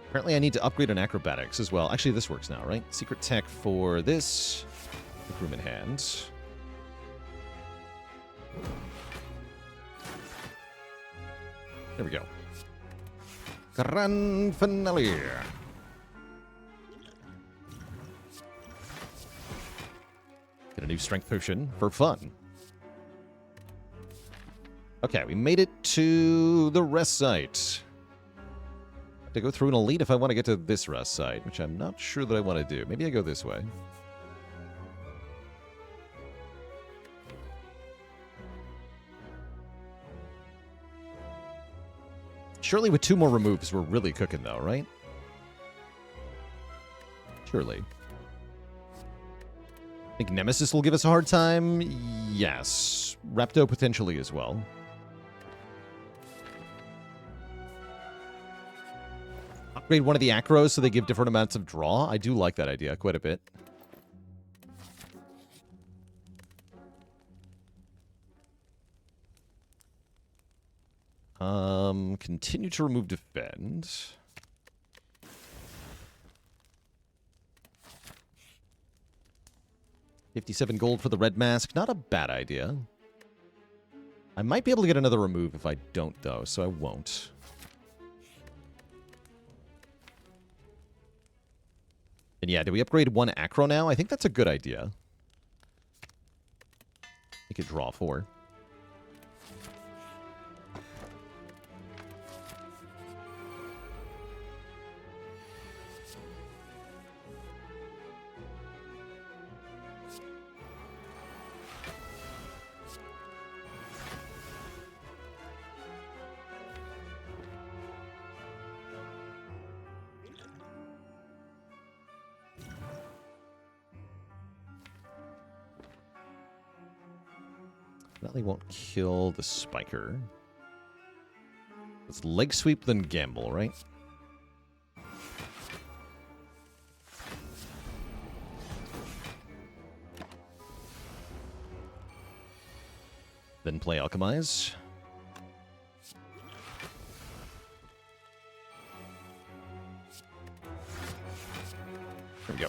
Apparently I need to upgrade on Acrobatics as well. Actually, this works now, right? Secret Tech for this. Room in hand. There we go. Grand Finale. Get a new strength potion for fun. Okay, we made it to the rest site. I have to go through an elite if I want to get to this rest site, which I'm not sure that I want to do. Maybe I go this way. Surely with 2 more removes, we're really cooking, though, right? Surely. I think Nemesis will give us a hard time. Yes. Repto potentially as well. Upgrade one of the acros so they give different amounts of draw. I do like that idea quite a bit. Continue to remove defend. $57 gold for the red mask. Not a bad idea. I might be able to get another remove if I don't, though, so I won't. And yeah, do we upgrade 1 acro now? I think that's a good idea. Make it draw 4. They won't kill the spiker. It's leg sweep, then gamble, right? Then play alchemize. There we go.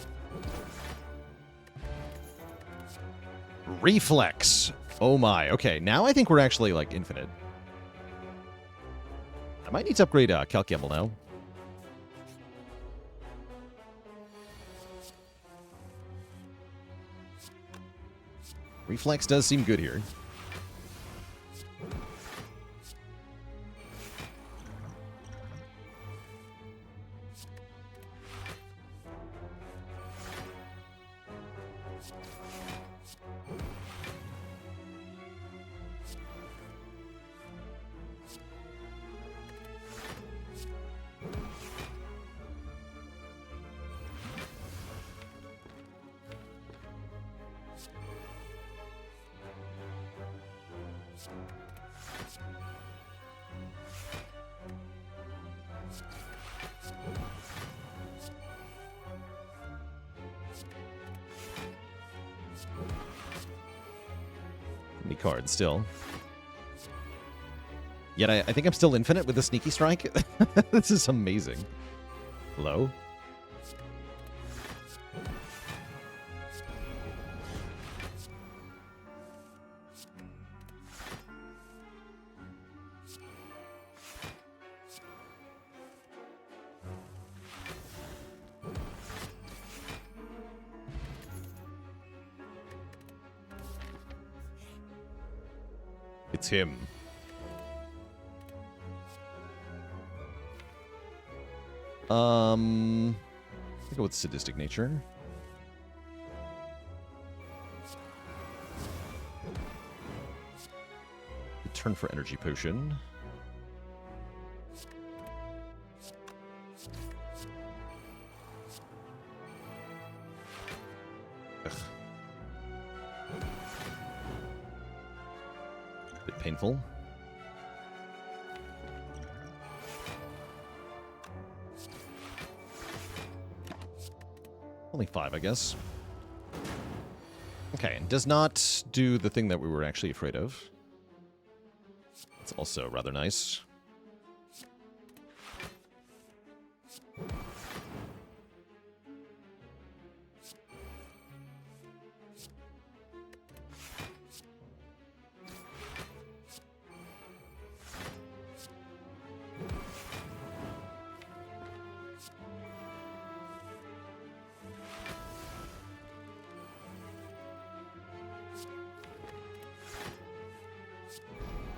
Reflex. Oh my, okay. Now I think we're actually, like, infinite. I might need to upgrade Calc Gamble now. Reflex does seem good here. Card still. Yet I think I'm still infinite with the sneaky strike. This is amazing. Hello? It's him. I'll go with sadistic nature. Turn for energy potion. painful. Only 5, I guess. Okay, does not do the thing that we were actually afraid of. It's also rather nice.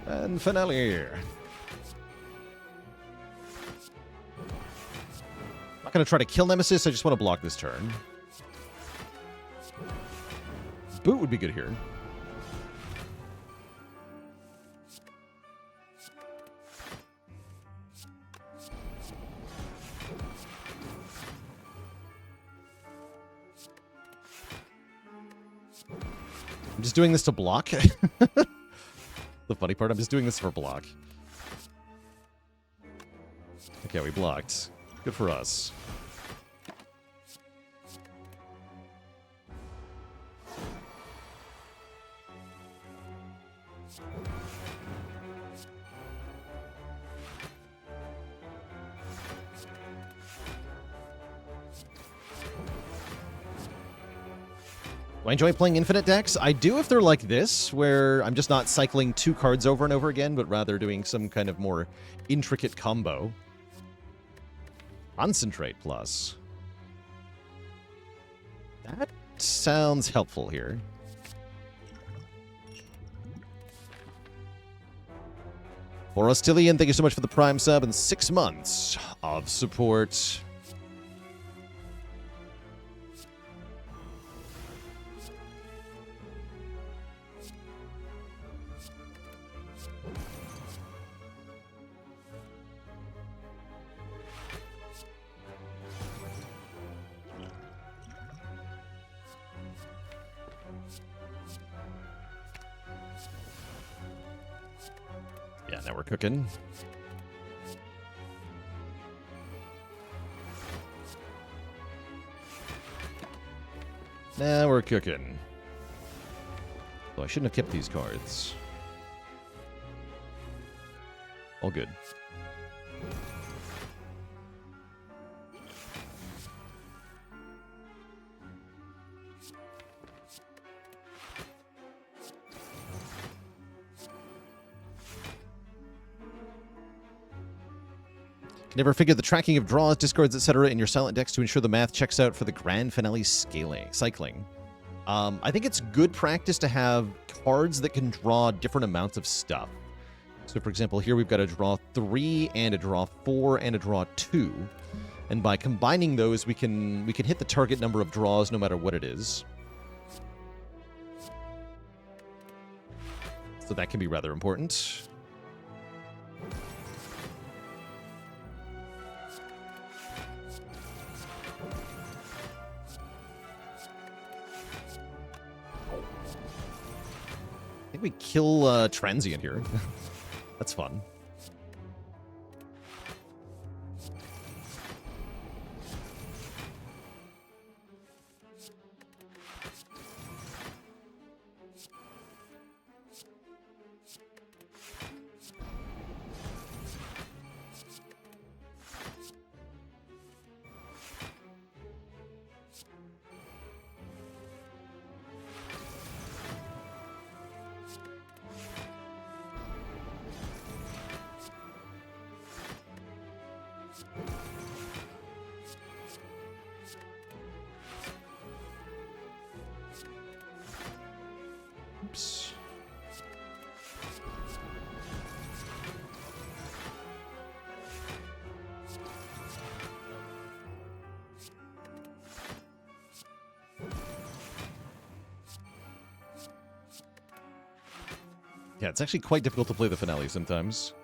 And finale. Not going to try to kill Nemesis, I just want to block this turn. Boot would be good here. I'm just doing this to block. The funny part, I'm just doing this for block. Okay, we blocked. Good for us. Do I enjoy playing infinite decks? I do if they're like this, where I'm just not cycling 2 cards over and over again, but rather doing some kind of more intricate combo. Concentrate plus. That sounds helpful here. Borostilian, thank you so much for the Prime sub and 6 months of support. Yeah, now we're cooking. Now we're cooking. So I shouldn't have kept these cards. All good. Can never figure the tracking of draws, discards, etc. in your silent decks to ensure the math checks out for the grand finale cycling. I think it's good practice to have cards that can draw different amounts of stuff. So, for example, here we've got a draw 3 and a draw 4 and a draw 2. And by combining those, we can hit the target number of draws no matter what it is. So that can be rather important. I think we kill Transient here. That's fun. Oops. Yeah, it's actually quite difficult to play the finale sometimes.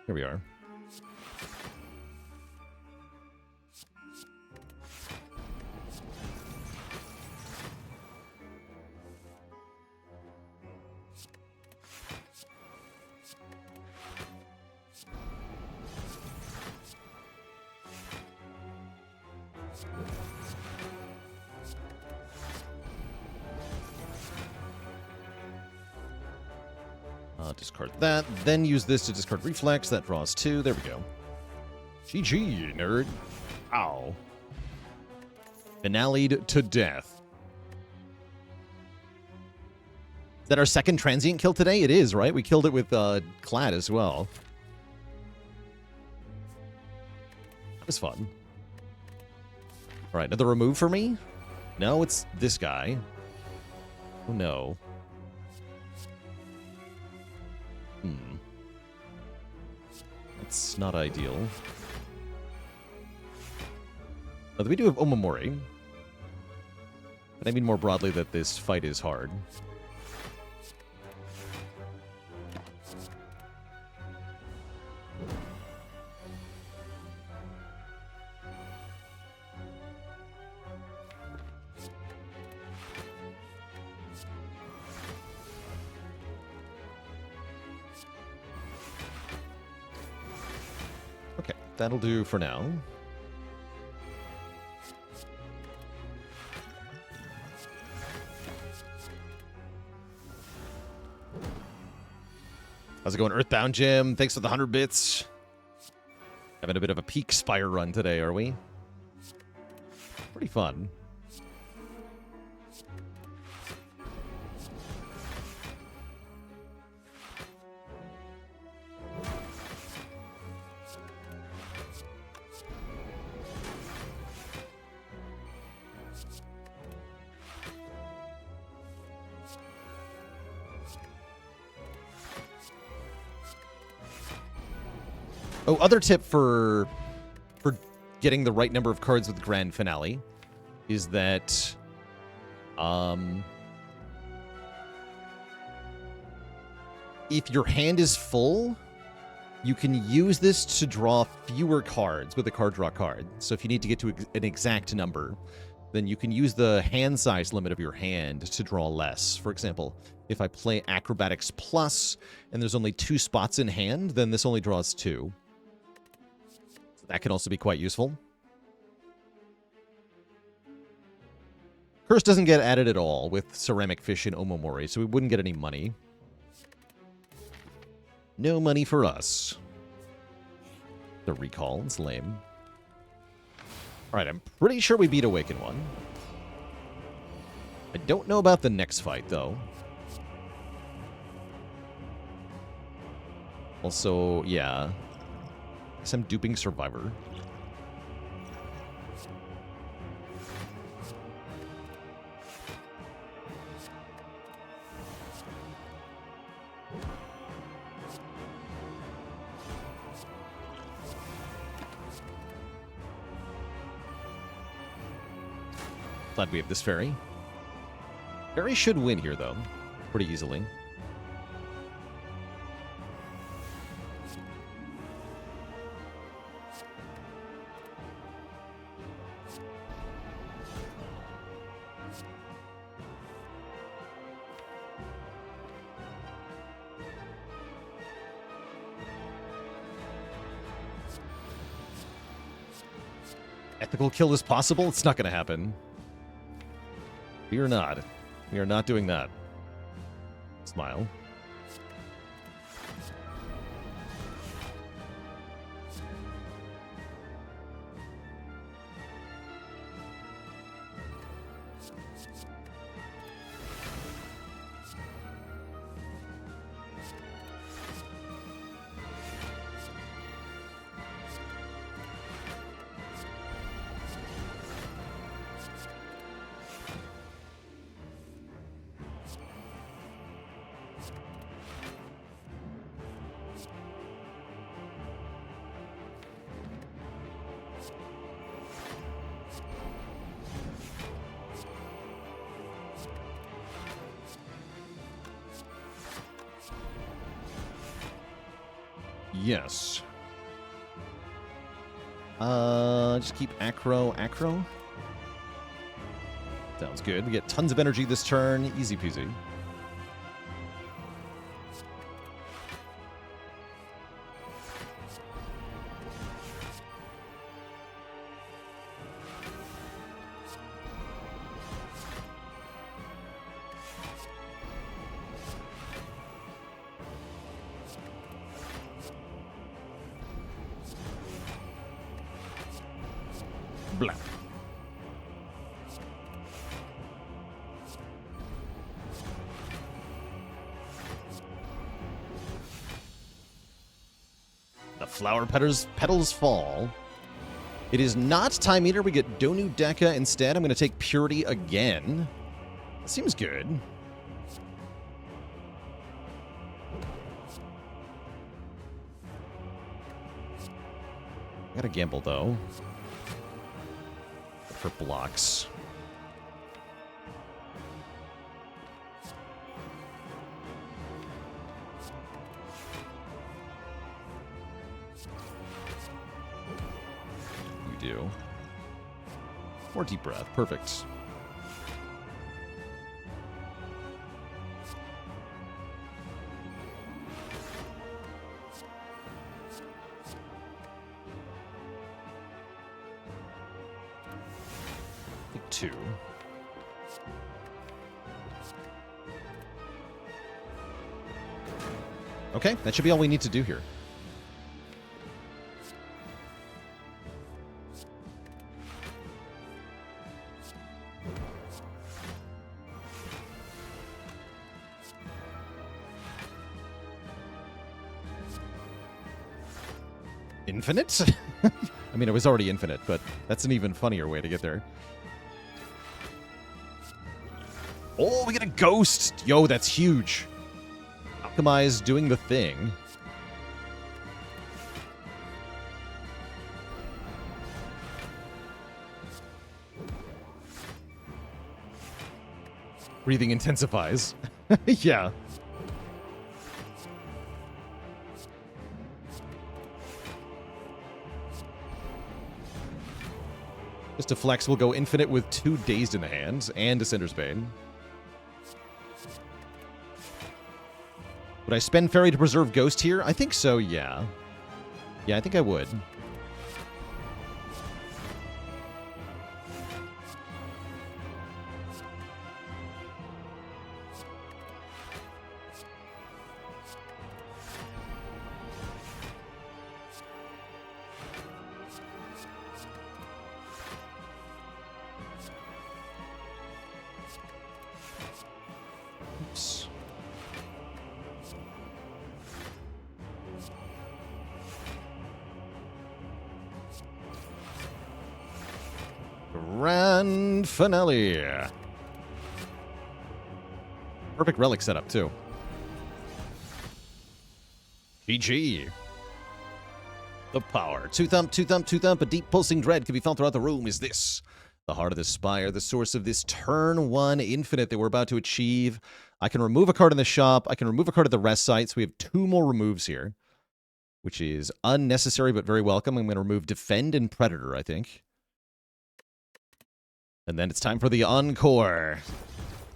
Here we are. Discard that, then use this to discard Reflex. That draws 2. There we go. GG, nerd. Ow. Finale'd to death. Is that our second transient kill today? It is, right? We killed it with Clad as well. That was fun. All right, another remove for me? No, it's this guy. Oh, no. That's not ideal. But we do have Omamori. But I mean more broadly that this fight is hard. Okay, that'll do for now. How's it going, Earthbound Jim? Thanks for the 100 bits. Having a bit of a peak Spire run today, are we? Pretty fun. Oh, other tip for getting the right number of cards with Grand Finale is that if your hand is full, you can use this to draw fewer cards with a card draw card. So if you need to get to an exact number, then you can use the hand size limit of your hand to draw less. For example, if I play Acrobatics Plus and there's only 2 spots in hand, then this only draws 2. That can also be quite useful. Curse doesn't get added at all with Ceramic Fish and Omamori, so we wouldn't get any money. No money for us. The recall, it's lame. Alright, I'm pretty sure we beat Awaken One. I don't know about the next fight, though. Also, yeah. Guess I'm duping Survivor. Glad we have this fairy. Fairy should win here, though. Pretty easily. Ethical kill is possible? It's not going to happen. We are not. We are not doing that. Smile. Yes. Just keep acro. Sounds good. We get tons of energy this turn. Easy peasy. Blah. The flower petals fall. It is not Time Eater. We get Donu Deka instead. I'm going to take Purity again. That seems good. Gotta gamble, though. For blocks. We do. More deep breath. Perfect. Two. Okay, that should be all we need to do here. Infinite? I mean, it was already infinite, but that's an even funnier way to get there. Oh, we get a ghost! Yo, that's huge. Alchemize doing the thing. Breathing intensifies. Yeah. Just a flex, we'll go infinite with 2 Dazed in the hands and Descender's Bane. Would I spend Fairy to preserve Ghost here? I think so, yeah. Yeah, I think I would. Oops. Grand finale. Perfect relic setup, too. GG. The power. Two thump, two thump, two thump. A deep pulsing dread can be felt throughout the room. Is this the heart of the spire, the source of this turn 1 infinite that we're about to achieve? I can remove a card in the shop. I can remove a card at the rest site. So we have 2 more removes here, which is unnecessary but very welcome. I'm going to remove Defend and Predator, I think. And then it's time for the encore.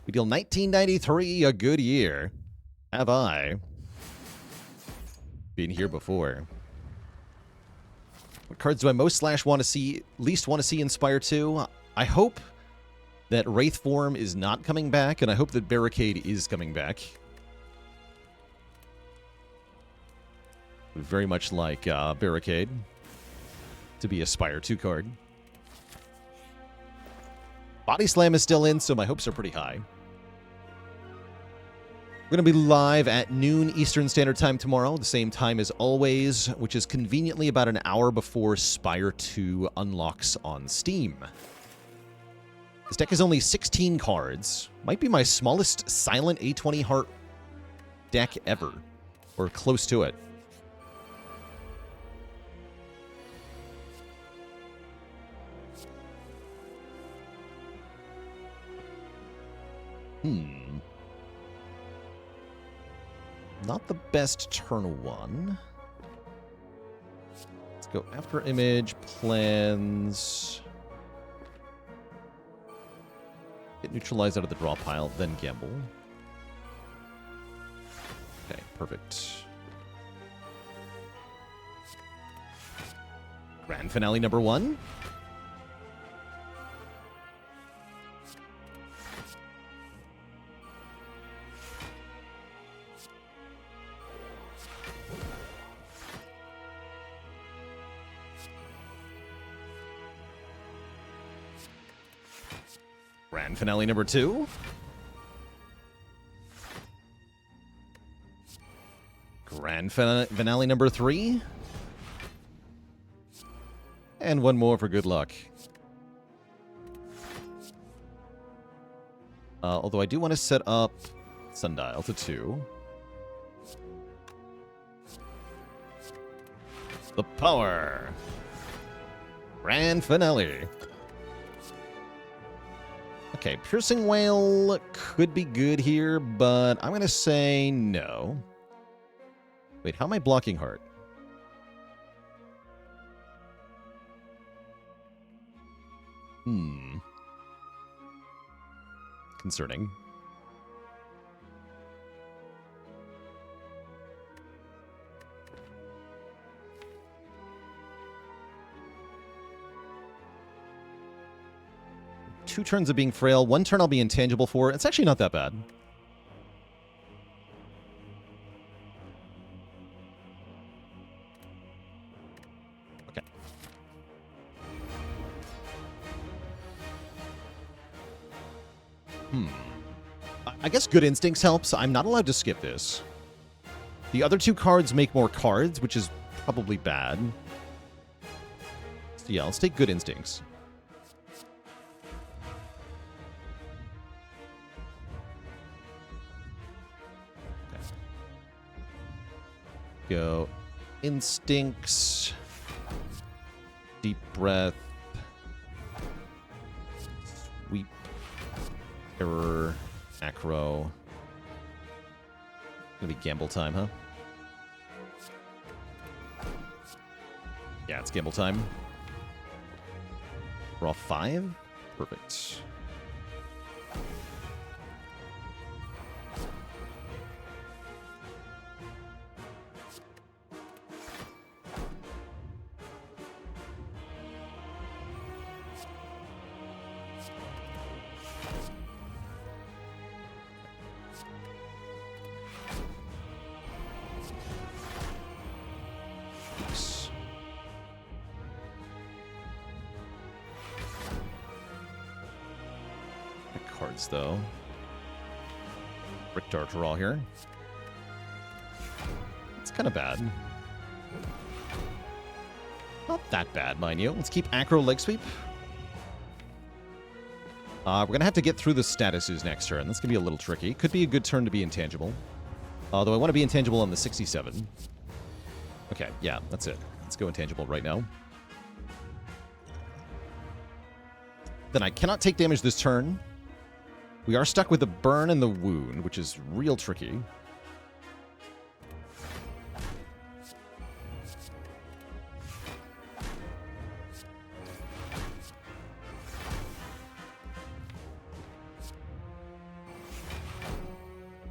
We deal 1993, a good year. Have I been here before? What cards do I most least want to see in Spire 2? I hope that Wraith Form is not coming back, and I hope that Barricade is coming back. Would very much like Barricade to be a Spire 2 card. Body Slam is still in, so my hopes are pretty high. We're going to be live at noon Eastern Standard Time tomorrow, the same time as always, which is conveniently about an hour before Spire 2 unlocks on Steam. This deck is only 16 cards. Might be my smallest silent A20 Heart deck ever, or close to it. Not the best turn 1. Let's go after image, plans. Get neutralized out of the draw pile, then gamble. Okay, perfect. Grand finale number 1. Grand finale number 2. Grand finale number 3. And one more for good luck. Although I do want to set up Sundial to 2. The power. Grand finale. Okay, Piercing Wail could be good here, but I'm going to say no. Wait, how am I blocking Heart? Concerning. Two turns of being frail. One turn I'll be intangible for. It's actually not that bad. Okay. I guess Good Instincts helps. I'm not allowed to skip this. The other 2 cards make more cards, which is probably bad. So yeah, let's take Good Instincts. Go Instincts, Deep Breath, Sweep, Error, Acro. Gonna be gamble time, huh? Yeah, it's gamble time. Draw 5? Perfect. Cards, though. Brick Dart draw here. It's kind of bad. Not that bad, mind you. Let's keep Acro Leg Sweep. We're going to have to get through the statuses next turn. That's going to be a little tricky. Could be a good turn to be intangible. Although I want to be intangible on the 67. Okay, yeah, that's it. Let's go intangible right now. Then I cannot take damage this turn. We are stuck with the burn and the wound, which is real tricky.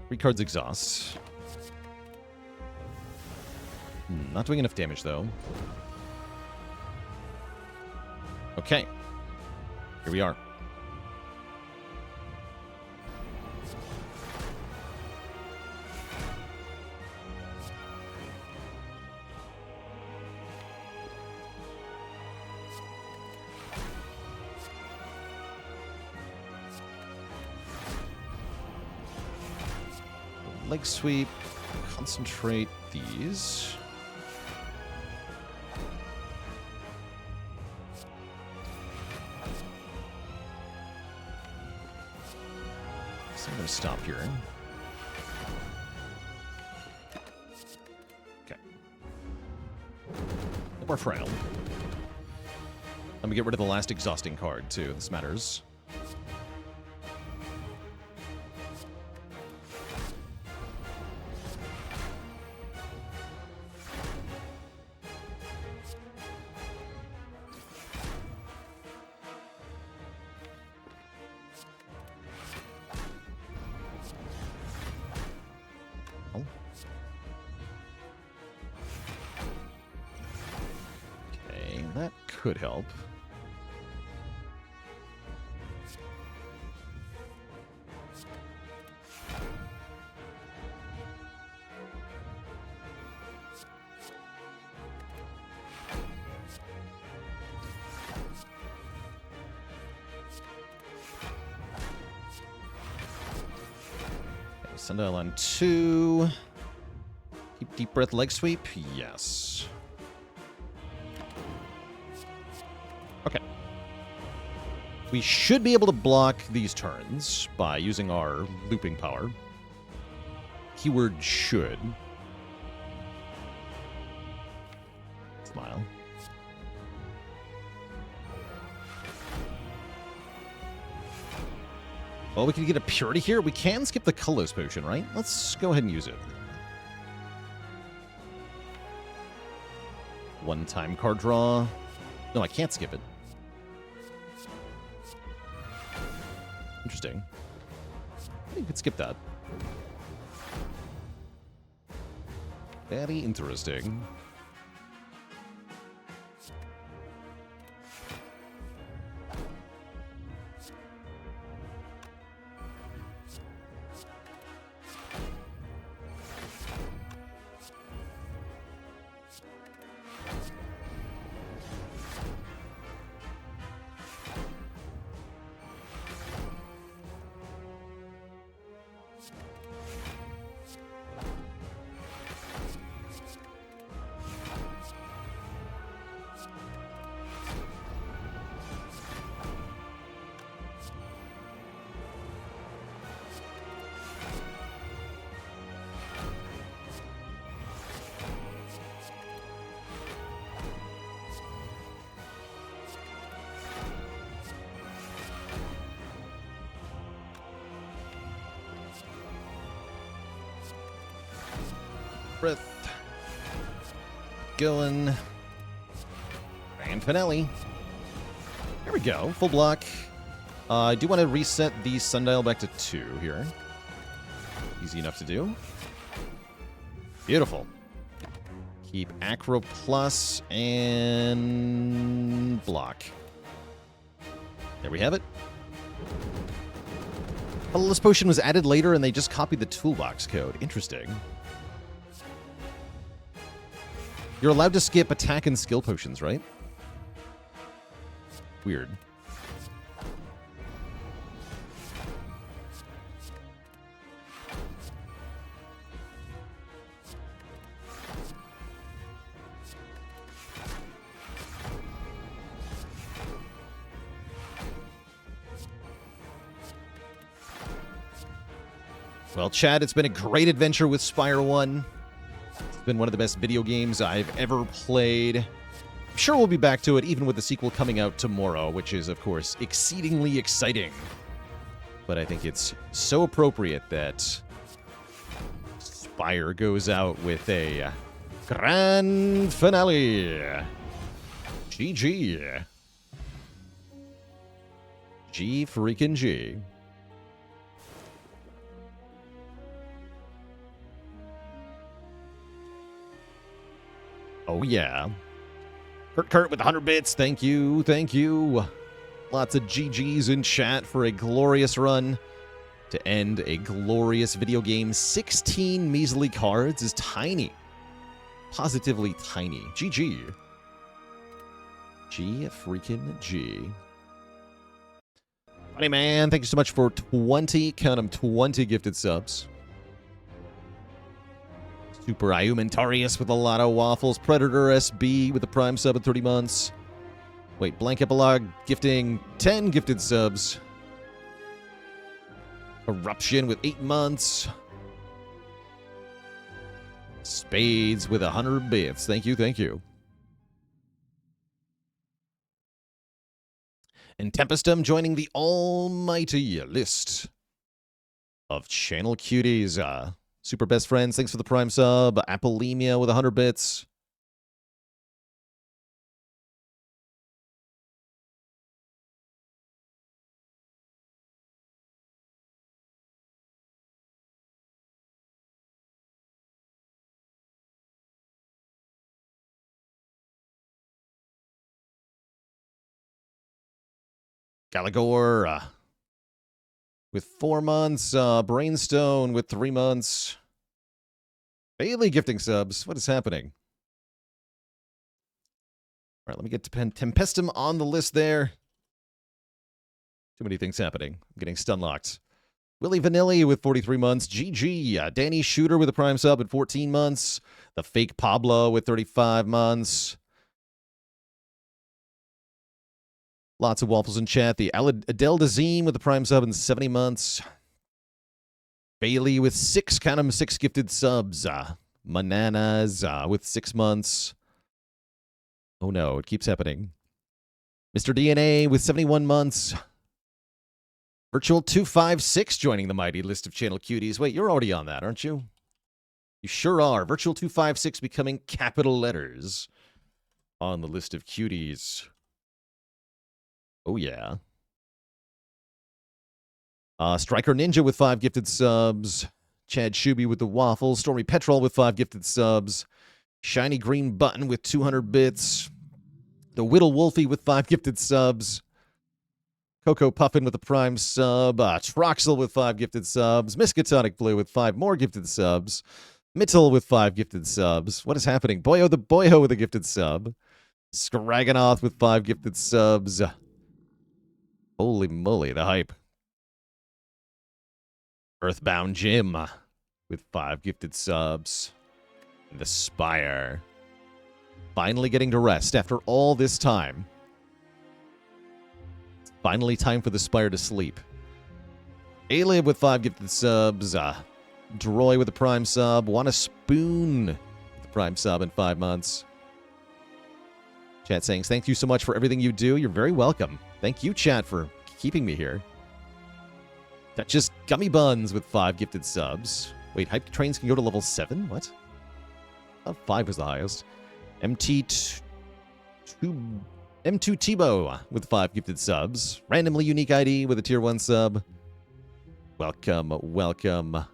Three cards exhaust. Not doing enough damage, though. Okay. Here we are. Leg sweep, concentrate these. So I'm going to stop here. Okay. No more frail. Let me get rid of the last exhausting card, too. This matters. Okay, that could help. Sundial on 2. Keep deep breath, leg sweep. Yes. Okay. We should be able to block these turns by using our looping power. Keyword should. Smile. Well, we can get a Purity here. We can skip the Cullos potion, right? Let's go ahead and use it. One-time card draw. No, I can't skip it. Interesting. I think you could skip that. Very interesting. Breath. Going. And finale. There we go. Full block. I do want to reset the Sundial back to 2 here. Easy enough to do. Beautiful. Keep Acro Plus and block. There we have it. Colorless Potion was added later and they just copied the toolbox code. Interesting. You're allowed to skip attack and skill potions, right? Weird. Well, Chad, it's been a great adventure with Spire 1. Been one of the best video games I've ever played. I'm sure we'll be back to it, even with the sequel coming out tomorrow, which is, of course, exceedingly exciting. But I think it's so appropriate that Spire goes out with a grand finale. GG. G freaking G. Oh, yeah. Kurt with 100 bits. Thank you. Thank you. Lots of GGs in chat for a glorious run to end a glorious video game. 16 measly cards is tiny. Positively tiny. GG. G freaking G. Funny man, thank you so much for 20, count them, 20 gifted subs. Super Iumentarius with a lot of waffles. Predator SB with the Prime sub at 30 months. Wait, Blank Epilogue gifting 10 gifted subs. Eruption with 8 months. Spades with 100 bits. Thank you, thank you. And Tempestum joining the almighty list of channel cuties. Super best friends, thanks for the Prime sub. Apolemia with 100 bits. Galagor with 4 months. Brainstone with 3 months. Bailey gifting subs. What is happening? All right, let me get to Tempestum on the list there. Too many things happening. I'm getting stun locked. Willie Vanilli with 43 months. GG. Danny Shooter with a Prime sub at 14 months. The fake Pablo with 35 months. Lots of waffles in chat. The Adele Dazeem with the Prime sub in 70 months. Bailey with 6 gifted subs. Mananas with 6 months. Oh no, it keeps happening. Mr. DNA with 71 months. Virtual 256 joining the mighty list of channel cuties. Wait, you're already on that, aren't you? You sure are. Virtual 256 becoming capital letters on the list of cuties. Oh, yeah. Striker Ninja with 5 gifted subs. Chad Shuby with the waffles. Stormy Petrol with 5 gifted subs. Shiny Green Button with 200 bits. The Whittle Wolfie with 5 gifted subs. Coco Puffin with a Prime sub. Troxel with 5 gifted subs. Miskatonic Blue with 5 more gifted subs. Mittel with 5 gifted subs. What is happening? Boyo the Boyo with a gifted sub. Scraganoth with 5 gifted subs. Holy moly, the hype. Earthbound Jim with 5 gifted subs. The Spire. Finally getting to rest after all this time. It's finally time for the Spire to sleep. Alib with 5 gifted subs. Droy with a Prime sub. Want a Spoon with a Prime sub in 5 months. Chat saying, thank you so much for everything you do. You're very welcome. Thank you, chat, for keeping me here. That's just Gummy Buns with 5 gifted subs. Wait, hype trains can go to level 7? What? Oh, 5 was the highest. M2 Tebow with 5 gifted subs. Randomly unique ID with a tier 1 sub. Welcome, welcome. The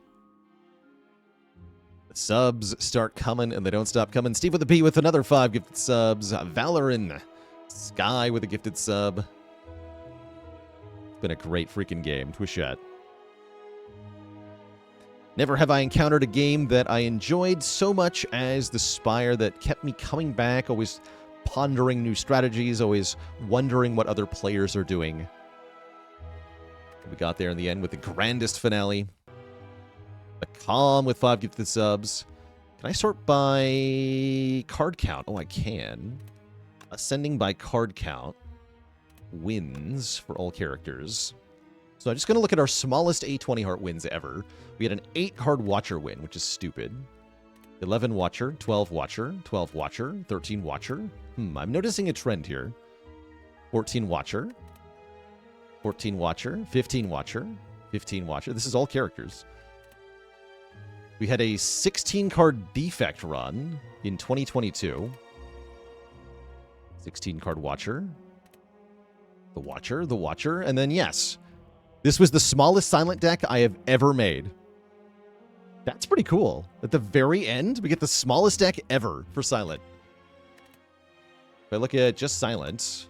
subs start coming and they don't stop coming. Steve with a P with another 5 gifted subs. Valorin. Sky with a gifted sub. It's been a great freaking game. Twishette. Never have I encountered a game that I enjoyed so much as The Spire, that kept me coming back, always pondering new strategies, always wondering what other players are doing. We got there in the end with the grandest finale. The Calm with 5 gifted subs. Can I sort by card count? Oh, I can. Ascending by card count. Wins for all characters. So I'm just going to look at our smallest A20 heart wins ever. We had an 8-card Watcher win, which is stupid. 11 Watcher, 12 Watcher, 12 Watcher, 13 Watcher. I'm noticing a trend here. 14 Watcher, 14 Watcher, 15 Watcher, 15 Watcher. This is all characters. We had a 16-card Defect run in 2022. 16-card Watcher. The Watcher, the Watcher, and then yes. This was the smallest Silent deck I have ever made. That's pretty cool. At the very end, we get the smallest deck ever for Silent. If I look at just Silent,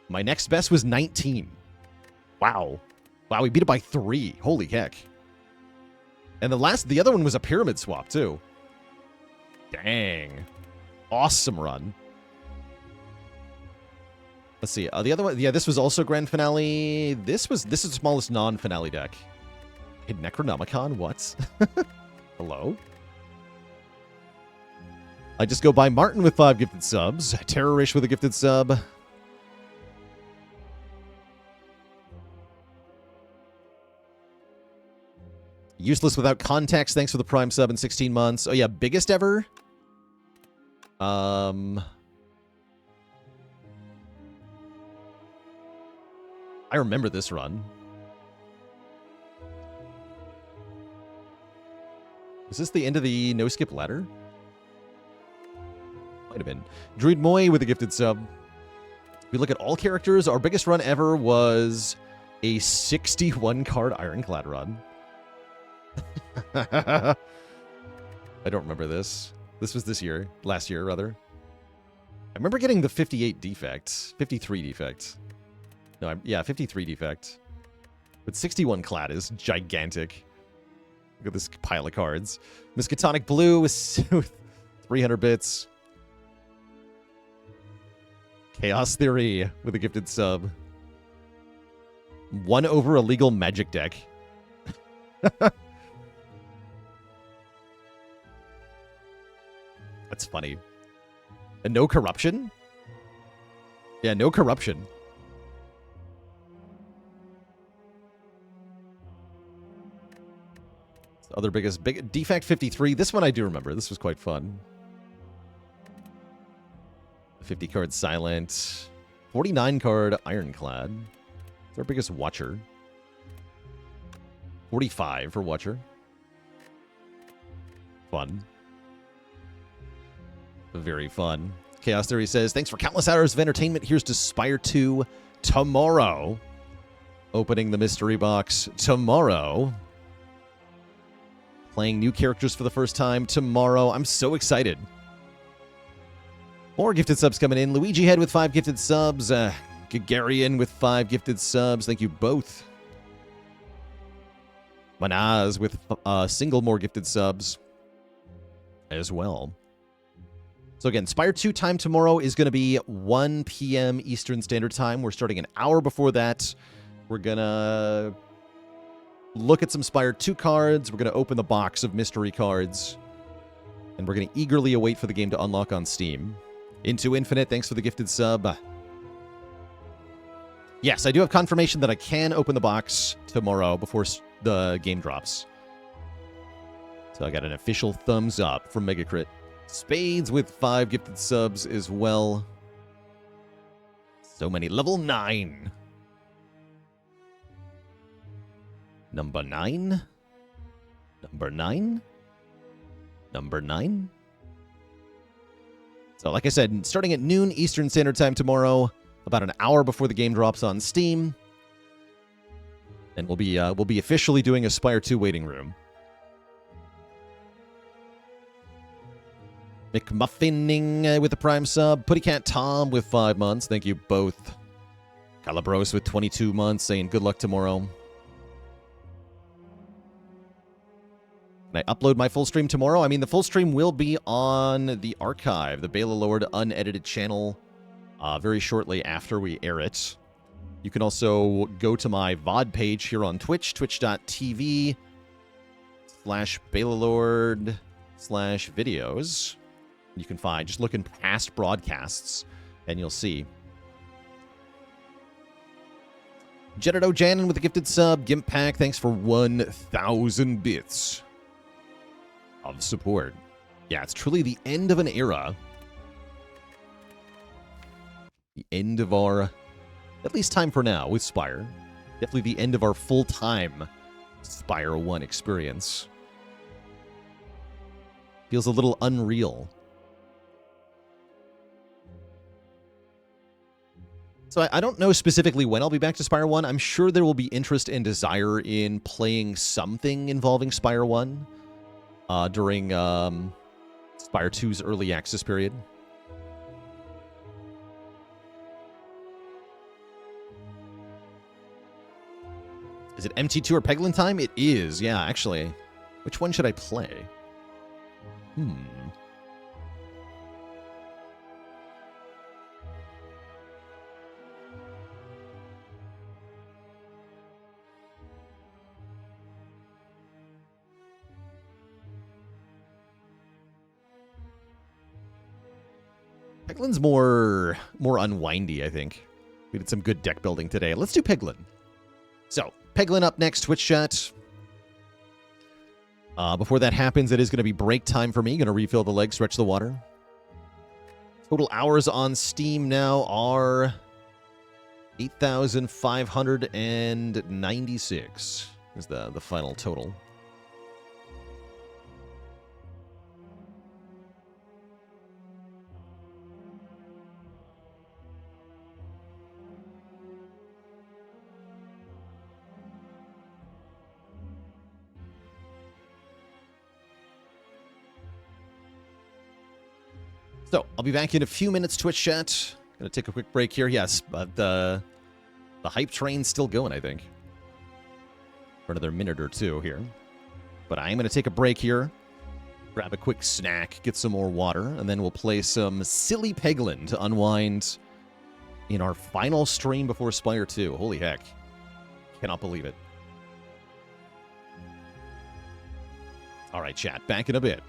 my next best was 19. Wow. Wow, we beat it by 3. Holy heck. And the other one was a Pyramid Swap, too. Dang. Awesome run. Let's see. The other one, yeah, this was also Grand Finale. This is the smallest non-finale deck. Hey, Necronomicon, what? Hello? I just go by Martin with 5 gifted subs. Terrorish with a gifted sub. Useless without context. Thanks for the Prime sub in 16 months. Oh yeah, biggest ever. I remember this run. Is this the end of the no-skip ladder? Might have been. Druid Moy with a gifted sub. If we look at all characters, our biggest run ever was a 61-card Ironclad run. I don't remember this. This was this year. Last year, rather. I remember getting the 58 defect. 53 defect. No, yeah, 53 defect. But 61 clad is gigantic. Look at this pile of cards. Miskatonic Blue with 300 bits. Chaos Theory with a gifted sub. 1 over a legal magic deck. That's funny. And no corruption? Yeah, no corruption. Other biggest Defect 53. This one I do remember. This was quite fun. 50 card Silent. 49 card Ironclad. It's our biggest Watcher. 45 for Watcher. Fun. Very fun. Chaos Theory says, thanks for countless hours of entertainment. Here's to Spire 2 tomorrow. Opening the mystery box tomorrow. Playing new characters for the first time tomorrow. I'm so excited. More gifted subs coming in. Luigi Head with 5 gifted subs. Gagarian with 5 gifted subs. Thank you both. Manaz with single more gifted subs as well. So again, Spire 2 time tomorrow is going to be 1 p.m. Eastern Standard Time. We're starting an hour before that. We're going to look at some Spire 2 cards. We're going to open the box of mystery cards. And we're going to eagerly await for the game to unlock on Steam. Into Infinite, thanks for the gifted sub. Yes, I do have confirmation that I can open the box tomorrow before the game drops. So I got an official thumbs up from Megacrit. Spades with 5 gifted subs as well. So many. Level 9. Number 9? Number 9? Number 9? So like I said, starting at noon Eastern Standard Time tomorrow, about an hour before the game drops on Steam. And we'll be officially doing a Spire 2 waiting room. McMuffining with the Prime sub. Puttycat Tom with 5 months. Thank you both. Calabros with 22 months saying good luck tomorrow. Can I upload my full stream tomorrow? I mean, the full stream will be on the archive, the Bela Lord unedited channel, very shortly after we air it. You can also go to my VOD page here on Twitch, twitch.tv/BelaLord/videos. You can find, just look in past broadcasts, and you'll see. Jedito Janin with a gifted sub. Gimp Pack, thanks for 1,000 bits of support. Yeah, it's truly the end of an era. The end of our, at least time for now, with Spire. Definitely the end of our full-time Spire 1 experience. Feels a little unreal. So I don't know specifically when I'll be back to Spire 1. I'm sure there will be interest and desire in playing something involving Spire 1 during Spire 2's early access period. Is it MT2 or Peglin time? It is, yeah, actually. Which one should I play? Peglin's more unwindy, I think. We did some good deck building today. Let's do Peglin. So, Peglin up next, Twitch chat. Before that happens, it is going to be break time for me. Going to refill the leg, stretch the water. Total hours on Steam now are 8,596 is the final total. So, I'll be back in a few minutes, Twitch chat. Gonna take a quick break here. Yes, but the hype train's still going, I think. For another minute or two here. But I am gonna take a break here. Grab a quick snack, get some more water, and then we'll play some silly Peglin to unwind in our final stream before Spire 2. Holy heck. Cannot believe it. All right, chat. Back in a bit.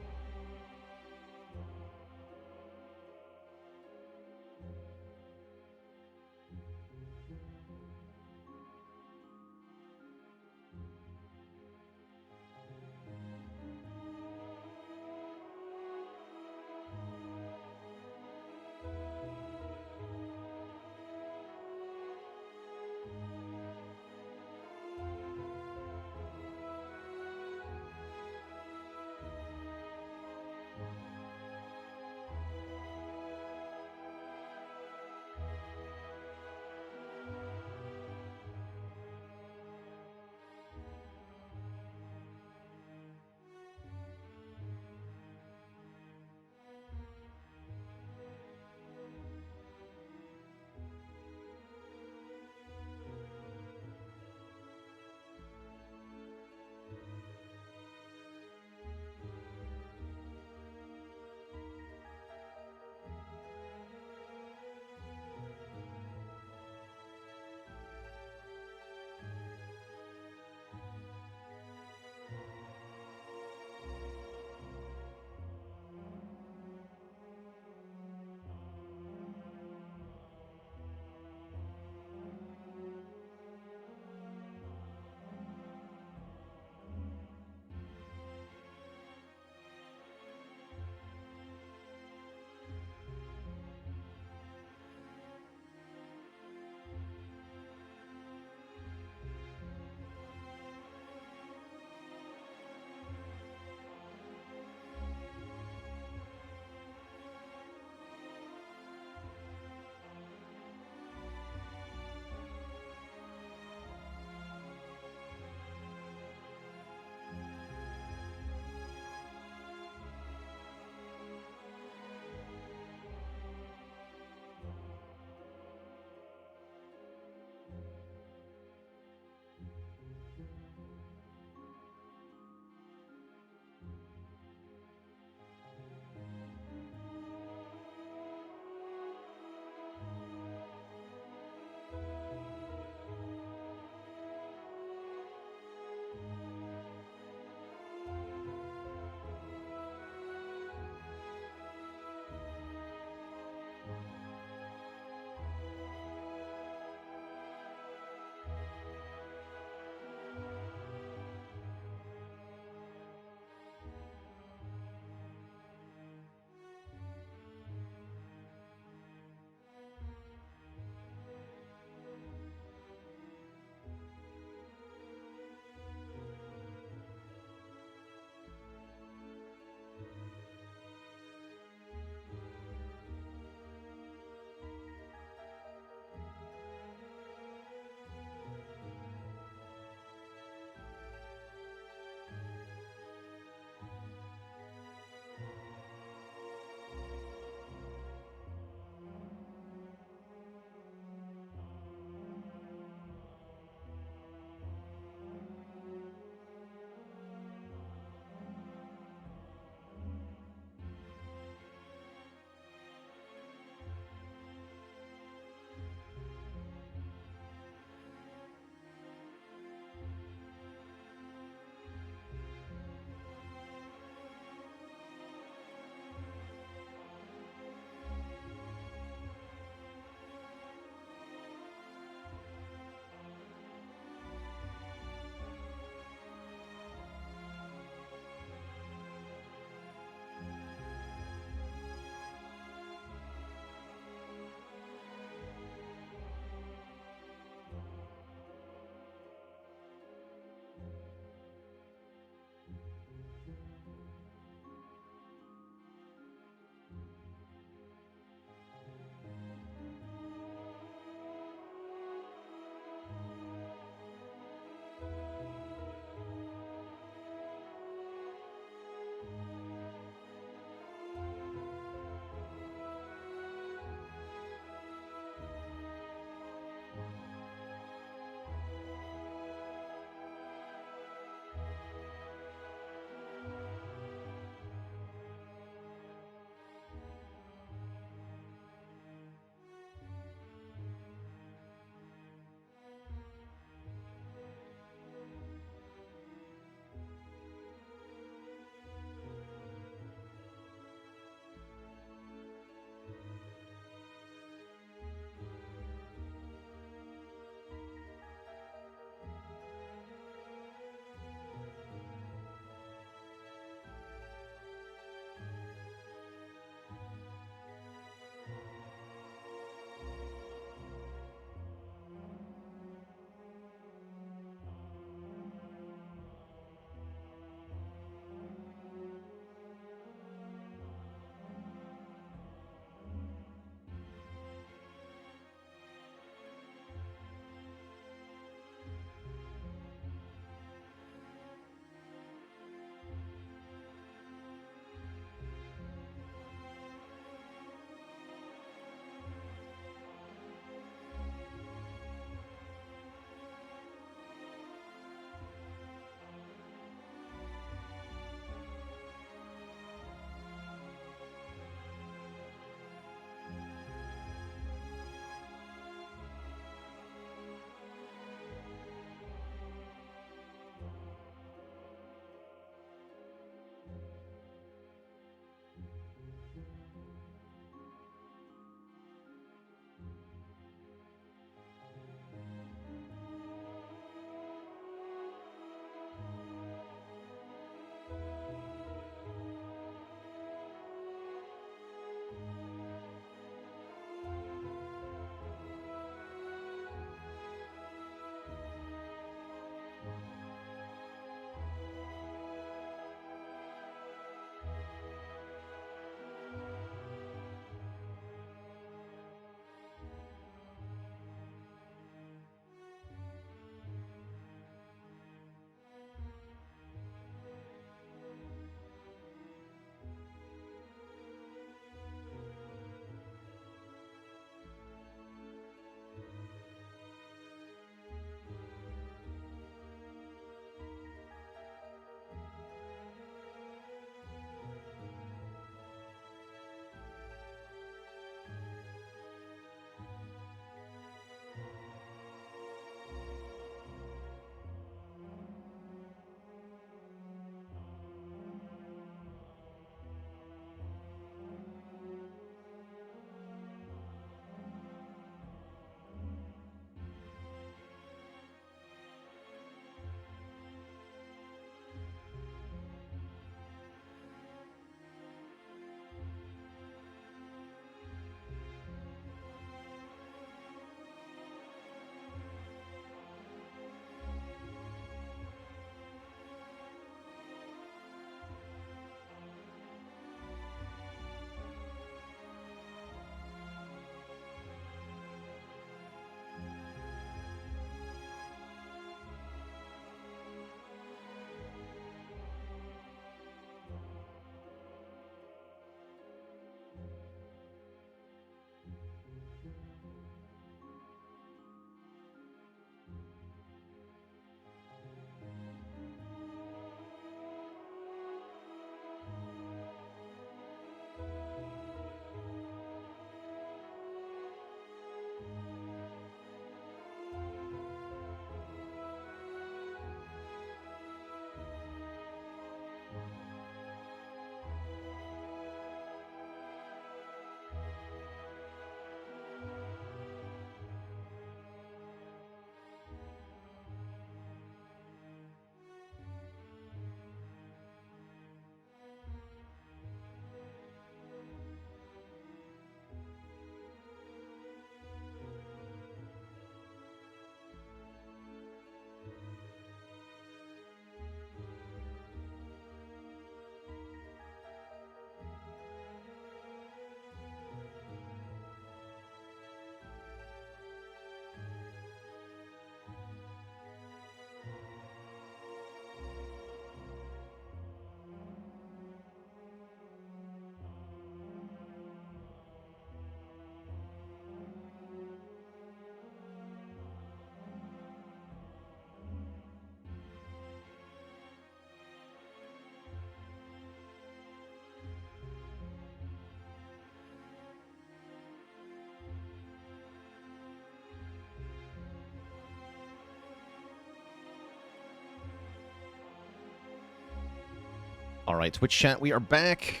All right, Twitch chat, we are back.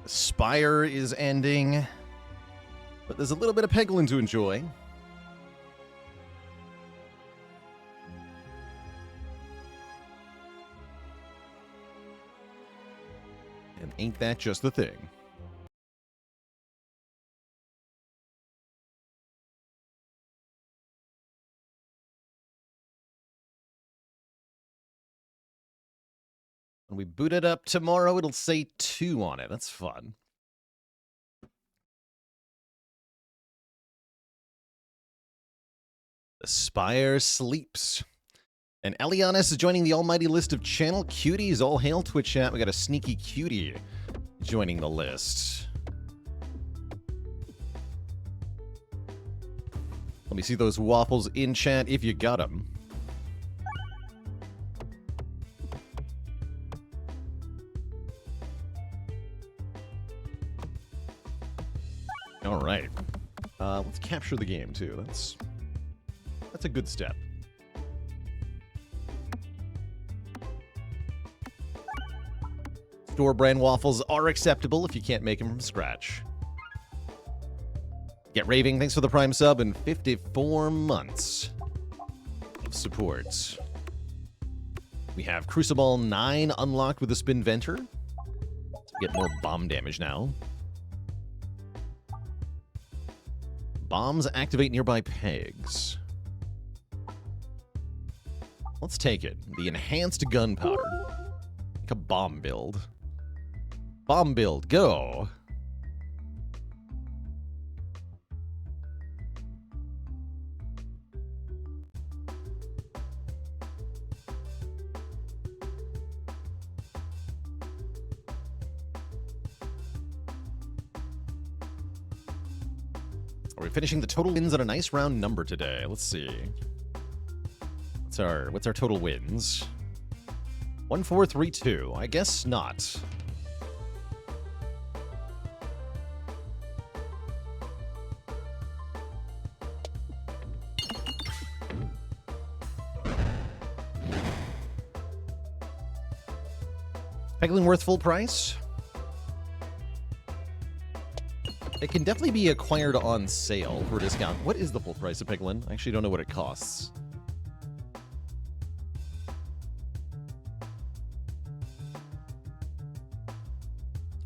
The Spire is ending, but there's a little bit of Peglin to enjoy. And ain't that just the thing? When we boot it up tomorrow, it'll say 2 on it. That's fun. The Spire sleeps. And Elianis is joining the almighty list of channel cuties. All hail Twitch chat. We got a sneaky cutie joining the list. Let me see those waffles in chat if you got them. All right. Let's capture the game, too. That's a good step. Store brand waffles are acceptable if you can't make them from scratch. Get Raving, thanks for the Prime sub and 54 months of support. We have Crucible 9 unlocked with the Spinventor. Get more bomb damage now. Bombs activate nearby pegs. Let's take it. The enhanced gunpowder. Like a bomb build. Bomb build, go! Are we finishing the total wins at a nice round number today? Let's see. What's our total wins? 1432. I guess not. Peglin worth full price? It can definitely be acquired on sale for a discount. What is the full price of Peglin? I actually don't know what it costs.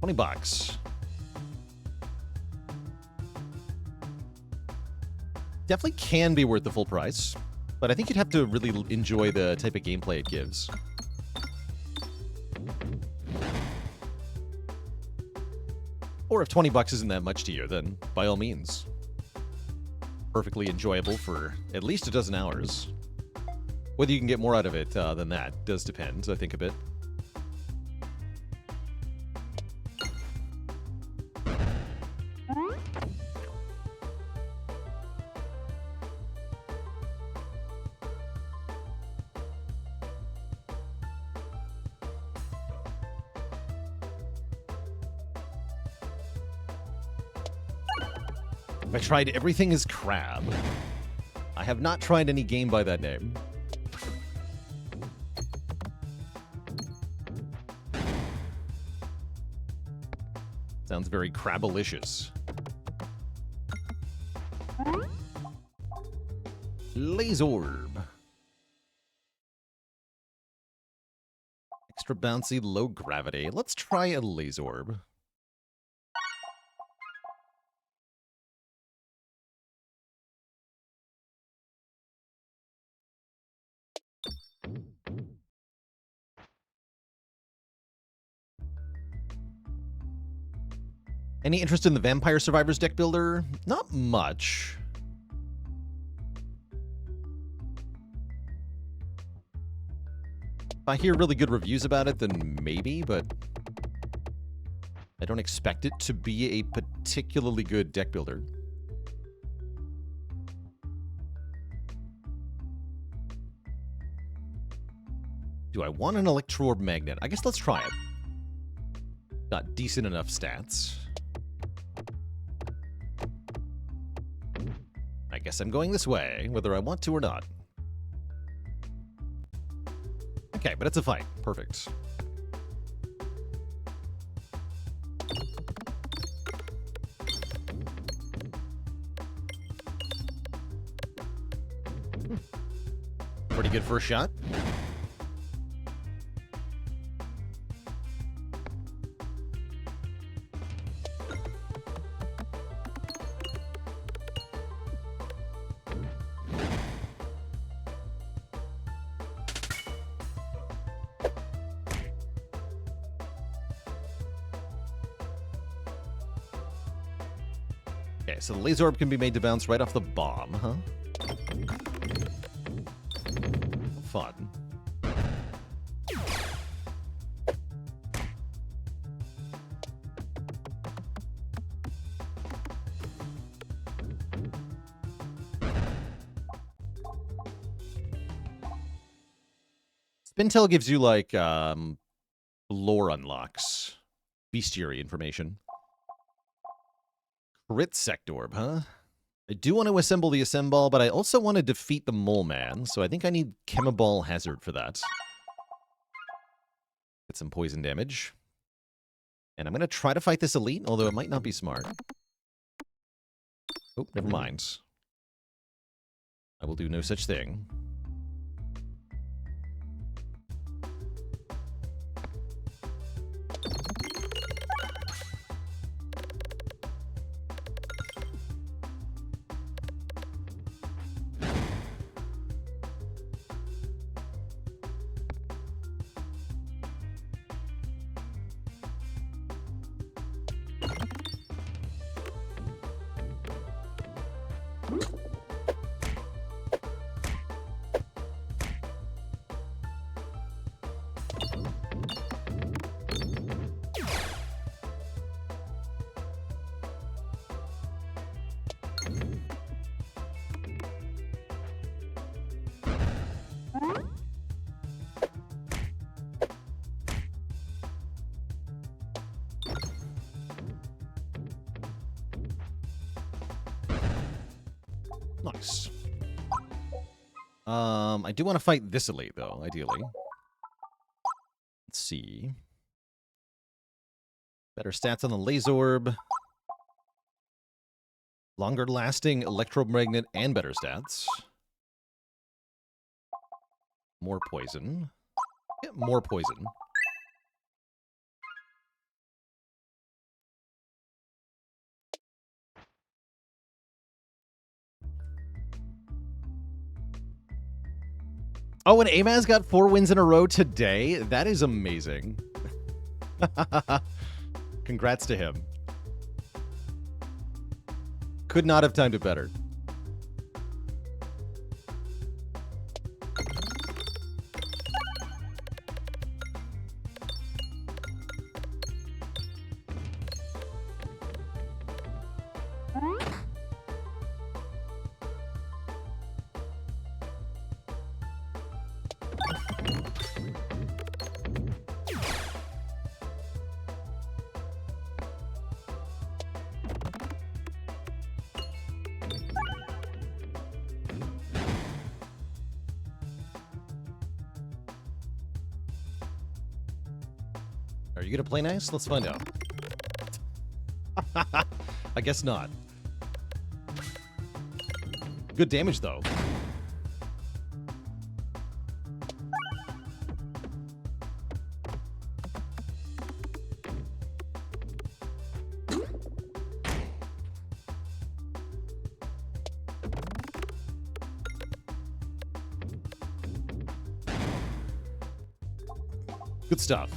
$20. Definitely can be worth the full price, but I think you'd have to really enjoy the type of gameplay it gives. Or if $20 isn't that much to you, then by all means. Perfectly enjoyable for at least a dozen hours. Whether you can get more out of it than that does depend, I think, a bit. I tried Everything is Crab. I have not tried any game by that name. Sounds very crabalicious. Lazorb. Extra bouncy, low gravity. Let's try a Lazorb. Any interest in the Vampire Survivors deck builder? Not much. If I hear really good reviews about it, then maybe, but I don't expect it to be a particularly good deck builder. Do I want an Electro Magnet? I guess let's try it. Got decent enough stats. I guess I'm going this way, whether I want to or not. Okay, but it's a fight. Perfect. Pretty good first shot. Okay, so the laser orb can be made to bounce right off the bomb, huh? Fun. Spintel gives you, like, lore unlocks. Bestiary information. Crit Sectorb, huh? I do want to assemble the Assemble, but I also want to defeat the Mole Man, so I think I need Chemiball Hazard for that. Get some poison damage. And I'm going to try to fight this Elite, although it might not be smart. Oh, never mind. I will do no such thing. Nice. I do want to fight this Elite, though, ideally. Let's see. Better stats on the Laserorb. Longer lasting Electromagnet and better stats. More poison. Yeah, more poison. Oh, and Amaz got 4 wins in a row today? That is amazing. Congrats to him. Could not have timed it better. Are you gonna play nice? Let's find out. I guess not. Good damage, though. Good stuff.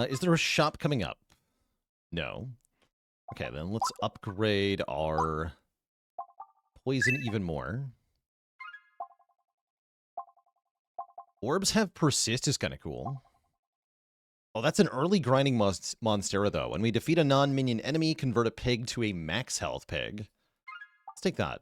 Is there a shop coming up? No. Okay, then let's upgrade our poison even more. Orbs have persist is kind of cool. Oh, that's an early grinding Monstera, though. When we defeat a non-minion enemy, convert a pig to a max health pig. Let's take that.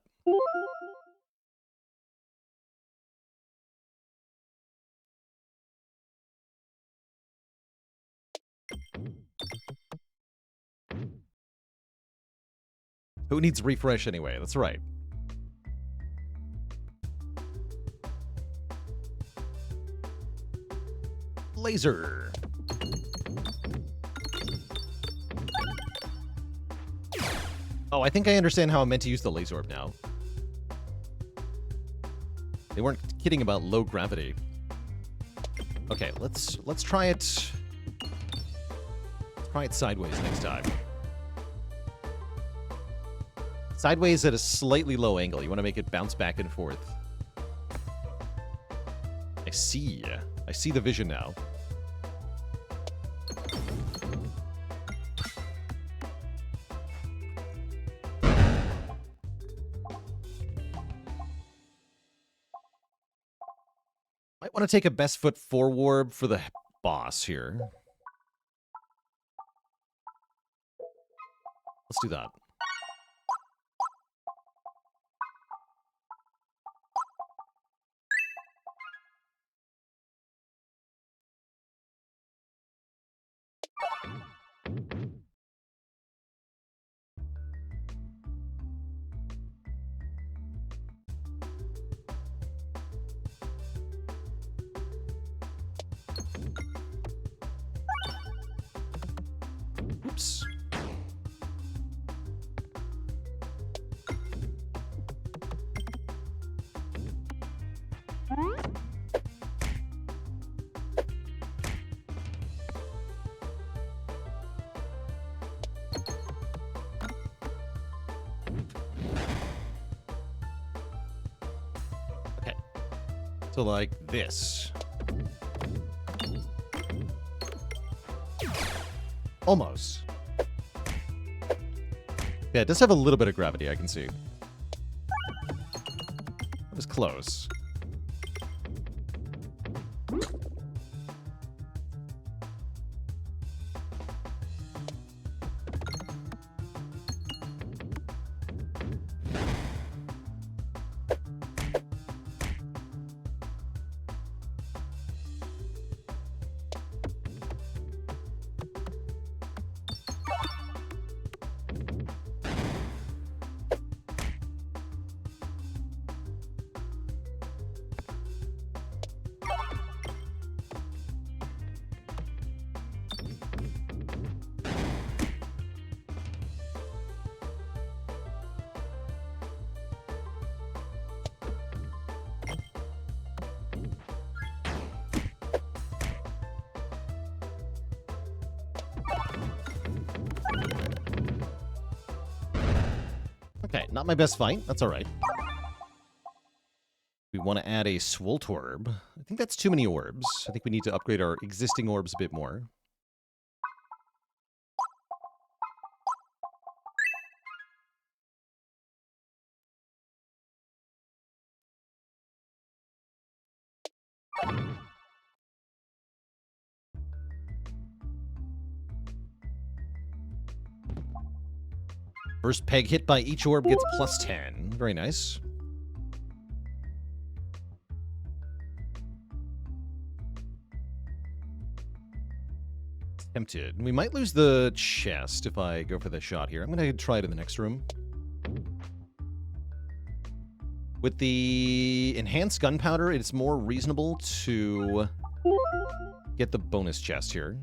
Who needs refresh anyway? That's right. Laser. Oh, I think I understand how I'm meant to use the laser orb now. They weren't kidding about low gravity. Okay, let's try it. Let's try it sideways next time. Sideways at a slightly low angle. You want to make it bounce back and forth. I see. I see the vision now. Might want to take a best foot forward for the boss here. Let's do that. Oops. Okay. So like this. Almost. Yeah, it does have a little bit of gravity, I can see. That was close. Okay, not my best fight. That's all right. We want to add a Swolt Orb. I think that's too many orbs. I think we need to upgrade our existing orbs a bit more. First peg hit by each orb gets plus 10. Very nice. Tempted. We might lose the chest if I go for the shot here. I'm going to try it in the next room. With the enhanced gunpowder, it's more reasonable to get the bonus chest here.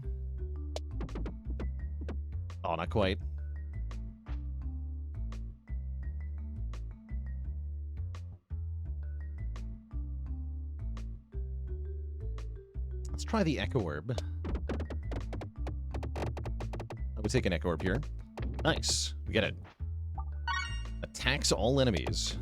Oh, not quite. Let's try the Echo Orb. I would take an Echo Orb here. Nice. We get it. Attacks all enemies.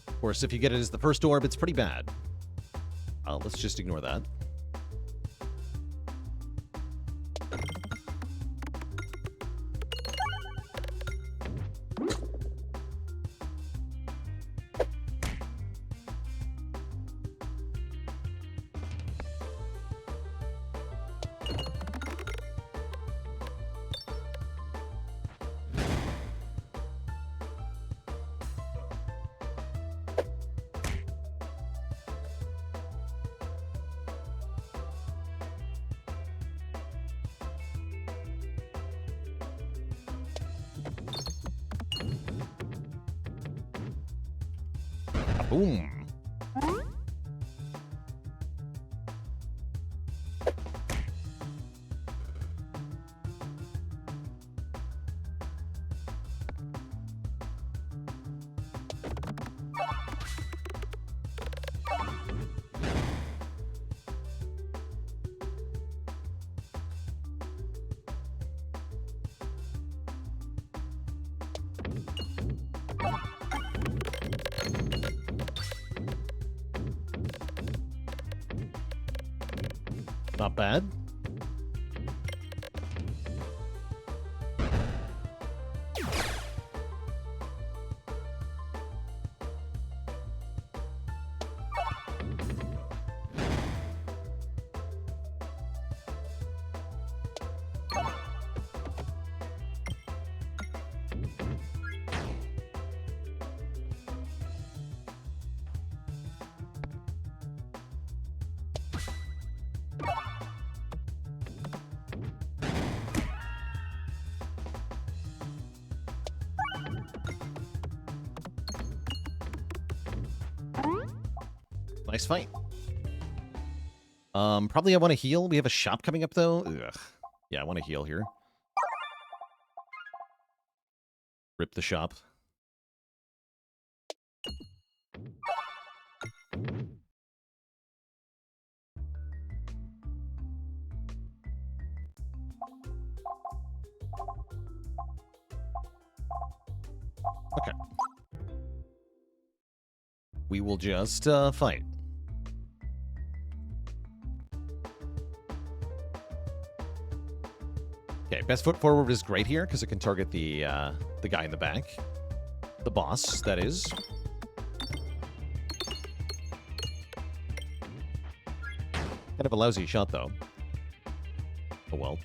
Of course, if you get it as the first orb, it's pretty bad. Let's just ignore that. Boom. Not bad. Nice fight. Probably I want to heal. We have a shop coming up, though. Ugh. Yeah, I want to heal here. Rip the shop. Okay. We will just fight. Okay, best foot forward is great here because it can target the guy in the back. The boss, that is. Kind of a lousy shot, though. Oh well.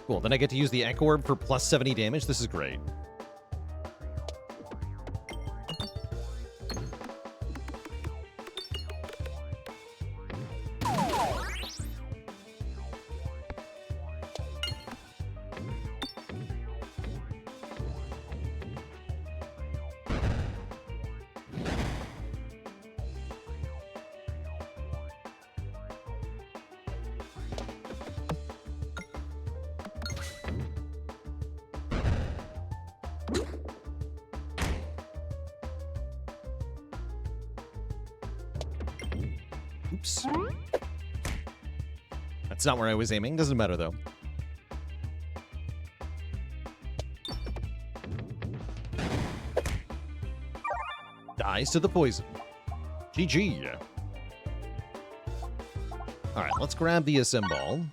Cool, then I get to use the Echo Orb for plus 70 damage. This is great. Oops. That's not where I was aiming. Doesn't matter, though. Dies to the poison. GG. Alright, let's grab the Assemble.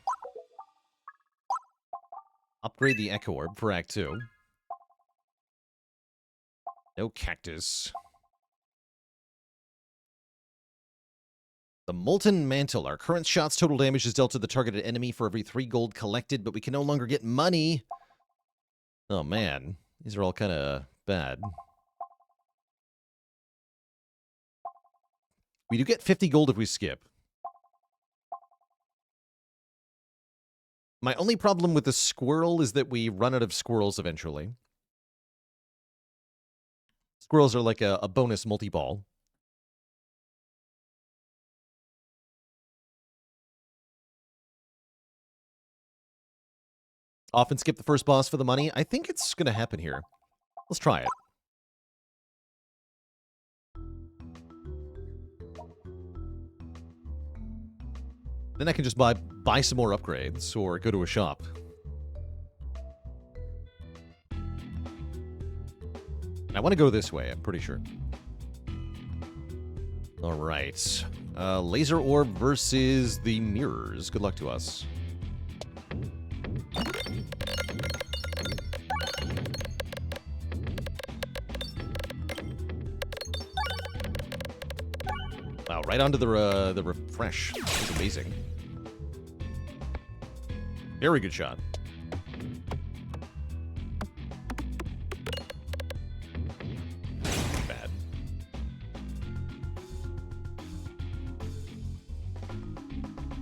Upgrade the Echo Orb for Act 2. No cactus. The Molten Mantle. Our current shot's total damage is dealt to the targeted enemy for every 3 gold collected, but we can no longer get money. Oh, man. These are all kind of bad. We do get 50 gold if we skip. My only problem with the squirrel is that we run out of squirrels eventually. Squirrels are like a bonus multi-ball. Often skip the first boss for the money. I think it's going to happen here. Let's try it. Then I can just buy some more upgrades or go to a shop. I want to go this way, I'm pretty sure. All right. Laser Orb versus the Mirrors. Good luck to us. Wow, right onto the refresh. That was amazing. Very good shot. Bad.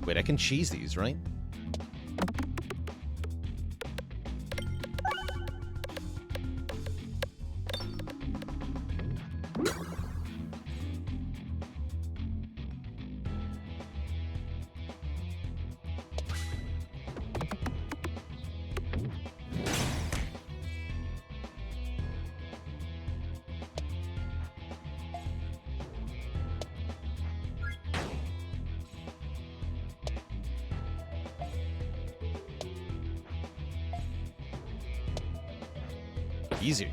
Wait, I can cheese these, right? Easy.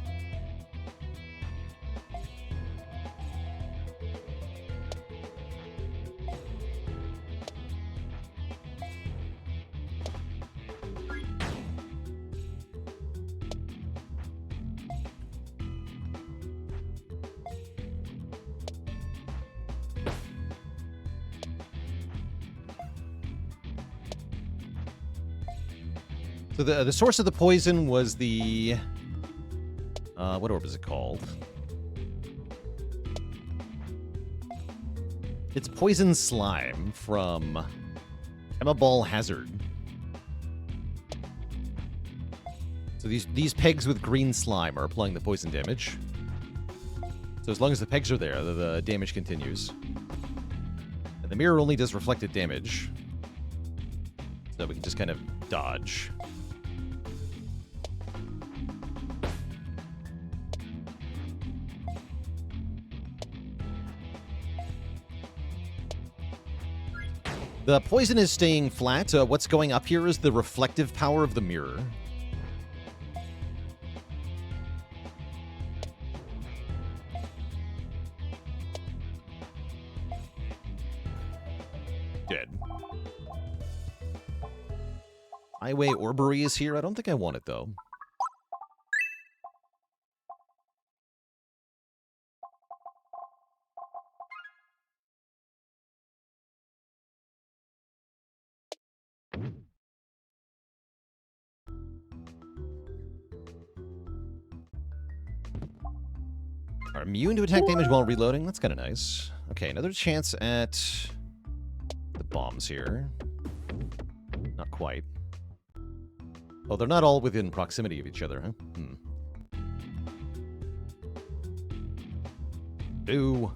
So the source of the poison was the what orb is it called? It's Poison Slime from Emma Ball Hazard. So these pegs with green slime are applying the poison damage. So as long as the pegs are there, the damage continues. And the mirror only does reflected damage. So we can just kind of dodge. The poison is staying flat. What's going up here is the reflective power of the mirror. Dead. Highway Orbery is here. I don't think I want it, though. Are immune to attack damage while reloading. That's kind of nice. Okay, another chance at the bombs here. Not quite. Oh, they're not all within proximity of each other, huh? Boo.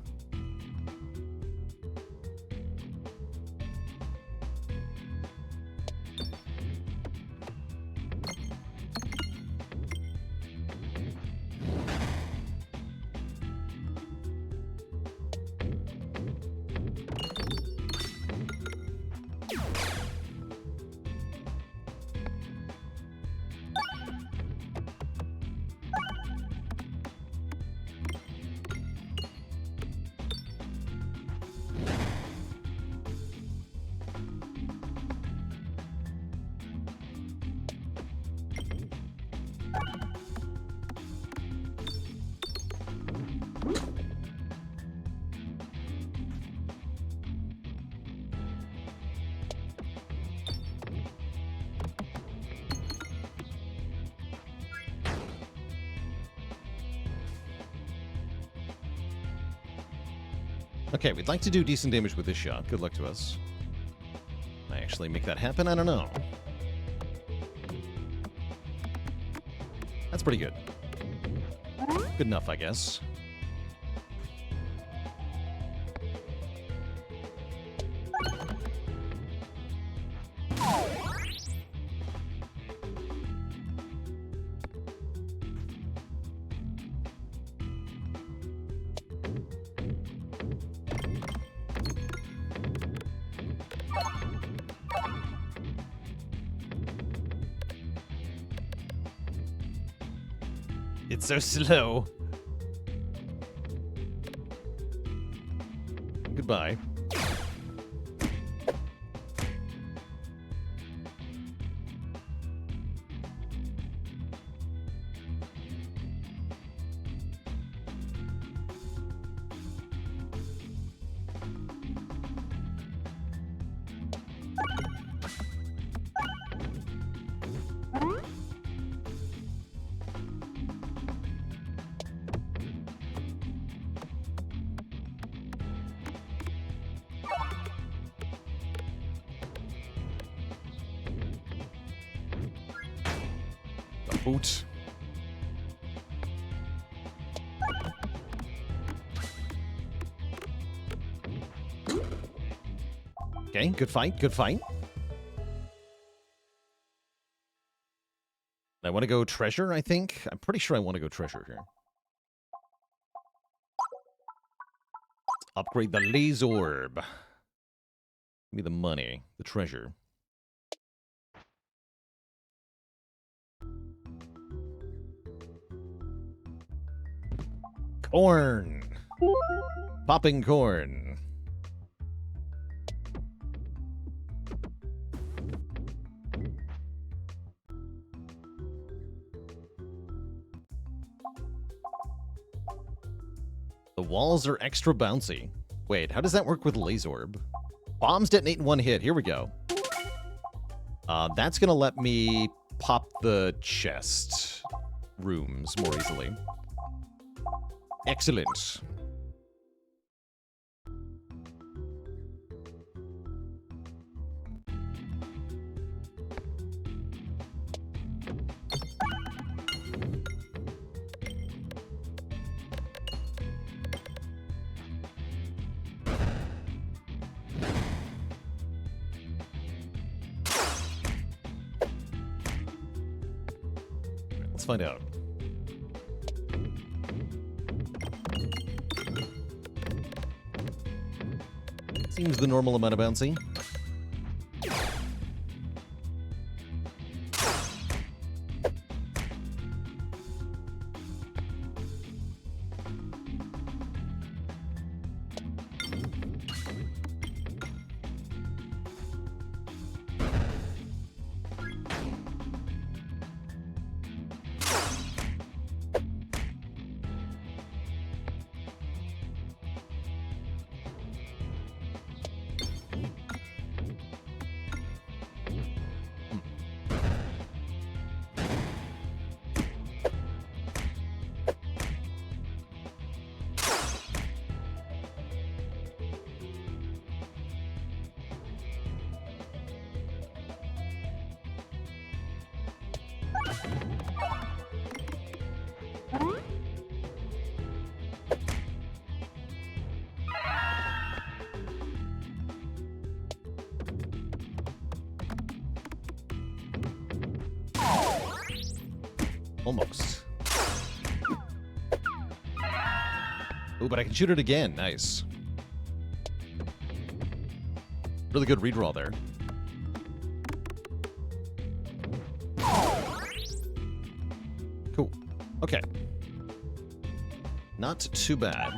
Okay, we'd like to do decent damage with this shot. Good luck to us. Can I actually make that happen? I don't know. That's pretty good. Good enough, I guess. It's so slow. Goodbye. Boot. Okay, good fight, good fight. I want to go treasure, I think. I'm pretty sure I want to go treasure here. Upgrade the laser orb. Give me the money, the treasure. Corn. Popping corn. The walls are extra bouncy. Wait, how does that work with Lazorb? Bombs detonate in one hit. Here we go. That's going to let me pop the chest rooms more easily. Excellent. Let's find out. Seems the normal amount of bouncy. Almost. Ooh, but I can shoot it again. Nice. Really good redraw there. Cool. Okay. Not too bad.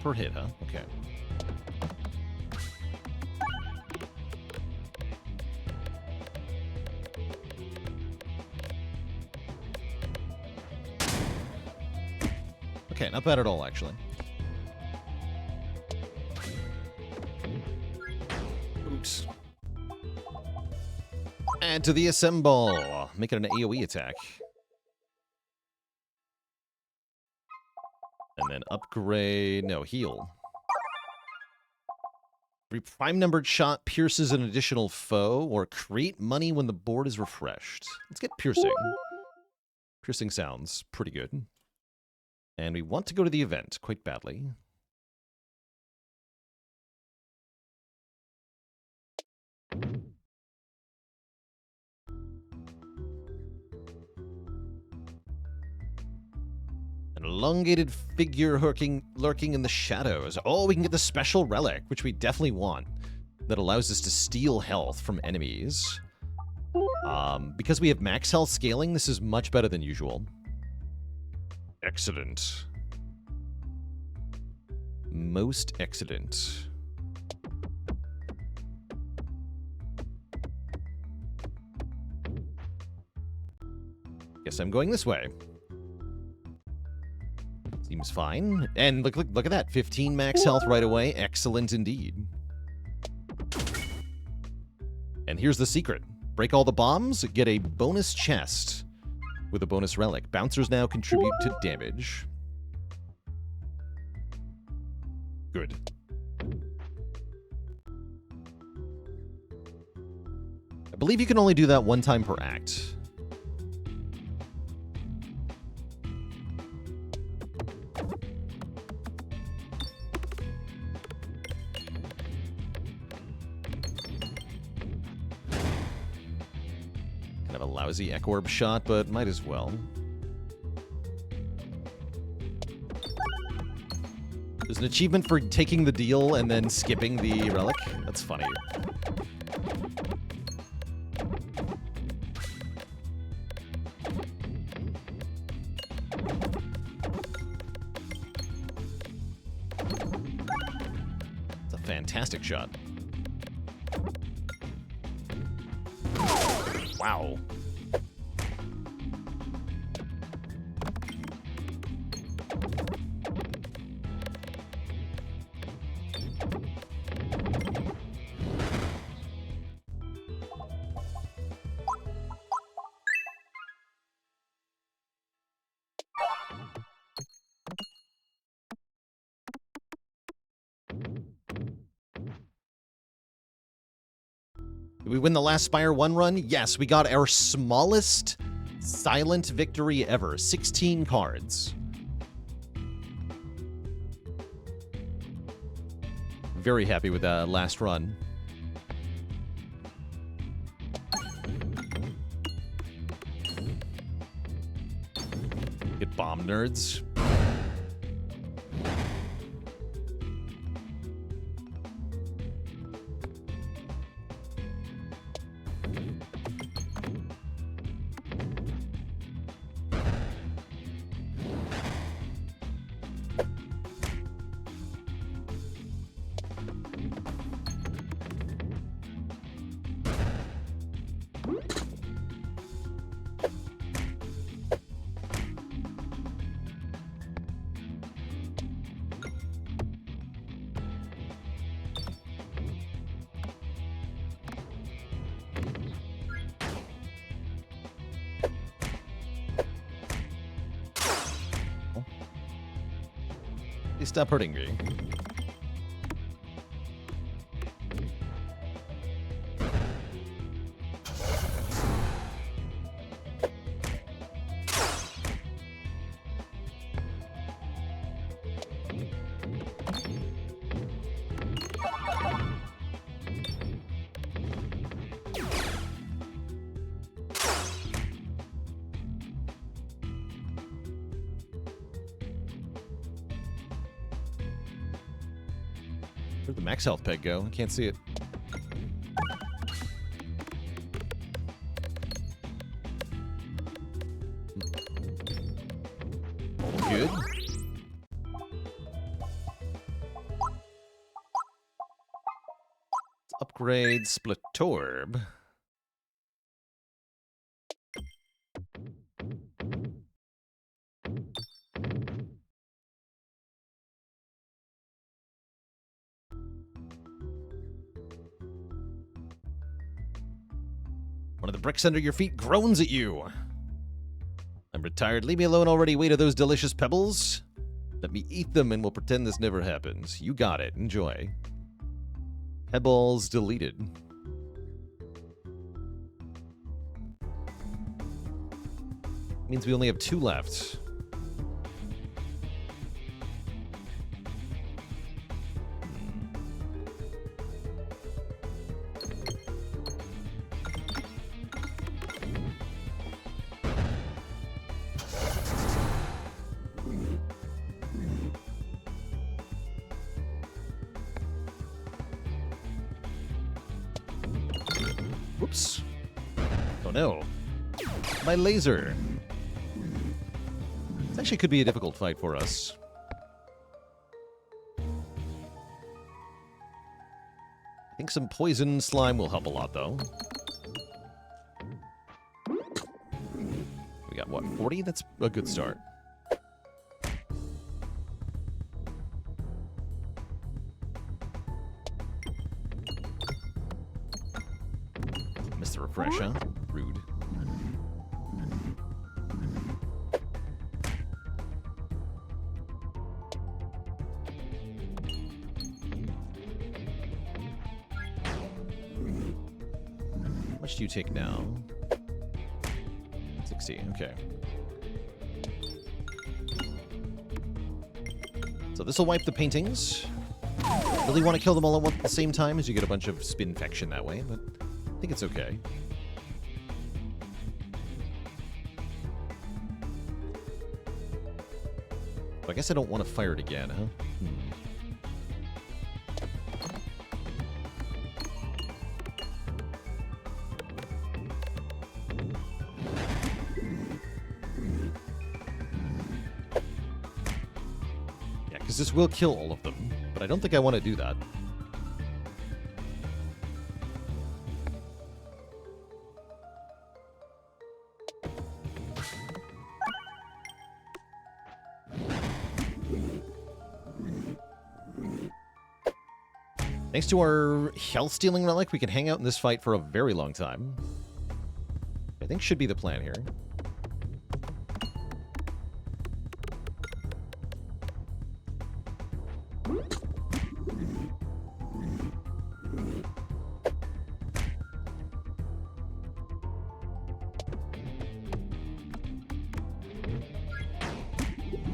Per hit, huh? Okay. Okay, not bad at all, actually. Oops. Add to the assemble. Make it an AoE attack. And then upgrade, no, heal. Every prime-numbered shot pierces an additional foe, or create money when the board is refreshed. Let's get piercing. Piercing sounds pretty good. And we want to go to the event quite badly. An elongated figure lurking in the shadows. Oh, we can get the special relic, which we definitely want. That allows us to steal health from enemies. Because we have max health scaling, this is much better than usual. Excellent. Most excellent. Guess I'm going this way. Seems fine. And look at that. 15 max health right away. Excellent indeed. And here's the secret. Break all the bombs, get a bonus chest with a bonus relic. Bouncers now contribute to damage. Good. believe you can only do that one time per act. Kind of a lousy Echo shot, but might as well. There's an achievement for taking the deal and then skipping the relic. That's funny. It's a fantastic shot. Wow. Did we win the last Spire 1 run? Yes, we got our smallest silent victory ever. 16 cards. Very happy with that last run. Get bomb nerds. Please stop hurting me. Where'd the max health peg go? I can't see it. All good. Let's upgrade Splitorb. One of the bricks under your feet groans at you. I'm retired. Leave me alone already. Wait, are those delicious pebbles? Let me eat them and we'll pretend this never happens. You got it. Enjoy. Pebbles deleted. Means we only have 2 left. Whoops. Oh no. My laser. This actually could be a difficult fight for us. I think some poison slime will help a lot, though. We got, what, 40? That's a good start. Missed the refresh, huh? Rude. How much do you take now? 60, okay. So this will wipe the paintings. Really want to kill them all at the same time as you get a bunch of spinfection that way, but I think it's okay. I guess I don't want to fire it again, huh? Yeah, because this will kill all of them, but I don't think I want to do that. Thanks to our health-stealing relic, we can hang out in this fight for a very long time. I think should be the plan here.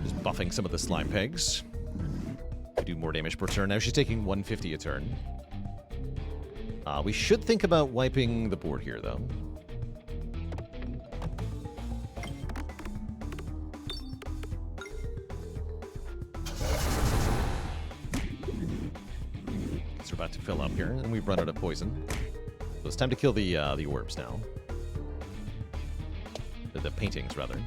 Just buffing some of the slime pegs. Do more damage per turn. Now she's taking 150 a turn. We should think about wiping the board here, though. We're about to fill up here, and we've run out of poison. So it's time to kill the orbs now. The paintings, rather.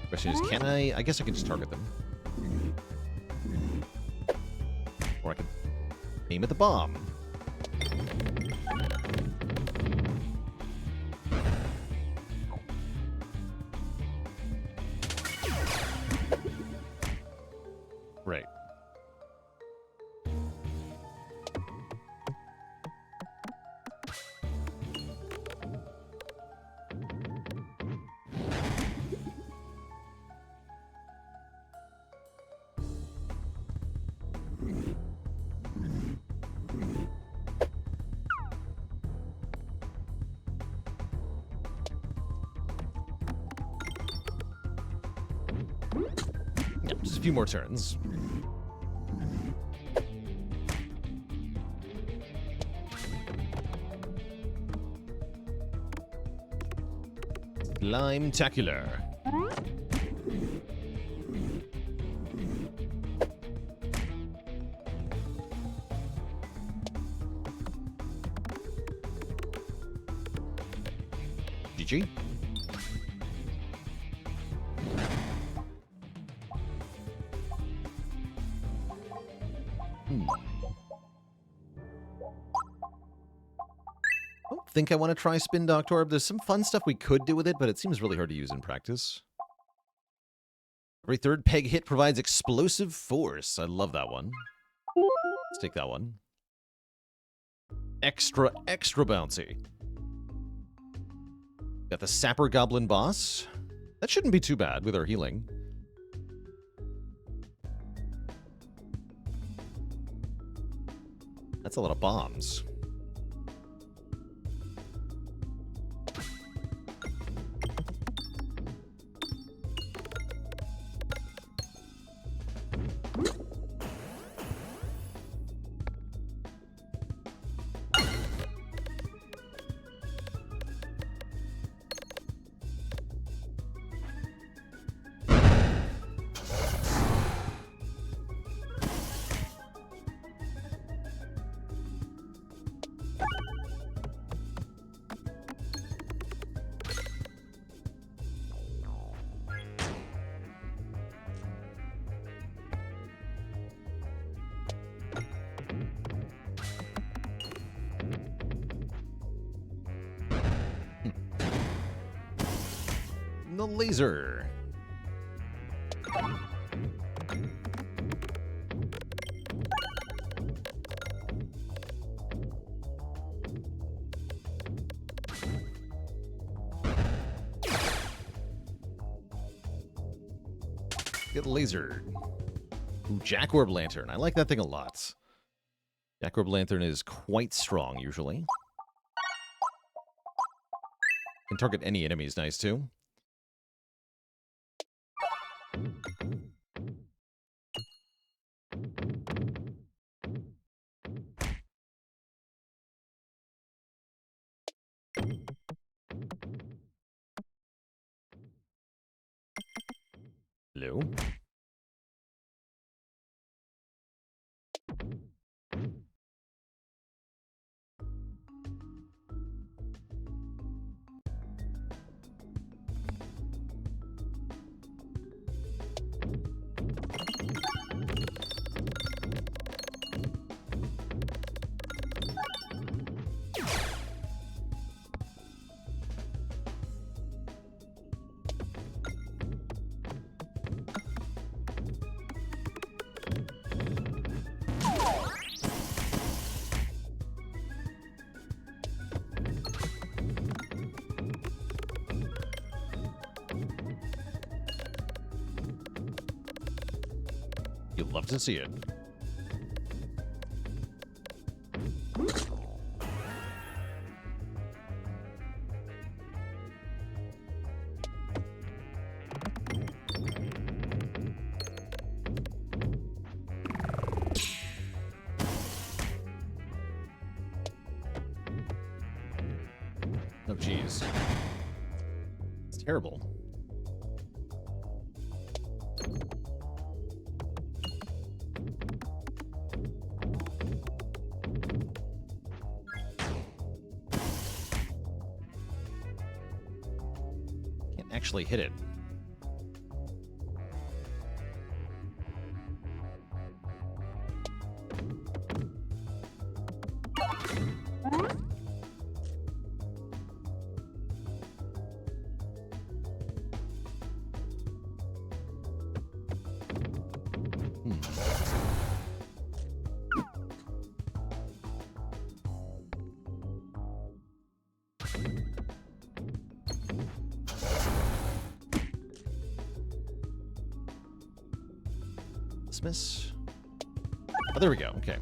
Question is, can I... I guess I can just target them. Or I can aim at the bomb. Right. Just a few more turns. Slime-tacular. GG. Think I want to try Spin Doctor Orb. There's some fun stuff we could do with it, but it seems really hard to use in practice. Every third peg hit provides explosive force. I love that one. Let's take that one. Extra bouncy. Got the Sapper Goblin boss. That shouldn't be too bad with our healing. That's a lot of bombs. The laser. Get lasered. Ooh, Jack Orb Lantern. I like that thing a lot. Jack Orb Lantern is quite strong, usually. Can target any enemies, nice too. Hello. You'd love to see it. Oh, jeez. It's terrible. Can't actually hit it. Dismiss. Oh, there we go. Okay.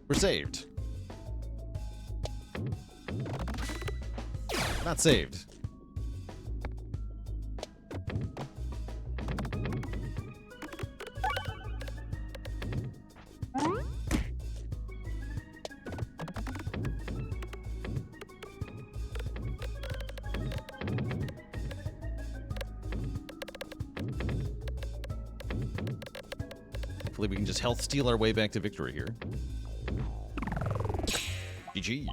We're saved. Not saved. Hopefully we can just health steal our way back to victory here. GG.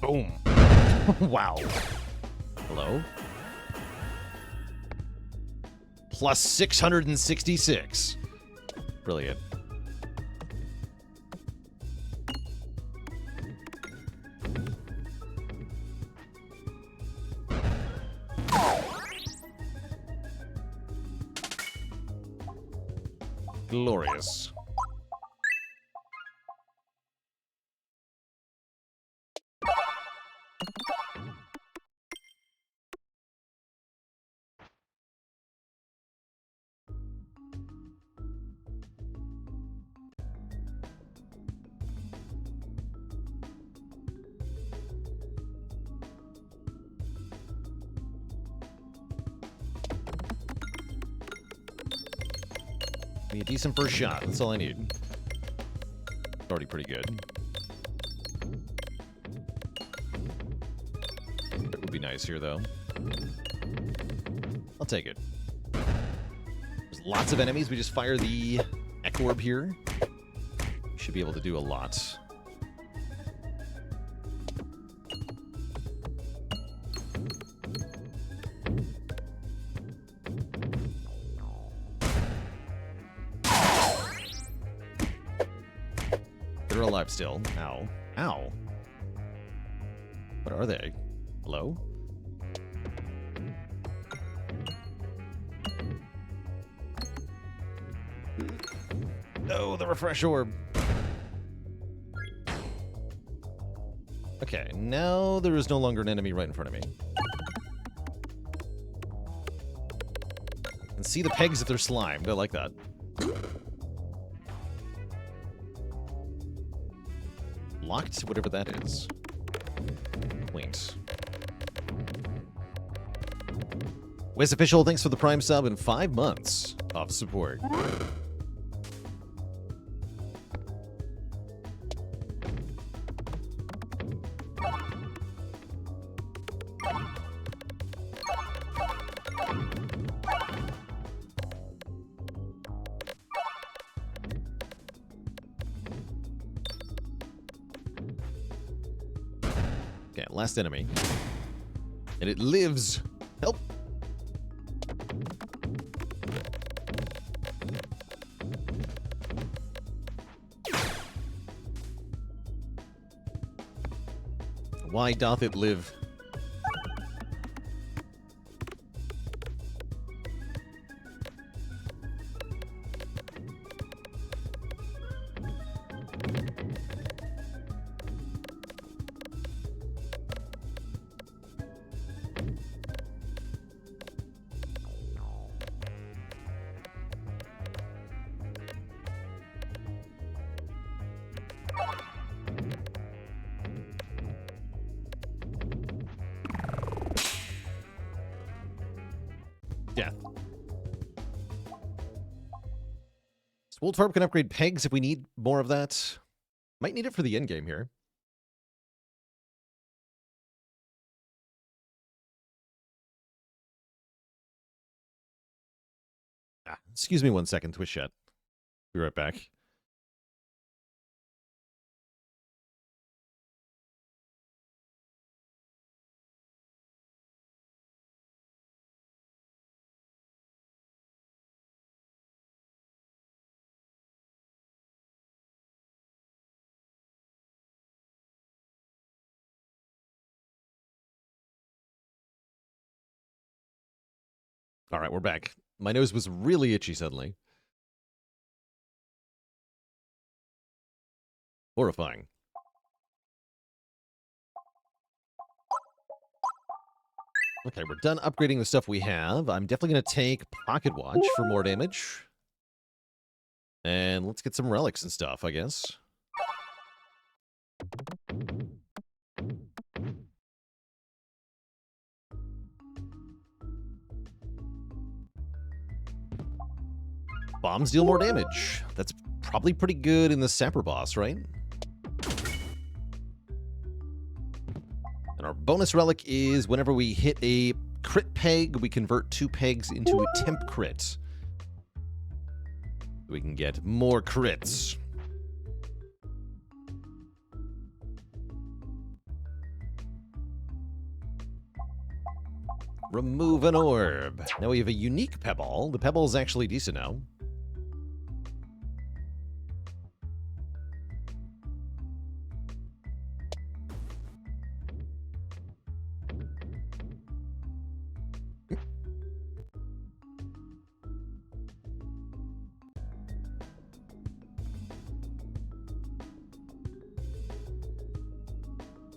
Boom. Wow. Hello? Plus 666. Brilliant. Glorious. Be a decent first shot. That's all I need. Already pretty good. It would be nice here, though. I'll take it. There's lots of enemies. We just fire the Echo Orb here. Should be able to do a lot. They're alive still. Ow. Ow. What are they? Hello? Oh, the refresh orb. Okay, now there is no longer an enemy right in front of me. And see the pegs if they're slimed. I like that. Locked, whatever that is. Quaint. Wiz Official, thanks for the Prime sub and 5 months of support. Okay, last enemy. And it lives. Help. Why doth it live? Death. Spooled Farm can upgrade pegs if we need more of that. Might need it for the end game here. Excuse me 1 second, Twitch chat. Be right back. All right, we're back. My nose was really itchy suddenly. Horrifying. Okay, we're done upgrading the stuff we have. I'm definitely going to take Pocket Watch for more damage. And let's get some relics and stuff, I guess. Bombs deal more damage. That's probably pretty good in the Sapper boss, right? And our bonus relic is whenever we hit a crit peg, we convert 2 pegs into a temp crit. We can get more crits. Remove an orb. Now we have a unique pebble. The pebble is actually decent now.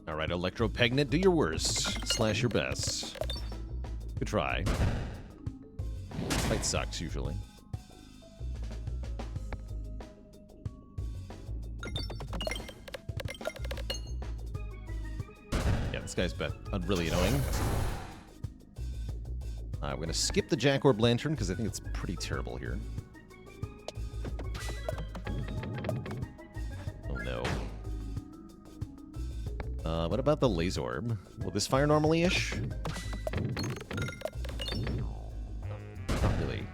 All right, Electro Pegnet, do your worst. Slash your best. Good try. Fight sucks, usually. Yeah, this guy's really annoying. I'm going to skip the Jack Orb Lantern, because I think it's pretty terrible here. Oh, no. What about the Laser Orb? Will this fire normally-ish? Not really.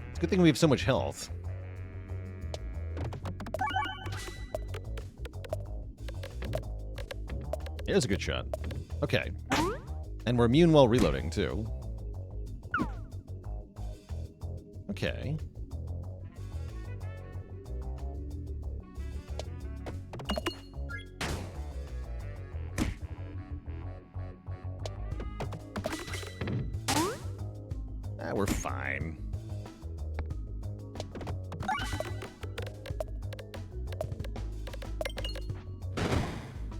It's a good thing we have so much health. There's a good shot. Okay. And we're immune while reloading, too. Okay. we're fine.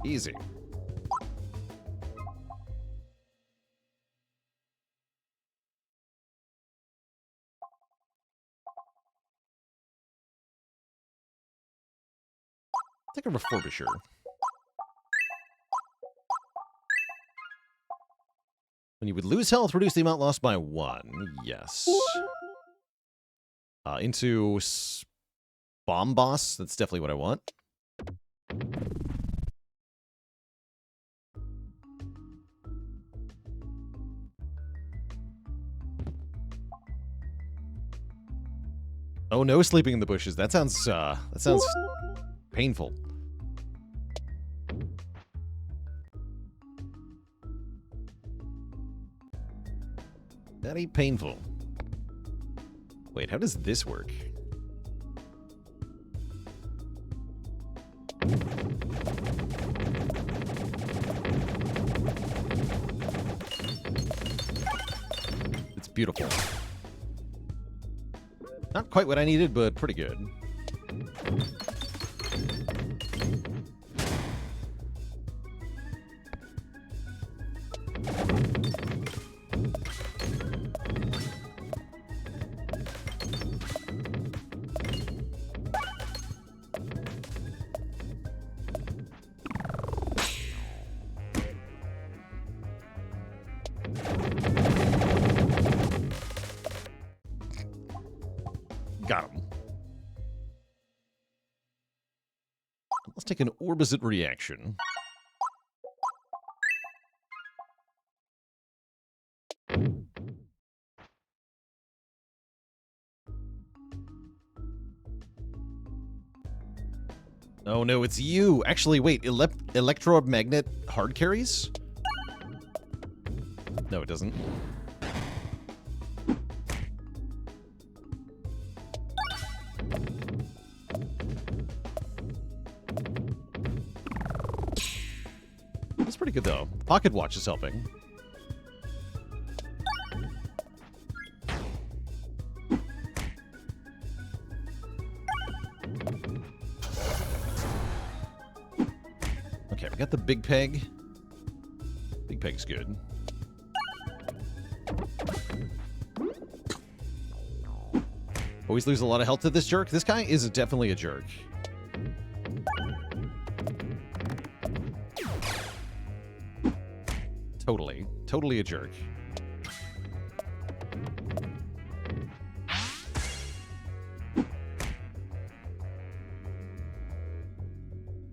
Easy. Take a refurbisher. When you would lose health, reduce the amount lost by 1. Yes. Into bomb boss. That's definitely what I want. Oh no, sleeping in the bushes. That sounds painful. Very painful. Wait, how does this work? It's beautiful. Not quite what I needed, but pretty good. Got him. Let's take an Orbicid reaction. Oh no, it's you! Actually, wait, electromagnet hard carries? No, it doesn't. That's pretty good, though. Pocket Watch is helping. Okay, we got the Big Peg. Big Peg's good. Always lose a lot of health to this jerk. This guy is definitely a jerk. Totally a jerk.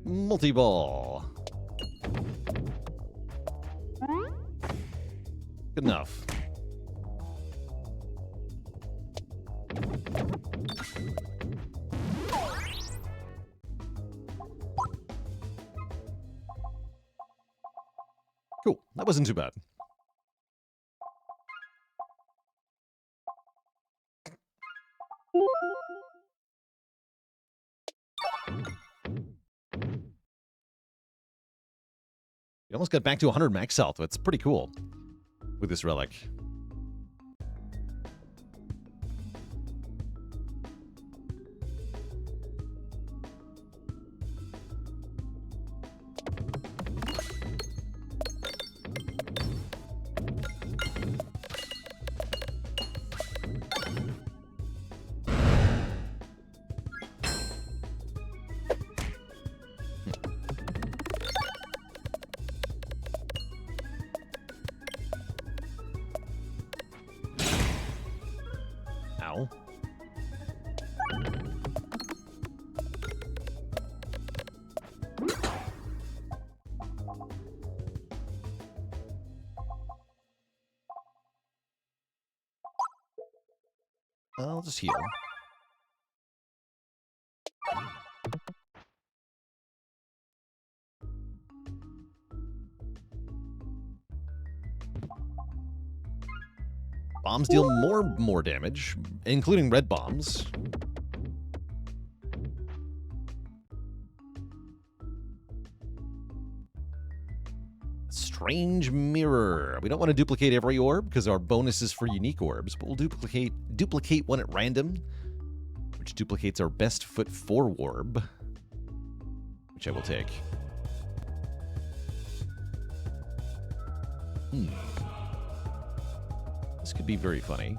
Multi-ball. Good enough. Cool. That wasn't too bad. We almost got back to 100 max health. That's pretty cool with this relic. Ow. I'll just heal. Bombs deal more damage, including red bombs. Strange mirror. We don't want to duplicate every orb because our bonus is for unique orbs, but we'll duplicate one at random, which duplicates our best foot 4 orb, which I will take. This could be very funny.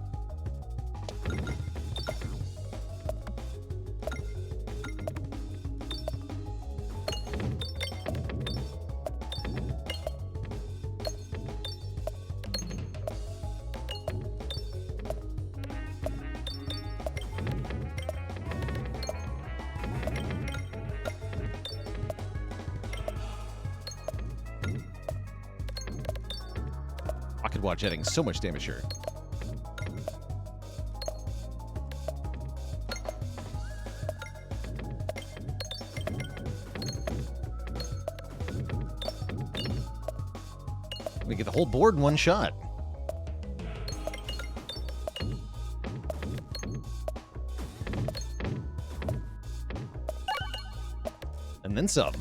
Rocket Watch adding so much damage here. We get the whole board in one shot. And then some.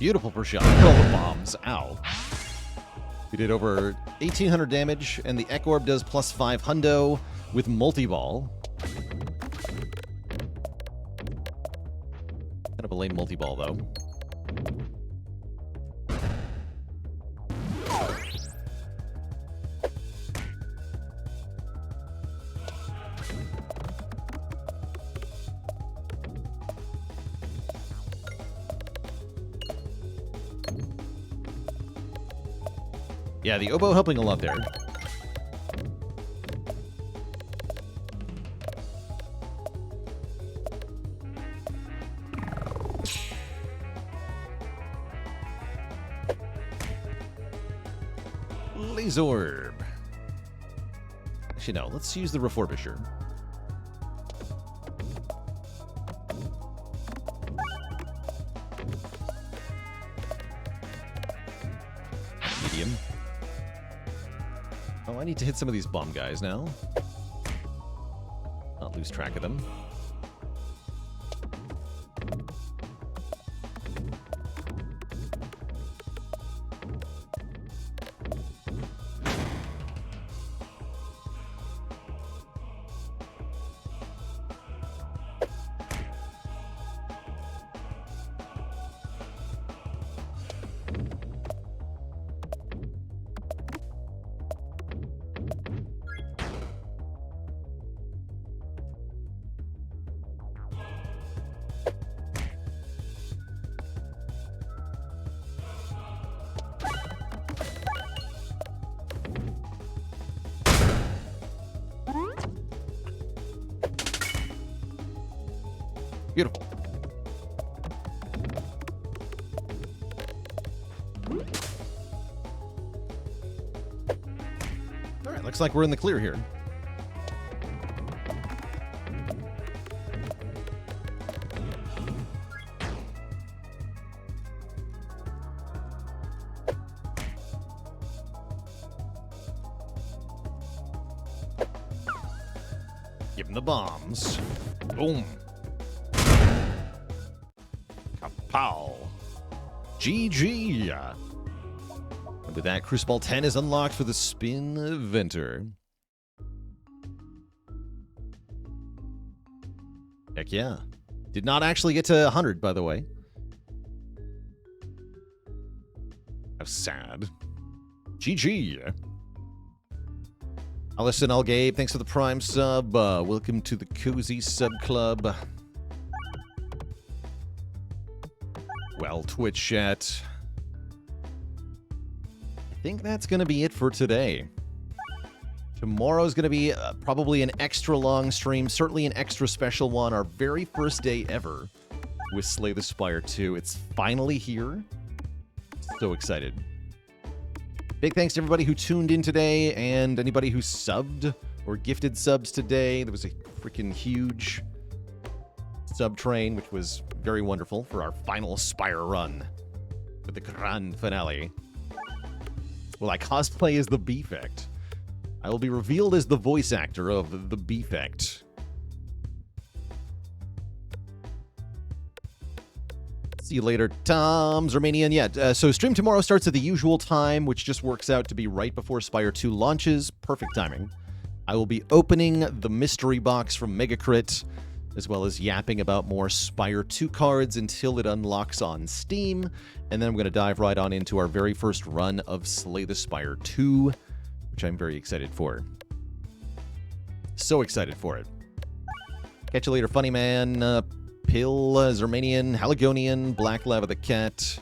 Beautiful per shot. All the bombs. Ow. We did over 1,800 damage, and the Ek Orb does plus 5 hundo with multi-ball. Kind of a lame multi-ball, though. Yeah, the oboe helping a lot there. Laserorb. Actually, no. Let's use the Refurbisher. Medium. Oh, I need to hit some of these bomb guys now. Not lose track of them. Beautiful. All right, looks like we're in the clear here. Give him the bombs. Boom. Kapow. GG. And with that, Crucible 10 is unlocked for the Spin Venter. Heck yeah. Did not actually get to 100, by the way. How sad. GG. Allison Algabe, thanks for the Prime sub. Welcome to the Cozy Sub Club. Well, Twitch chat. I think that's going to be it for today. Tomorrow's going to be probably an extra long stream, certainly an extra special one. Our very first day ever with Slay the Spire 2. It's finally here. So excited. Big thanks to everybody who tuned in today and anybody who subbed or gifted subs today. There was a freaking huge sub train, which was very wonderful for our final Spire run with the grand finale. Will I cosplay as the Beefect? I will be revealed as the voice actor of the Beefect. See you later, Tom's Romanian. Yeah, so stream tomorrow starts at the usual time, which just works out to be right before Spire 2 launches. Perfect timing. I will be opening the mystery box from Megacrit, as well as yapping about more Spire 2 cards until it unlocks on Steam. And then I'm going to dive right on into our very first run of Slay the Spire 2, which I'm very excited for. So excited for it. Catch you later, Funny Man, Pill, Zermanian, Haligonian, Black Lava the Cat,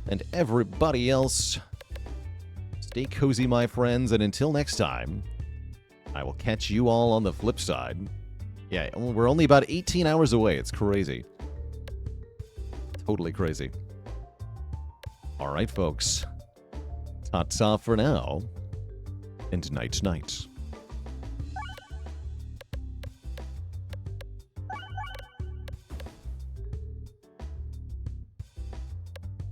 and everybody else. Stay cozy, my friends, and until next time, I will catch you all on the flip side. Yeah, we're only about 18 hours away. It's crazy. Totally crazy. All right, folks. Ta-ta for now, and night-night.